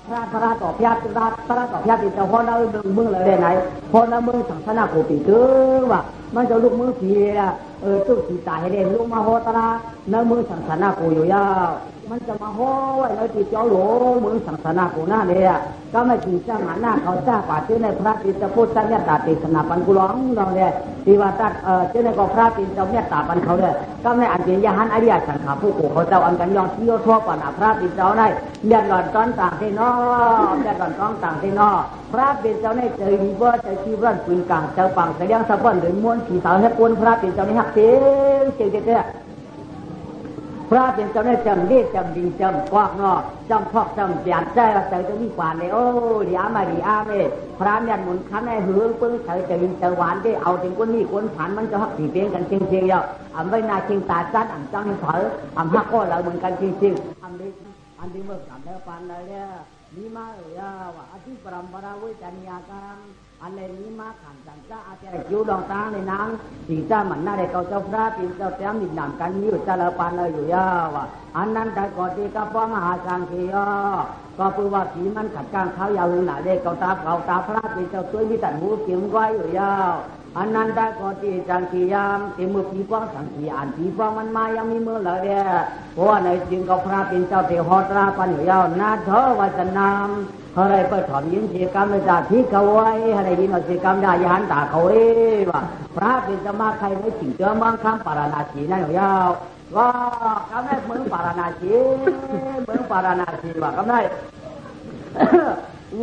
พระต่อพระต่อพระติดเจ้าพ่อเราเมืองเลยไหนพ่อเราเมืองสังสนาโกปีเด้อว่ามันจะลูกมือเสียตู้สีตายให้เด่นลูกมาโหตระเนื้อมือสังสนาโกอยู่ยาวมันจะมาโห้ไว้ในติดเจ้าหลวงมือสังสนาโกหน้าเนี่ยก็ไม่ถึงจ้างหน้าเขาจ้าป่าเจ้าในพระติดจะพูดจ้าเมตตาติสนาปันกุหลงเราเนี่ยที่ว่าจ้าเจ้าในกองพระติดเจ้าเมตตาปันเขาเนี่ยก็ไม่อันเป็นยาหันอริยสังขารผู้โกเขาเจ้าอันกันยองที่โยทั่วก่อนพระติดเจ้าได้เดือดร้อนตอนต่างที่นอเดือดร้อนต้องต่างที่นอพระติดเจ้าในเจอดีบ่เจอชีวรันปืนกลางเจ้าปังเสียงสะบัดหรือม้วนผีสาวให้ปนพระติดเจ้าในหักเสียงเจ้าพระเป็นเจ้าเนี่ยจำดีจำดีจำกว้างเนาะจำพอกจำเปลี่ยนใจว่าใจจะมีกว่าเลยโอ้ดีอามาดีอาเม่พระเนี่ยหมุนคันให้หื้อปึ้งเฉยจะยินจะหวานได้เอาถึงคนนี้คนผ่านมันจะหักผีเพียงกันจริงๆเนาะอันไว้นาชิงตาจัดอันจังให้เผออันหักก็เราเหมือนกันจริงๆอันนี้เมื่อกันแล้วปานเลยเนี่ยนี่มาว่าอธิปรมปราวิจัญญากรรมอันนี้มาขันจันจ้าอาจารย์คิวดองตาในนางสีจ้ามันน่าได้เกาเจ้าพระปีเจ้าแต้มดินดำกันมีอยู่จ้าละปานเลยอยู่ยาวอันนั้นแต่ก่อนที่กับพ่อมหาสังคีก็คือว่าผีมันขัดกลางเขายาวหนาเด็กเกาตาพระปีเจ้าช่วยมีแต่หูเสียงไว้อยู่ยาวอันนั้นแต่ก่อนที่จังคียามที่มือผีฟ้องสังคีอ่านผีฟ้องมันมายังมีมือเลยเนี่ยเพราะว่าในจริงกับพระปีเจ้าเทหตราปันอยู่ยาวนาเถอวัจนามอะไรไปถอนยินเสียกรรมจากที่เขาไว้อะไรยินเอาเสียกรรมได้ยันตาเขาเอ้ว่าพระเป็นจะมาใครไม่ถึงเจอมังคำปาราณาชีนั่นอยู่ยาวว่าก็ได้เมืองปาราณาชีว่าก็ได้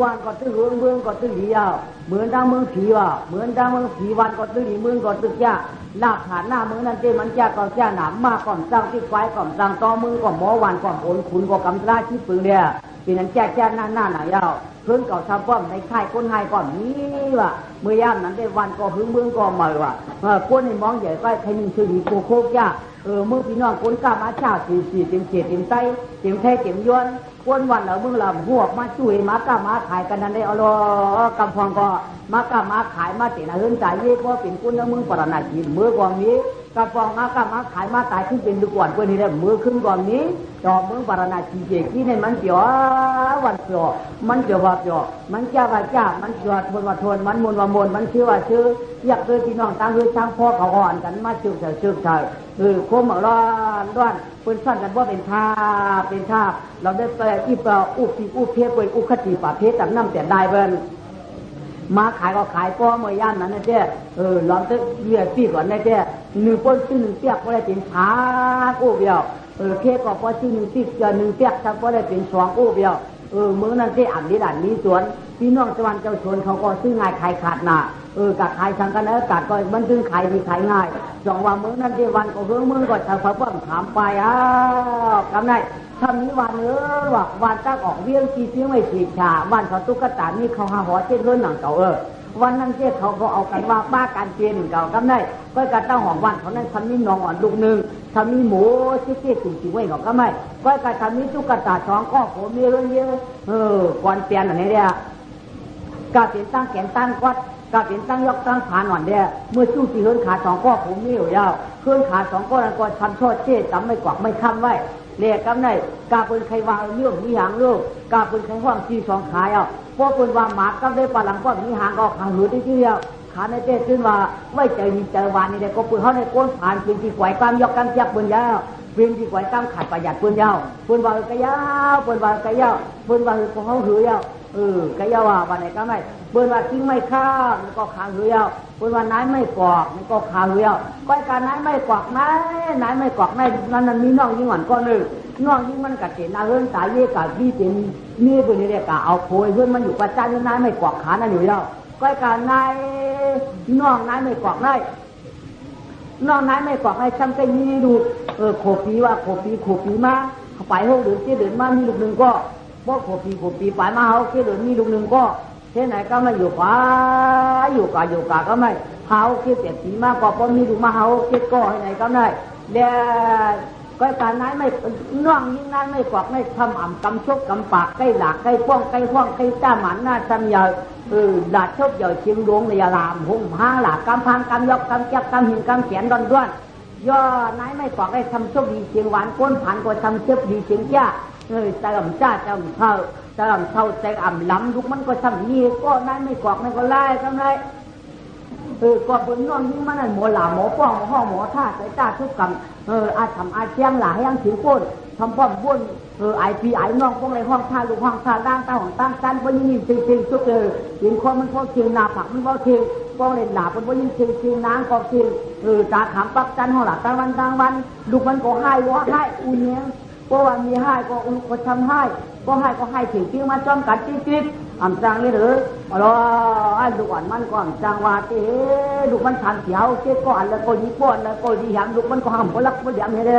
วันก็ตื้อเมืองก็ตื้อเดียวเหมือนดังเมืองผีว่าเหมือนดังเมืองผีวันก็ตื้อเมืองก็ตื้อยาลาบผ่านหน้าเมืองนั่นเจ้มันแก่ก็แก่หนามมากก่อนสร้างที่ไฟก่อนสร้างต่อมือก่อนหมอวันก่อนโอนคุณก่อนกำราชีปืนเนี่ยปีนั้นแก่หน้าไหนยาวเพิ่งเก่าชาวป้อมในค่ายคนไทยก่อนนี้ว่ะเมื่อย่ามนั้นได้วันก็หึงเมืองก็ใหม่ว่ะคนในมองใหญ่ก็ใครมีชื่อดีโคโคกยาเมื่อพี่น้องคนกล้ามาชาตีเต็มเขียดเต็มไตเต็มแท้เต็มย้อนคนวันเราเมื่อเราหัวมาช่วยมากล้ามาขายกันนั้นได้เอาล้อกำพองก็มากล้ามาขายมาเตะนะเฮิร์นใจเย่เพราะเป็นคนแล้วมึงปรณาจีนเมื่อก่อนนี้กำพองมากล้ามาขายมาตายขึ้นเป็นดุกวนเพื่อนนี่ได้เมื่อขึ้นก่อนนี้จอมึงปรณาจีเจกี้ในมันเจ๋อวันเจ๋อมันเจ๋อว่าเจ๋อมันเจ้าว่าเจ้ามันเจ๋อทนว่าทนมันมนว่ามนมันชื่อว่าชื่ออยากเคยพี่น้องตั้งคือช่างพ่อเขาอ่อนกันมาชื่อใช่โคมร้อนเป็นสั้นกันว่าเป็นท่าเราได้ไปอีเปล่าอุเพียเป็นอุคติป่าเพชรจำน้ำแต่ได้เบิ้ลมาขายก็ขายก็เมื่อย่านนั้นนะเจ้เราจะเลี้ยปีก่อนนะเจ้หนึ่งป้นซื้อหนึ่งเปียกก็ได้เป็นช้าโอ้เบี้ยวเค้กก็พอซื้อหนึ่งปีเจอหนึ่งเปียกถ้าก็ได้เป็นสองโอ้เบี้ยวเมื่อนั้นเจ้อ่านนี้ด่านนี้สวนพี่น้องตะวันเจ้าชนเขาก็ซื้อง่ายขายขาดหนากับขายสังกันแล้วกัดก็มันถึงขายดีขายง่ายสองวันเมื่อนั้นเจ้วันก็เฮือมือก็ชาวพระป้อมถามไปกำไรทำนี้วันว่าวันตั้งออกเวียงกีเสียงไม่ฉีดฉาวันเขาตุ๊กตานี่เขาหาหัวเจ็ดเลื่อนหนังเก่าวันนั้นเจ้เขาก็เอากันว่าบ้าการเปลี่ยนเก่ากำไรก็การตั้งหองวันเขานั้นทำนี้นองอ่อนลูกหนึ่งทำนี้หมูเจ๊ๆจุ่มๆไว้ก็ไม่ก็การทำนี้ตุ๊กตาสองก็ผมมีเรื่องเยอะก่อนเปลี่ยนอะไรเนี่ยกาเปลี่ยนตั้งแขนตั้งกัดกาเปลี่ยนตั้งยกตั้งขาหน่อนเนี่ยเมื่อชู้ที่เฮิร์นขาสองก็ผมมีอยู่ยาวเฮิร์นขาสองก็นั้นก็ทำโทษเจ๊จำไม่กวักไม่ค้ำไว้เรียกกันได้กาเป็นใครวางเรื่องมีหางเรื่องกาเป็นใครห้องที่สองขายเพราะเป็นว่าหมาก็ได้ปลาหลังก็มีหางก็ขาหือที่เดียวขาในเต้ขึ้นว่าไม่ใจมีใจวานนี่เลยก็ปืนเขาในก้นผ่านเป็นที่ไหวกล้ามยกกล้ามเจ็บปืนยาวเป็นที่ไหวกล้ามขัดประหยัดปืนยาวปืนว่ากระยาวปืนว่ากระยาวปืนว่าของเขาหือยาวกระยาววันไหนก็ไม่ปืนว่าทิ้งไม่ข้ามก็ขาหือยาวปืนว่าน้ำไม่กอกนี่ก็ขาหือยาวก้อยการน้ำไม่กอกน้ำไม่กอกนั่นมีน้องยิ่งหวานก้อนหนึ่งน้องยิ่งมันกัดเสียนาเฮิร์นสายเย่กัดพี่เป็นนี่ปืนนี่เรียกกะเอาโผล่เพื่อนมันอยู่ประจันน้ำไม่กอกขานั่นอยู่แล้วก้อยการน้องน้ำไม่กอกน้องน้ำไม่กอกให้ช่างใจนี่ดูโขปีว่าโขปีมาไปห้องเดือดเดือดมามีลูกหนึ่งก็บ่โขปีไปมาเขาเดือดมีลูกหนึ่งก็เช่นไหนก็ไม่อยู่ฟ้าอยู่กะก็ไม่เขาเสียปีมากกว่าพอมีลูกมาเขาก็ให้ไหนก็ได้เดี๋ยวก็การนั้นไม่น้องยิ่งนั้นไม่กวักไม่ทำอ่ำกำชกกำปากใกล้หลักใกล้ป้องใกล้ห้องใกล้จ้าหมันหน้าจำใหญ่ดาดชกใหญ่เชียงดวงในยาลามหุ่มห้างหลักกำพังกำยกกำแก็บกำหินกำแขนด้วนย่อนายไม่กวักได้ทำชกดีเชียงหวานก้นผ่านก็ทำเชือกดีเชียงจ้าเติมจ้าเติมเท่า จะลำเท่าใจอ่ำล้ำลูกมันก็ทำนี่ก็นั่นไม่กอกไม่ก็ไล่ทำไรก็บนนอนยิ่งมันนั่นหมอหลาหมอป้องหมอห้องหมอท่าใส่ตาทุกกำอาทำอาเชียงหลายยังถือโป้นทำป้อมบ้วนไอพีไอน้องป้องในห้องท่าลูกห้องท่าด่างตาของตั้งกันเพราะยิ่งจริงๆทุกยิงคนมันพอเชียงนาผักมันพอเชียงป้องเล่นหนาเพราะยิ่งจริงๆนางก็เชียงตาขามปักจันห้องหลักตาวันลูกมันก็ให้วะให้อุ่นเนี้ยเพราะว่ามีให้ก็ทำให้ก็ให้ถึงมาจอมกัดจิ๊บอ่ำจังนี่หรือลูกอ่อนมันก่อนจังว่าลูกมันทานเขียวเจ๊ก่อนแล้วก็ดีป้อนแล้วก็ดีหางลูกมันก็ห้ามก็รักก็อย่างนี้เลย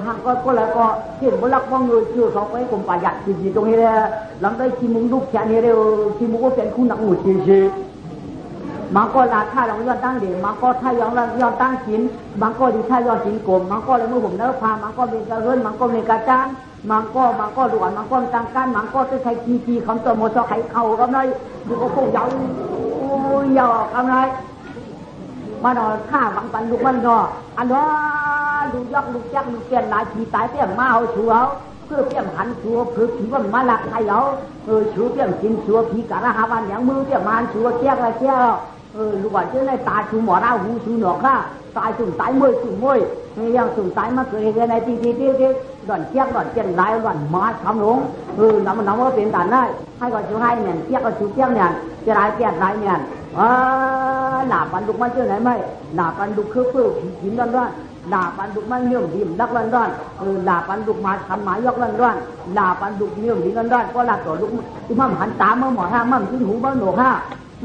ห้างก็แล้วก็เขียนก็รักว่าเงยชื่อเขาไปกลมประหยัดจีตรงนี้เลยหลังได้ชีมุงลูกแค่นี้เลยชีมุงก็เป็นคู่หนักหมู่ชีมันก็ลาท่าเราย้อนตั้งเดี๋ยวมันก็ท่าย้อนตั้งหินมันก็ดีท่าย้อนหินกลมมันก็เลยมือผมเนื้อพามันก็มีกระเรื่นมันก็มีกระจานมันก็ด่วนมันก็ตังกันมันก็จะใช้ทีคำตัวโมซอไข่เข่ากับนายดูก็คงยาวยาวกับนายมาหน่อยข้าวังปันลูกมันก็อันนั้นลูกยักษ์ลูกแจ๊กลูกแก่นหลายทีตายเปี้ยมมาเอาชัวเพื่อเปี้ยมหันชัวเพื่อผีว่ามาหลักไทยเอาชัวเปี้ยมกินชัวผีกะระหาวันอย่างมือเปี้ยมมันชัวแจ๊กอะไรแจ๊กลูกว่าเจ้าในตาชูหมอเราหูชูหนอกข้าตายสุ่มตายมวยสุ่มมวยยังสุ่มตายมาเกิดเหตุในทีดอนเจี๊ยบดอนเจนได้ดอนมาทำหลงน้ำว่าเป็นด่านได้ให้ก็ชูให้เนี่ยเจี๊ยบก็ชูเจี๊ยบเนี่ยจะได้แก่ได้เนี่ยหนาปันดุกมันเจ้าไหนไม่หนาปันดุกคือผีหินร้อนหนาปันดุกมันเนื่องดิ่มดักร้อนหนาปันดุกมาทำหมายยกร้อนหนาปันดุกเนื่องดิ่มร้อนก็หลักต่อลูกที่มั่มหันตาเมื่อหมอห้ามั่มขึ้นหูเมื่อหนูห้า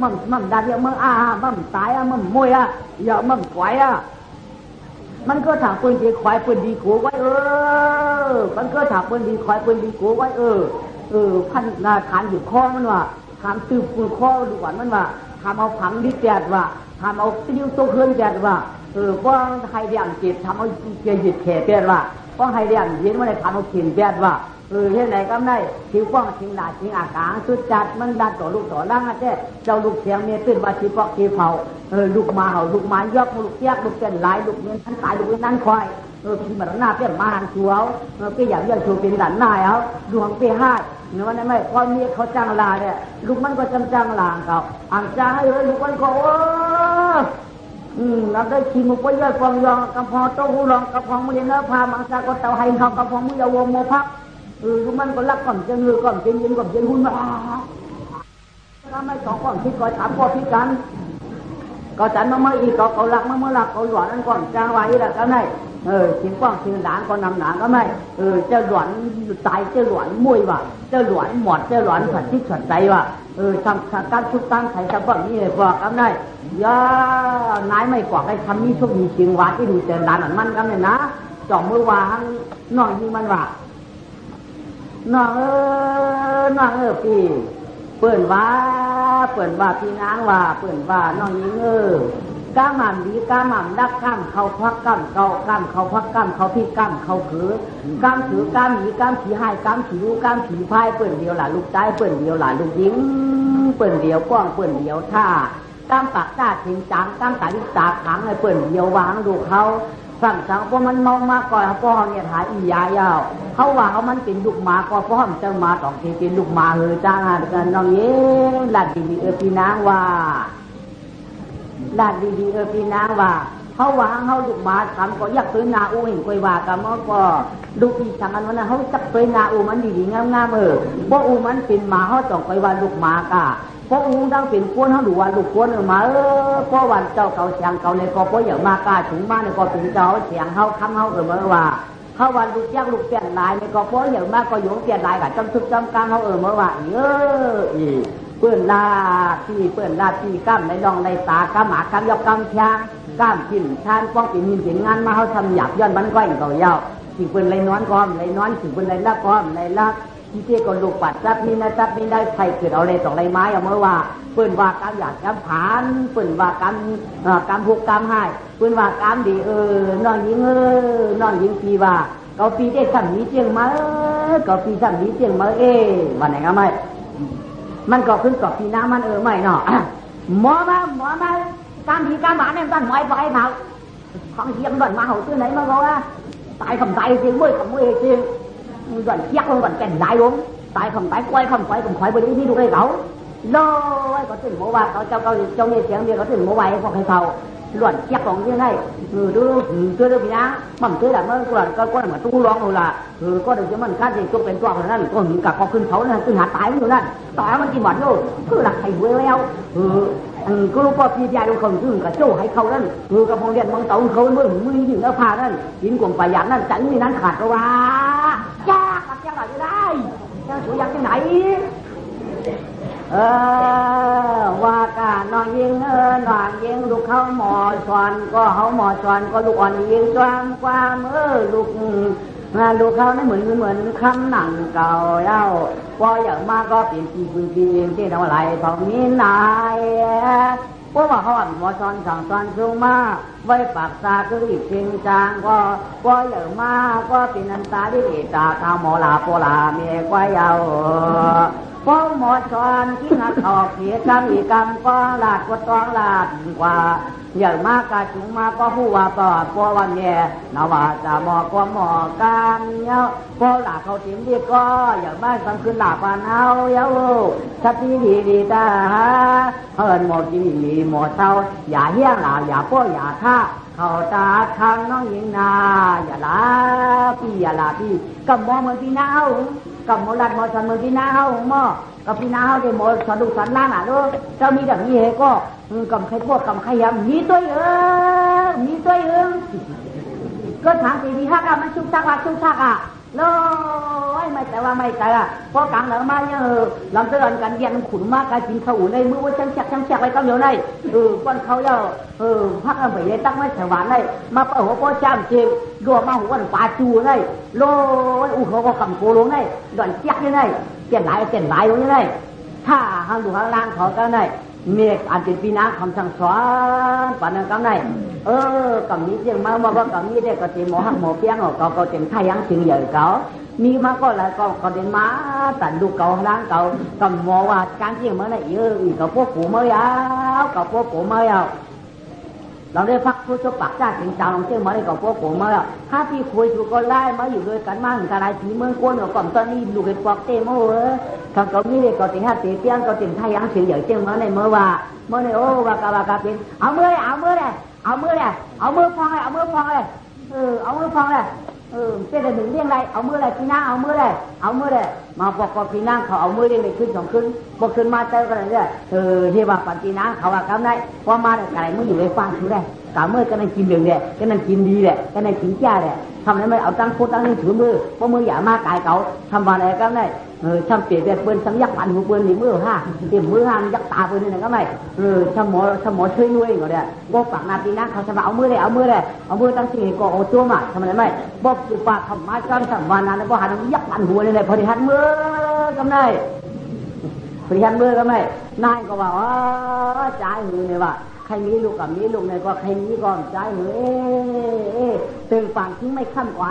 มั่มดาเดียวมั่มตายมั่มมวยอย่ามั่มควายมันก็ถามปืนดีควายปืนดีกูไว้มันก็ถามปืนดีควายปืนดีกูไว้พันนาฐานอยู่คอมันว่าทำตื้อปืนคอดูหวานมันว่าทำเอาผังดิแจดว่าทำเอาติ้วโตเคลื่อนแจดว่าป้องไฮเดียนเจ็บทำเอาเกียร์หยิบแขกแจดว่าป้องไฮเดียนเย็นว่าในทำเอาเขียนแจดว่าเห็นไหนก็ได้ชิวป้องชิงหลาชิงอากาศสุดจัดมันดันต่อลูกต่อล่างเจ้เจ้าลูกเสียงเมียตื่นว่าชิวปอกชิวเผาลูกมาเห่าลูกมายกลูกแยกลูกเต้นหลายลูกเงินท่านตายลูกนั้นคอยพี่มันหน้าเปี้ยมาหันชัวพี่อย่างยันชัวเป็นหลานนายเอาดวงเปี้ยห้าเนื้อนั่นไม่พอเมียเขาจ้างลาเนี่ยลูกมันก็จ้างลาเขาอ่างจ้างให้เลยลูกมันก็เราได้ชิมมุกไปเยอะฟองยองกระเพาะโต้หูรองกระเพาะมือเนื้อพามังสาก็เตาไฮทองกระเพาะมือยาวโมพักลูกมันก็รักก่อนจะเงือก่อนจะยืนก่อนจะหุ่นมาถ้าไม่สองก่อนคิดก่อนถามก่อนพิการก็จันมาอีกก็รักมารักก็หลวนนั่นก่อนจ้างไว้แล้วก็ไม่ชิงกว้างชิงหลานก็นำหนาก็ไม่เจ้าหลวนตายเจ้าหลวนมวยว่ะเจ้าหลวนหมดเจ้าหลวนผัดที่ผัดใจว่ะทำการชุบตั้งใส่กระป๋องนี่บอกกันได้ย่านายไม่กว่าได้ทำนี่โชคดีจริงว่าที่ดูเจริญหลานมันกันเลยนะจ่อมือวางน้อยนี่มันว่าน้องพี่เปิ่นว่าพี่นางว่าเปิ่นว่าน้องยิงก้ามหม่ำดีก้ามหม่ำดักก้ามเขาพักก้ามเขาพักก้ามเขาพี่ก้ามเขาก้ามถือก้ามหนีก้ามผีให้ก้ามผีรู้ก้ามผีพายเปิ่นเดียวหล่ะลูกใจเปิ่นเดียวหล่ะลูกยิงเปิ่นเดียวกว้างเปิ่นเดียวท่าก้ามปากจ้าจริงจังก้ามตาดิตาขังให้เปิ่นเดียววางดูเขาสั่งเพราะมันเมามากก่อนพ่อเนี่ยถ่ายอียายาวเขาว่าเขามันเป็นลูกหมาก็พ่อมันจะมาต้องเป็นลูกหมาจ้างกันน้องเย้หลานดีพี่นางว่าหลานดีพี่นางว่าเขาว่าเขาลูกหมาทำก็อยากซื้อนาอูเห็นคุยว่ากันมันก็ลูกพี่ทางกันวันนั้นเขาจับซื้อนาอูมันดีงามเพราะอูมันเป็นหมาเขาต้องคุยว่าลูกหมากะเพราะองค์ดังเป็นคนเขาดูว่าลูกคนมาเพราะวันเจ้าเก่าเสียงเก่าในก็เพราะอย่างมากล้าถึงมาในก็เป็นเจ้าเสียงเขาคำเขามาว่าเขาวันลูกแยกลูกเปลี่ยนลายในก็เพราะอย่างมากก็โยงเปลี่ยนลายกับจำทุกจำกลางเขามาว่าเปื่อนลาที่ก้ามในดองในตาก้ามหมาก้ามยอกก้ามช้างก้ามกินชานป้องปีนินสินงานมาเขาทำหยาบย้อนมันก้อยเก่าเย้าสิ่งเปื่อนไรนอนก้อมไรนอนสิ่งเปื่อนไรลักก้อมไรลักที่เจ้าก็ลูกปัดจับนี่นะจับนี่ได้ใส่เกิดเอาเลย2ไรไม้เอาเมื่อว่าเปิ้นว่าการอยากการผานเปิ้นว่าการพวกการให้เปิ้นว่าการดีน้องยิงปีว่าเกาปีได้สั่งนี้เจียงมาเกาปีสั่งนี้เจียงมาวันไหนก็ไม่มันก็ขึ้นกับปีน้ำมันไม่เนาะหมอมาการผีการหมาเนี่ยตั้งไว้ไว้เท้าของเทียมด่วนมาเขาตื้อไหนมาบอกว่าตายคำใจจริงมวยจริงด่วนเจี๊ยบด่วนแก่นได้ผม ตายkhông tái quay không quay cùng khỏi bên đi được đây cậu lôi có tiền mổ bạc cậu cho nghe tiếng đi có tiền mổ bài hoặc hay thầu luận chắc còn như này đưa được nhá mầm tới là mới luận có mà tu loạn rồi là có được cho mình khác thì tôiเป็นตัวคนนั้นก็มีกับก็ขึ้นเขานะขึ้นหาตายอยู่นั่นตายมันกินหมดอยู่คือหลักไข่เว้ยแล้วก็รู้ว่าพี่ยายดูคนขึ้นกับโจ้ให้เขานั่นกับพงเรียนมังเต่าเขาเมื่อมือยิงแล้วพานั่นกินกลมปลายันนั่นจังนี่นั้นขาดก็ว่าจ้าขัดจ้าหน่อยจะได้จ้าสวยยังที่ไหนว่ากาน้องยิงน้องยิงลูกเขาหมอชวนก็เขาหมอชวนก็ลูกอ่อนยิงจวงความลูกเขาไม่เหมือนคำหนังเก่าเล่าพออย่างมากก็เปลี่ยนปีปืนปีเองที่ทำอะไรพอมีนายเพราะว่าเขาหมอชวนสั่งชวนสูงมากไว้ปากตาก็รีบจริงจังก็พออย่างมากก็เป็นอันตาที่เอตาข้าวหมอลาโปลาเมียกว่ายาวพอหมอชอนที่นักออกเสียกรรมอีกกรรมก็ลาดก็ต้องลาดกว่าอย่างมากกะจุงมาก็ผู้ว่าก็พอวันแย่นว่าจะหมอก็หมอกันเนาะพอลาเขาถิ่มดีก็อย่างบ้านสังคืนลาปานเอาเยาสักทีดีตาเฮินหมอกินมีหมอเศร้าอย่าเฮี้ยงลาอย่าป้ออย่าท่าเขาตาทางน้องหญิงนาอย่าลาพี่อย่าลาพี่กับหมอเหมือนพี่น้ากับหมอรัดหมอสันเมืองพี่น้าเฮาหมอกับพี่น้าเฮาได้หมอสันดุสันล้านอ่ะลูกเจ้ามีแบบนี้เหรอก็กับใครพวกกับใครยำมีตัวก็ถามสี่ทีห้ากันมันชุกชักอ่ะเลยไม่แต่ว่าไม่แต่พอกลางหลังมาเนี่ยลำเตือนกันเย็นขุนมากการกินข้าวในมือว่าช่างแฉกไปก็เดี๋ยวในก้อนเขาเยอะพักกันไปเลยตั้งไว้สวรรค์ได้มาเปิดหัวโป้จ้ำเจียวรัวมาหัววันป่าจูได้โลเขาก็กำโกลงได้ด่อนแจ๊กได้เจ็ดหลายตรงนี้ได้ถ้าหางดูหางล่างเขาก็ได้เมียอันเป็นปีน้ำคำสั่งสอนป่านนั้นก็ได้กับนี้เจียงมาว่ากับนี้ได้ก็เต็มหมอหักหมอเปี้ยงก็เต็มไทยยังถึงใหญ่เขามีมาก็แล้วก็เต็มมาตันดูเก่าล้างเก่ากับหมอว่าการเจียงมาได้กับพวกปู่ไม่เอากับพวกปู่ไม่เอาเราได้พักผู้ชกปากจ้าถึงจางลองเชื่อมาได้กับพวกผมมาแล้วถ้าพี่คุยถูกก็ไล่มาอยู่ด้วยกันมาถึงการไล่ผีเมืองก้นกับก่อนตอนนี้ลูกเห็ดปอกเต้โม่ทางเกาหลีเลยก็ติดห้าเตี้ยงก็ติดไทยยังเสียงใหญ่เจียงมาในเมื่อว่าโอ้ว่ากาเป็นเอามือเลยเอามือฟองเลยเอามือฟองเลยเป็นแต่หนึ่งเรื่องไรเอามือเลยพี่นางเอามือเลยมาบอกกับพี่นางเขาเอามือเรื่องเลยขึ้น2 ขึ้นบอกขึ้นมาเจอกันเลยที่ว่าปัจจีนางเขาว่ากันได้พอมาเนี่ยอะไรมืออยู่ในฟังชูได้กาเมื่อก็นั่งกินเดือดเลยก็นั่งกินดีเลยก็นั่งกินจ้าเลยทำอะไรไม่เอาตั้งโคตั้งนี่ถือมือเพราะมืออย่ามากายเขาทำอะไรกันได้ทำเปลี่ยนแบบเปิ้ลสังยักษ์ปันหัวเปิ้ลในมือเตรียมมือยักษ์ตาเปิ้ลนี่ก็ไม่ทำหมอช่วยนุ้ยก็ได้บอกปากนาปีนักเขาจะมาเอามือตั้งสิ่งก็เอาตัวมาทำอะไรไม่บอกจุปากทำมาจ้างทำวานาแล้วก็หันยักษ์ปันหัวนี่เลยพอดีหันมือก็ไม่พอดีหันมือก็ไม่นายก็ว่าใจหือเนี่ยว่าใครมีลูกกับมีลูกเนี่ยก็ใครมีก่อนใจหือตื่นฝั่งทิ้งไม่ข้ามก่อ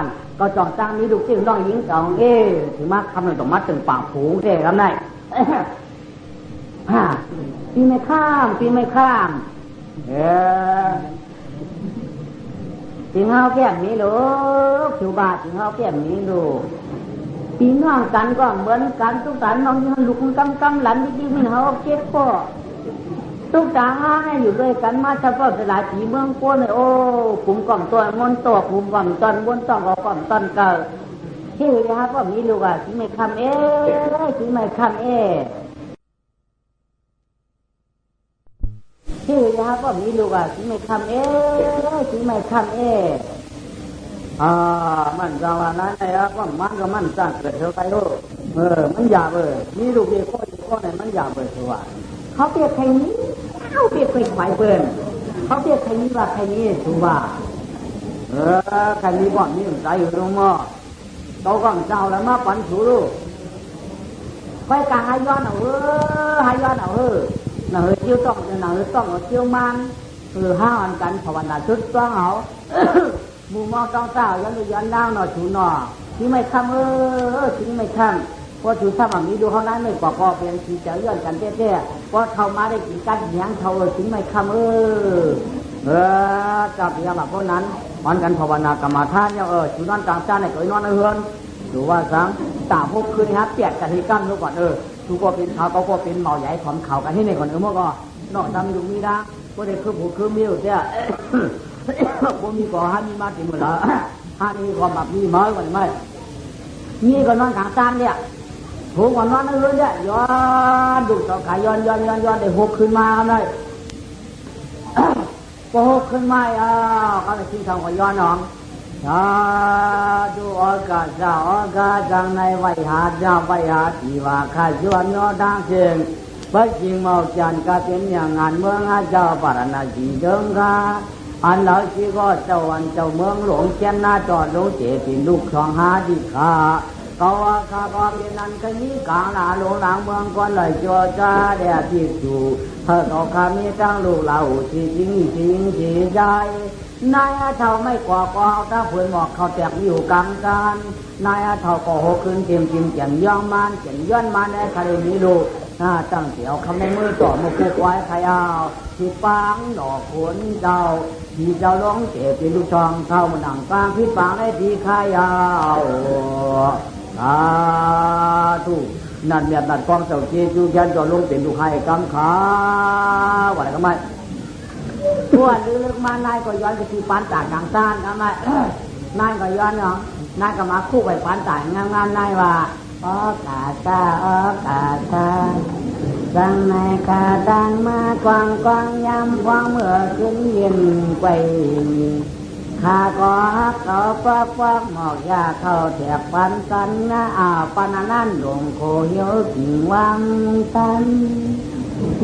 นก็จองจ้างมีลูกจิ้งน้องหญิงจองถึงมาคำหนึ่งต้องมาตื่นฝั่งผูเด็กกันได้ปีไม่ข้ามปีเฮาแก้มนี้ลูกชูบาถึงเฮาแก้มนี้ลูกปีน้องกันก็เหมือนกันทุกท่านน้องยังลูกกำหลันที่มีเฮาเก็บพ่อทุกทางให้อยู่ด้วยกันมาเฉพาะสลายผีเมืองก้นเลยโอ้กลุ่มกล่อมตัวมนตัวกลุ่มกล่อมตอนบนต้องเอากล่อมตอนเก่าที่เลยครับว่ามีลูกที่ไม่คำที่ไม่คำที่เลยครับว่ามีลูกที่ไม่คำที่ไม่คำมันจังว่านั้นนะครับว่ามันก็มันสร้างเกิดเท่าไรลูกมันหยาบมีลูกเด็กข้อไหนมันหยาบถือว่าเขาเปรียบใครนี้เขาเปรียบใครขายเปิ้นเขาเปรียบใครนี้ว่าใครนี้ถือว่าใครนี้บ่อนนี้ใจอยู่ตรงหม้อโตก่อนเจ้าแล้วมาปั่นถูลูกไปกางให้ย้อนเอาน่ะเจียวต้องเอาเจียวมันห้าวันกันภาวนาชุดต้องเอาหมู่มอต้องเจ้าย้อนดาวหน่อถูหน่อที่ไม่ค้ำที่ไม่ค้ำพอถูถ้าแบบนี้ดูเขานั้นไม่ก่อเป็นสีเจ้าย้อนกันเต้ๆพอเข้ามาได้กินกันยังเขาถึงไม่ค้ำจับยาแบบพวกนั้นมันกันภาวนากรรมฐานเนี่ยชูนอนกลางจ้าเนี่ยก็นอนเฮือน ดูว่าสังตาพวกคืนฮะเปียกกันที่กั้มรู้ก่อนทุกคนเป็นเขาก็เป็นเมาใหญ่ของเขากันที่ในก่อนเมื่อก็นอกจากมีดูมีนะก็ได้คือผู้คือมีอยู่เนี่ยผมมีก่อฮันมีมากินหมดแล้วฮันมีความแบบมีน้อยกว่าไม่มีก็นอนกลางตามเนี่ยถูกกว่านอนนั่งเลยเนี่ยย้อนดูต่อขายย้อนได้หกขึ้นมาเลยพอหกขึ้นมาก็เลยทิ้งทางก็ย้อนน้องดูอากาศจังในไว้หาจ้าไว้หาที่ว่าข้าชวนยอดังเสียงพระจริงเมาจันก็เป็นอย่างงานเมืองเจ้าปารณาจีเดิมกาอันเราชีก็เจ้าอันเจ้าเมืองหลวงเจ้าหน้าจอดลงเจติลูกช่องหาดีขาก็ว่าข้าก็เป็นนั้นก็มีกลางหน้าหลวงหลังเมืองก่อนเลยจัวจ้าเดียที่สู่เธอก็ข้ามีตั้งลูกเราที่จริงใจนายเท่าไม่กว่าก็ถ้าเพื่อนบอกเขาแตกอยู่กลางกันนายเท่าก็หกขึ้นเจียมเจียนย่องมันเจียนย้อนมันในคดีนี้ดูตั้งเดี่ยวคำในมือต่อมาผูกไว้ใครเอาที่ปังดอกขนเจ้าที่เจ้าร้องเจ็บเป็นลูกช่องเข้ามาหนังกลางที่ปังได้ที่ขายาวทุกนั่นเนี่ยนั่นกองเจ้าเจี๊ยบยันจอลงเป็นลูกไข่กำขาว่าอะไรก็ไม่ทั่วลึกมานายก็ย้อนไปที่ปานต่างกลางซ่านก็ไม่นายก็ย้อนเนาะนายก็มาคู่ไปปานต่างงานนายว่าอกาซาดังในกาดังมากวางยำควางเมื่อขึ้นเย็นไปข้าก็ฮักเขาปักหมอกยาเข้าแถบปันกันนะปานนั้นหลงโคเหี่ยวกิ่งวังตัน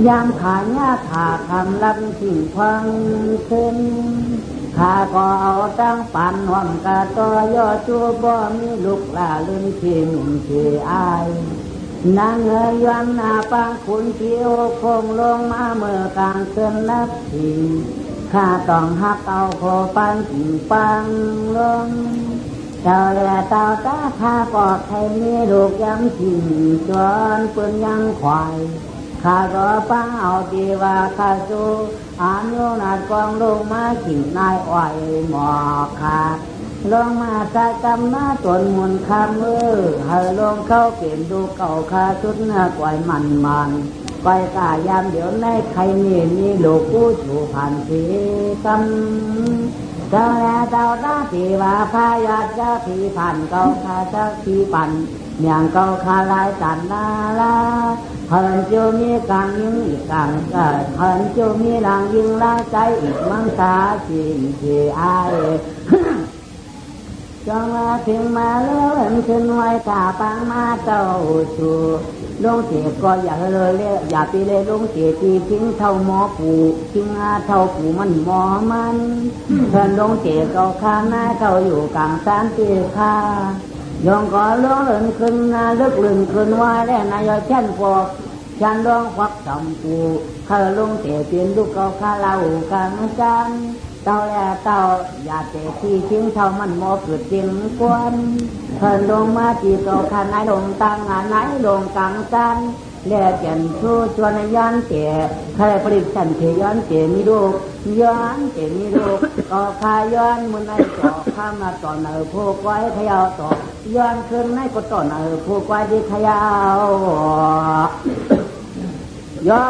ยามขาญาขาคำลังสิ่งพังขึ้นข้าก็เอาตั้งปันห่วงกะตัวยอจูบ่มีลูกลาลืมที่หนุ่มที่อายนางเงยยันปังคุณเที่ยวคงลงมาเมื่อกลางคืนนับทีข้าต้องหักเอาโคปันกิ่งปังลงเจ้าแหล่เต่าตาข้าปอกให้มีลูกยังทิ้งจวนปืนยังควายข้าก็ปังเอาดีว่าข้าสู้อายุนาดกองลงมาขิงนายอ้อยหมอกขาดลงมาใส่กำหน้าตนมุนคำให้ลงเข้าเปลี่ยนดูเก่าข้าชุดเนื้อก่อยมันไปกายามเดี๋ยวในใครมีลูกผู้ชูผ่านสีกำเจ้าแลเจ้าหน้าที่ว่าพายาจะผีผ่านเก่าข้าจะผีปั่นอย่างเก่าข้าลายจันนาลาเพิ่นจะมีกลางยิงอีกกลางเพิ่นจะมีหลังยิงลาใจอีกมังสาจีอายจงมาถึงมาแล้วเห็นขึ้นไว้ตาปังมาเจ้าชูลงเสียก็อย่าเลยอย่าไปเลยลงเสียที่ทิ้งเท่าหมอปู่ทิ้งเท่าปู่มันหมอมันเพิ่นลงเสียก็ข้าหน้าเท่าอยู่กลางสานตีข้ายองก็ลงเลื่อนขึ้นลึกลื่นขึ้นไว้แล้วนายเช่นพวกฉันร้องควักจำปูข้าลงเสียเปลี่ยนลูกเขาข้าเล่ากลางจันเต่าแลเต่าอย่าเตะที่ทิ้งเท่ามันหมอเกิดจริงกวนเพิ่นลงมาที่เก่าข้านายลงตั้งงานไหนลงกลางจันแลเปลี่ยนชูชวนย้อนเตะใครผลิตฉันเทย้อนเตะมีลูกย้อนเตะมีลูกก็ข้าย้อนมันในต่อข้ามาต่อเนื้อพวกไว้ขยาวต่อย้อนขึ้นในก็ต่อเนื้อพวกไว้ที่ขยาวย่อ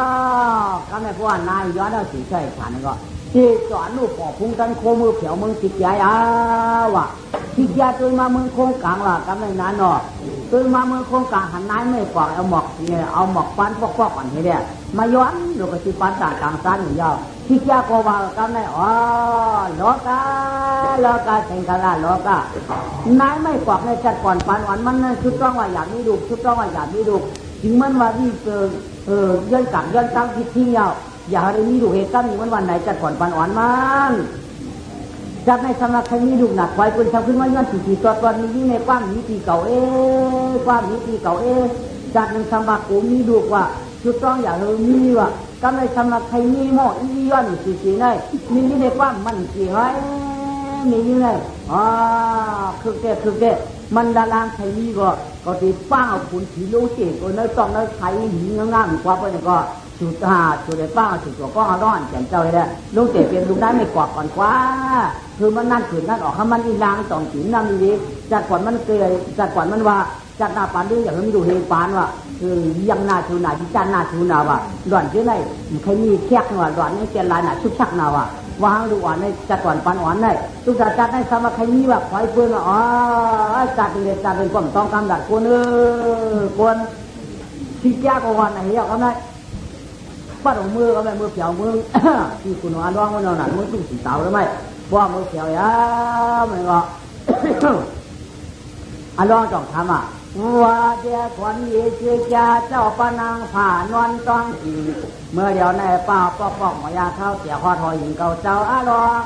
ก็ไม่พูดนายย้อนแล้วสีใช่ฉันก็ที่สอนลูกปอกพุงกันโคมือเผียวมึงติดยาวะติดยาตัวมามึงโค้งกลางล่ะก็ไม่นานหรอกตัวมามึงโค้งกลางหันนายไม่ปอกเอาหมอกเนี่ยเอาหมอกปั้นปอกก่อนทีเดียวมาย้อนลูกก็ที่ปั้นต่างกลางสั้นอยู่ยาวติดยาโกว่าก็ไม่โลกาเซงกาลาโลกานายไม่ปอกในจัดก่อนปั้นวันมันชุดต้องว่าอยากมีลูกชุดต้องว่าอยากมีลูกจึงมันว่าที่ย้อนกลับย้อนตั้งทิศที่ยาวอย่าให้มีลูกเหตุการณ์นี้วันไหนจัดก่อนปันอ่อนมันจากในสำนักใครมีลูกหนักไว้คนทำขึ้นมาย้อนสี่ตัวนี้ในความนี้ปีเก่าความนี้ปีเก่าจากในสำนักกูมีลูกว่าชุดต้องอย่าให้มีว่าก็ในสำนักใครมีหม้ออีย้อนสี่ในมีในความมันสี่ไว้มีเลยคือแกมันดารางใครมีก็ตีป้าขุนผีโลเจก็ในต้องในใครหิงงามกว่าเป็นก็จุดจุดได้ป้าจุดตัวก็ร้อนแจ่มเจ้าเลยลูกเจ็บเป็นลูกได้ไม่กวาดก่อนคว้าคือมันนั่นขืนนั่นออกให้มันอีลางต้องจีนนั่งดีๆ จัดก่อนมันเกยจัดก่อนมันว่าจัดหน้าปานด้วยอย่างนี้ดูเฮปานว่ายังหน้าชูหน้าที่จันหน้าชูหน้าว่าหล่อนเจ้าไหนใครมีแขกว่าหล่อนนี่เจริญหน้าชุกชักหน้าว่าวางดูอ่อนในจัดก่อนปานอ่อนได้ทุกจัดได้สมาใครมีว่าคอยเพื่อนว่าอ๋อจัดเลยจัดเป็นความต้องการดัดกวนกวนที่ยากกว่าวันไหนเหรอครับนายป้าดมือก็ไม่มือเผียวมือที่คุณว่าร้องว่าหนักมือตุ้งสีเตาหรือไม่ว่ามือเผียวยาไม่ก็ร้องจ่องทำว่าเจ้าขวัญเยี่ยจ่าเจ้าปนางผ่านวนต้องสีเมื่อเดียวในป่าปอกหมอยาเข้าเสียข้อทอยิงเก่าเจ้าลอง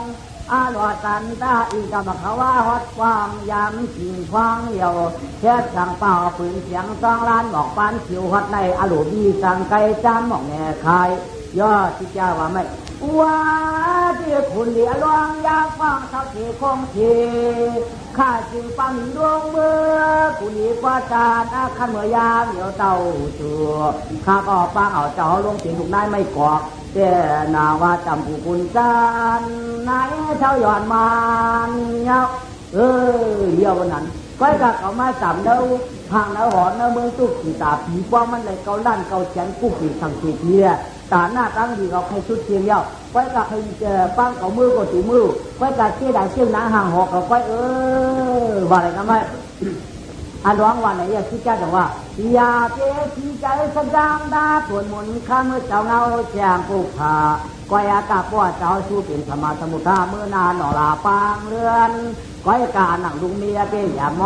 ลอสันตาอีกำเขาว่าฮอดความยำสิ่งควางเดียวแค่สั่งเป่าปืนเสียงต้องล้านบอกปานขิวฮอดในอลูบีสั่งไก่จำหมอกแง่คายย่อที่เจ้าว่าไม่ว่าที่คุณเดียลองยาฟังเขาเทคงเทข้าจึงฟังดวงเมื่อคุณดีกว่าจานขันเมื่อยามเดี๋ยวเต่าชัวข้าก็ฟังเอาเจ้าลงเสียงถูกนายไม่กอกแต่นาว่าจำผู้คุณจานนายเท่าหย่อนมันเนาะเดียววันนั้นก้อยกะเขามาจำเด้อทางแล้วหอนเด้อเมืองตุกสีตาผีป้อมันเลยเกาลั่นเกาแขนกุ๊กผีสังเกตเนี่ยตาหน้าตั้งดีเขาใครชุดเชียงเดียวก้อยกะใครปั้งเขามือก็ถูมือก้อยกะเชี่ยได้เชี่ยหนังห่างหอกเขาก้อยว่าอะไรกันไหมร้องวันไหนอย่าคิดแค่แต่ว่าอย่าเจ๊ขี้ใจสะดางดาส่วนหมุนข้าเมื่อเจ้าเงาแจงกุกผาก้อยอากาศว่าเจ้าชูเป็นธรรมะสมุทาเมื่อนานหน่อลาปางเรือนก้อยกาหนังลุงเมียเป็นอย่าม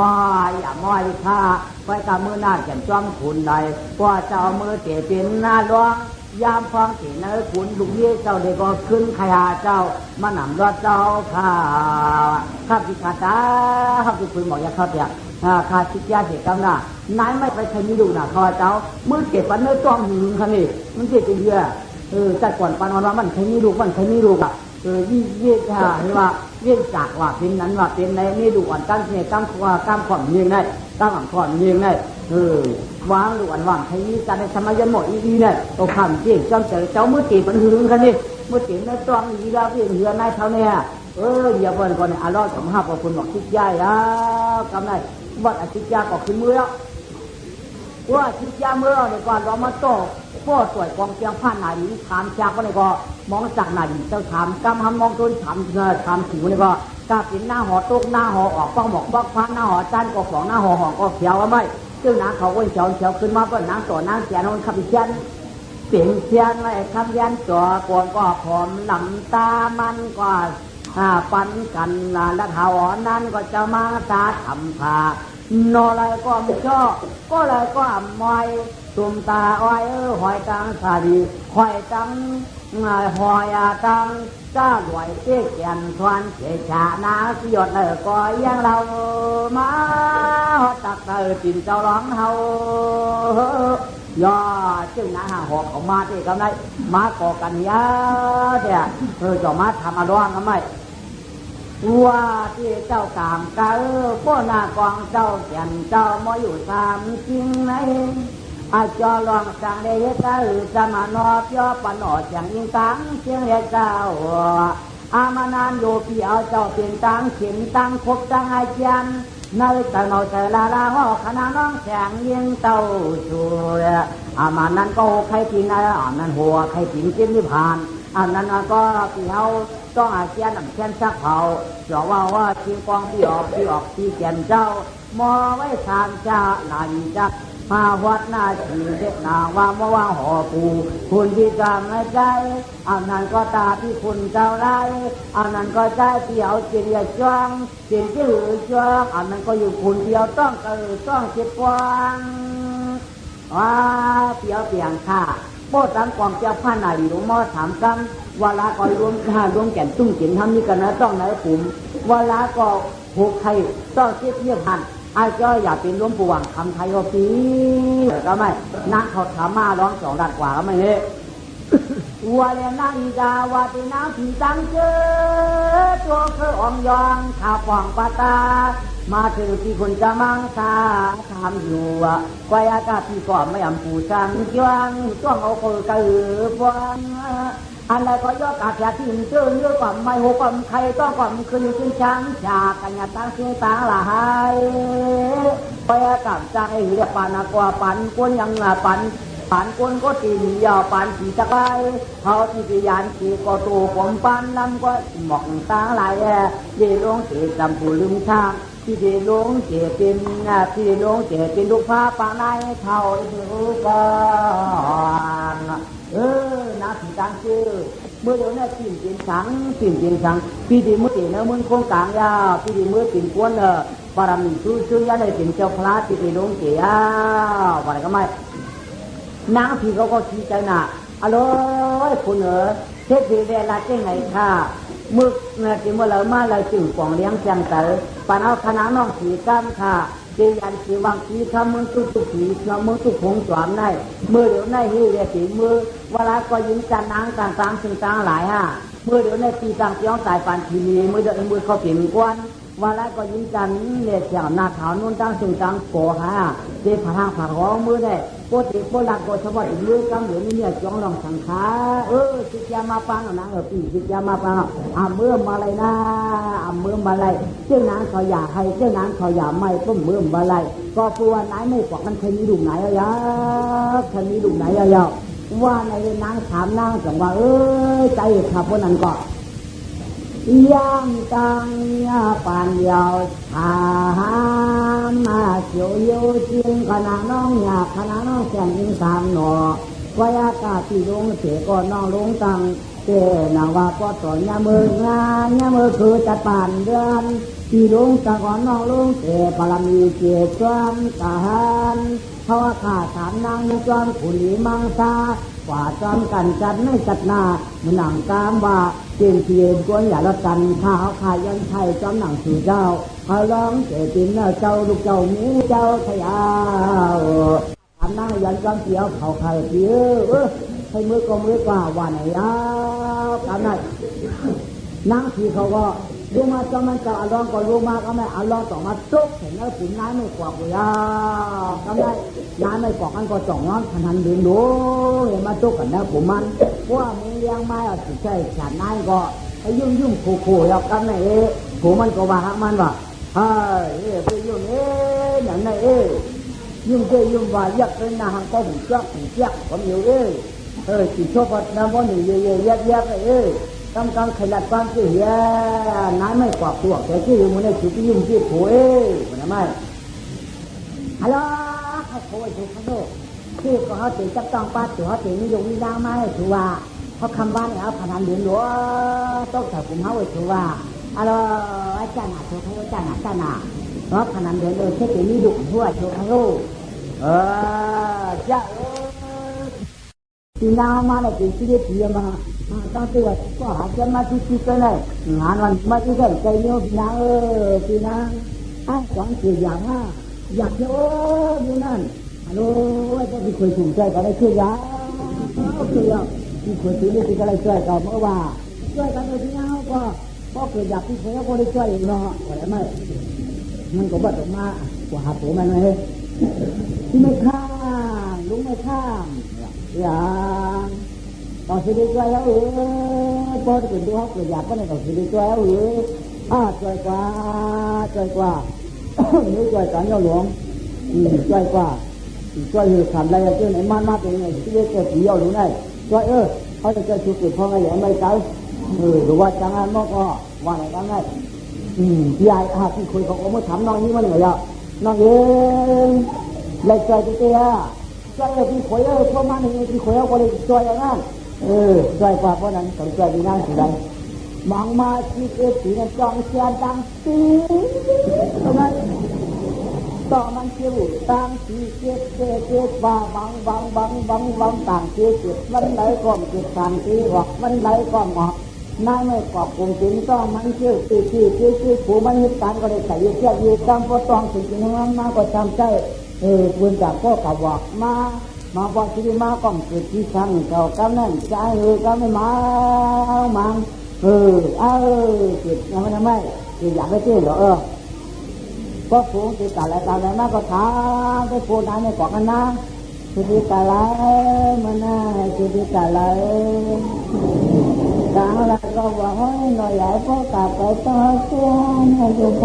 อยข้าก้อยกาเมื่อนาแก่นจ้อมขุนใดว่าเจ้าเมื่อเจเป็นหน้าร้องยามฟังเสียงนั้นขุนลุงเมียเจ้าเด็กก็ขึ้นขยาเจ้ามาหนำรถเจ้าข้าพิฆาตข้าพิคุยหมอกยาข้าเปียกข้าชิดยาเสียกำหน้านายไม่ไปใครมีดูนะข้าเจ้ามือเก็บปันเนื้อจ้องหึงคันนี่มันเจ็บเป็นเยอะจัดก่อนปันวันว่ามันใครมีดูมันใครมีดูยี่เห็นว่าเรียกจากว่าเป็นนั้นว่าเป็นในนี่ดูอ่อนตั้งเนี่ยตั้งว่าตั้งขอนเยียงได้ตั้งหลังขอนเยียงได้วางดูอ่อนว่างใครมีการในสมัยยันหมดอีเนี่ยตัวคำเจียงเจ้ามือเก็บปันหึงคันนี่มือเก็บในจ้องอีแล้วเพียงเหือนายเท่าเนี่ยเดี๋ยวก่อนเนี่ยรอดสมภาพของคุณบอกคิดย่ายแล้วกำไรวัดอาทิตย์ยาก็ขึ้นมือแล้วว่าอาทิตย์ยาเมื่อเนี่ยก่อนเรามาโต้พ่อสวยกองเชียงผ่านนาดีถามจากก็เลยก็มองจากนาดีเจ้าถามกำหำมองตัวถามผิวเนี่ยก็กาเป็นหน้าหอโต๊ะหน้าหอออกป้องหมอกป้องฟ้าหน้าหอจานก็ของหน้าหอหองก็เขียวไม่ซึ่งนางเขาอ้วนเขียวขึ้นมาก็นางต่อนางเสียนนขับเชียนเสียงเชียนไอ้คำยันตัวกวนก็ผอมหลังตามันก็ปันกันและถาวรนั้นก็จะมาตาทำผานออะไรก็ไม่ชอบก็เลยก็มอยตุ่มตาอ้อยหอยตังสาดีหอยตังหอยตังจ้าหวยเจ๊แก่นทวนเฉยชานาสยดเลยก็ยังเรามาตักจินเจ้าร้องเฮาย่อจึงนะหาหอกเขามาที่เขาได้มาก่อกันยาเดี๋ยวจะมาทำอะไรกันไหมว่าที่เจ้ากามกะพ่อหน้ากองเจ้าเขียนเจ้ามาอยู่ตามจริงไหนอาจอลองสั่งได้เจ้าจะมานอบย่อปนออย่างยิ่งตังเชียงเจ้ามานานโยพี่เอาเจ้าเป็นตังเข็มตังคบตังอาจารย์ในแต่เราเจอลาห่อขณะน้องแสงยิงเต้าช่วยมานั้นก็ใครกินนะนั้นหัวใครกินกินไม่ผ่านอันนั้นก็พี่เขาต้องอาเจียนเชียนซักเผาเจ้าว่าทีกองพี่ออกที่แก่นเจ้ามอไว้ทานจ้าหนาดีจักมาวัดหน้าชีเด็กนาว่าเมื่อว่าห่อปูคุณที่จำไม่ใจอันนั้นก็ตาที่คุณเจ้าไรอันนั้นก็ใจที่เอาเจียจ้องเจียจื้อจ้องอันนั้นก็อยู่คุณเดียวต้องต้องเจ็บกวางเปียวเปียงค่ะโป้ตังกองเจ้าผ้าหนาดีหลวงมอถามกันเวลาก็รวมแก่นตุ้งจินทำนี่กันนะต้องไหนปุ่มเวลาก็ผูกไทยต้องเทียบเทียบหันอาจจะอย่าเป็นล้มปวงคำไทยว่าปีก็ไม่นักเขาถามมาร้อง2 ด้านกว่าก็ไม่เนี่ยวัวเลี้ยงนางอีกาวาตีน้ำผีตังเจอตัวเคยอ่องยองข่าวป่องปาตามาถึงที่คนจะมังสาทำอยู่กวยอากาศที่ก่อนไม่อ่ำปูจังจวงต้องเอาคนกระหือฟัง อันใดก็ยกกาเสียที่เจอเนื้อก่อนไม่หัวก่อนใครต้องก่อนคืนขึ้นช้างจากกันยาตั้งเสียงตาละหายไปกับใจเรียกปานกว่าปันกวนยังปันกวนก็ตีนยาวปันสีตะไคร้เขาที่พิยานสีก็ตัวผมปันลำก็หมอกตาลายเดี๋ยวลงเสียจำผู้ลืมทางที่เดี๋ยวลงเสียเป็นที่ลงเสียเป็นลูกฟ้าปางนายเท่าที่รู้ก่อนนาผีตังชื่อเมื่อเดี๋ยวนี้ปิ่นเป็นสังพี่ดีเมื่อตีนะมึงคงกลางยาพี่ดีเมื่อปิ่นกวนบารมีซื่อยาเลยเป็นเจ้าพระพี่ดีลงเสียอะไรก็ไม่นางผีเขาก็ชี้ใจน่ะอร่อยคุณเทศดีเวลาเจ้งไหนค่ะมึกเนี่ยที่เมื่อเรามาเราจึงปองเลี้ยงจังเต๋อปานเอาคณะน้องผีกันค่ะเจียนสีวังสีทำมึงตุกผีทำมึงตุกผงจอมได้มือเดี๋ยวในหิ้วเรียสีมือเวลาก็ยิงจันนางต่างซึ่งต่างหลายมือเดี๋ยวในปีต่างเสียงสายปานทีมีมือเดี๋ยวมือเขาเปลี่ยนกวนเวลาก็ยิงจันเรียเสียงหน้าขาวนุ่นต่างซึ่งต่างโกเจ็บผางผางร้องมือได้โคตรโคตรหลักโคตรเฉพาะอีกมือกำเหลือนี่เนี่ยจ้องลองสังขาสิจามาปังนะปีสิจามาปังมือมาเลยนะมือมาเลยเจ้านางเขาอยากให้เจ้านางเขาอยากไม่ต้มมือมาเลยก็ปัวไหนไม่กว่ามันเคยมีดุไหนอะยะเคยมีดุไหนอะยะว่าในนางถามนางจังว่าใจขับพวกนั้นก็ย่างตังยาปานยาวหามาเสียวโยจิงขณะน้องอยากขณะน้องแสงยิงสามหนอวายากาที่ลงเสียก่อนน้องลงตังเจนาว่าก็ต่อยามืองานยามือคือจัดป่านเดือนที่ลงตังก่อนน้องลงเสียปรมีเกียรติจอมทหารเขาขาถามนางจอมขุลีมังซากว่าจอมกันจัดไม่จัดนามันหนังกามว่าเจียนเทียนกวนอย่าละกันข้าวขายยันไทยจอมหนังสื่อเจ้าเขาร้องเจตินเจ้าลูกเจ้ามีเจ้าขยาวทำหน้ายันจอมเสียวเขาไข่เสียวให้มือก็มือกว่าวันไหนทำได้นางทีเขาก็รู้มาจอมมันจะร้องก็รู้มาก็ไม่ร้องต่อมาจุกเห็นแล้วขุนน้ำไม่กว่ากูยาทำได้น้ำไม่กว่ากันก็จ่องน้องทันเดินดูเห็นมาจุกกันแล้วผมมันว่ามึงเลี้ยงไม้สิใช่ฉันนายก็ไปยุ่งขู่แล้วกันไหนผมมันก็ว่ามันว่าไปยุ่งอย่างไหนยุ่งว่ายักษ์เป็นนาหังก็หุ่นเจ้าผมอยู่สิชอบน้ำวันหนึ่งยักษ์กำขยันความเสียน้ำไม่กว่าตัวแต่ที่มันได้ชุดยุ่งที่โผล่มันทำไมฮัลโหลเขาโผล่ถูกเขาโดที่เขาตีจับต้องป้าตัวเขาตีนิยมนิยามมาถือว่าเขาคำว่าเนี่ยพนันเดือนหลวต้องใส่ผมเขาถือว่าฮัลโหลอาจารย์ถูกเขาอาจารย์เพราะพนันเดือนเช่นตีนิยมหัวถูกเขาจ้าปีน้ามาเนี่ยเป็นสิ่งที่ดีมาตั้งแต่ว่าก็หาเจ้ามาที่กันเลยงานวันมาที่กันใจเนี้ยปีน้าหวังเสียอย่างอยากจะอยู่นั่นฮัลโหลจะมีคนถูกใจกันได้ช่วยยาช่วยยาที่คนที่นี่ที่กันได้ช่วยกันเมื่อว่าช่วยกันโดยที่เขาก็เกิดอยากที่เขาก็ได้ช่วยเนาะอะไรไหมมันก็บัดออกมากว่าหาผมมันเลยที่ไม่ข้ามลุงไม่ข้ามอย่างต่อสิ่งที่ช่วยแล้วพอจะเป็นตัวเขาเกิดอยากก็ในต่อสิ่งที่ช่วยแล้วช่วยกว่านี่ช่วยกันยอหลวงช่วยกว่าช่วยคือทำอะไรเจ้าไหนมาเป็นไงที่เรียกเจ้าผียอหลวงได้ช่วยเขาจะเจอชุดเกิดพ่อไงอย่างไม่ไกลหรือว่าจังงานมอกว่าอะไรกันไงยายที่คุยเขาเมื่อถามน้องนี้มันเหนื่อยอ่ะน้องเองเลยช่วยเตี้ยช่วยที่คุยพ่อมาหนึ่งที่คุยก็เลยช่วยอย่างนั้นช่วยกว่าเพราะนั้นต้องช่วยดีนั่งสิได้มองมาที่เอสีนั้นจองเชียนตังสีทำไมต่อมันเกี่ยวตังสีเจ็บว่าบังต่างเจ็บวันไหนก่อนเจ็บต่างสีหอกวันไหนก่อนหอกนายไม่กอบกลุ่มถึงต้องมันเกี่ยวตีผู้มันยึดการก็เลยใส่ยึดเชือกยึดตามพอต้องสิ่งที่นั้นมาก็จำใจปืนจากพ่อกับบอกมาบอกที่มาก่อนเกิดที่ชั้นเขากำนั่นใจก็ไม่มามันเกิดยังไม่อยากไปเที่ยวเหรอก็ฝูงติดต่ออะไรมาก็ถามไปพูดนายไม่กอดกันนะ สุริกาลายมาหน้าสุริกาลายกลางละก็ว่าให้หน่อยใหญ่พวกกลับไปต่อเสียให้ดูไป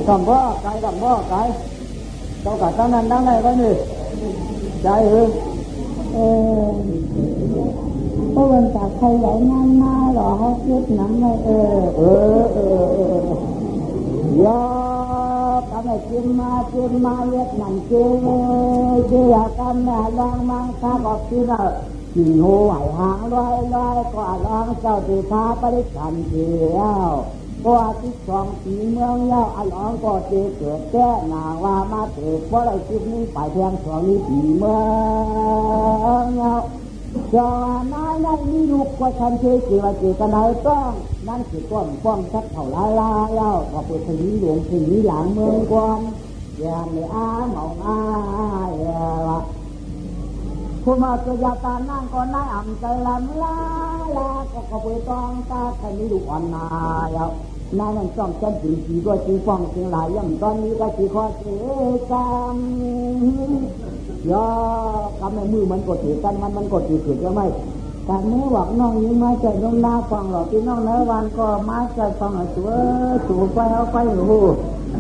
กำบ่อไก่กำบ่อไก่ต้องกัดตั้งนั้นตั้งไหนก็นี่ใจเพราะวันจากใครใหญ่งานมาหรอเขาคิดหนังไม่ยอทำให้กินมาเวียดนามเอยากกันแม่ลองมังคับออกที่น่ะหิ้งหูไหวหางลอยก็ลองเจ้าตีฟ้าปริชันเดียวก็ที่สองปีเมืองเย้าอลองก็เกิดแก่หนาว่ามาเถิดเพราะอะไรคิดนี้ไปแทงสองนี้ปีเมืองเย้าจอนายนั่นมีลูกว่าฉันเชื่อว่าเจกันไหนต้องนั่นคือก้อนป้องชักเท่าลาแล้วก็เปิดถึงหลวงถึงหลังเมืองก่อนอย่างในหมองละผู้มาเกิดยาตานั่งก็นายอ่ำใจลำลาก็เปิดต้องตาใครมีลูกอ่อนนายนายนั่นจ้องฉันถึงสีด้วยสีฟ้องสีหลายย่ำตอนนี้ก็สีข้อเสียกันย่อกำในมือมันกดถือกันมันกดถือจะไม่แต่เมื่อบอกน้องนี้มาใจน้องนาฟังหรอกพี่น้องเนื้อวันก็มาใจฟังตัวไปเอาไป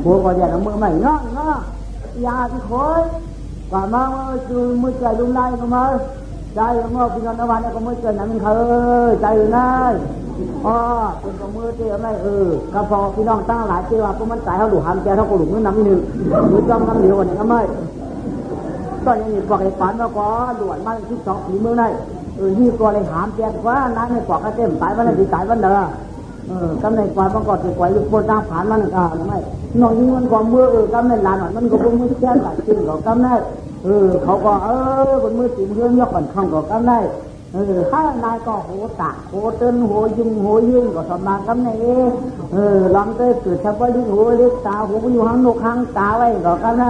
หัวก็อย่าละมือใหม่น้องอย่าที่คอยก่อนมาคือมือใจลุงนายก็มาใจเมื่อพี่น้องเนื้อวันก็มือใจนั้นมันเคยใจนายเป็นกับมือเตี้ยไม่ก็พอพี่น้องตั้งหลายเตี้ยว่าพวกมันตายเขาดูหามแกเขาก็หลุมมือน้ำนิดนึงหรือจ้องน้ำเหนียวเนี่ยก็ไม่ตอนนี้บอกไอ้ฝันว่าก็ด่วนมาที่สองปีเมื่อไหร่นี่ก็เลยหามแจกว่าน้ำในปอกกระเต็มตายวันไหนตายวันเด้อกำในฝันมันก็ถือไว้ลูกโป่งตั้งผ่านมันไม่น้องนี้มันก็มือกำในลานมันก็มือแค่หลายชิ้นก็กำในเขาก็บนมือจิ้มเรื่องยกกันข้างก็กำในข้างนายก็โหตะโหเต้นโหยุ่งโหยืนก็สมากำในลองเตยเกิดชับว่าลิ้นโหเล็กตาโหอยู่ห้างนกห้างตาไว้ก็กำใน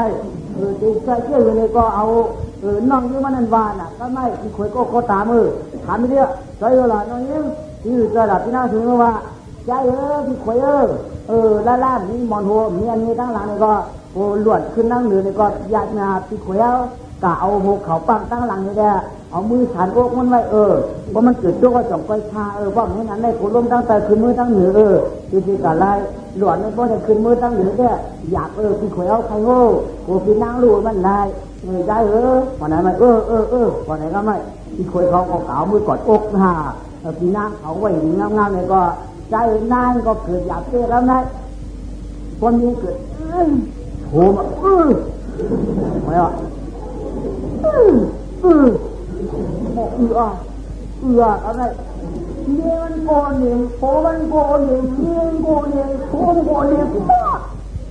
ตีเชื่อเลยก็เอาน้องยิ่งมันนันวาน่ะก็ไม่ที่คุยก็ตามือถามไม่ได้ใช่หรอน้องยิ่งที่จะหลับที่น่าถึงว่าใจที่คุยล่ามีมอนหัวมีอันนี้ตั้งหลังนี่ก็หลวดขึ้นนั่งเหนือนี่ก็อยากมาที่คุยกะเอาหัวเขาปังตั้งหลังนี่แหละเอามือฉันอกมันไว้ว่ามันเกิดตัวก็จ่องก้อยชาว่าเมื่อนั้นได้ผลลมตั้งแต่คืนมือตั้งเหนือที่กะไรหลวดนี่ก็ได้คืนมือตั้งเหนือเนี่ยอยากที่คุยเอาใครโง่กูพี่นั่งรู้มันได้ใจวันไหนไม่วันไหนก็ไม่ที่คุยเขาก็เก่ามือกอดอกพี่นั่งเขาไว้งามๆเนี่ยก็ใจนายก็เกิดอยากเตะแล้วนะคนนี้เกิดโหมาไม่อ่ะอะไรเนี่ยมันโกนเนี่ยโผมันโกนเนี่ยเนี่ยโกนเนี่ยโผโกนเนี่ยป้า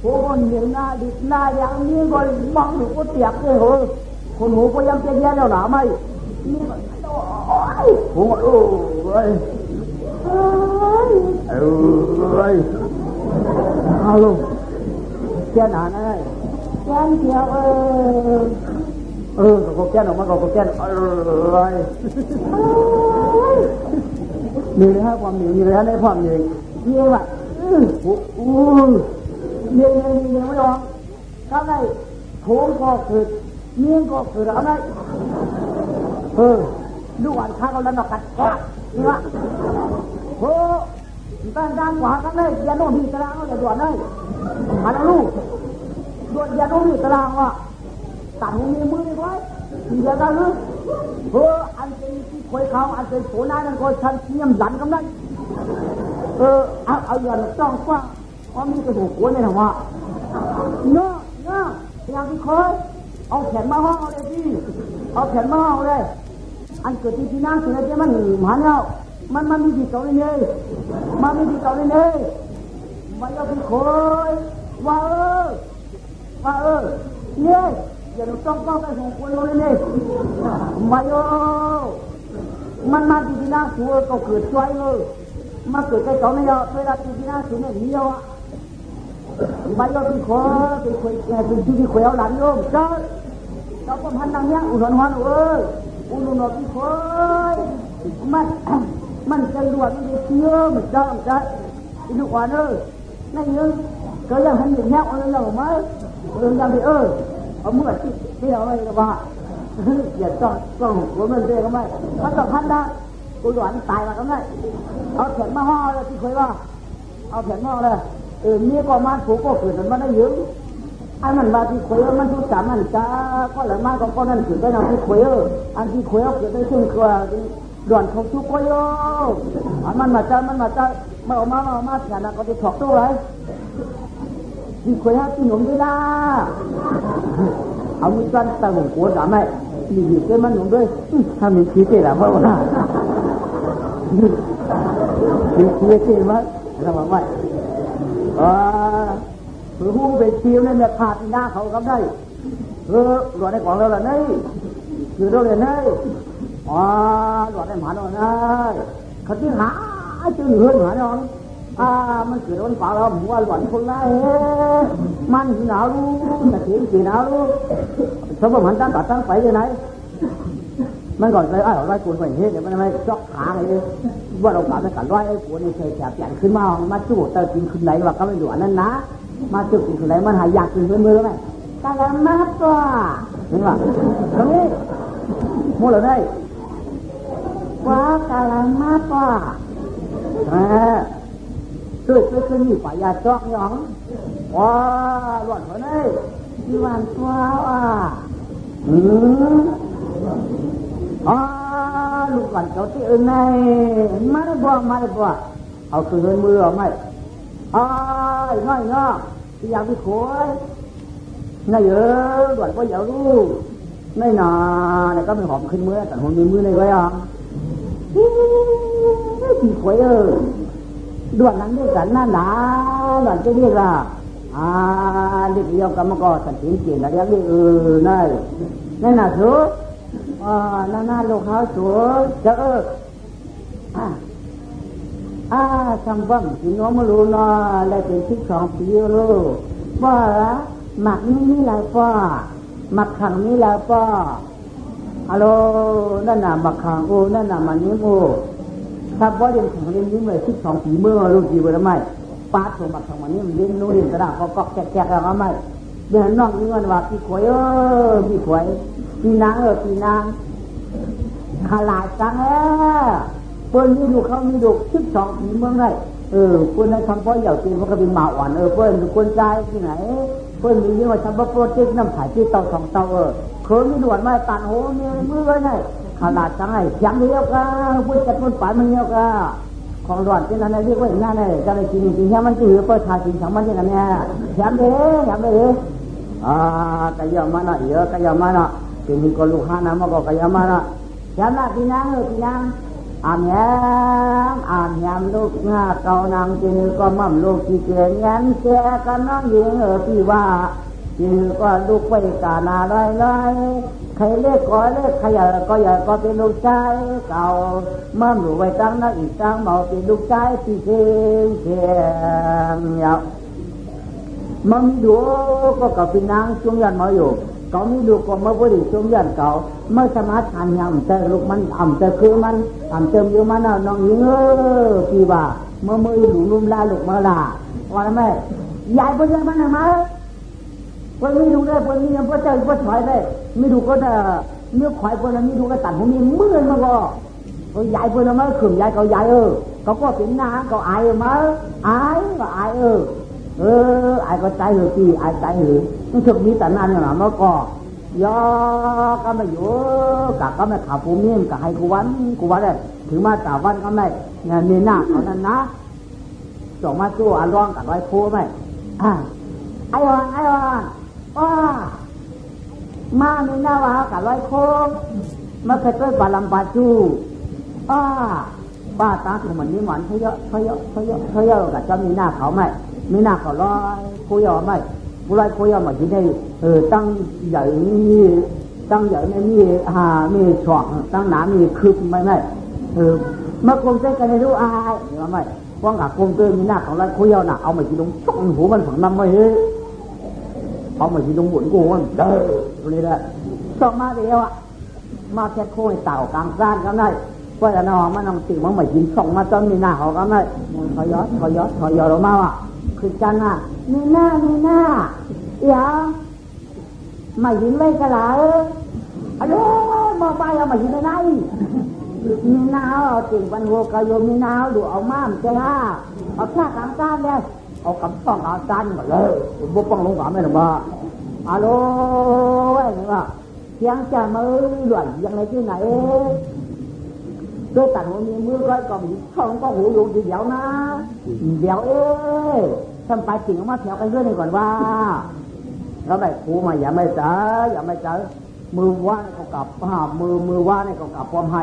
โผโกนเนี่ยหน้าดิหน้าอย่างนี้ก็บังหรือก็เตียกเลยคนหูก็ยังเตี้ยแล้วหนาไหมนี่มันโอ้ยเอาลูกแก่หนาไงแก่เกี่ยวก็แก่ออกมาก็แก่มีเลยฮะความหนีมีเลยฮะในความหนีเยี่ยมอ่ะเยี่ยมไม่ยอมข้างในโถงก็เกิดเงี้ยก็เกิดอะไรดูวันข้าเขาแล้วนอกกันก็นี่วะตั้งด้านขวาข้างในยาโน่ที่ตารางเขาจะด่วนเลยมาแล้วลูกด่วนยาโน่ที่ตารางว่ะตัดมือมือไว้เดี๋ยวกันเลยอันเป็นที่คุยเขาอันเป็นโผล่หน้านั่นก็ฉันเงียบหลันกันได้เอาอย่างจ้องฟ้าเพราะมีกระดูกหัวในหนังว่าเนาะอย่างที่เคยเอาแขนมาห้องเอาเลยพี่เอาแขนมาห้องเลยอันเกิดที่พี่นั่งเสียใจมันหมันแล้วมันมีที่เก่าเลยมันมีที่เก่าเลยมันเอาที่เคยว่าเนี่ยอย่าต้องไปส่งคนเลยมาโยมันมาที่นั่งตัวก็เกิดช่วยเลยมาเกิดใกล้เขาเนี่ยเวลาที่นั่งตัวเนี่ยเหี้ยวมาโยที่คุยเป็นที่คุยเอาหลังโยมเจ้าก็พันนางเนี้ยอุดรหันอุดรที่คุยมันจะรวดมันจะเชื่อมันจะดูก่อนนั่นยังก็ยังให้หนึ่งแง่อะไรอย่างไหมยังไป เอาเมื่อที่เราไม่ว่าอย่าต้องหัวมันเจ๊ก็ไม่มันต้องพันได้กูหลอนตายมาก็ไม่เอาแผ่นมาห่อเลยที่เคยว่าเอาแผ่นห่อเลยมีก็มาถูกก็เกิดมันได้เยอะไอ้มันมาที่เคยมันทุกสามมันจ้าก็หลังมาก็นั่นเกิดได้นำที่เคยอันที่เคยเกิดได้ซึ่งคือหลอนเขาทุกคนโย่มันมาจ้ามาเอามาแผ่นนั้นก็จะถอดตัวไว้ที่เคยที่หนุ่มด้วยนะเอามือจันตะหงโกดไหมมีอยู่เกินมันหนุ่มด้วยถ้ามีขี้เตะแล้วเพราะว่ามีขี้เตะมั้ยระวังไว้คือหูไปเที่ยวนั่นเนี่ยขาดหน้าเขาก็ได้หลวงในของเราล่ะนี่คือเราเลยนี่หลวงในหมาเรานี่เขาที่หาจนเหือนหาน้องมันเกิดวันป่าเราหัวหลอนคนไรมันหนาวรู้แต่เสียงสีหนาวรู้สมมติมันตั้งไปยังไงมันก่อนเลยเอาไว้กวนไปเฮ็ดเดี๋ยวมันไม่จอกขาเลยว่าเรากลับไปกันร้อยไอ้กวนนี่เคยแฉเปลี่ยนขึ้นมาจู่เติมกินขึ้นไหนว่าก็ไม่หลวนนั่นนะมาจู่กินขึ้นไหนมันหายากกินมือไหมกะละมัดตัวเห็นป่ะตรงนี้มั่วเลยได้ว่ากะละมัดตัวช่วยมีฝ่ายยาจอกหยองว้าหลอนคนนี้ที่วันตัวลูกหลานเจ้าที่อื่นไงมาได้บ่เอาคืนมือเอาไหมน้อยที่อยากไปขวยน่าเยอะหลานก็อยากรู้ไม่นานเนี่ยก็ไม่หอมขึ้นมือแต่หัวมือในไว้ที่ขวยด่วนนั้นด้วยกันนั่นหนาด่วนจะเรียกว่าเรียกเดียวกันมันก็สันติเกียรติแล้วเรียกนั่นน่ะสูนั่นลูกเขาสูจะทำบ้างที่น้องมารู้เนาะได้เป็น12 ปีรู้ว่าหมักนี่แหละป้าหมักขังนี่แหละป้าฮัลโหลนั่นน่ะหมักขังนั่นน่ะมันนี้ถ้าบ่เรียนของเรียนนี้เลย12 ปีเมื่อรู้กี่วันละไม่ป้าสมบัติของมันนี่มันเรียนนู้นเรียนกระดาษก็แกะแล้วไม่เดี๋ยวน้องนี่มันว่าพี่ขวยพี่ขวยพี่นางพี่นางขลาดจังเปิ้ลมีดูเขามีดู12 ปีเมืองได้เปิ้ลในคำพ่อเหยาจีนเขาก็เป็นหมาอ่อนเปิ้ลเป็นคนใจที่ไหนเปิ้ลมีนี่ว่าทำโปรเจกต์น้ำถ่ายที่เตา2 เตาเคยมีด่วนมาตัดโหเนี่ยมือไว้ไงขนาดจังไงเสียงเดียวกันพูดจัดพูดป่านมันเดียวกันของด่วนเป็นอะไรเรียกว่าอย่างนั้นเลยจะได้กินจริงๆมันจืดเปิดชาจริงของมันอย่างนั้นเนี่ยเสียงเดียวก็ยอมมาหน่อยเยอะก็ยอมมาหน่อยเป็นมีคนลูกค้านะมันก็ยอมมาหน่อยเสียงน่ะพี่นางอามแยมลูกงาเก่านางจือก็มั่มลูกที่เกลียนยันแกกันน้องหญิงพี่ว่าจือก็ลูกไปกานาลอยใครเล็กก็เล็กใครใหญ่ก็ใหญ่ก็เป็นลูกชายเก่ามั่มอยู่ไว้ตั้งนักอีกตั้งเมาเป็นลูกชายที่เชียงยาวมันมีดูก็กับพี่นางช่วงยันมาอยู่เขามีดูก็มาบริช่วงยันเก่าไม่สามารถทานยำแต่ลูกมันแต่คือมันเติมเยอะมันน้องหญิงพี่ว่าเมื่อหลุมลุ่มลาลูกมาละว่าไหมยายเป็นยังมันไหมคนมีดูได้คนมีพระเจ้าพระถอยได้มีดูก็ได้เนื้อควายคนนั้นมีดูก็ตัดผมมีมือมันก็ยายคนนั้นไม่ขืนยายเขายายเขาก็เป็นนางเขาอายมาอายก็อายอายก็ใจพี่อายใจมันถึงมีแต่นั่นน่ะมันก็ยอก็ไม่อยู่กับก็ไม่ขาปูเมียนกับให้กูวันได้ถึงมาแต่วันก็ไม่เนี่ยมีหน้าเขานั้นนะส่งมาสู้ร้องกับไอ้โคไหมไอ้วันมามีหน้าว่ากับไอ้โคมาเคยต้อยบาลัมบาจูป้าตาของมันนี่หวานเขาเยอะกับจะมีหน้าเขาไหมมีหน้าเขาลอยคุยออกไหมผู้ไรคุยออกมาที่ได้ตั้งใหญ่ไม่มีช่องตั้งหนามีคืบไม่เมื่อกลมเต้กันในรู้อายหรือไม่ว่างกับกลมเต้มีหน้าของไรคุยออกน่ะเอามาที่ตรงช่องหัวมันฝังน้ำไม่เอามาที่ตรงบุญกูมันตรงนี้แหละส่งมาเดียวมาแค่โค้ยเต่ากลางซ่านกันได้เพราะฉะนั้นมันต้องติดมันไม่ยินส่งมาจนมีหน้าเขากันได้ถอยยอดออกมาว่าคือจันน่ะมีหน้าเดี๋ยว ไม่ยินไว้กะหลาอะโยมาไปเอามายินในไหนมีนาวจริงวันหัวกะโยมีนาวดูเอาม้ามเจ้าเอาแค่กำจานเนี่ยเอากำต้องเอาจานมาเลยบุปผงลงกำไม่หรอกว่าอะโลเว้ยนี่ว่าเพียงจะมือหล่นยังไงที่ไหนด้วยตัดหัวมีมือก็ก็มีช่องก็หูอยู่เดี๋ยวนะเดี๋ยวทำไปจริงมาแถวกันเรื่องนี้ก่อนว่าแล้วแบบครูมาอย่าไม่เจอมือว่าในเขากลับมือว่าในเขากลับพร้อมให้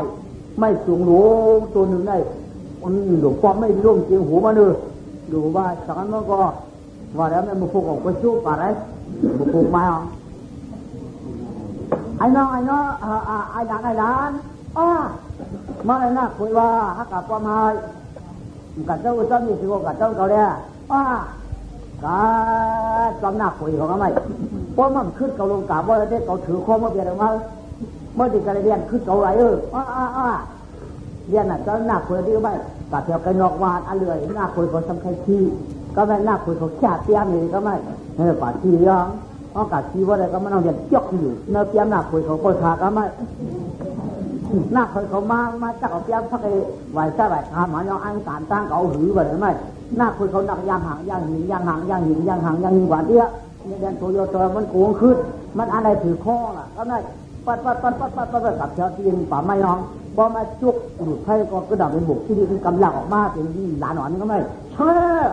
ไม่สูงหลวงตัวหนึ่งได้หลวงพ่อไม่ร่วมจริงหูมาดูดูว่าสักนั้นก็ว่าแล้วไม่มาพูดกับคนชู้ป่ะไรมาพูดมาไอ้น้องไอ้ด่านมาเลยนะคุยว่าฮักกับความให้กัดเจ้าก็มีสิโกกัดเจ้าเขาเนี่ยกัดจอมหน้าคุยของเขาไหมเพราะมันขึ้นเขาลงกาบว่าได้เขาถือข้อมาเบียดออกมาเมื่อเด็กการเรียนขึ้นเขาไหลเรียนน่ะจอมหน้าคุยที่ไม่กัดแถวกันนอกวานอันเลยหน้าคุยเขาสำคัญที่ก็ไม่หน้าคุยเขาแค่เตี้ยนี่ก็ไม่เนี่ยป่าที่ยังกัดที่ว่าอะไรก็ไม่ต้องเรียนจอกอยู่เนื้อเตี้ยหน้าคุยเขาเปิดขาก็ไม่หน้าเคยเขามาจักเอาเปียกพักไอ้ไหวใช่ไหมทำหาอย่างอันการตั้งเขาหือแบบไหนหน้าคุยเขาหนักย่างห่างย่างหินกว่าเดียวเนี่ยเดินตัวโยตัวมันโกงขึ้นมันอะไรถือข้อล่ะก็ได้ปัดกับเจ้าที่ยิงป่าไม่ยองพอมาจุกหลุดไพ่ก็กระดับเป็นบุกที่ดีเป็นกำลังออกมาเป็นหลานหนอนนี่ก็ไม่เชื่อ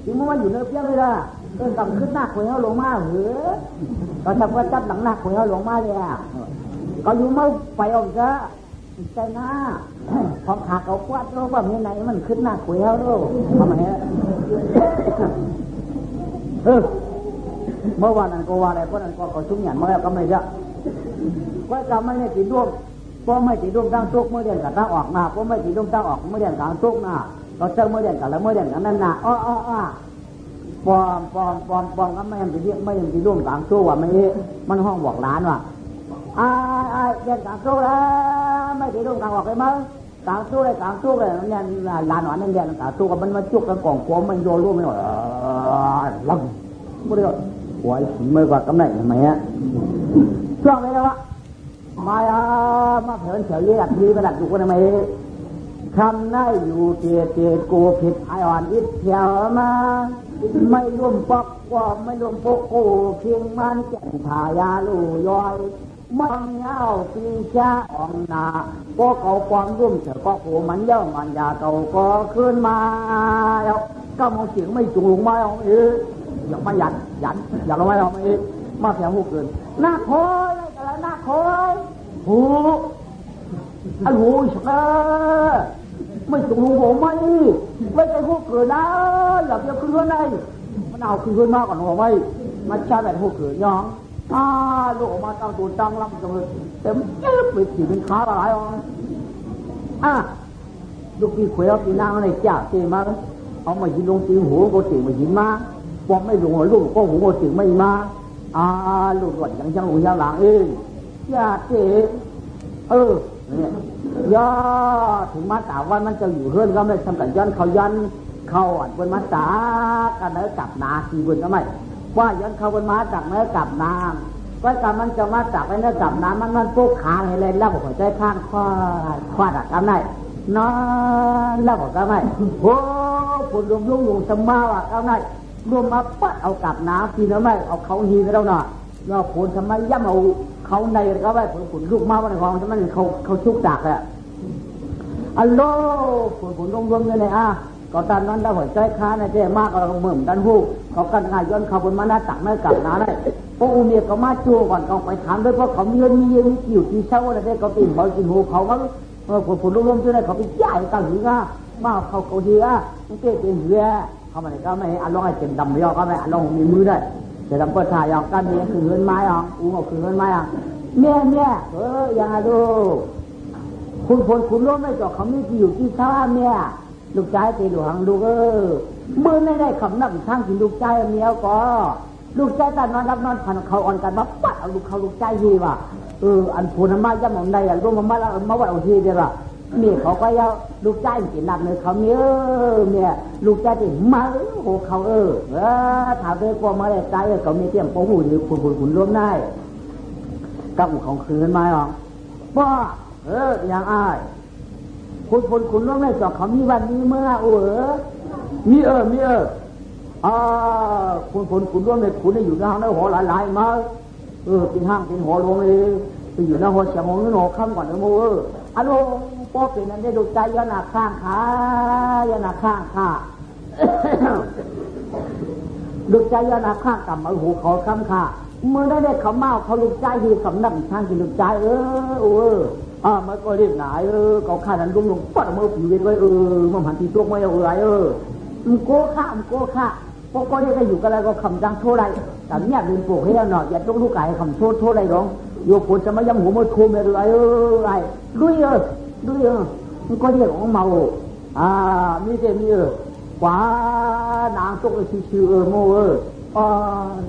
ถึงมันอยู่เนื้อเปียกเลยล่ะเรื่องกำขึ้นหน้าคุยเขาลงมาหือก็ทำว่าจับหลังหน้าคุยเขาลงมาเลยก็อยู่เมื่อไปออกจะใจหน้าพอขาเขาควัดรู้ว่ามีไหนมันขึ้นหน้าคุยเขารู้ทำไมเมื่อวานนั้นก็ว่าอะไรเพราะนั้นก็ชุ่มหยันเมื่อก็ไม่เยอะก็จะไม่ได้ตีดวงเพราะไม่ตีดวงตั้งตุกเมื่อเดือนกับตั้งออกมาเพราะไม่ตีดวงตั้งออกเมื่อเดือนกับตุกหน้าก็เจอเมื่อเดือนกับแล้วเมื่อเดือนกับนั่นน่ะปอมก็ไม่ยังตีดวงตั้งตุกว่าไม่มันห้องบอกร้านว่าเรียนกลางสู้แล้วไม่ได้ร่วมกลางออกเลยมั้งกลางสู้เลยเนี่ยลานหนอนนั่นเรียนกลางสู้กับมันมาจุกกันกล่องโฟมมันโยนร่วมไม่หมดลังไม่ได้หัวไอ้ผีไม่กว่ากำไรทำไมฮะช่วงนี้แล้ววะมาเผินเฉยๆทีกระดับอยู่กันทำไมทำได้อยู่เจี๊ยกูผิดไออ่อนอิดเที่ยวมาไม่ร่วมปอกว่าไม่ร่วมปกกูเพียงมันแก่นทายาลู่ย้อยมังเย้าปีชาอ่องนาก็เขาความรุ่มเถอะก็โหมันเย้ามันยาเก่าก็ขึ้นมาแล้วก็มองเสียงไม่จุงลงมาเอาอย่ามาหยันอย่าลงมาเอาไม่มาแถวหูเกินหน้าคอยอะไรหน้าคอยหูอันหูฉันไม่จุงลงหัวไม่ใจหูเกินนะอย่าเพียงขึ้นหัวในมันเอาขึ้นหัวมากกว่าหัวไม่มันชาแบบหูเกินยองลูกออกมาตั้งตัวตั้งลำจังเลยเต็มเจ็บไปถีบเป็นขาอะไรลูกพี่ขวยเอาตีนางอะไรจ่าเตะมาเอามายิงลงตีหัวก็เตะมายิงมาปอมไม่ลงหัวลูกก็หัวเตะไม่มาลูกหล่อนยังลงยังหลังจ่าเตะเนี่ยย่อถึงมาตาวันมันจะอยู่เฮือนก็ไม่ทำกันยันเขาเป็นมาตากันเนื้อกับนาทีบนก็ไม่ว่าย้อนเขาเป็นมาจากเนื้อกับน้ำก็กับมันจะมาจากเนื้อกับน้ำมันปุ๊กขาให้เลยแล้วหัวใจข้างควาดกันได้นอนแล้วบอกกันได้โอ้ปุ่นรวมลุงสมาว่ะกันได้รวมมาปัดเอากับน้ำทีแล้วไม่เอาเขาหีไปแล้วเนาะเราปุ่นทำไมย่ำเอาเขาในก็ได้ปุ่นลูกมาวันของทำไมเขาชุกจากเลยอัลโหลปุ่นรวมเงินเลยก็ตอนนั้นเราหัวใจค้าในเจ้มากเราเหมือนกันหูเขากันง่ายย้อนเขาบนมาหน้าตักไม่กลับนาได้พวกอุเมียก็มาจูก่อนเขาไปถามด้วยเพราะเขามีกิ่วที่เช่าอะไรได้เขาปีนเขากินหูเขาผลรวมๆด้วยเขาไปจ่ายกันหรือมาเขาเหี้ยมันเก๋เป็นเหี้ยเขาไม่ได้ก็ไม่อันร้องให้เจ็บดำไม่ยอมก็ไม่อันร้องมีมือได้แต่ลำเปิดถ่ายออกกันเนี่ยคือเงินไม้เอาคือเงินไม้เมียยังไงดูคุณรู้ไหมจ่อเขามีกิ่วที่เช่าเมียลูกชายตีหลวงลูกมือไม่ได้ขำนับข้างกินลูกชายเมียก็ลูกชายแต่นอนรับนอนผ่านเขาอ่อนกันมาปัดเอาลูกชายทีว่ะอันพูนมาย่ำของใดร่วมมาแล้วมาวัดเอาทีเดียวล่ะ เมียเขาก็ยังลูกใจกินหลับเลยเขาเมียเมียลูกใจที่มาโอ้เขาถามด้วยความมาเลยใจเขามีเตี้ยมโป้หูหรือคุณร่วมได้กับของคืนมาหรอบ่อย่างอ้ายคุณร่วมได้จอกเขามีวันนี้เมื่อมีคุณร่วมเลยคุณได้อยู่ในห้างได้หัวหลายมาเป็นห้างเป็นหัวลงเลยไปอยู่ในหัวเสียงหัวนึกหนอคำก่อนนะโมอารมณ์ป้อเป็นนั้นได้ดูใจยันหนักข้างขายันหนักข้างขาดูใจยันหนักข้างกับมาหูเขาคำขาเมื่อได้เขาเมาเขาลูกใจดีคำนั่งทางกินลูกใจมันก็เรียกหนาเขาฆ่านั้นลุงปัดมือผีเวทไว้มันหันทีตัวไม่เอาอะไรมันโก้ฆ่าพวกก็ได้อยู่กันแล้วก็คำจังโทษไรแต่เนี่ยลืมปลูกให้เราหน่อยอย่าต้องลูกไก่คำโทษไรหรอกโยกคนจะมาย้ำหัวมือคุมอะไรด้วยมันก็เรียกของเมามีแต่มีขวานางตกเลยชื่อโม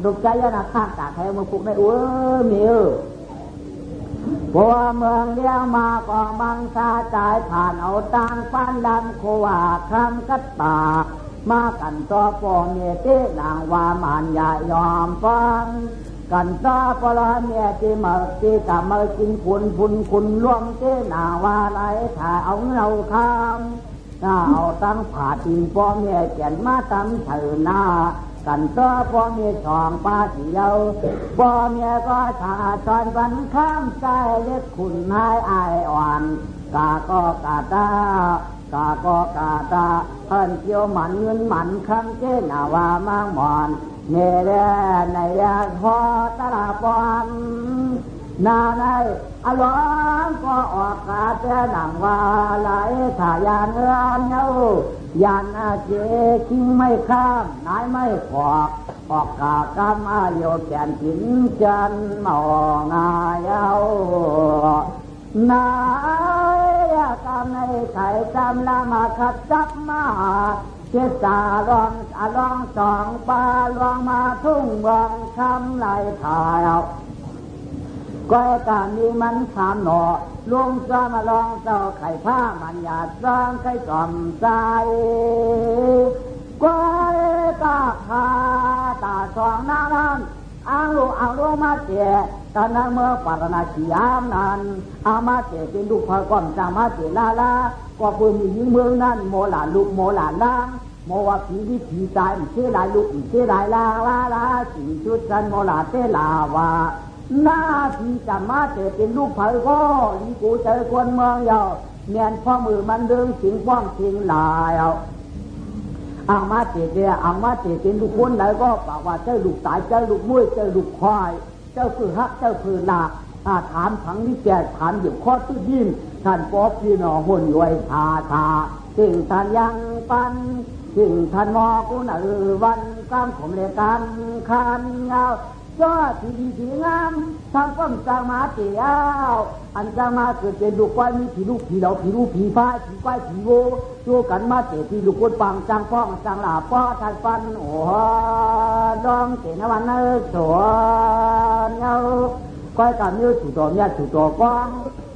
ดกใจยานาข้างตาใครมาปลุกได้มีพอเมืองเลี้ยงมาก็มังซาจ่ายผ่านเอาตังฟันดันโควาคำกัดปากมากันต่อปอเมียเต้นางว่ามันอย่ายอมฟังกันต่อปลาเมียที่มาที่กะมากินคุณร่วมเต้นางว่าไรถ้าเอาเราคำเอาตั้งผ่าตีนปอเมียเขียนมาตำเถินหน้ากันต่อปอเมียช่องป้าเสียวปอเมียก็ชาตอนวันข้ามใจเล็กคุณให้อายอ่อนกาก็กาตาเพิ่นเกี่ยวหมันเงินหมันคำเจ้นาวามางหมอนเนเรในยาพอตลาปอนนาในอลองก็ออกกาเจ้หนังว่าไหลถ่ายานเงินเย้ายานอาเจคิงไม่ข้ามนายไม่ขอกออกกากำอาโยแกนกินจันมองายเย้านายกำในไข่จำละมาขัดจับมาเจ้าสาลองสองปลาลองมาทุ่งวางคำไหลถ่ายก้อยการนี้มันขามหนอลงซ้อมาลองเจ้าไข่ผ้ามันหยาดซ้องไข่จอมใจก้อยตาตาสองน้ำนั้นเอาลูกมาเจตอนนั้นเมื่อปารณาชียามนั้นเอามาเจเป็นลูกพระก้อมจางมาเจลาก็เพื่อมียิงเมืองนั้นโมหลานลูกโมหลานล่างโมว่าผีวิถีตายเชื่อหลายลูกเชื่อหลายลาสีชุดกันโมหลานเตลาวาหน้าที่จะมาเจเป็นลูกพระก็ลีกูเจอคนเมืองเยาเนียนพ่อมือมันเดินสิงป้องสิงลายเอามาเจเป็นลูกคนแล้วก็บอกว่าเจ้าลูกตายเจ้าลูกมุ้ยเจ้าลูกควายเจ้าคือฮักเจ้าคือหลากถามทั้งนี้แกถามอยู่ข้อตื้อดินท่านป๊อบพี่น้องหุ่นรวยชาสิ่งท่านยังปันสิ่งท่านมอกุนวันกำผมเลยกำคันเงาก็ที่ดีที่งามทางป้อมจางมาเจียวอันจางมาเกิดเป็นลูกควายมีผีลูกผีเหลาผีลูกผีฟ้าผีควายผีโวตัวกันมาเจียที่ลูกคนปังจางป้องจางหลาป้อทานฟันดองเจนวันเนอสวนเงาก้อยกับนิ้วถูตัวเนี่ยถูตัวก้อง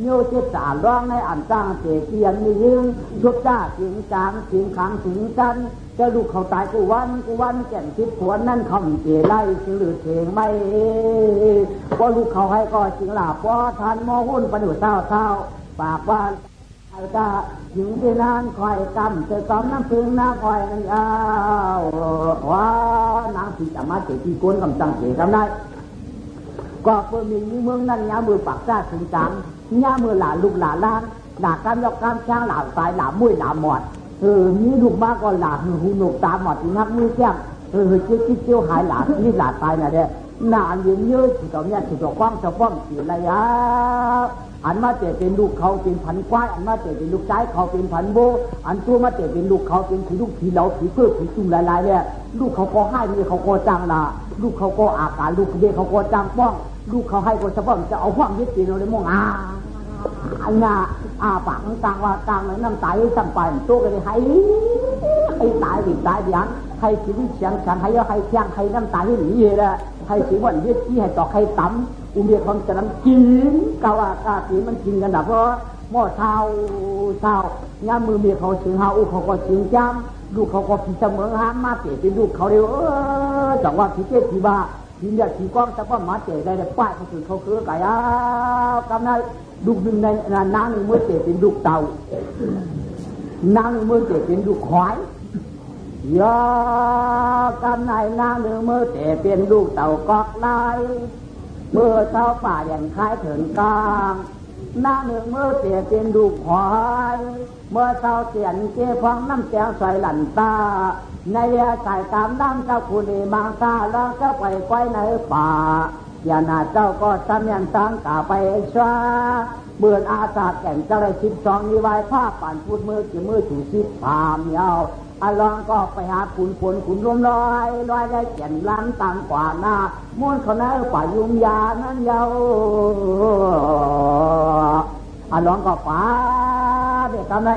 นิ้วเจ็บสารร้องในอันจางเจียเกียนมียิงชุบจ้าเสียงจางเสียงขังเสียงจันจะลูกเขาตายกูวันแก่นคิดขวนนั่นเขาเจไล่สิหรือเทงไม่ว่าลูกเขาให้ก็จริงหลับว่าทันมอหุ่นประดุเศร้าปากว่าไอ้ตาหญิงที่นานคอยกำเจอตอมน้ำพึ่งน้ำคอยนั่นยาวว่านางที่จะมาเจที่ก้นกำจังเจทำได้ก็เพื่อมีเมืองนั่นยามือปักจ้าถึงจังยามือหลานลูกหลานล้านด่าการยกการช้างหลานตายหลานมุ้ยหลานหมดมีลูกมากก็หลานหูหนกตาหมดนักมือแก้มเจียวหายหลานนี่หลานตายนะเด้นานเยอะสุดตอนนี้สุดตอนกว้างจะฟ้องสีอะไรอันมาเตะเป็นลูกเขาเป็นพันควายอันมาเตะเป็นลูกใจเขาเป็นพันโบอันตัวมาเตะเป็นลูกเขาเป็นผีลูกผีเหลาผีเพื่อผีจุ่มลายเนี่ยลูกเขาก็ให้เนี่ยเขาก็จังละลูกเขาก็อาการลูกเด็กเขาก็จังป้องลูกเขาให้ก็จะป้องจะเอาฟ้องยึดตีเราเลยมั่งอันน่ะปากต่างว่าต่างเลยน้ำตายสั่งไปตัวกันเลยให้ตายดิยังให้ชีวิตเฉียงให้ให้เชียงให้น้ำตายให้หนีเลยให้ชีวิตยึดที่ให้ต่อให้ต่ำเบียความจะน้ำกินกาวากาสีมันกินกันนะเพราะ หม้อเท้ายามมือเมียเขาถึงหาอุเขาก็ถึงจำลูกเขาก็ผีเสมอหามมาเตะเป็นลูกเขาเดียวจังว่าผีเจ็บผีบ้าผีเนี่ยผีก้องแต่ว่ามาเตะได้ป้ายเขาถึงเขาคือไก่กำนันลูกหนึ่งในน้ำหนึ่งมือเตะเป็นลูกเต่าน้ำหนึ่งมือเตะเป็นลูกควายยอกำในน้ำหนึ่งมือเตะเป็นลูกเต่ากอกลายเมื่อเท้าป่าอย่างคล้ายเถินกลางหน้าหนึ่งเมื่อเตียเป็นดูควายเมื่อเท้าเตียนเจ้ฟองน้ำแก้วใส่หลันตาในเรือใส่ตามน้ำเจ้าคุณดีบางตาแล้วก็ไปไว้ในป่าอย่าหน้าเจ้าก็ซ้ำยันตั้งกาไปช้าเบื่ออาสาแก่นเจ้าได้12นิวายผ้าป่านพูดมือกี่มือถู10 พามยาวอลองก็ไปหาขุนพลขุนรวมลอยได้เขียนล้านต่างกว่าหน้าม้วนเขาในป่ายุมยานั้นยาวอลองก็ป่าเด็กทำไร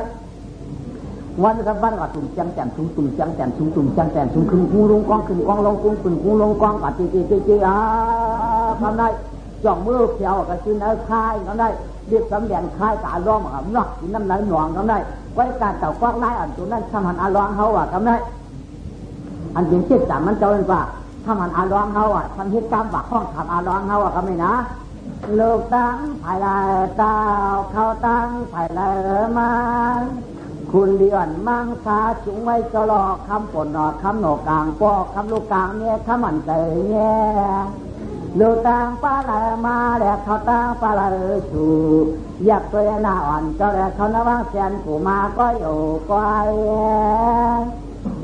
วันสัปดาห์ก็ตุ่มจังแจ่มตุ่มจังแจ่มตุ่มจังแจ่มขึ้นกุ้งลงกองขึ้นกองลงกุ้งขึ้นกุ้งลงกองกัดจีทำไรจ่องมือเขียวกับชิ้นเนื้อคายทำไรเรียกสำแดงคายกับอารมณ์กับนอกกินน้ำไหลหน่วงทำไรไว้การเต่ากว้างไล่อันตัวนั้นทำหันอารมณ์เขาอ่ะทำไรอันจริงเจ็ดสามมันเจ้าเป็นว่าทำหันอารมณ์เขาอ่ะทำเหตุการณ์ว่าห้องทำอารมณ์เขาอ่ะก็ไม่นะโลกตั้งภายในเจ้าเขาตั้งภายในมาคุณเดือนมังสาจุงไว้จะหลอกคำปนหนอคำหนกลางปอกคำลูกกลางเนี่ยคำมันใจเนี่ยลูกต่างปลาไหลมาแดกเขาต่างปลาไหลชูอยากตัวหน้าอ่อนเจ้าแดกเขาหน้าว่างแสนกูมาก็อยู่ก้อย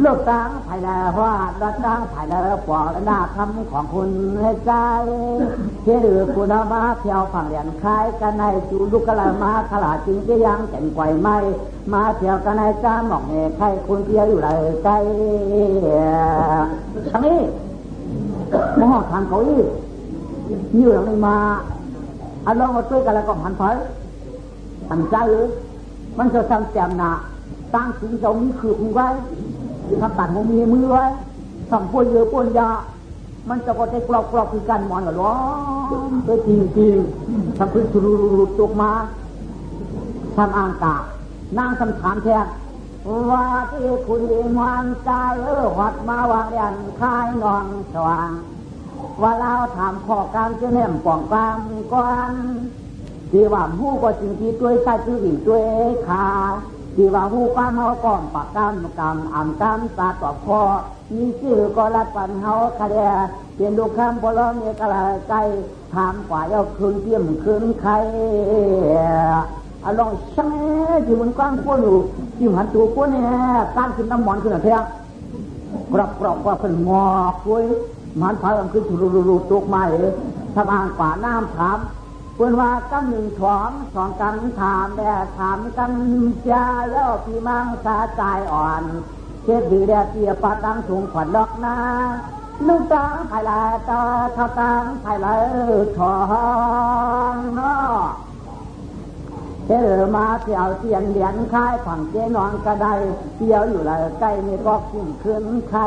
ลูกต่างภายในหัวดัดต่างภายในปอกหน้าคำของคุณให้ใจเชื่อหรือคุณมาเที่ยวฝั่งเหรียญคล้ายกันในจูลูกกะลามาขลาจริงจะยังแก่นไกวไม่มาเที่ยวกันในจ้าหมอกเนี่ยใครคุณเที่ยวอยู่ไรใจทั้งนี้มองทางเขาอีnhư là này mà anh lo mà tôi cả là còn hành phải thành ra ưมันจะทำแจมหนาตั้งถึงเจ้ามีคือคงไว้ทำตัดมันมีมือไว้ทำปวนเยอะปวนยามันจะก็ได้กรอบคือการมอนกับล้อมตัวจริงทำพื้นสุดตกมาทำอ่างกานั่งทำถามแทนว่าที่คุณเองวันใจหัดมาวางยันคายนองสว่างว่าเราถามข้อการเชื่อแหมป่องกลางก่อนที่ว่าหูก็จริงที่ตัวใส่ชื่ออีกตัวขาที่ว่าหูความเขาก่อนปากกันกำอ่ำกันตาตอบคอมีชื่อก็รัดปันเขาคดีเปลี่ยนดูคำพลเมียกระใจถามกว่าเอาคืนเตี้ยมคืนใครลองใช่ที่มันกว้างกว้างอยู่ที่หันตัวกว้างเนี่ยการขึ้นน้ำหมอนขึ้นอะไรกรอบว่าเป็นงอกกล้วยมันพากันขึ้นรูตกไม้ทำอ่างป่าน้ำถามเพื่อนว่ากันหนึ่งสองกันถามแด่ถามกันจ้าแล้วพี่มังสาใจอ่อนเช็ดดีแดดเตียปาตังสูงขวัญดอกนาลูกตังไผ่ลายตาเขาตังไผ่ลายทองเนาะเที่ยวมาเที่ยวเทียนเหรียญคายฝั่งเจนอนกระไดเที่ยวอยู่เลยใกล้นี่ก็ขึ้นขึ้นใคร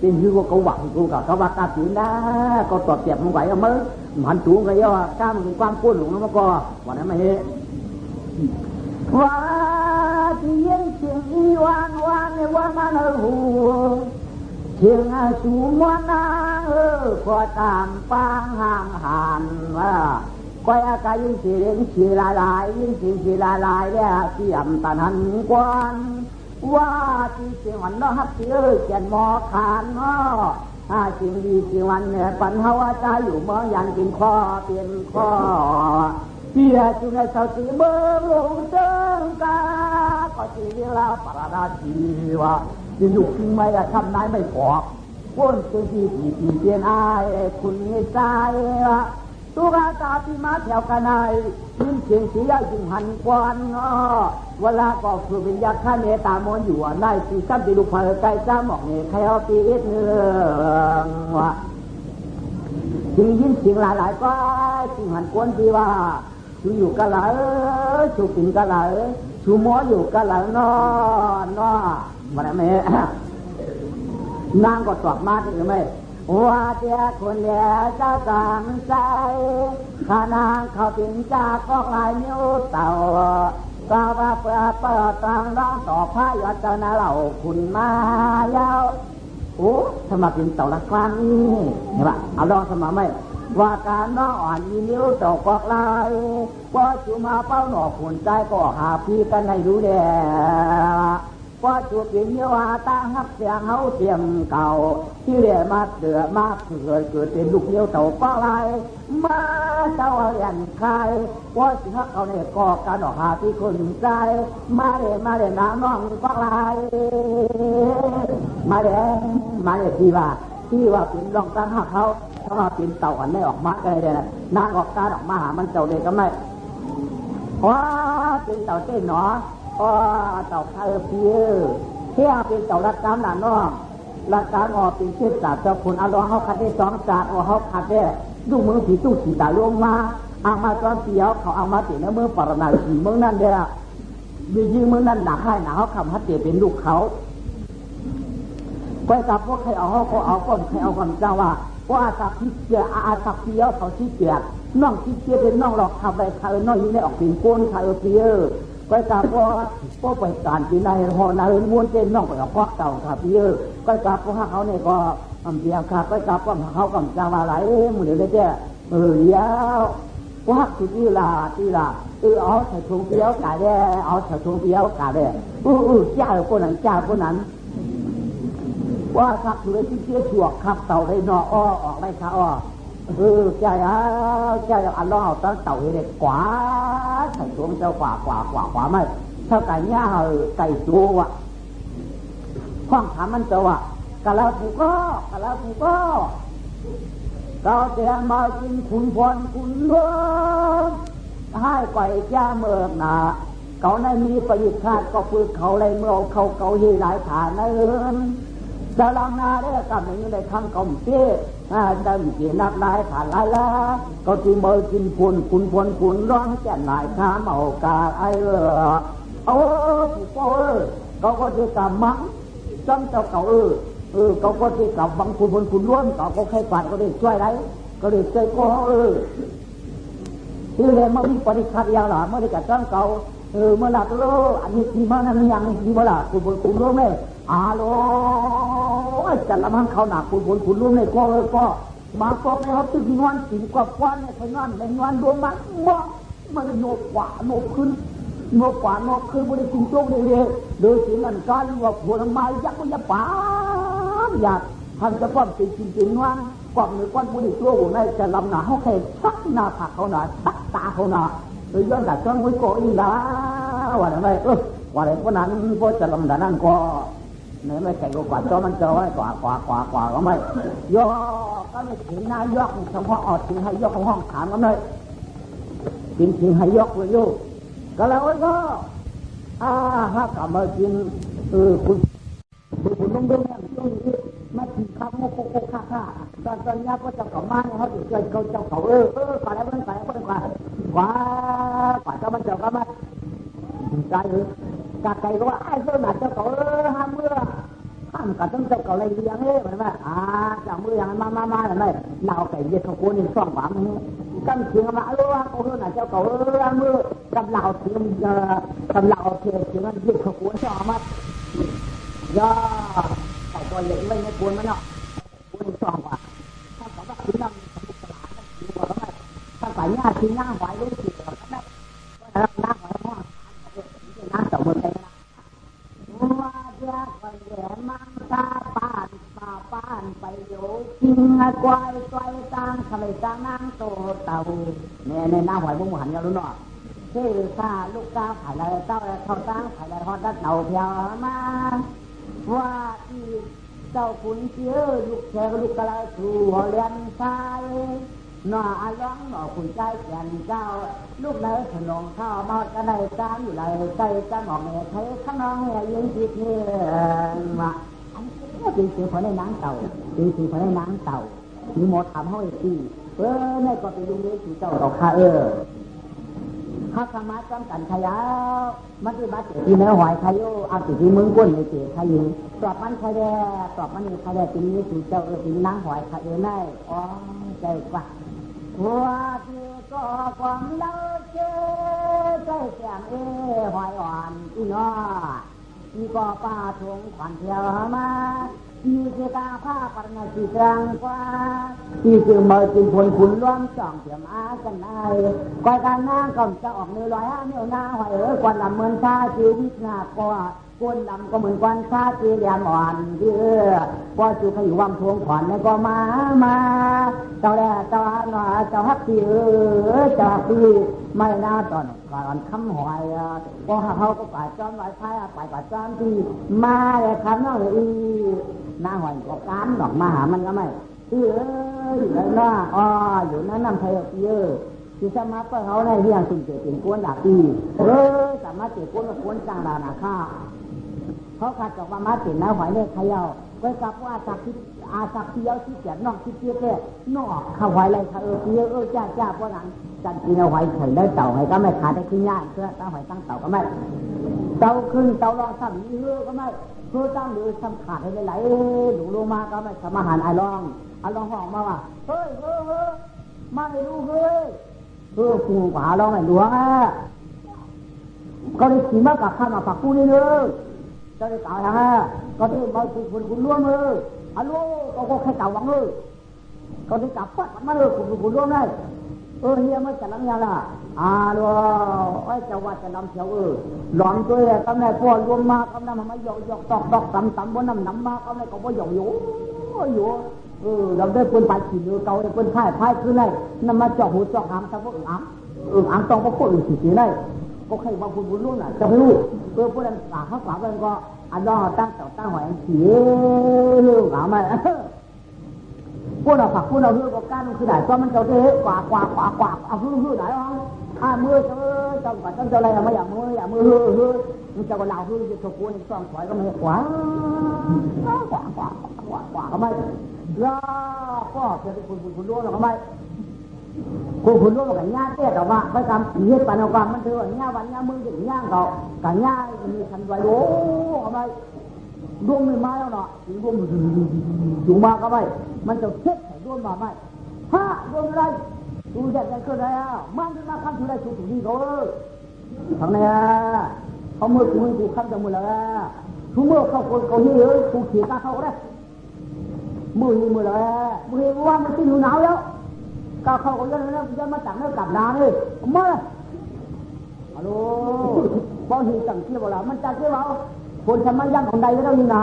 เป็นยูก็หวังกูกับเขาว่าตาสีนะก็ตอบเสียบมันไหวเอามั้งมันจูงกันเยอะก้ามถึงความปุ้นหลงแล้วก็วันนั้นไม่เห็นว่าที่เย็นเชียงอีวันในวันมันหูเชียงสูงวันนาก็ตามปังห่างหันว่าก็อากาศยิ่งเสียงสีลายยิ่งเสียงสีลายเนี่ยเสียมตานันกวนว่าที่เสียงวันน้อฮับเสียเขียนหมอขานเนาะจริงดีจริงวันเนี่ยปัญหาว่าใจอยู่เมื่อยันกินข้อเปลี่ยนข้อเสียจุในเสาสีเบอร์ลงเดินกาก็จีเวลาปราดาชีวะจะอยู่ทิ้งไม่ละทำนายไม่พอพ้นตัวที่ปีเปลี่ยนอายคุณไม่ใจตัวกาตาที่มาแถวกันไอ้ยินเสียงเสียยิ่งหันควันเวลาก็คือวิญญาณข้าเนตามอนอยู่ได้สีซ้ำดีลูกพายใจจ้าหมอกเนี่ยใครเอาปีเอ็ดเนื้อวะที่ยินเสียงหลายก็ยิ่งหันควันที่ว่าชูอยู่กันหลายชูกินกันหลายชูหมออยู่กันหลายนอวันนั้นไม่นางก็ตอบมาได้หรือไม่ ว่าเจ้าคนเดียวเจ้าต่างใจขานางเขาเป็นจากก็ลายนิ้วเต่าก็ว่าเปิดตังร้องต่อพระยอดเจ้านาเหล่าคุณมายาวโอ้สมัครเป็นเต่าละกลางนี่เห็นปะเอาลองสมัครไหมว่าการน้องอ่อนมีนิ้วตกกอกลายว่าจูมาเป้าหนอกขุนใจก็หาพี่กันให้รู้แน่ว่าจูเป็นเยาว์ตาหักเสียงเฮาเตรียมเก่าที่เรียมาเดือมาเกิดเป็นลูกเลี้ยวเต่าก็ลายมาเจ้าเรียนใครว่าสิฮักเขาเนี่ยก็การออกหาพี่คนใจมาเรียนน้องก็ลายมาเรียนที่ว่าเป็นรองตั้งหักเขาถ้ามาเป็นเต่าอันไม่ออกมาได้เลยนะนางออกการออกมาหามันเจ้าเด็กก็ไม่ว้าเป็นเต่าเต้นหนอเต่าคาเพียเที่ยเป็นเต่ารักการหนาน้องรักการออกเป็นเชื่อจากเจ้าคุณอารมณ์เขาขัดได้2 จานเขาขัดได้ลูกมือผีตู้สีตาลงมาเอามาตอนเสียวเขาเอามาติดในมือปรนาสีเมืองนั่นเด้อดีจริงเมืองนั่นหนักให้หนาเขาคำฮัตเตเป็นลูกเขาไปกับพวกใครเอาเขาเอาก้นใครเอาก้นเจ้าว่าสักที่เจียอาสักเสียวเขาที่เจียน้องที่เจียเป็นน้องหลอกทำอะไรใครน้องยิ่งได้ออกเป็นก้นใครเสียไปกับพวกไปการที่นายพอนายม้วนเต้นน้องไปกับพวกเต่าครับพี่ไปกับพวกเขาเนี่ยก็เบียร์ครับไปกับพวกเขากับเจ้าอะไรมือเดียวได้แค่เดียวพวกสุดที่ละเอาใส่ถุงเปียวกาได้เอาใส่ถุงเปียวกาได้เจ้าคนนั้นว่าสักเลยที่เชี่ยวชวกขับเต่าได้นออ้อออกได้ขาอ้อใจอันล้อเอาตั้งเต่าให้เด็กกว่าใส่ตัวเจ้ากว่าไม่เท่าไก่ย่าไก่ตัวข้องถามมันจะว่ากะลาถูกก็เราจะมากินคุณพรคุณเลิศให้ไก่ย่าเมื่อหนาเขาในมีประโยชน์คาดก็ฝึกเขาเลยเมื่อเขาเฮหลายฐานนั่นจะลังนาได้กำหนึ่งในทางกองเตี้ยได้มีนักนายฐานหลายละก็ที่เมื่อกินคุณร้องแก่นายข้ามเอากาไอ้ผู้พ่อเขาก็จะกำมังจำเจ้าเขาเขาก็จะกำบังคุณร่วมเขาก็แค่ฝันก็ได้ช่วยไรก็ได้ช่วยก็ที่เรียนมามีปฏิคัดยาหล่ะเมื่อได้จัดตั้งเขาเมื่อหลับอันนี้ที่มานั้นยังที่เมื่อหลับคุณร่วมเลยโลจัดละมันเขาหนักคุณร่วมเลยก็มาก็ในเขาตึกนวลสิงกว่าก้อนในไทยนวลในนวลรวมมันโนกว่าโนขึ้นบริสุทธิ์โชคเลยโดยสิ่งนั้นการว่าผลไม้ยักษ์ยักษ์ป่าอยากทำจะก้อนจริงว่าก้อนหรือก้อนบริสุทธิ์โชคในจะลำหนาเขาแค่ซักหน้าผักเขาหนาซักตาเขาหนาโดยย้อนหลังจ้องไว้ก่อนละว่าอะไรว่าอะไรเพราะนั้นเพราะจะลำหนานั่นก็เนี่ยไม่แข่งกว่าจอมันเจอไว้กว่าก็ไม่ย่อก็ไม่ถึงนายกเฉพาะอดถึงให้ยกของห้องถามกันเลยถึงให้ยกเลยโยก็แล้วก็ถ้ากลับมากินคุณต้องดูแลต้องมาถึงข้าวโคค่าตอนนี้ก็จะกลับมาเขาจะเขาก่อนแล้วมันกว่าเจ้ามันเจอก็มาใจกาไก่ก็ว่าไอ้เจ้าหน้าเจ้าเขาห้ามเมื่อห้ามกับต้องเจ้าเขาอะไรเลี้ยงเหมือนว่าจากมืออย่างมาอะไรเราไก่เย็ดเขาโกนี่ซ่องหวานกันเชียงมาว่าเขาหน้าเจ้าเขามือกำเราเชียงกำเราเชียงมันเย็ดเขาโกนซ่องมาย่อไก่ตัวเล็กไม่โกนมันเนาะโกนซ่องกว่าถ้าเขาว่าถึงเราสมุทรสาครอยู่ว่าถ้าไก่ย่าทิ้งย่าไว้รู้สึกว่านั่นน้าไว้ห้องน้าเจ้าเมืองไทยนะว่าเจ้าคนแย่มังตาป้านไปโยกินควายต่างทะเลต่างนางโตเต่าเนี่ยในหน้าหอยมุ้งหันกันรู้เนาะชื่อซาลูกกาไผ่ลายเต้าเขาตั้งไผ่ลายฮอดดัดเต่าเพียวมาว่าที่เจ้าขุนเชี่ยวลูกแชร์ลูกกะลาสู่หัวเรียนชายหน้าร้องหน้าขุนใจแก่นเจ้าลูกไหนขนมข้าวมาจะได้จานอยู่ไหลใจจะหมอกเนี่ยใช้ข้างนอกเนี่ยยืนจิตเนี่ยว่าตีสีพอได้นางเต่ามีหมดทำให้ตีในก็ไปยุ่งเรื่องสีเจ้าเราข้า ข้าสมาจำกันขยาวมันที่บัดที่เนื้อหอยขยอาติที่มึงก้นในเจ๋ขยิงตอบมันขยาตอบมันนี่ขยาที่นี้ถึงเจ้าถึงนางหอยขยได้อ๋อใจกว่าว่าที่ก็ความเล่าเจ้ใจแก่เอหอยอ่อนอีน้อที่ก็ป้าทงขวัญเที่ยวมาที่เจ้าผ้าปรณสีกลางกว่าที่จึงมาจึงผลขุนล้อมส่องเถียมอากันได้ก่อยการนั่งก่อนจะออกเนื้อลอยเนื้อหน้าหอยกวนลำเหมือนชาชีวิตหน้าก็กวนลำก็เหมือนกวนชาชีเรียนอ่อนเด้อพอจูขอยู่วังทวงขวัญแล้วก็มาเจ้าแร่เจ้าหน่าเจ้าฮักที่เจ้าฮักที่ไม่น่าตอนก่อนคำหอยก็เขาก็ป่าจอมลอยไพ่ไปป่าจอมที่มาเลยคำน้องอีหน้าหอยก็การดอกมาหามันก็ไม่อยู่แล้วนะอ๋ออยู่นั่นน้ำไทยเยอะที่สมัครเขาในเรื่องสิ่งเกิดเป็นกวนดักตีสามารถเกิดกวนกับกวนจางดานาค่าเขาขาดจากว่ามาติดน้าหอยเนี่ยขยาวก็กับว่าอาศักที่เยอะที่เกียรนอกที่เกียรแค่นอกข้าวหอยอะไรข้าวเยอะจ้าเพราะนั้นจันทีน้าหอยไข่ได้เต่าให้ก็ไม่ขาดได้ขึ้นยากเพื่อน้าหอยตั้งเต่าก็ไม่เต่าขึ้นเต่ารองซ้ำเยอะก็ไม่เพื่อตั้งหรือซ้ำขาดให้ไหลหนูลงมาก็ไม่สมหารไอรองห้องมาว่าเฮ้ยมาไม่รู้เฮ้ยกูขวาลองไอ้หลวงก็ได้ขี่มากับข้ามาฝักกูนี่เลยจะได้ต่างก็ได้มาคุณร่วมเลยฮัลโหลก็แค่เต่าวังเลยก็ได้กลับปัดมาเลยคุณร่วมได้เฮียไม่จะลังยาละดูไอ้เจ้าว่าจะนำเชียวหลอนตัวกำลังพ่อรวมมาำลังมาหยอกตอกต่ำบนน้ำมากำลังก็บ่หยอกอยู่เราได้ปืนไปขี่เรือเก่าได้ปืนพ่ายขึ้นเลยนำมาเจาะหูเจาะหางทั้งพวกอ่างต้องพวกคนอื่นขี่ได้ก็ใครบางคนรู้น่ะจะไม่รู้พวกนั้นข้าวมันก็น้องตั้งเต่าตั้งหอยขี่เรื่องหามาพวกเราฝักพวกเราเรื่องก็การคือไหนก็มันเจ้าเท่กว่าเอาฮือไหนอ๋อมือเจ้ากับเจ้าอะไรไม่อยากมือมันเจ้าก็เหล่าฮือจะถูกคนซ่อมถอยก็ไม่ขวาก็ไม่แล้วก็จะเป็นคุณรู้หรอกไม่คุณรู้กับญาติเตี้ยแต่ว่าไปทำเฮ็ดปานเอาความมันเถอะญาวันญามือถึงญาเขากับญามีทันไว้โอ้ก็ไม่ร่วมไม่มาแล้วเนาะร่วมอยู่มาก็ไม่มันจะเช็ดให้ร่วมมาไม่ร่วมอะไรดูแดดกันขึ้นเลยมันจะมาทำที่ไรถูกดีเขาทางไหนเขาเมื่อกูข้ามจากมือแล้วทุกเมื่อเขาคนเขาเยอะกูเขียนเขาได้มือแล้วมือว่ามันที่หนาวแล้วก้าวเข้าก็ยังมาจับแล้วกลับนาเลยมาฮัลโหลบางทีสั่งเที่ยวเรามันจัดเที่ยวเราผลทำไมยังของใดก็ต้องมีนะ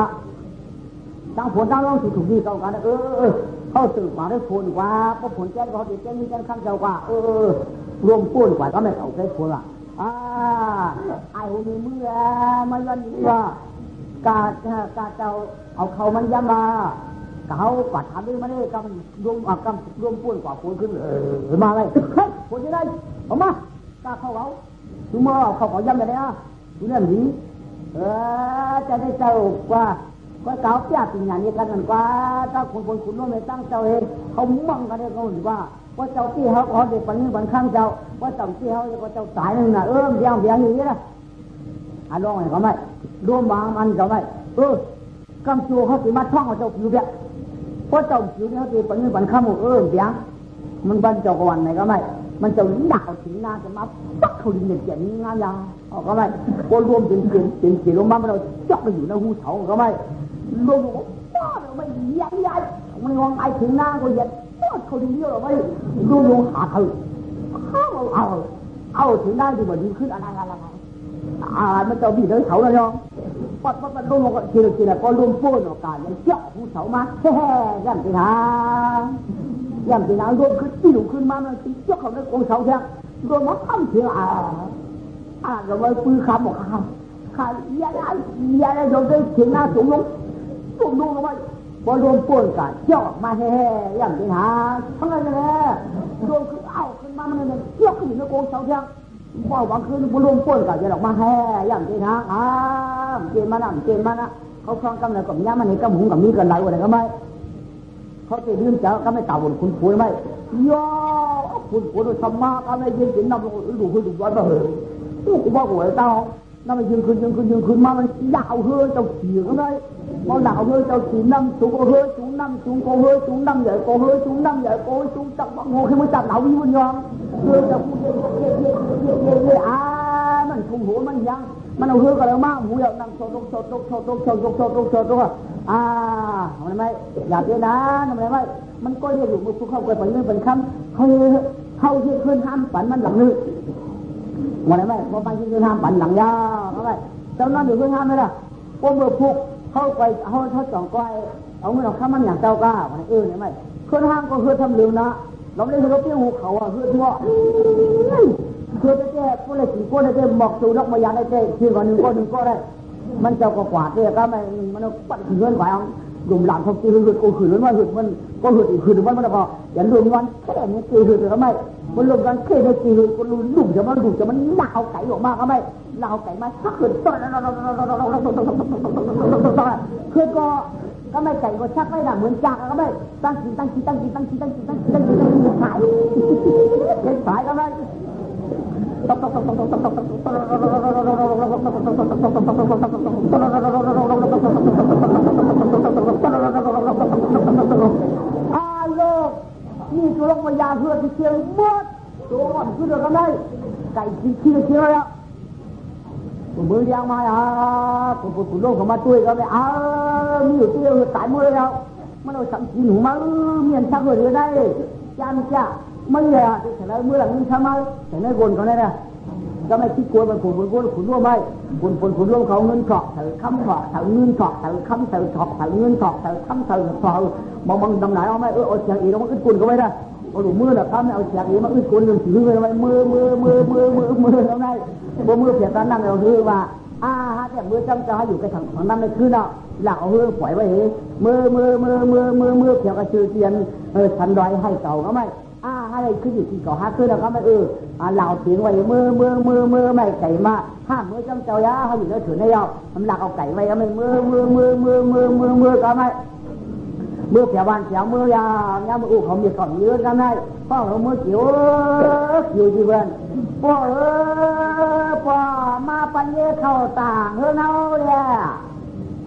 ตั้งผลตั้งร่องถูกดีเขากันเข้าตื่นมาได้ผลกว่าเพราะผลแจ้งเขาติดแจ้งมีแจ้งข้างเจ้ากว่ารวมพูดกว่าก็ไม่เอาใช้ผลอ่ะไอ้หัวมือมันยันว่ากาเจ้าเอาเขามันย้ำมาเขาปัดทำด้วยมันได้กำรวมพูดกว่าผลขึ้นมาเลยผลยังไงออกมากาเข้าเขาถึงเมื่อเขาย้ำไปเลยดูเรื่องนี้จะได้เจ้ากว่าเก่าเปียติญญาณนี้กันกว่าเจ้าคนคุณร่วมในตั้งเจ้าเองเขามั่งกันได้เขาหรือว่าเจ้าที่เขาเด็กปันนี้ปันข้างเจ้าว่าเจ้าที่เขาเจ้าสายนึงน่ะเบี้ยอย่างนี้นะลองให้เขาไหมร่วมบางมันเขาไหมกำจูเขาติมาท่องเขาเจ้าผิวเบี้ยเพราะเจ้าผิวนี่เขาติปันนี้ปันข้างเบี้ยมันบันเจ้ากวนไหนก็ไหมมันจะหนักถึงหน้าจะมาปักเขาดินเจ็บงานยางก็ไหมพอรวมเป็นลงมาเราจับไปอยู่ในหูเสาก็ไหมรวมป้าเราไม่ใหญ่มันงองไอถึงหน้าก็เย็นป้าเขาดินเยอะเราไม่รวมหาเอาถึงหน้าที่มันดีขึ้นอะไรมันจะบีบเลยเสาเลยน้องปัดรวมก็ทีละก็รวมป้นออกการยังเจาะหูเสามาแฮ่ย่ำตีนารวมขึ้นที่หลุมขึ้นมามันเจาะเขาในกองเสาแท้รวมมาทำเสียเราไปปืนคำบอกขาอย่าได้โดนได้ถึงหน้าสูงลงไปพอรวมป้นกันเจาะมาแฮ่ย่ำตีนาทั้งนั้นเลยรวมขึ้นเอาขึ้นมามันเนี่ยเจาะขึ้นในกองเสาแท้ว่าบางคืนพอรวมป้นกันจะออกมาแฮ่ย่ำตีนาเจนมานะเขาฟังกำเนิดกับย่ามันนี่กับหุงกับมีกันไหลวันไหนก็ไม่ เขาจะลืมใจก็ไม่ตาบนคุณผัวไม่ย่อคุณผัวโดยธรรมะก็ไม่ยืนกินน้ำดูดูร้อนมาเหอะกูว่าหัวเต้าน้ำมันยืนคืนมามันดาวเฮือเจ้าขี่ก็ได้พอดาวเฮือเจ้าขี่น้ำสูงก็เฮือสูงน้ำสูงก็เฮือสูงน้ำใหญ่ก็เฮือสูงน้ำใหญ่ก็สูงจับบังโง่ขึ้นมาจับหนาววิวญองเฮือจะพูดเย่มันทุ่งหัวมันยังมันเอาเฮือกันแล้วมากหูอยากนั่งโซดทำไมอยากเจอนะทำไมไม่มันก็เรียกอยู่มือผู้เข้าไปฝันเรื่องเป็นคำเข้าที่ขึ้นห้ามฝันมันหลังนึกวันไหนไม่พอไปที่ขึ้นห้ามฝันหลังยาวทำไมเจ้านั่นอยู่ขึ้นห้ามไหมล่ะพวกมือพุกเข้าไปเขาจ่องก้อยเอาเงินเอาข้ามันอย่างเจ้าก้าวันไหนเนี่ยไม่ขึ้นห้ามก็คือทำเร็วนะเราไม่ได้เราเปี้ยหูเขาคือทั่วคือจะแก้พวกอะไรสี่พวกอะไรบอกสูนักมายาได้แก้ชื่อก่อนหนึ่งก็ได้มันเจ้าก็กวาดเนี่ยก็ไม่มันปั่นเงินไหวเอาหลุมหลานเขาตีหืดโอ้หืดมันหืดมันก็หืดอีกหืดมันพออย่ารวมกันแค่นี้ตีหืดก็ไม่มันรวมกันแค่นี้ตีหืดก็ลุ่มจะมันลาวไก่ออกมาก็ไม่ลาวไก่มาชักหืดคือก็ไม่ไก่ก็ชักไม่ได้เหมือนจากก็ไม่ตั้งขีขายขายก็ไม่โลกนี่ตัวลงมายาเพื่อที่เชียงมดตัวอ่อนขึ้นกันได้ไก่ขี้เชียงแล้วมือยางมาคุณโลกเขามาตุ้ยก็ไม่มีอยู่ที่ตายมือแล้วมันเอาสังกินหูมาเมียนชักเลยได้จานจ้าไม่เลยอ่ะแต่แล้วเมื่อหลังนี้ทำไมแต่ในคนเขาเนี่ยก็ไม่คิดกลัวมันขุนร่วมไม่ขุนร่วมเขาเงินถอกเถอะคำถอกเถอะเงินถอกเถอะคำเถอะถอกเถอะเงินถอกเถอะคำเถอะถอกบางดำไหนเอาไม่เอาเสียงอีกแล้วมันอึดกุนก็ไม่ได้เอาหลุมมือแบบคำเอาเสียงอีกมันอึดกุนเงินถือเลยไม่มือแล้วไงบ่มือเสียตานั่งเราคือว่าฮะแต่มือจำจะให้อยู่กับถังนั้นไม่ขึ้นอ่ะหลักเอาเรื่องปล่อยไว้เหมือเกี่ยวกับชื่อเตียนฉันดอยให้เก่าก็ไม่ให้ขึ้นอยู่ที่เก่าหาขึ้นแล้วก็ไม่เหล่าเสียงไว้มือไม่ไก่มาห้ามมือจำเจ้ายาเขาอยู่แล้วถือให้ยาวทำหลักเอาไก่ไว้ก็ไม่มือก็ไม่มือเสียวันเสียมือยามือเขามีของเยอะก็ไม่พ่อเขามือเกี่ยวที่เบิ้ลพ่อมาปัญญาเข้าต่างเฮือนเอาเนี่ย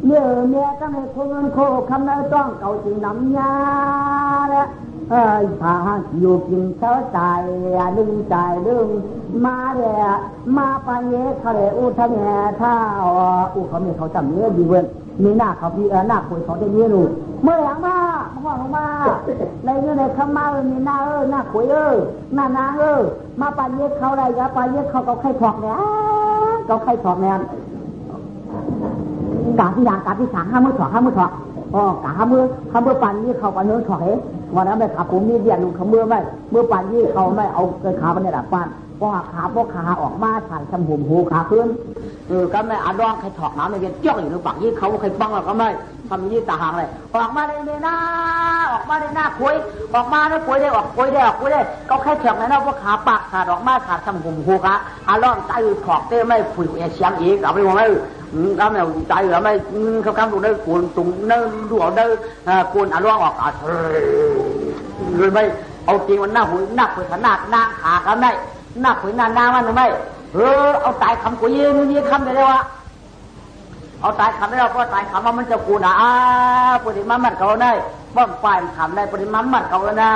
เมียก็ไม่คงโคคำนั้นต้องเก่าจริงน้ำยาแล้วพาอยู่กินเช้าใจดึงมาเลยมาปัญญาเขาเลยทำแง่ท่าเขามีเขาจำเนื้อดีเว้ยมีหน้าเขาพี่หน้าคุยเขาได้เนื้อหนูเมื่อหลังมาในเนื้อในคำมามีหน้าหน้าคุยหน้านางมาปัญญาเขาอะไรยาปัญญาเขาไข่ถอกเนี่ยเขาไข่ถอกเนี่ยกาที่สามห้ามือถอกกามือปันยี่เขาปันเนื้อถอยวันนั้นไปขาผมมีเดียนขมือไม่เมื่อปันยี่เขาไม่เอาขามันในดับปันพอขาออกมาถ่ายชำหุ่มหูขาขึ้นก็ไม่อาดองใครถอกน้ำในเวียนจ้องอยู่ในปากยี่เขาใครบ้างก็ไม่ทำยี่ตาหางเลยออกมาในหน้าคุยออกมาได้คุยได้ก็แค่เฉียงในหน้าพวกขาปากขาดออกมาขาดชำหุ่มหูขาอาดองใจถอกเต้ไม่ผุยเสียงอีกเอาไปมองไม่ก็ไม่ใจหรือไม่เขาคำดูได้กุนตุงเนื้อดูเอาได้กุนอาดองออกหรือไม่เอาจริงมันหน้าหุ่นหน้าคุยขนาดนางขาเขาได้หน้าขุยนานมันหรือไม่เอาตายคำกุยยืนคำได้เลยวะเอาตายคำได้เราเพราะตายคำว่ามันจะกูนะปริมามันเขาได้ป้อนฝ่ายคำได้ปริมามันเขาได้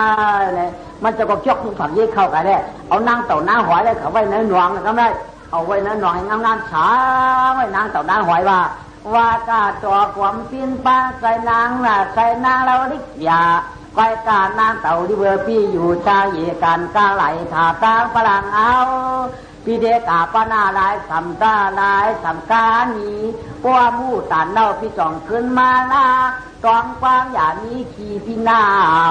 เนี่ยมันจะก็จกทุกฝักยี่เข้ากันได้เอานางเต่านางหอยได้เขาไว้ในหนวงทำได้เอาไว้ในหนวงให้งามๆช้าไว้นางเต่านางหอยว่าก้าตัวความปีนป้าใส่นางเราดิยาไว้การนางเต่าที่เบอร์พี่อยู่ชาเยกันกาไหลถาตางพลังเอาพี่เด็กาปนาลายสัมตาลายสัมกานีพวกมู่ตันเน่าพี่จ่องขึ้นมาลาตองกวางอย่างนี้ขี่พี่นา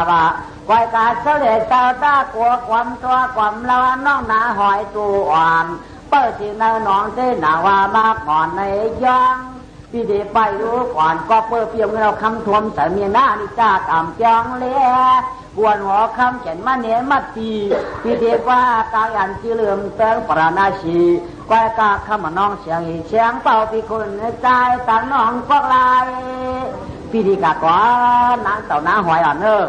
บะไว้การเสด็จเจ้าตากลัวความตัวความละน้องนาหอยตัวอ่อนเปิดที่นาหนองเส้นหนาว่ามาก่อนในยังพี่เด็กไปรู้ก่อนก็เพื่อเพียงเราคำทวมแต่เมียหน้านี่จ้าต่ำจังเลยบวนหัวคำเขียนมาเนียมัดตีพี่เด็กว่ากายันจีเหลื่อมเติงปราณาชีก้อยกาขมาน้องเสียงเป่าพี่คนใจตันน้องพวกลาย พี่ดีกากว่านางเต่าน้าหอยอ่ะเนอ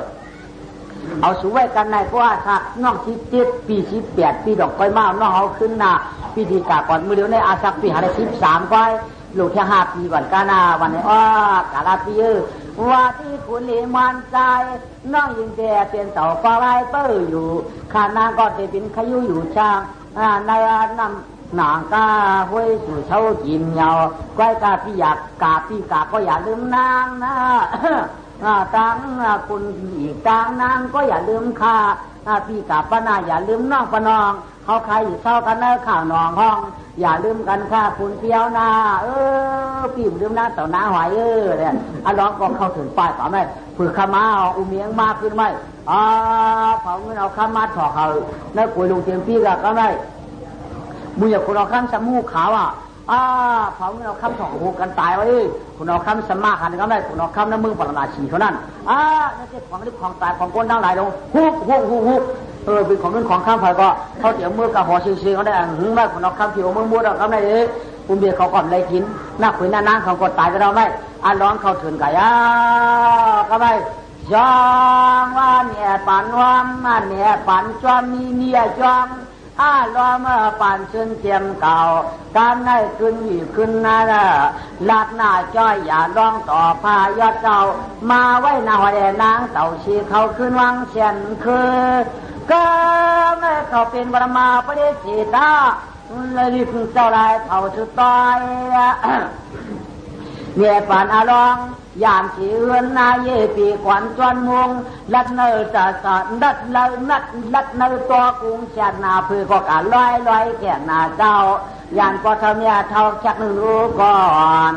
เอาสู้ไว้กันในเพราะว่าถ้าน้อง17 ปี18 ปีดอกก้อยมาน้องเอาขึ้นนะพี่ดีกาก่อนมือเดียวในอาสักปีหาได้13ก้อยลูกแค่5 ปีก่อนกานาวันนี้กาลาปีว่าที่คุณลิมันใจน้องยิงแต่เปลี่ยนเสาฟ้าไว้เปิ้ลอยู่ข้านางก็จะเป็นขยุอยู่ช่างในน้ำหนังกาห้วยสู่เช้ากินยาวก้อยกาพี่อยากกาพี่กาก็อย่าลืมนางนะตังคุณอีกตังนางก็อย่าลืมข้าพี่กาป้านาอย่าลืมน้องป้านองเขาใครอยู่เศร้ากันเนอข่าวนองห้องอย่าลืมกันค่ะคุณเพียวนาพี่ลืมนะต่อหน้าหอยเนี่ยร้องก็เข้าถึงป้ายต่อไหมฝืนขมาอุ้มเมียงมากขึ้นไหมเผาเงินเอาข้ามาถอดเขาในกุยลุงเตียงพี่ก็ได้บุญอยากคุณเอาข้ามสมูขาวเผาเงินเอาข้ามถอดหูกันตายไว้คุณเอาข้ามสมาขันก็ได้คุณเอาข้ามน้ำมือปรมาชีเท่านั้นนั่นคือของที่ของตายของก้นทั้งหลายลงฮุบเป็นของเงินของข้ามไฟก็เขาเดี๋ยวมือกับหัวซีเขาได้หึงมากคุณเอาข้ามผิวมือมัวเราข้ามได้ปุ่มเบียเขาก่อนเลยกินหน้าขุยหน้านั่งเขากดตายก็เราไม่ร้องเขาถึงไก่ก็ไม่จองว่าเนี่ยปันว่ามันเนี่ยปันจอมมีเนี่ยจองรอเมื่อปันเชิญเจียมเก่าการได้ขึ้นอยู่ขึ้นนะลาดหน้าจ้อยอย่าร้องต่อพายอดเจ้ามาไว้หน้าหัวนางเต่าชีเขาขึ้นวังเชียนคือก็ไม่เขาเป็นบรมาปริสิตาเลยรีบเจ้าลายเผาสุดต้อยเนี่ยปานลองยามสีเอื้อนนายปีขวัญจวนมุงลัดเนอจะสอนลัดเนอลัดเนอตัวกุ้งเชียนนาเพื่อก็การลอยแก่นาเจ้ายานก็ทำเนี่ยเท่าชักหนึ่งรู้ก่อน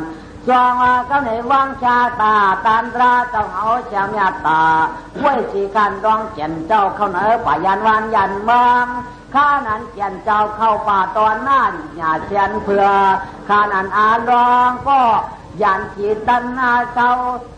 จองก็ในวังชาตาตันตราเจ้าเอาเจ้าเนี่ยตาห้วยสีกันดองเจียนเจ้าเข้าเนอป่ายันวันยันเมืองข้านั้นเจียนเจ้าเข้าป่าตอนหน้าหญ้าเชียนเพื่อข้านั้นรองก็ยันขีดตันนาเจ้า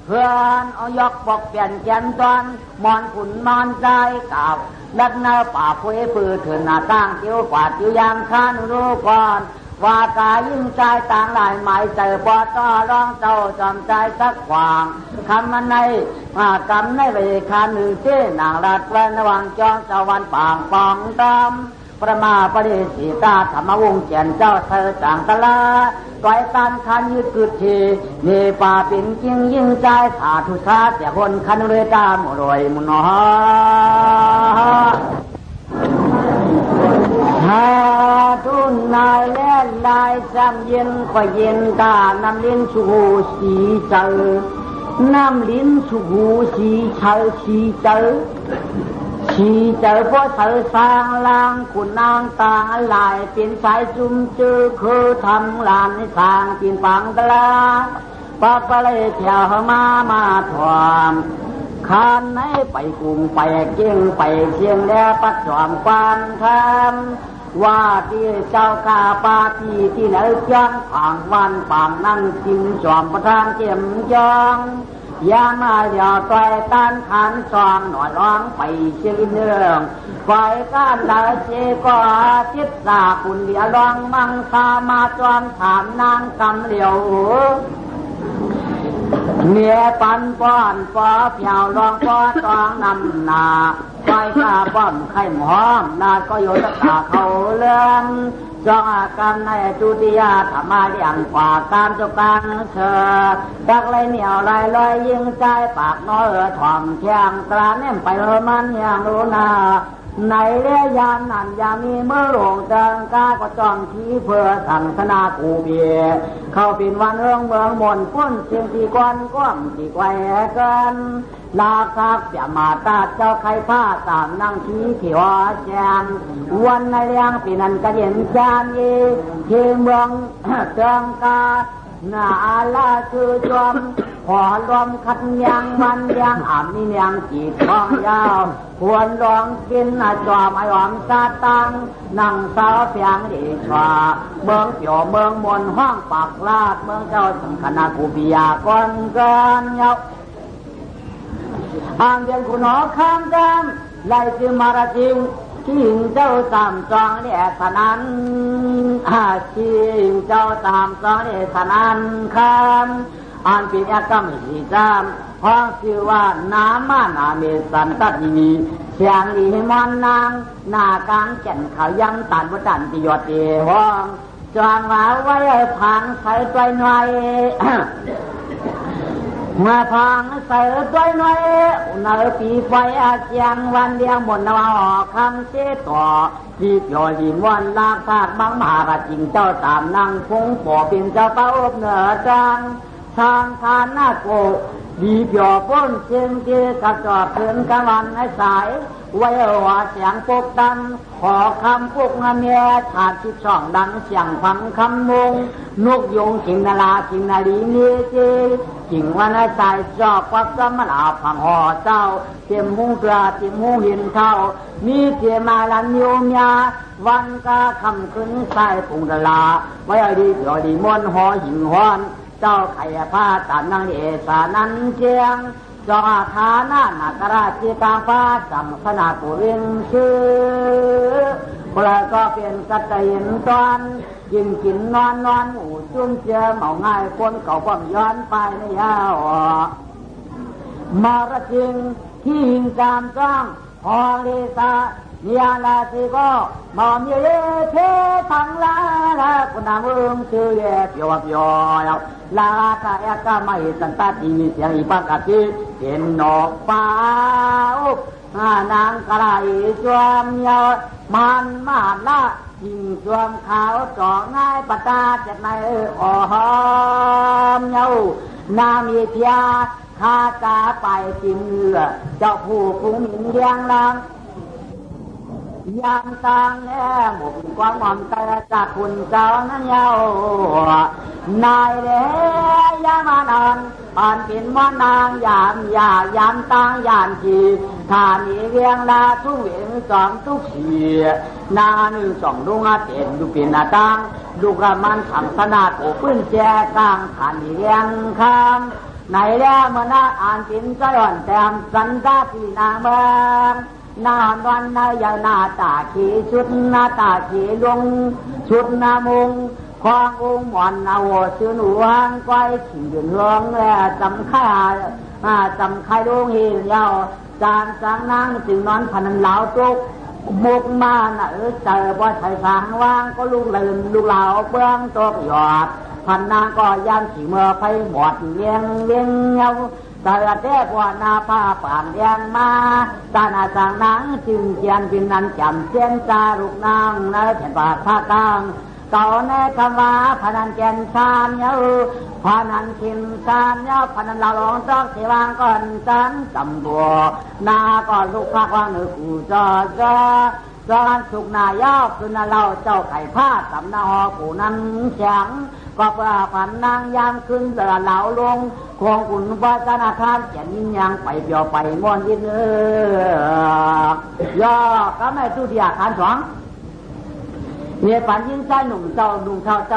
เพื่อนเอายกบอกเปลี่ยนเจียนตอนมอนขุนมอนใจกับลัดเนอป่าพุ้ยปือถือหน้าตั้งจิ้วกวาดจิ้วยางข้านรู้ก่อนว่ากายิ่งใจต่างหลายหมายใจปอต่อร้องเจ้าจอมใจสักขวางคำมันในกำในไปคาหนึ่งเจ้นางรัดวันระวังจองเจ้าวันป่างปองตำประมาปริสิตาธรรมวงเจียนเจ้าเธอจางตะลาต่อยตันคันยืดกึดทีเนป่าปิ่นยิ่งยิ่งใจสาธุชาติแต่คนคันเรตาหมรวยมุนหฮาทุนนายแล่นลายจำเย็นก็เย็นตาน้ำลิ้นชูสีเจอน้ำลิ้นชูสีเชอสีเจอชีเจอพวกเธอสร้างลางคุณนางต่างลายเป็นสายจุ่มจือคือทำลานในสร้างกินปังตะลาปากไปเลยเที่ยวมาถวมขานไหนไปกรุงไปเจียงไปเชียงแล้วปัดจอมความทำว่าที่เจ้าข้าปาที่ไหนจ้างผ่างวันผ่างนั่งกินจอมประทานเจียมยองยามาอย่าต่อยต้านขันซองหน่อยร้องไปเชียงเนืองไฟก้านดาเชก็จิตสาคุณเดียร้องมังสามาจอมถามนางกำเหลียวเมียปันป้อนป้อเพียวรองป้อตองนำนาไฟข้าป้อนไข่หอมนาก็โยตตาเขาเลื่อมจองอาการในจุติยาธรรมาอย่างกว่าการจกันเธอดักเลยเหนียวลอยยิงใจปากน้อยถ่อมแข้งตราเน่มไปมันอย่างรู้นาในเรียยานนั่นยังมีเมื่อหลงเดินกาก็จ้องชี้เพื่อสังสนากูเบียเข้าเป็นวันเมืองมนพ้นเสียงที่กวนก้มที่ไกวกันลาคักจะมาตาเจ้าใครผ้าตามนั่งชี้ที่ว่าแจมวันในเรียงปีนั้นก็เย็นจานยีที่เมืองเตืองกาหน้าลาคือจอมพอรวมขัดยางมันยางอ่ำนี่ยางจีบทองยาวควรลองกินจอมไอหอมซาตังนั่งสาวเพียงดีชว่าเมืองเปี่ยวเมืองมนห้องปากลาดเมืองเจ้าสังคณากูบิยาก้อนเกินเยาอ่างเดียนคุณหอข้ามจำไล่จือมาราจิงชิงเจ้าตามจองเนี่ยสนันชิงเจ้าตามจองเนี่ยสนันคำ อันเป็นกรรมสีจามเพราะชื่อว่านามานาเมสันตัดนีเสียงดีมันนางหน้ากลางแก่นเขายังตันวัดันติยอดเอห้องจางหาไว้พังใส่ใจหน่อยมาพังใส่ใจหน่อยในปีไฟอาเจียงวันเดียวหมดนว่าออกคำเสียต่อที่ยอดินวันลากธาตุมังมหาจิงเจ้าตามนางคงป่อเป็นเจ้าเป้าเหนือจางทางทานหน้าโกดีเปียวป้นเชียงเกกระจอดเพื่อนกะวันให้สายไว้หัวเสียงปกดันขอคำพวกเมียถาดที่ช่องดังเสียงฟังคำมงนกยงจิงนาลาจิงนาลีเนเจจิงวันให้สายจอบปักสมันอาพังห่อเจ้าเต็มมุงกระเต็มมุงหินเท่ามีเทียมาลันโยมยาวันกาคำขึ้นใส่ปุงดลาไว้ดีเปียวดีมวนหอหิงฮ้อนเจ้าไข่ผ้าตามนางเอสานันเชียงจอฐานะนาคราชกาฟ้าสัมพนาปุรินชื่อพลายก็เป็นกัตยินตอนกินกินนอนนอนหมูจุ่มเจียเหมาง่ายคนเก่าความย้อนไปในยาวมารจิงที่หิงจามจ้างฮอลิซาเนียนาสิก็มอมเยเททังลาคุณนามเอิงชื่อเย่เปียวเปียวลาตาเอกาไม่สันตาดีเสียงอีปักอาทิเป็นนกฟ้านางกระไรจวมยาวมันมาละยิงจวมขาวจ่อง่ายปตาเจ็ดในอ๋อหอมยาวนามีเพียข้าตาไปจิมเลือเจ้าผู้คุ้มหินเดียงนางยามตางแง่หมุนความหอมใจจากคุณเจ้านั้นเยาวนายเด้ยามานานผ่านเป็นมอนางยามยามตางยามทีท่านี้เวียงลาทุกเวียงสองทุกเสียนาหนึ่งสองดวงอาทิตย์ดูเป็นหน้าต่างดูกระมันทำขนาดโอ้ปืนแจกลางท่านี้เวียงคำในแล้วเมื่อนาอ่านจินใจอ่อนแต้มสันดาที่นางเมืองนานวันนายานาตาขีชุดนาตาขีลงชุดนามุงควางองค์หมอนนาโวชื่อหนูวางไว้ขี่เดือดร้องแล้วจำค่ายลงเหี่ยวจานสังนางจึงนอนพันเหลาตุกมุกมาน่ะเจอว่าชายสางว่างก็ลูกลืมลูกเหลาเบื้องตกหยอดพันนางก็ยันขี่เมื่อไฟหมดเลี้ยงเงาตาเทพวนาผ้าป่านเลี้ยงมาตาหน้าสังนางจึงเจียนพินนันจำเส้นจาลูกนางในแผ่นปากผ้ากลางเก่าในคำว่าพนันแกนชานเยาพนันขิมชานเยาพนันเราลองจอกเสวางก่อนจันจำบัวนาก่อนลูกข้าว่างหนึ่งกูจอจอนสุกนายาคือนาเราเจ้าไข่ผ้าสำนาหอผู้นั้นเสียงก็เพื่อฝันนางยามขึ้นเสือเหลาลงคงอุ่นว่าธนาคารเขียนยินยังไปเปียวไปมอนยินย่อก็ไม่ตู้ที่อาคารสองเนี่ยฝันยินใจหนุ่มเจ้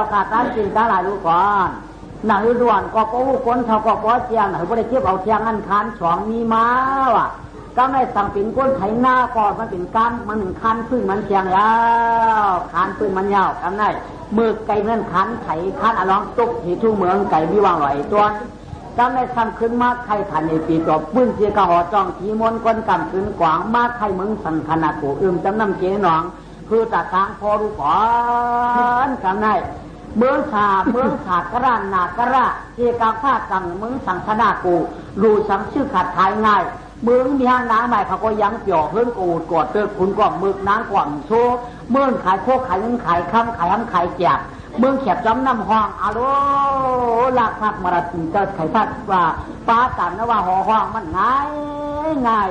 าขาดนั้นจริงทั้งหลายรู้ก่อนหนังด่วนก็กู้คนเขาก็ป้อเชียงหนังบริเทียบเอาเชียงอันคานสองมีมาว่ะก็ไม่สั่งปิ่นก้นไถหน้าก่อนมันเป็นการมันหนึ่งคันพึ่งมันเชียงยาวคันพึ่งมันยาวกันได้มือไก่นั่นคันไถคันอลองตุกที่ทุ่งเมืองไก่วิวางลอยตัวก็ไม่สั่งขึ้นมาไข่ทันในปีต่อปื้นเชียกหอจ้องทีมนก้นกำขึ้นกวางมาไข่เมืองสังขนาดกูจำน้ำเจ๊หนองคือตาทางพอรู้ก่อนกันได้เมืองขาดกระนากระเชียกาผ้ากังเมืองสังขนาดกูรู้สังชื่อขาดท้ายง่ายเมืองมีห้างน้ำใหม่เขาก็ยังเกี่ยวเพิ่งกูดกอดเติร์คุณก็มึกน้ำกว่างโชเมืองขายโคกขายยังขายค้ำขายขายแจกเมืองแขบจำน้ำห้องอารมณ์ลักพักมาราตีเจ้าไข่พัดว่าป้าตันนะว่าห่อห้องมันง่าย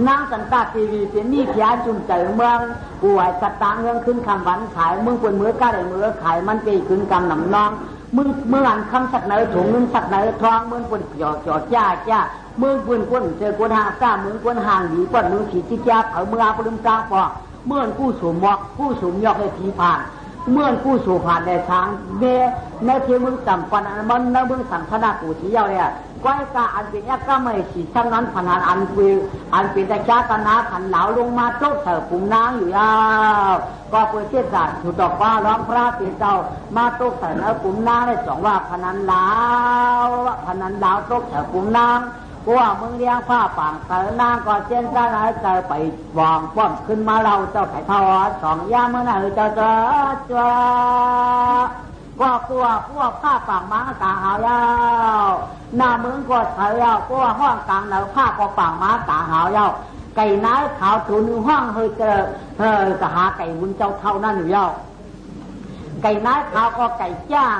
นางสันตาทีวีเป็นนี่พิอาจุ่มใจเมืองป่วยสตางเงินขึ้นคำหวานขายเมืองปนมือก้าได้มือขายมันปีขึ้นกำหนำน้องเมืองคำสัตว์ไหนถุงเงินสัตว์ไหนทองเมืองปนหยอดจ้าเมืองปนก้นเจอก้นหางซ่าเมืองก้นหางหนีก้นเมืองขีดจิจ้าเผาเมืองปลุมกลางปอกเมืองกู้สูมอกกู้สูมยอกให้ผีผ่านเมื่อกู้สู่ผ่านได้ช้างเบในที่เมืองสัมปันมันในเมืองสังขนากูที่เยาเนี่ย ก้อยกาอันเป็นยักษ์ก็ไม่ฉีดฉะนั้นพนันอันเป็นแต่ชาตนาขันเหลาลงมาโต๊ะเสิร์ฟปุ่มนางอยู่ยาวก็เปิดเทศน์ถูกตอกว่าร้องพระเป็นเจ้ามาโต๊ะเสิร์ฟแล้วปุ่มนางได้สองว่าพนันเหลาโต๊ะเสิร์ฟปุ่มนางว่ามึงเลี้ยงผ้าป่างเสิร์ฟนางก็เช่นกันให้เสิร์ฟไปวางป้อมขึ้นมาเราเจ้าไข่ทอดสองย่าเมื่อไหร่เจ้าก็กลัวพวกผ้าป่างม้ากาหาวยาวหน้ามึงก็เสียกลัวห้องกลางแล้วผ้าก็ป่างม้ากาหาวยาวไก่น้ายขาวตัวนึงห้องเฮ้ยก็หาไก่บุญเจ้าเท่านั้นอยู่ยาวไก่น้ายขาวก็ไก่จ้าง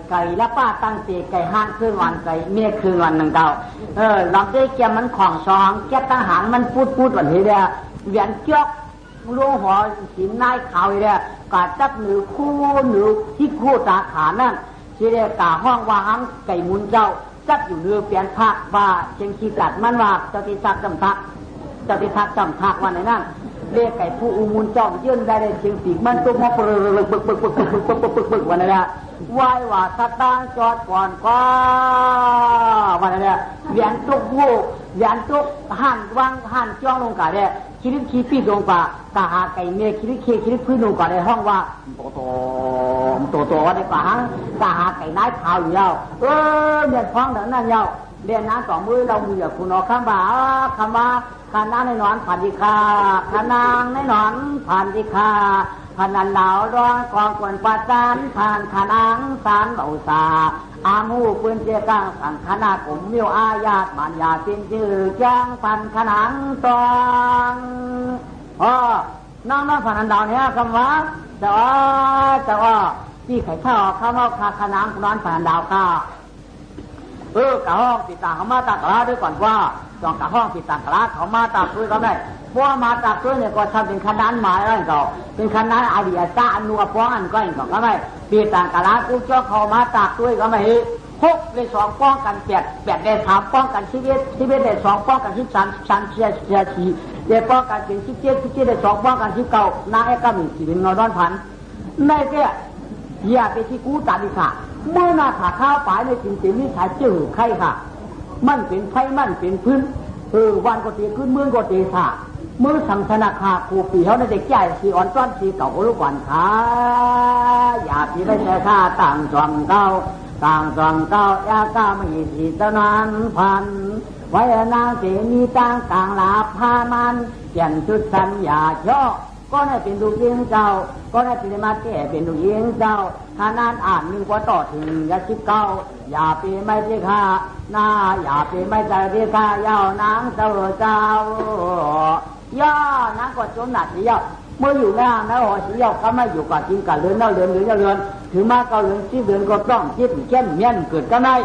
ไก่แล้วป้าตั้งเตะไก่ห้างคืนวันไก่เมียคืนวันหนึ่งเก่าลำได้แกมันของซองแกตั้งหางมันพูดวันนี้เดียเวียนเจาะลูกหัวสีนายขาวเนี่ยกาจับหรือที่คู่ตาขานั่นที่เรียกกาห้องว่าหังไก่มุนเจ้าจับอยู่เรือเปลี่ยนพักว่าเชียงขี้กัดมันว่าเจ้าที่ทักจำทักวันไหนนั่นเรียกไก่ผู้อุมุนเจ้ายื่นได้ในเชียงปีกมันตุ้มมาปึกวันนั้นแหละไหว้ว่าสตางจอดก่อนก็วันนั้นแหละเวียนตุกวูเวียนตุกหั่นวางหั่นจ้องลงกาเนี่ยคิดขี้ปีลงป่ากาหาไก่เมียคิดพื้นลงก่อนในห้องว่าโตว่าในป่าหังกาหาไก่น้ายขาวอยู่แล้วเรียนพ้องดังนั้นยาวเรียนน้ำสองมือเรามือคุณออกคำว่าขาน้าในนอนผ่านดีคาขานางในนอนผ่านดีคาพนันเหลาร้องกองกวนประจานผ่านขานางสารเบาสาอามูปืนเจียกังสังขณะกลุ่มมิวอาญาตมันยาตินจือจ้างพันขนางตองน้องพนันดาวเนี่ยคำว่าแต่ว่าที่ไข่ข้าวข้าวคาขนางนอนพนันดาวข้ากะห้องปิดตาเขามาตากระด้วยก่อนว่าจองกะห้องปิดตากระเขามาตากด้วยเขาได้เพราะมาตากด้วยเนี่ยก็ทำเป็นขนานหมายอะไรก็เป็นขนานอาดิอาซาอนุป้องอันก็อย่างก็ไม่ปิดตากระกูเจ้าเขามาตากด้วยก็ไม่6ได้2ป้องกัน8ได้3ป้องกัน11ได้2ป้องกัน13ได้ป้องกันเป็น17ได้2ป้องกัน19นาเอกมีสิเป็นนอนพันในแก่อย่าไปที่กูตาดิค่ะเมื่อนาขาข้าวปลายในสิ่งที่นี้ถ่ายจื้อใครค่ะมันเป็นไฟมันเป็นพื้นวันก็ตีขึ้นเมืองก็ตีค่ะมือสังสนาคาครูปีเขาในเด็กใหญ่สีอ่อนซ้อนสีเก่าลูกหวานขาอย่าพี่ได้แต่ข้าต่างจอมเก้ายาก้าไม่สีตะนานพันไว้นางเสนีต่างลาพามันเปลี่ยนชุดสัญญาย่อก็ได้เป็นลูกยิงเจ้าก็ได้เป็นมาแก่เป็นลูกยิงเจ้าขนาดอ่านหนึ่งกว่าต่อถึงยาชิบเก้าอย่าไปไม่ที่ข้าหน้าอย่าไปไม่ใจที่ข้ายาวนางเจ้าย่านางก็จนหนักเดียวเมื่ออยู่หน้านะหัวสียอกก็ไม่อยู่กับจริงกับเรือนเรือนถือมาเกาเรือนที่เรือนก็ต้องคิดเข้มเมียนเกิดก็ไม่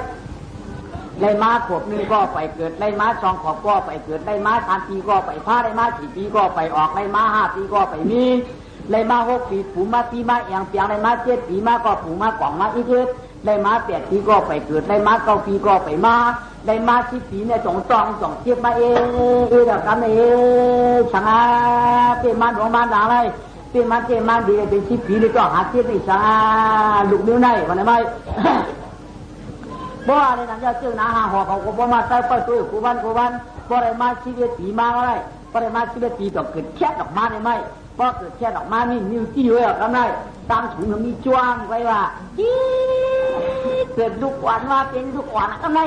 ได้มาขวบนึงก็ไปเกิดได้มา2 ขวบก็ไปเกิดได้มา3 ปีก็ไปพาได้มา4 ปีก็ไปออกได้มา5 ปีก็ไปมีได้มา6 ปีผูมาปีมาเอียงเปียงได้มา7 ปีมาก็ผูมากล่องมาอีกได้มา8 ปีก็ไปเกิดได้มา9 ปีก็ไปมาได้มา10 ปีเนี่ย2 เทียบมาเดี๋ยวกันช่างเป็นมันของมันด่าอะไรเป็นมันเจมันดีเป็น10 ปีนี่ก็หาเทียบนี่ช่างลูกนิ้วในวันไหนบ่อะไรนั่นจะจึงนะหอเขาก็บ่มาใส่ไปตัวกูวันบ่ได้มาชีวิตปีมาอะไรบ่ได้มาชีวิตปีต้องเกิดแค่ดอกไม้ได้ไหมบ่เกิดแค่ดอกไม้มีนิ้วจี้ไว้กันได้ตามถุงมีจ้วงไว้ว่าเกิดลูกหวานว่าเป็นลูกหวานกันได้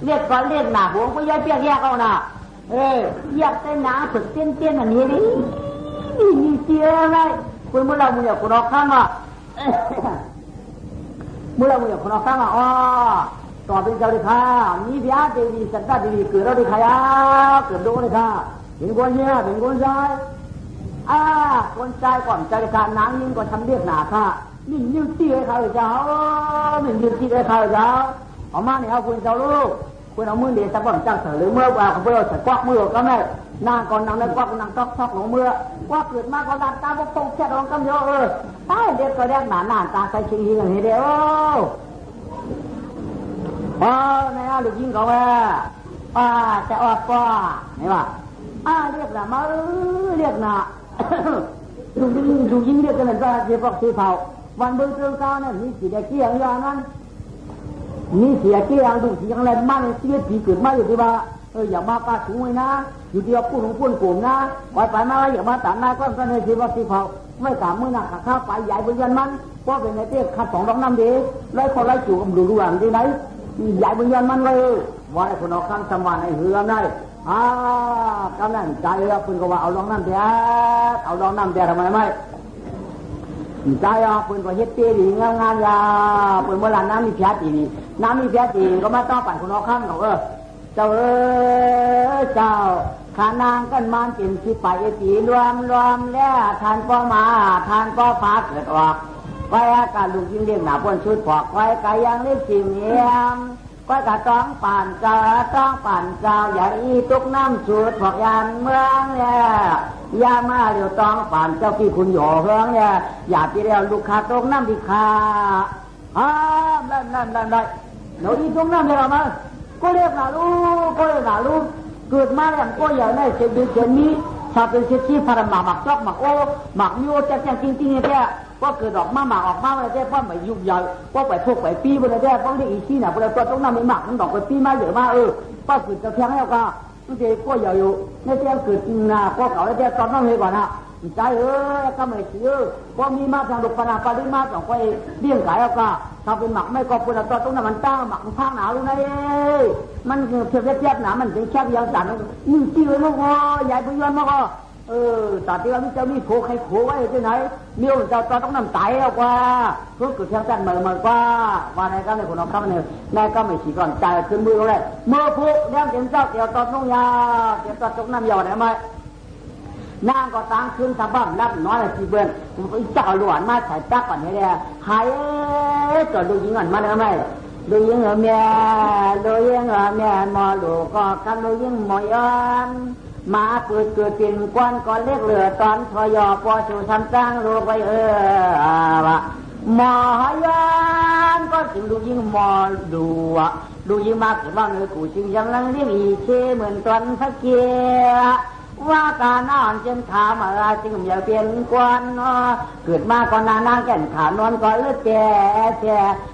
เรียกก่อนเรียกหน้าหัวก็ย้ายเปียกแยกเอาน่ะอยากได้หน้าฝึกเต้นอันนี้ดิมีเจียอะไรคุณเมื่อเราอยากคุณออกข้างอ่ะเมื่อเราอยากคุณออกข้างอ่ะต่อเป็นเจ้าดิค่ะมีพิอาเจดีสัตตาดีเกิดเราดิค่ะเกิดโดนดิค่ะเป็นคนเนี้ยเป็นคนชายคนชายก่อนเจ้าดิค่ะนางยิ่งก็ทำเรียกหนาค่ะนี่นิ้วจี้ให้เขาเจ้านี่นิ้วจี้ให้เขาเจ้าเอามาเนี่ยเอาคุณเจ้าลูกคุณเอามือเดียวจะบ่นจังเสหรือเมื่อว่าเขาเอาจะควักมือก็ไม่นางก่อนนางได้ควักนางซอกหนูเมื่อควักเกิดมาก็ดันตาบกตรงแค่รองกำเยอะตายเด็กก็เรียกหนาตาใส่ชิงหิ้งอย่างนี้เดียวในลูกยิงเขาว่าจะออกก็ไหนวะเรียกนะมาเรียกนะลูกยิงเรียกกันเลยก็เสียปอกเสียเผาวันเบื้องต้นเขาเนี่ยมีสีแดงเกี้ยงอย่างนั้น นี่เสียเกี้ยงดูเสียงอะไรมาเลยเสียผีเกิดมาอยู่ที่ว่าอย่ามาป้าถุงไว้นะอยู่ที่ว่าพูดของพูดกลุ่มนะไปมาอย่ามาตามนายก็ให้ทีว่าทีเขาไม่ตามมือหนักข้าวไปใหญ่บนยันมันเพราะเป็นไงเตี้ยขัดสองดอกน้ำดีไล่คนไล่จู่กับดูดูหลังที่ไหนใหญ่บนยันมันเลยว่าไอ้คนเอาข้างสมานไอ้เหือได้กำลังใจแล้วคุณก็ว่าเอาลองน้ำเดียเอาลองน้ำเดียทำไมไม่ใจคุณก็เฮ็ดเตี้ยดีงานยาคุณเมื่อไรน้ำมีแผลตีน้ำมีแผลตีก็ไม่ต้องปั่นคนเอาข้างเขาเจ้าเจ้าขานางกันมันเป็นสิไปตีรวมแล้วทานก็มาทานก็พาเกิดออกไว้อาการลูกยิ่งเลี้ยงหนาบนชุดปอกไว้กายังเลี้ยงจิมเยี่ยมก็กะต้องปั่นเจ้าอย่าอีตุกน้ำชุดปอกยันเมืองเนี่ยอย่ามาเดี๋ยวต้องปั่นเจ้าพี่คุณหย่อเฮืองเนี่ยอย่าไปเรียวลูกค้าตุกน้ำดีค่ะนั่นหนูอีตุกน้ำเรียกมาก็เรียกหนาลูกเกิดมาอย่างก็อย่างนี้เสียนี้ชาเป็นเสียที่พาราหมักจอกหมักโอหมักยูจะจริงเนี่ยก็เกิดออกมาหมักออกมาอะไรได้เพราะไม่ยุ่งยากก็ไปพวกไปปีบนอะไรได้เพราะที่อีซี่น่ะบนตัวต้องนำไปหมักมันดอกไปปีมาเยอะมากก็เกิดจะเพียงแล้วก็นั่นเองก็อย่าอยู่ในเรื่องเกิดนะก็เก่าแล้วแต่ตอนนั้นเลยก่อนนะใจก็ไม่เชื่อพอมีมาทางดุปนาปาริมาสองไปเลี้ยงขายแล้วก็ทำเป็นหมักไม่ก็เป็นตัวต้องนำมันตั้งหมักข้างหนาวรู้ไหมมันเพียบหนามันเป็นแค่ยาวสั่นนี่จี้เลยมั้งก็ใหญ่พุ่งย้อนมั้งก็ตอนที่ว่าจะมีโคใครโคไว้ที่ไหนเลี้ยวจะต้องนำไตแล้วกว่าเพื่อเกิดแค่สั้นเหมือนกว่าว่าในการในคนเราเข้าเนี่ยนายก็ไม่ฉีกก่อนใจขึ้นมือเลยเมื่อพวกเลี้ยงเต็มเจ้าเดี๋ยวตอนน้องยาเดี๋ยวตอนตกน้ำยาได้ไหมนางก็ตั้งขึ้นสะบั้มรับน้อยสิเบิ้ลเจ้าหลวนมาใส่ตักก่อนให้ได้หายจอดดูยิงก่อนมาได้ไหมดูยิงเหรอแม่หมอดูก็กันดูยิงหมอยันมาเกิดเป็นก้อนก่อนเล็กเหลือตอนทอยอปอชูทำตั้งรูไปหมอยันก็จึงดูยิงหมอดูยิงมาเกิดว่าเนื้อกูจึงยังลังเลี้ยงอีเชเหมือนตอนสักเกียว่าการนอนเจนขามาจึงอย่าเปลี่ยนกวนเกิดมาก่อนนางแก่นขานอนก่อนเลือดแก่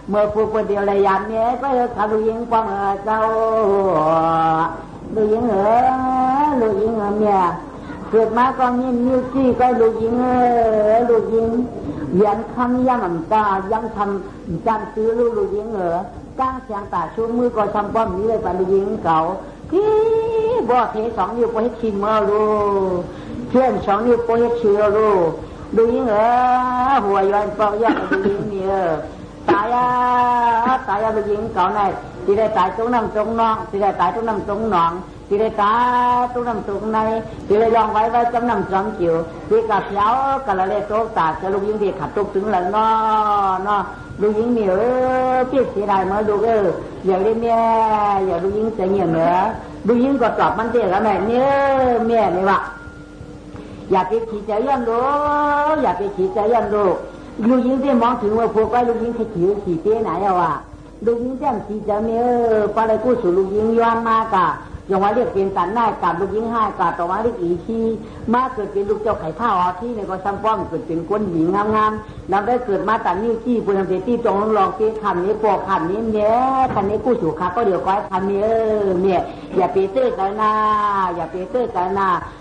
เมื่อผู้คนเดียวเลยยันเนี้ยก็เลยขาดูยิงความเจ้าดูยิงเมียเกิดมาก็มีนิ้วจี้ก็ดูยิงยันคำยังน้ำตายังทำจันซื้อดูยิงก้างเสียงตาชูมือก็ทำป้อมนี้เลยแต่ดูยิงเก่าที่บ่เทสองนิ้วโปให้ชิมเอาดูเพื่อนสองนิ้วโปให้เชื่อดูยิงหัวย้อนเปล่ายักดูยิงเนี่ยตายดูยิงเก่าในที่ได้ตายตรงน้ำตรงนองที่ได้ตายตรงน้ำตรงหนองที่ได้ตายตรงน้ำตรงในที่ได้ลองไว้จำนำสองจิ๋วที่กับเช้ากะละเลโต๊ะตาจะลูกยิงที่ขัดตุกถึงหลังนอลูกยิงเหนียวพี่เสียดายมาดูอย่าได้แม่อย่าลูกยิงเสียเงียบเหนือลูกยิงก็ตอบมันเจ๊แล้วแม่เนี่ยแม่นี่วะอย่าไปขี้ใจยันดูลูกยิงที่มองถึงว่าพวกไอ้ลูกยิงขี้เจ๊ไหนวะลูกยิงแจ่มขี้จะเมียปลาไหลกู้สู่ลูกยิงย้อนมากะยังว่าเรียกเป็นสันได้กับลูกยิงห้ากับต่อมาเรียกอีชีมาเกิดเป็นลูกเจ้าไข่ผ้าอที่ในก็ซ้ำป้อมเกิดเป็นก้นหญิงงามๆแล้วได้เกิดมาตัดนิ้วจี้ปุถุชนที่จงลองตีคำนี้ปอกคำนี้เนี่ยคำนี้กู้สู่ขาก็เดี๋ยวก้อยคำนี้เนี่ยอย่าไปเตื้อกันนะ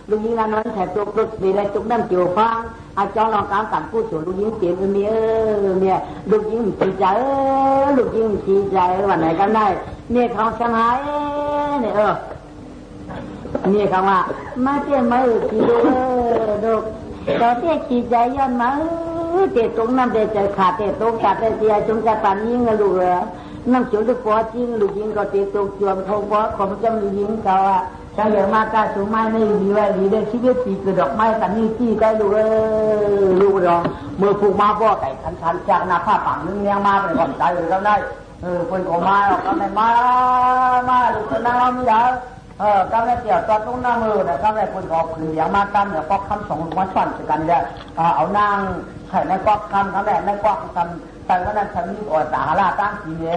ลูกยิงนั้นวันแถบตุกดีเลยตุกน้ำเกี่ยวฟังอาจารย์ลองการสั่งกู้สู่ลูกยิงเปลี่ยนเนี่ยลูกยิงขี้ใจวันไหนกันได้เนี่ยเขาช่างหายเนี่ยนี่คำว่ามาเจ้ามาขี้ดูเราเจ้าขี้ใจย้อนมาเจ้าตรงน้ำเจ้าใจขาดเจ้าตรงขาดเจ้าเสียจงจะปั่นยิงกันลูกน้ำเขียวลูกปอจริงลูกยิงก็เจ้าตรงจวมทองปอของเจ้าลูกยิงเขาถ้าอย่างมากก็สูงไม้ไม่ดีไว้ดีได้ชีวิตปีกระดอกไม้กันนี่จี้ได้ลูกรองเมื่อผูกมาบ่อไก่คันจากหน้าผ้าปังนึงเลี้ยงมาเป็นก่อนใจเลยก็ได้คนก็มาก็ไม่มาลูกคนนั้นไม่ได้ก็ไม่เกี่ยวตอนตรงหน้ามือนะก็ไม่คนก็คืออย่างมากันเนี่ยก็คำสองวันสั่นกันเนี่ยเอานางไข่ในก๊อกคำทั้งแหล่ในก๊อกคำแต่ว่านั้นฉันมีอดตาลาตั้งทีเนี่ย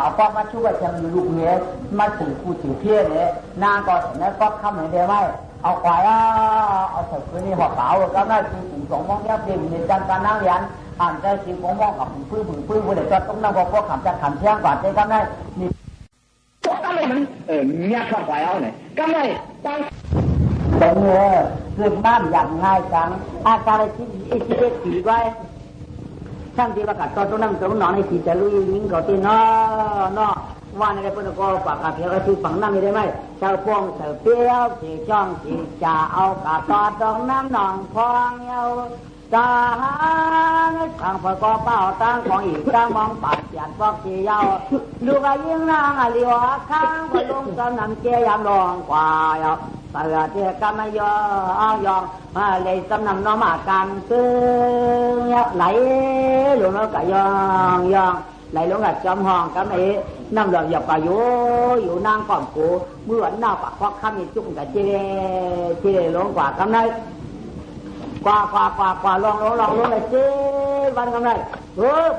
เอาก๊อกมาช่วยฉันมีลูกเนี่ยมาถึงคู่ถึงเพี้ยเนี่ยนางก็ในก๊อกคำเหมือนเดิมไหมเอาควายเอาใส่คืนนี้หัวขาวก็ได้คือถึง2 โมงเย็นเปลี่ยนจันทร์การนั่งเรียน อ่านใจสีผมมองกับพื้นผู้เด็กจะต้องนั่งพวกขำจะขำเชียงกว่าใจกันได้นี่ก็เลยมันเนี่ยข้าวไฟเอาเนี่ยก็เลยตั้งแต่เนื้อคือบ้านอย่างง่ายจังอาการที่เด็กสีไว้ช่างที่ว่ากัดตอนนั่งตรงนอนในสีจะลุยยิงก่อนที่นอว่าในพวกก็ปากกาเพียก็คือฝังน้ำไม่ได้ไหมเจ้าพวงเสือเปี้ยวสีจ้องสีจ่าเอากาตอดตรงน้ำหนองพองเยาตาทางพอก็เป้าตั้งของอีกตั้งมองปากเสียดฟอกสีเยาดูกายิ่งนางอลิวข้างพอลงกำนำเจียมลองกว่าเยาเสือเทียกำมายอยองเลยสำนำน้องมาการซื้อไหลหลวงแล้วก็ยองไหลลงกับจอมห้องก็ไม่น้ำหลอกหยอกก็อยู่นางก่อนกูเมื่อหน้าปากควักข้ามมีจุ่มกับเจเลลงกว่าคำไหนกว่าลองเลยเจวันคำไหน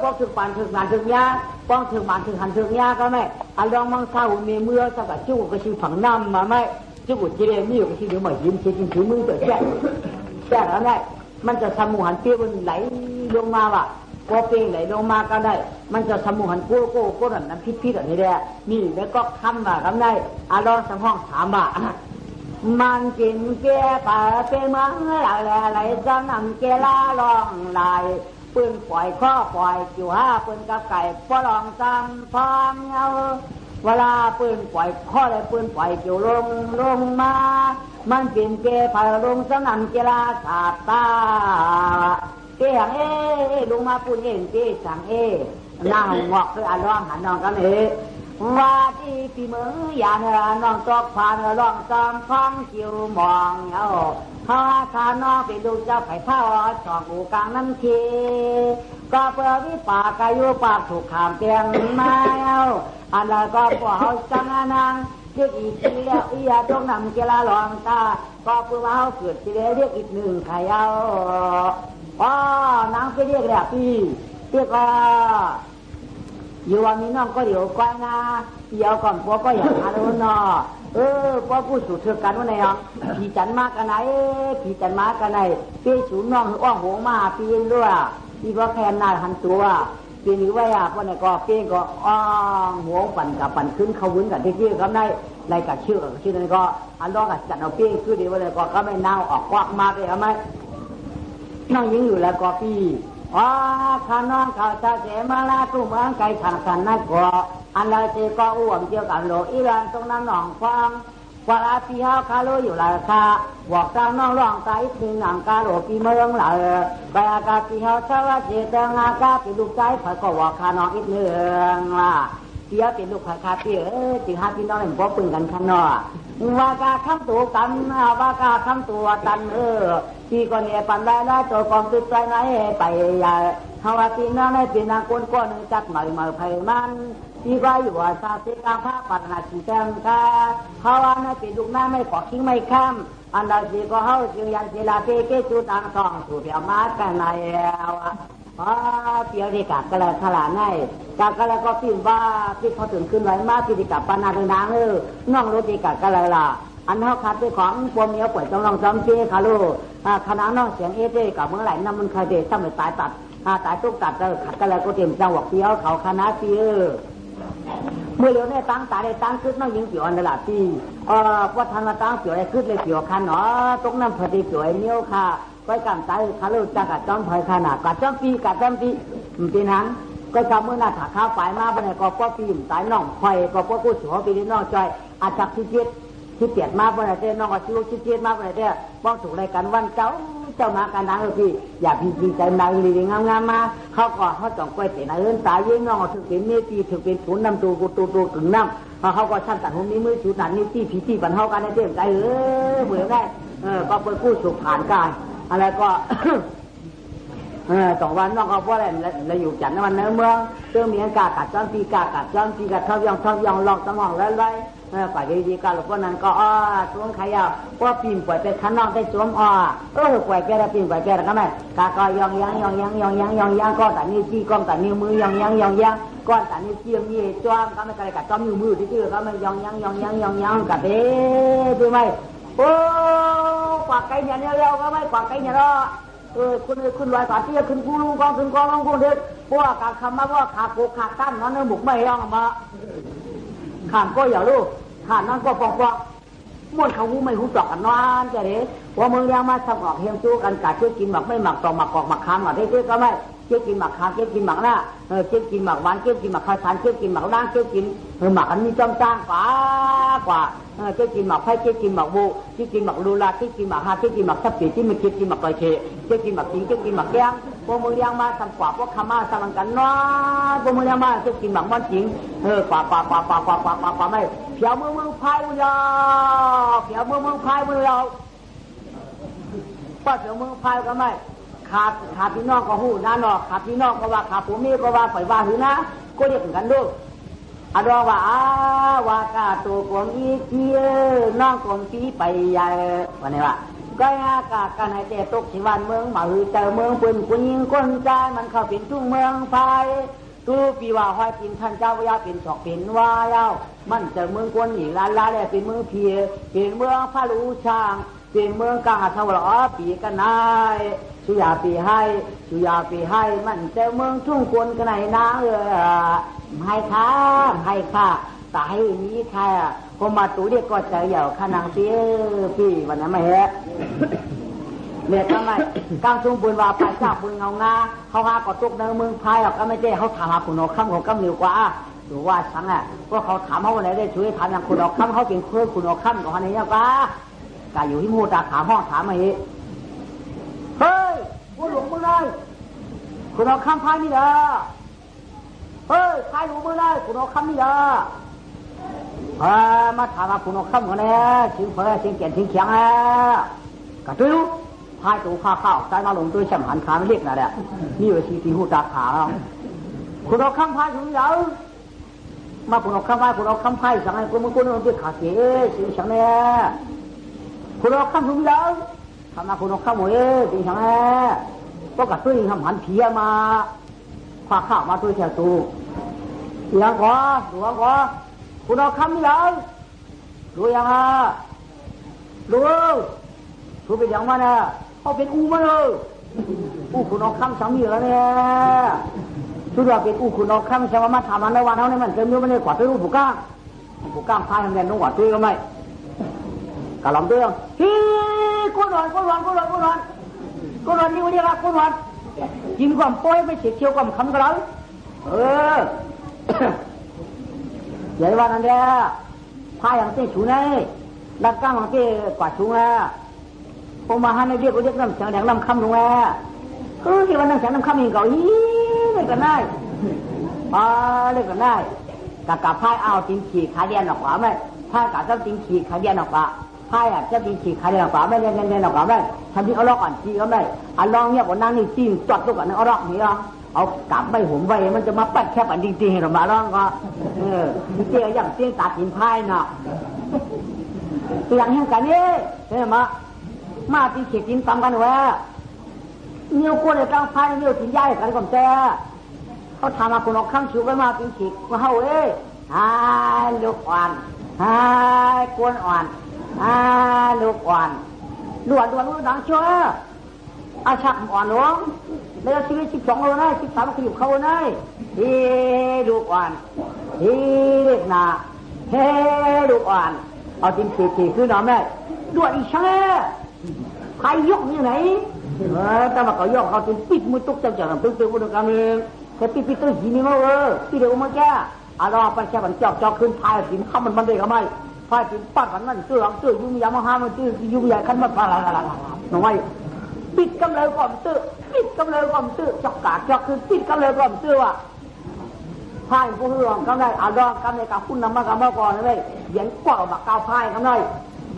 พวกถึงปานถึงงานถึงยาป้องถึงมันถึงหันถึงยาก็ไม่อันลองมังเศร้ามีเมื่อสักกับจุ่มก็ชื่อฝังน้ำมาไม่จุ่มเจเลมีอยู่ก็ชื่อเดี๋ยวมายิ้มเช็ดถือมือเปิดแจ้แล้วได้มันจะทำหมูหันเปี้ยมันไหลลงมาว่ะก็เปไหลลงมาก็ได้มันจะสมุหันโก้นั่นน้ำพิษอันนี้แหละนี่แล้วก็คำว่าคำได้อาลองสังห้องถามว่ามันกินแก่ป่าเป็นเมืองไหลจะนำแก่ลาลองไหลปืนปล่อยข้อปล่อยจิ๋วปืนกับไก่ปลองจำพร้อมเงาเวลาปืนปล่อยข้อเลยปืนปล่อยจิ๋วลงมามันกินแก่ป่าลงจะนำแก่ลาสาตาเกี่ยงลงมาปุ่นเองเกี่ยสั่งนั่งงอกคืออ่านร้องหันน้องกันว่าที่ปีมือยานน้องตกผ่านร้องจำฟังจิวมองเขาทานน้องเป็นลูกเจ้าไผ่เท่าช่องอูกลางน้ำทีก็เพื่อวิปากายุปากถูกขามเตียงมาอันละก็พวกเขาจังนางเรียกอีกทีเรียกอีตรงนำเกลาลองตาก็เพื่อว่าเขาเกิดทีเรียกอีกหนึ่งไข่นางไปเรียกแล้วพี่เรียกว่าอยู่วันนี้น้องก็เดี๋ยวก้อยนะเดี๋ยวก่อนพวกก็อย่างนั้นเนาะพวกผู้สูดเถื่อกันว่าไงอ่ะผีจันมากกันไหนผีจันมากกันไหนพี่สูนน้องอ้องโหมาปีนด้วยพี่ว่าแค่หน้าหันตัวปีนี้ว่าพวกนี้ก็เปี้ยก็อ้องหัวปั่นกับปั่นขึ้นเขาวุ้นกับที่ที่เขาได้ไรกับชื่อนั้นก็อันร้องกับจัดเอาเปี้ยคือดีว่าเลยก็ไม่น่าออกควักมาเลยทำไมน้องยิงอยู่แล้วก็พี่ข้าน้องเขาจะเสมาลาตุ้มไก่ทางสันนั่นก็อันไรเจก็อ้วนเกี่ยวกับโลอีรันตรงนั้นหนองฟังว่าพี่เฮาคาโลอยู่ราคาบอกทางน้องร้องใจถึงหนังกาโลปีเมืองหล่ะไปอากาศพี่เฮาเช้าเจตังอากาศเป็นลูกใจเผยก็ว่าข้าน้องอีกเนื่องล่ะเสียเป็นลูกคาพี่จึงหาพี่น้องเห็นพวกปืนกันข้างนอกว่ากาคำตัวกันว่ากาคำตัวตันพี่ก็เนี่ยปันได้แล้วตัวกองติดใจไหนไปใหญ่เขาว่าพี่น้องให้พี่นางก้นก้อนจัดใหม่ไผ่มันพี่ก็อยู่ว่าซาเซกาพระปัตนาสีแดงกาเขาว่าให้เป็นลูกน้าไม่ขอทิ้งไม่ข้ามอันใดพี่ก็เขาจึงยันเจลาเกจุตังทองสู่เปียมากันในเปียวดีกับกระไรขลาง่ายจากกระไรก็พิมพ์ว่าพี่พอถึงขึ้นไว้มาพี่ดีกับปานาดังน้องรถดีกับกระไรล่ะอันเขาขาดด้วยของปมเมียวป่วยจงลองซ้อมเจ้คาลูขณะน้องเสียงเจ้กับเมื่อไหร่น้ำมันเคยเด็ดต้องไปตายตัดตายตุกตัดขัดกระไรก็เตรียมจังหวะเปียวเขาคณะเปียเมื่อเร็วเนี่ยตั้งตาได้ตั้งขึ้นน้องยิงเกี่ยวอันละที่ว่าทันมาตั้งเกี่ยวอะไรขึ้นเลยเกี่ยวคันเนาะตกน้ำพอดีเกี่ยวไอ้เนี้ยค่ะก็กำใจคาลูจะกัดจ้อมพายขนาดกัดจ้อมปีปีนั้นก็จำเมื่อนาถาข้าวฝ่ายมาบนไหนก็ปีมสายน่องคอยก็กู้หัวปีนี้น้องจอยอาจับที่เจ็ดที่เปียดมาบนไหนเจ้น้องก็ชิวที่เจ็ดมาบนไหนเจ้ป้องถูกรายการวันเจ้ามาการนังพี่อย่าพี่ใจนางลีงามมาเขาก็เขาจ่องกล้วยเตะนายเอินสายยิ่งน้องถึงเป็นเนื้อปีถึงเป็นขุนน้ำตัวกึ่งน้ำเขาก็ชั้นตัดหุ่นนี้มือจุดหนันนี่พี่ปันเขากันในเจ้ใจเหมือนได้ก็เปิดกู้สุขผ่านกายอะไรก็สองวันน้องเขาพูดอะไรเราอยู่จันทร์วันเนื้อเมืองเรื่องมีกากัดจ้อนปีกากัดจ้อนปีกัดเท่ายองลองสมองแล้วฝ่ายดีๆกันหลวงพ่อนั้นก็สวมขายาวว่าปีนป่วยไปข้างนอกได้สวมป่วยแก่แล้วปีนป่วยแก่แล้วก็ไม่กาก็ยองยังก้อนแต่นิ้วจี้ก้อนแต่นิ้วมือยองยังก้อนแต่นิ้วจี้นี่จ้อมก็ไม่กระไรกัดจ้อมนิ้วมือที่ชื่อก็ไม่ยองยังกัดเด้ดูไหมโอ้กว่าไก่เนี่ยเราก็ไม่กว่าไก่เนี่ยเรา คุณลอยขาเตี้ยคุณกูลุงกองคุณกองลงกูเด็กพวกการคำมาว่าขาโกขาตั้มนั่นเนื้อหมกไม่ย่องมาขานก็อย่าลูกขานนั่นก็ปองปองม้วนเขาหูไม่หูจอกกันนอนจะเด็กว่ามึงยังมาสกอกเฮียงจู้กันกัดเชื่อกินหมักไม่หมักต่อหมักกอกหมักคำหมักเด็กก็ไม่เชื่อกินหมักคำเชื่อกินหมักหน้าเชื่อกินหมักหวานเชื่อกินหมักข้าวสารเชื่อกินหมักด่างเชื่อกินหมักอันนี้จำจ้างกว่าเชื่อกินหมักไผ่เชื่อกินหมักบูเชื่อกินหมักลูลาเชื่อกินหมักฮาเชื่อกินหมักทับปีที่มันเชื่อกินหมักไก่เชเชื่อกินหมักสิงเชื่อกินหมักแกงพวกมึงยังมาทำกว่าพวกขมาสมันกันน้อยพวกมึงยังมาเชื่อกินหมักมันจริงกว่าไม่เผียวมือพายมือยาวเผียวมือพายมือยาวป้าเผียวมือพายก็ไม่ขาพี่น้องก็หูน้าหนอขาพี่น้องก็ว่าขาผัวเมียก็ว่าฝ่ายว่าหือนะก็เรียกกันด้วยอดอว่าว่ากาตัวกวงอีเจียน้องกวงปีไปใหญ่วันนี้ว่าก็อากาศกันให้แต่ตกสิวันเมืองมาหือเจอเมืองปืนผู้หญิงคนใจมันเข้าเป็นทุ่งเมืองไฟตู้ปีว่าห้อยกินท่านเจ้าวิญญาเป็นศอกเป็นวายาวมันเจอเมืองกวนหญิงลาแลเป็นเมืองเพียเป็นเมืองพระลูช่างเป็นเมืองกาหาทวารปีกันนายสุยาปีให้มันเจอเมืองทุ่งกวนกันไหนนางให้ข้าตายนี้ใครก็มาตูเรียกก็เจอเหย่าขนางเตี้ยพี่วันนั้นไม่เห็นเนี่ยทำไมกลางทุ่งบุญว่าไปจากบุญเงางาเขาหาก็ตกในเมืองไทยก็ไม่ใช่เขาถามหาคุณอคำของกำเหนียวกว่าหรือว่าสังอ่ะก็เขาถามเขาวันไหนได้ช่วยถามอย่างคุณอคำเขาเป็นเคยคุณอคำของอะไรเนี่ยกาอยู่ที่มูตาถามห้องถามมาอีกเฮ้ยกูหลงมึงเลยคุณเอาคำพายนี่เหรอเฮ้ยพายหลงมึงเลยคุณเอาคำนี่เหรอมาถามว่าคุณเอาคำกันเนี่ยถึงเพื่อถึงเกียรติถึงเขียงอ่ะกะตุ้ยรู้พายตัวข้าวใจมาหลงตัวฉันหันขาไม่เรียกนะแหละนี่ว่าที่หูตาขาคุณเอาคำพายถึงเหรอมาคุณเอาคำพายคุณเอาคำพายสั่งให้คุณมึงคุณเอาตัวขาเสียถึงฉันเนี่ยคุณเอาคำถึงเหรอทำมาคุณเอาข้าวหมูจริงจังแน่ก็กระตุ้ยทำหันเพียมาคว้าข้าวมาตุ้ยแถวตู้เสียงขอดูขอคุณเอาคำนี่เลยดูยังอ่ะดูเป็นอย่างมันอ่ะเขาเป็นอูมาเลยคุณเอาคำสามีแล้วเนี่ยชุดว่าเป็นคุณเอาคำใช่ไหมมาทำมันในวันเท่านี้มันเต็มอยู่มันเลยกว่าตุ้ยผู้ก้างพายทำเงินต้องกว่าตุ้ยก็ไม่กะหล่ำเรื่องฮีก้นหวานนี่วันนี้ละก้นหวานกินความป้อยไม่เสียเที่ยวความคำกันเลยใหญ่วันนั้นเดียพายอย่างเต้ชูนี่ดักก้างอย่างเต้กว่าชูนี่ผมมาหาในเรียกน้ำเสียงแดงน้ำคำลงที่วันนั้นเสียงน้ำคำเองเก่าเลยกันได้เลยกันได้กับพายเอาติงขี่ขาเดียนออกมาไหมพายกับเจ้าติงขี่ขาเดียนออกมาพายอ่ะจะติงขี่ขาเดียนออกมาไม่เล่นออกมาไม่ทำที่เอาล็อกอ่อนขี่ก็ไม่อันลองเนี่ยบนนั่งนี่จิ้มจอดตัวกันเอาล็อกนี่อ่ะเอากลับใบหุ่มใบมันจะมาปัดแค่ปัดจริงๆหรือมาล่องก็เตี้ยอย่างเตี้ยตาถิ่นพายเนาะตัวอย่างแห่งกันนี่ใช่ไหมมาตีเขียดกินตามกันวะเงี้ยวกวนเลยกลางพายเงี้ยวถิ่นใหญ่กันก่อนแจ้เขาทำมาคุณออกข้างชิวไปมาตีเขียดมาเฮ้ยลูกอ่อนกวนอ่อนลูกอ่อนด่วนดังเชื่ออาชักอ่อนหลวงแล้วชีวิต12 โลได้13 ขยุบเขาได้ลูกอ่อนเด็กนาลูกอ่อนเอาจริงขี่ขึ้นหน่อยแม่ด่วนอีช่างใครยกนี่ไหนแต่มาเขายกเขาจนปิดมือตุกจังตึ้งๆบนกลางเมืองแต่ปิดตัวหินนี่มั้งที่เดี๋ยวมาแก่รอไปแค่มันจอกขึ้นพายหินข้ามันได้เขาไหมพายหินปัดมันนั่นเสื้อยุ่งยามาหามันยุ่งใหญ่ขั้นมาพาหน่อยปิดกำเลยก่อนตื้อจอกกาจอกคือปิดกำเลยก่อนตื้อว่ะพายผู้เฮืองกำไรรอกำเลยกับคุณนำมากำมาก่อนเลยเหยียนกว่าบักกาวพายกำไร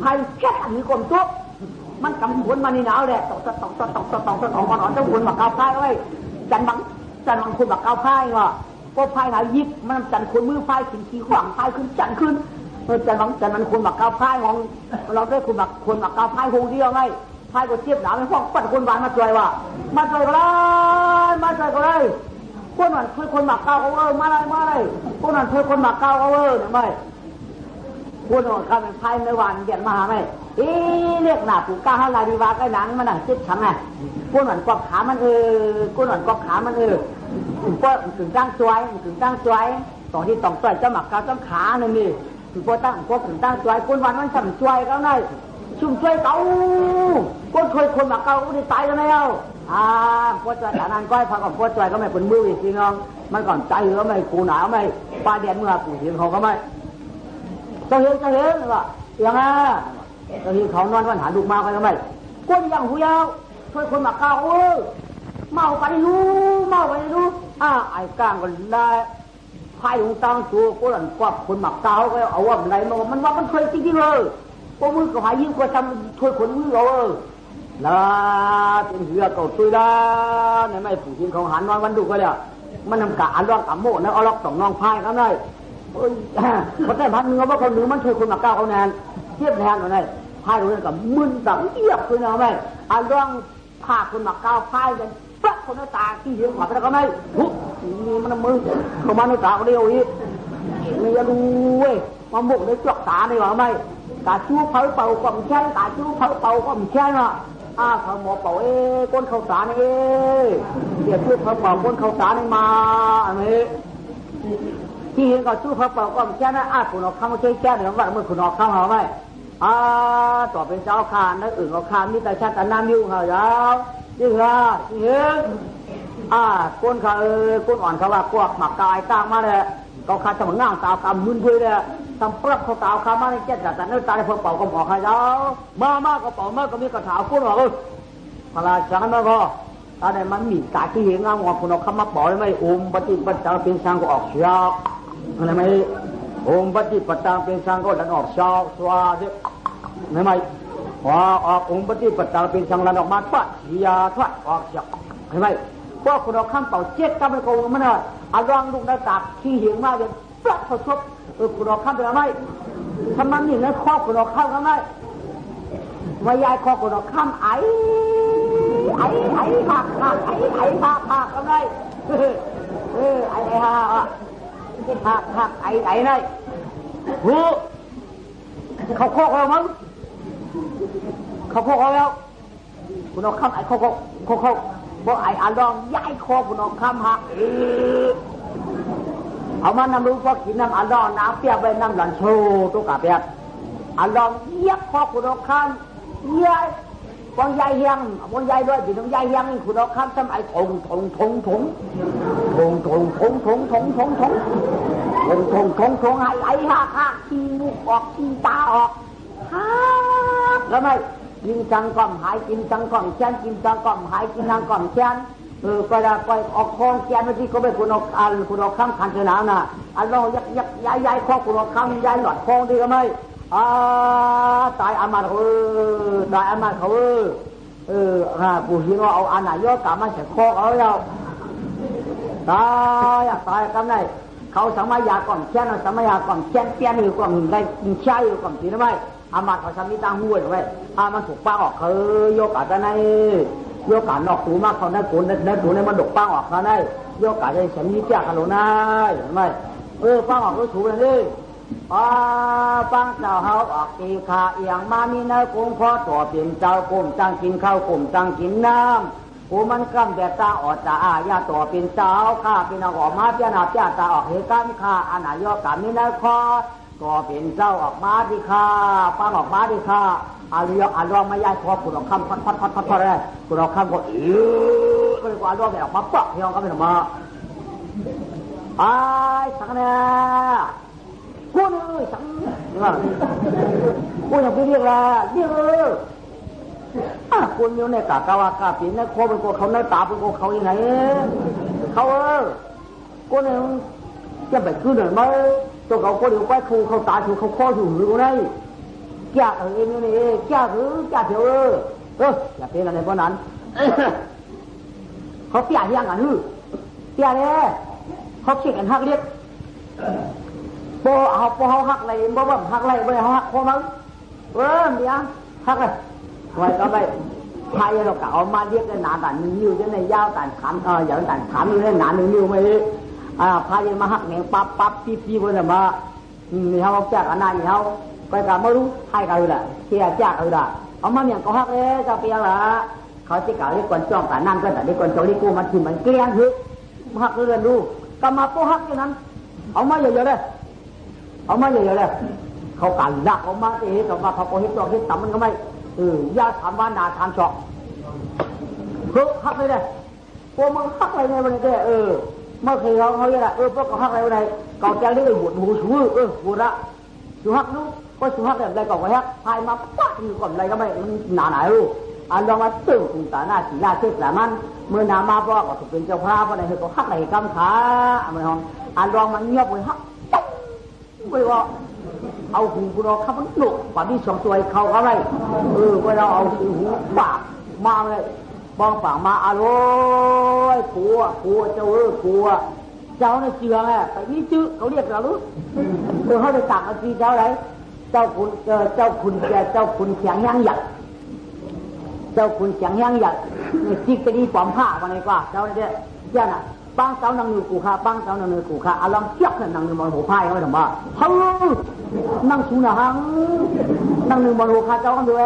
พายแค่ถือกลมตุ๊บมันกำวนมาในหนาวเลยตกก่อนจะวนบักกาวพายเลยจันบังคุณบักกาวพายว่ะก็พายหายิบมันจันคนมือพายขี่ขวางพายขึ้นจันขึ้นจันมันคนบักกาวพายของเราได้คนบักกาวพายคงเดียวไงพายก็เทียบหนาวไม่พอปัดคนหวานมาจ่อยว่ะมาจ่อยก็ได้คนนั้นเคยคนบักกาวมาเลยคนนั้นเคยคนบักกาวเนี่ยไม่คนนั้นข้าเป็นพายในวันเดียนมาหาไม่เ เรียกหน้าปู่ก้าเฮาลาดีวาก็หนังมันน่ะจิตฉังไงก้นหวานกอบขามันก้นหวานกอบขามันก็ถึงตั้งจวยถึงตั้งจวยตอนที่ต้องต่อยเจ้าหมักกาเจ้าขาหนึ่งนี่ถึงก็ตั้งก็ถึงตั้งจวยก้นหวานมันสั่งจวยก็ได้ชุ่มจวยเก่าก้นเคยคนหมักเก่าก็ได้ตายแล้วไหมเอ้าพ่อจวยแต่นั้นก้อยพักกับพ่อจวยก็ไม่เป็นมืออีกทีน้องมันก่อนใจก็ไม่กูหนาวไม่ปลาเดียนเมื่อกูเห็นเขาก็ไม่จะเห็นว่าอย่างไงตอนนี้เขานอนวันหาลูกมาก็ไม่ก้นยังหูยาวช่วยคนหมักเก่าเมาไปรู้ไอ้ก้างก็ได้พายลงตั้งตัวก็หลังกวักคนหมักเก่าก็เอาว่าอะไรมันว่ามันเคยจริงๆเลยพวกมือก็หายยิ่งกว่าทำช่วยคนมือเราแล้วเป็นเหือเก่าตุยได้เนี่ยไม่ผู้หญิงของหันนอนวันดูก็เลยมันนำกะอันร้องกะโม่นะเอาล็อกสองน้องพายเขาได้เขาแต่พันเนื้อว่าคนหนึ่งมันช่วยคนหมักเก่าเขาแนนเทียบแทนกันได้พายรู้กับมึนดังเยียบเลยนะไม่อันร้องพาคนหมักเก่าพายกันปั๊บคนหน้าตาที่เหี้ยหัวไปแล้วก็ไม่นี่มันมือเขามาหน้าตาเขาเดียวอีกนี่จะรู้เว้ยมาบุกในจวกตาในว่าไม่กาชูเผาเป่าก็มีแค่กาชูเผาเป่าก็มีแค่น่ะเขาหมอเป่าก้นข้าวสารนี่เดี๋ยวชูเผาเป่าก้นข้าวสารนี่มาอันนี้ที่เห็นกาชูเผาเป่าก็มีแค่นั้นคุณเอาข้าวมาช่วยแก้หน่อยว่าเมื่อคุณเอาข้าวเหรอไม่ต่อเป็นเจ้าข้านักอื่นเอาข้าวนี่แต่ชาติน้ำยิ้วเหรอยาวยิ่งเหรอยิ่งเห็นก้นเขาก้นอ่อนเขาว่าพวกหมักกายตั้งมาเลยเขาขาดสมองง่างตาตามมึนด้วยเลยทำปลักเขาตาขามาในแก่จัดแต่เนื้อตาในพวกเป่าก็หมอกให้เรามากก็เป่ามากก็มีกระถางก้นว่าพระราชามันก็อะไรมันมีกาที่เห็นงามของคุณเอาคำมาบอกได้ไหมปฏิปัจจังเป็นสังก็ออกเสียงอะไรไหมปฏิปัจจังเป็นสังก็ดันออกเสียงสวาดิไม่ไหมว่าออกปฏิปัจจังเป็นสังดันออกมาปัดยาทวัดออกเสียงเห็นไหมพวกคุณเอาคำเป่าเจ็ดก็ไม่โกงมันเลยเอาร่างลูกได้ตักที่เห็นมาเลยปลักเขาชกคุณเอาคำเป็นอะไรทำมันนี่นะข้อคุณเอาคำกันไหมมายายข้อคุณเอาคำผักกันไหมผักไหนหูเขาข้อเรามั้งเขาข้อเราแล้วคุณเอาคำเขาบอกอันรองย้ายคอคุณเอาคำหักเอามานำรู้พอกินน้ำอันรองน้ำเปียกไปน้ำหลันโชตุกาเปียกอันรองเยียบคอคุณเอาคำย้ายบางยายเฮียงบางยายด้วยถึงยายเฮียงคุณเอาคำทำไอ้ถงไอ้ฮ่าขี้มุกออกขี้ตาออกแล้วไม่กินจังก่อมหายกินจังก่อมแค้นกินจังก่อมหายกินนางก่อมแค้นก็ได้ไปออกคลองแค้นเมื่อกี้ก็ไปคุณออกคุณออกข้ามขันเสนาน่ะอันเราย้ายคลองคุณออกข้ามย้ายหลอดคลองดีก็ไม่ตายอามาเขาได้อามาเขาผู้หญิงว่าเอาอันไหนย่อกลับมาเสียคลองเอาแล้วตายกันไหนเขาสมัยยาก่อมแค้นสมัยยาก่อมแค้นเปลี่ยนอยู่ก่อมได้กินใช่อยู่ก่อมตีนะไม่อามาเขาทำนี่ตั้งห้วยไว้มันถูกป้าออกเขาโยกอาจจะในโยกอาจนอกตูมากเขาได้กุนได้ตูในมันดกป้าออกเขาได้โยกอาจจะฉันมีเจ้ากันหรือไงเห็นไหมป้าออกก็ถูกเลยป้าเจ้าเขาออกตีขาเอียงมามีเนื้อกุ้งพอตัวเปลี่ยนเจ้ากุ้งจังกินข้าวกุ้งจังกินน้ำกูมันกำแต่ตาออดตาญาตัวเป็นเจ้าข้าเป็นออกมาเจ้าหน้าเจ้าตาออกเหตุการณ์ข้าอันไหนโยกามีเนื้อคอก็เป็นเจ้าออกมาดิค่ะป้าออกมาดิค่ะอาเรียกอาลองไม่ย้ายคอคุณออกคำพัดเลยคุณออกคำก็ก็เลยอาลองแบบออกมาปะที่เราก็ไม่ออกมาสังเนี่ยกูนี่สังกูอยากไปเรียกละเรียกกูเนี่ยเนี่ยกะว่ากะปีเนี่ยโคเป็นโคเขาเนี่ยตาเป็นโคเขายังไงเขากูเนี่ยจะไปขึ้นหน่อยไหมตัวเขาก็เดี๋ยวไปครูเขาตาถูกเขาข้อถูกหรือไงแก่เองนี่แก่หรือแก่เถอะอย่าเป็นอะไรเพราะนั้นเขาเปียยังอ่ะฮือเปียเลยเขาเขียนกันหักเรียกพอเขาหักอะไรบ่บ่หักอะไรบ่เขาหักพอมั้งเดี๋ยวหักเลยไว้ก็ไปใครเราเก่ามาเรียกกันหนาแต่นิ้วจะในยาวแต่ขำอย่างแต่ขำอยู่ในหนานิ้วไม่พายมาหักแหงปั๊บปีบนมานี่เขาแจกอันนั้นเขา ก็กะไม่รู้ให้กันเลยเชียร์จ้ากันเลยเอามาอย่างก็ฮักเลยจะเปียละเขาจะกล่าวให้คนจ้องกันนั่งก็แต่ในคนจ้องที่กูมันถิ่นมันเกลี้ยงฮึฮักเรียนรู้ก็มาโป้ฮักอย่างนั้นเอามาเยอะๆเลยเอามาเยอะๆเลยเขาการดักออกมาเอ๊ะแต่ว่าเขาโกหิตตัวที่ต่ำมันก็ไม่ยาถามว่านาทานชอกคือฮักเลยเลยพวกมึงฮักอะไรเนี่ยวันนี้เมื่อเคยเขาอย่างไรพวกเขาฮักอะไรวันไหนเก่าแจ้งได้ไปบวชหูชูบวชละชูฮักนู้ก็ชูฮักแบบไรก่อนก็ฮักพายมาปั๊บอยู่ก่อนอะไรก็ไม่มันหนาหนาลูกลองมาตึ้งตาหน้าสีหน้าเช็ดแหลมันเมื่อนามาเพราะก็ถูกเป็นเจ้าพระเพราะไหนเขาฮักไหนกำขาไม่ห้องลองมันเงียบไปฮักไม่ว่าเอาหูกูเราขับมันหนุกป่านนี้สองตัวเขาอะไรก็เราเอาหูปากมาเลยบองปากมาอร่อยผัวเจ้าในเชืองอ่ะแต่นี่ชื่อเขาเรียกเราหรือเขาจะตักอาชีเจ้าอะไรเจ้าคุณเสียงย่างหยัดเจ้าคุณเสียงย่างหยัดนี่จิกจะดีปลอมผ้าวันไหนกว่าเจ้าเนี่ยเจ้าน่ะปังเจ้านังนือกูข้าปังเจ้านังนือกูข้าลองเทียบกันนังนือมองหัวพายเขาไม่ทำบ้าเฮ้ยนั่งชูน่ะฮังนั่งนือมองหัวข้าเจ้ากันด้วย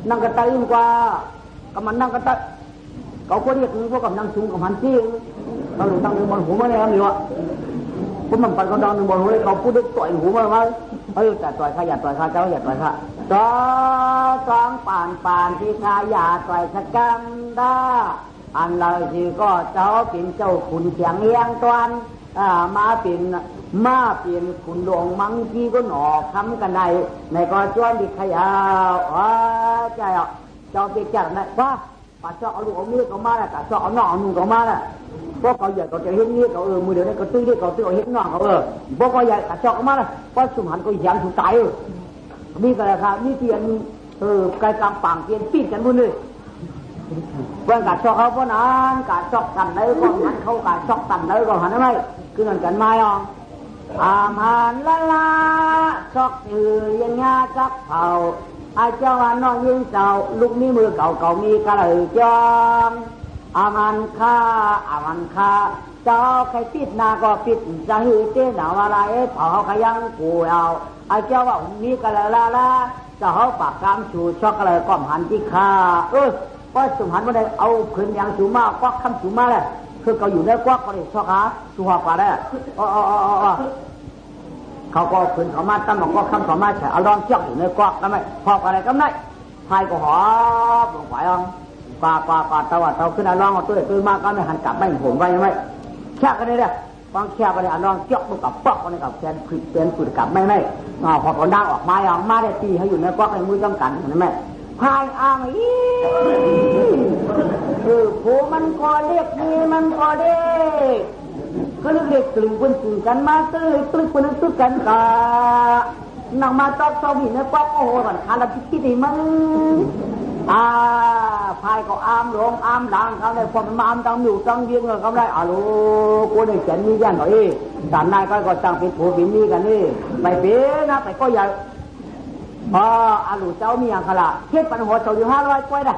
นั่งกระต่ายยิ่งกว่าก็มันนั่งกระต่ายเขาก็เรียกพวกกับนั่งชูกับหันจี้เราหลุดนั่งนือมองหัวมาเลยครับหรือว่าพวกมันปันกระดองนือมองหัวเลยเขาพูดด้วยต่อยหัวมาไหมแต่ต่อยข้าอย่าต่อยข้าเจ้าอย่าต่อยข้าสองป่านที่ข้าอย่าต่อยสักกันได้อันเราสิก็เจ้าเป็นเจ้าขุนเสียงเลี้ยงตวนมาเป็นขุนหลวงมังคีก็หนอคำกันในก็ชวนดิขยาวใจเจ้าเป็นจัดนะว่าป่าเจ้าเอาลูกเอาเมียเขามาแล้วป่าเจ้าเอาน้องเอานุ่งเขามาแล้วพวกเขาใหญ่เขาจะเห็นเมียเขามือเดียวนี้เขาตื้อเขาเห็นน้องเขาพวกเขาใหญ่ป่าเจ้าเขามาแล้วเพราะสุพรรณก็ยังสุดตายนี่ก็เลยครับนี่เตียนไกลกลางป่างเตียนปีนกันบุญเลยเพื่อนกัดชอกเขาเพราะนั้นกัดชอกกันเลยก็หันเขากัดชอกกันเลยก็หันอะไรคือนั่นกันไม่อ่ะหันละชอกยังงาจับเผาไอ้เจ้าวันน้องยิงเจ้าลูกนี้มือเก่ามีกระเลยจอมมันค่าเจ้าใครปิดนาก็ปิดจะหือเจ้าหนาวอะไรเผาเขายังกูเอาไอ้เจ้าว่ามีกระเลยละจะเขาปากกามชูชอกกระเลยก้อมหันที่ข้าก็สุพรรณไม่ได้เอาผืนยางสูงมากควักคำสูงมากเลยคือเขาอยู่ในควักก็ได้ชอกขาสูงกว่าได้เขาก็ผืนเขามาตั้งบอกว่าคำเขามาใช่เอาลองเชือกอยู่ในควักแล้วไหมพออะไรก็ได้พายก็หอบลงไปอ่ะปลาเต่าขึ้นเอาลองเอาตัวมากก็ไม่หันกลับไม่ผมไว้ยังไงแค่กันเลยเนี่ยบางแค่กันเลยเอาลองเชือกมันกับปอกกันเลยกับแขนผิดเป็นผิดกลับไม่พอเขาดังออกมาได้ตีเขาอยู่ในควักในมือจำกันเห็นไหมพายอ้างผู้มันก็เรียกนี่มันก็เด็กก็เรียกกลุ่มคนสื่อกันมาตื้อกลุ่มคนตื้อกันกะนั่งมาตอกเสาหินในป๊อกโอ้โหกันขาดพิษดีมั้งพายก็อ้ามหลงอ้ามหลังเขาได้ความมาอ้ามตั้งอยู่ตั้งเยี่ยงเลยเขาได้ลูกูได้เขียนมีอย่างหน่อยแต่นายก็ตั้งเป็นผู้บินนี่กันนี่ไม่เป็นนะแต่ก็ใหญ่อาลูเจ้ามีอย่างขละเทศปันหัวเจ้าอยู่500กว่าได้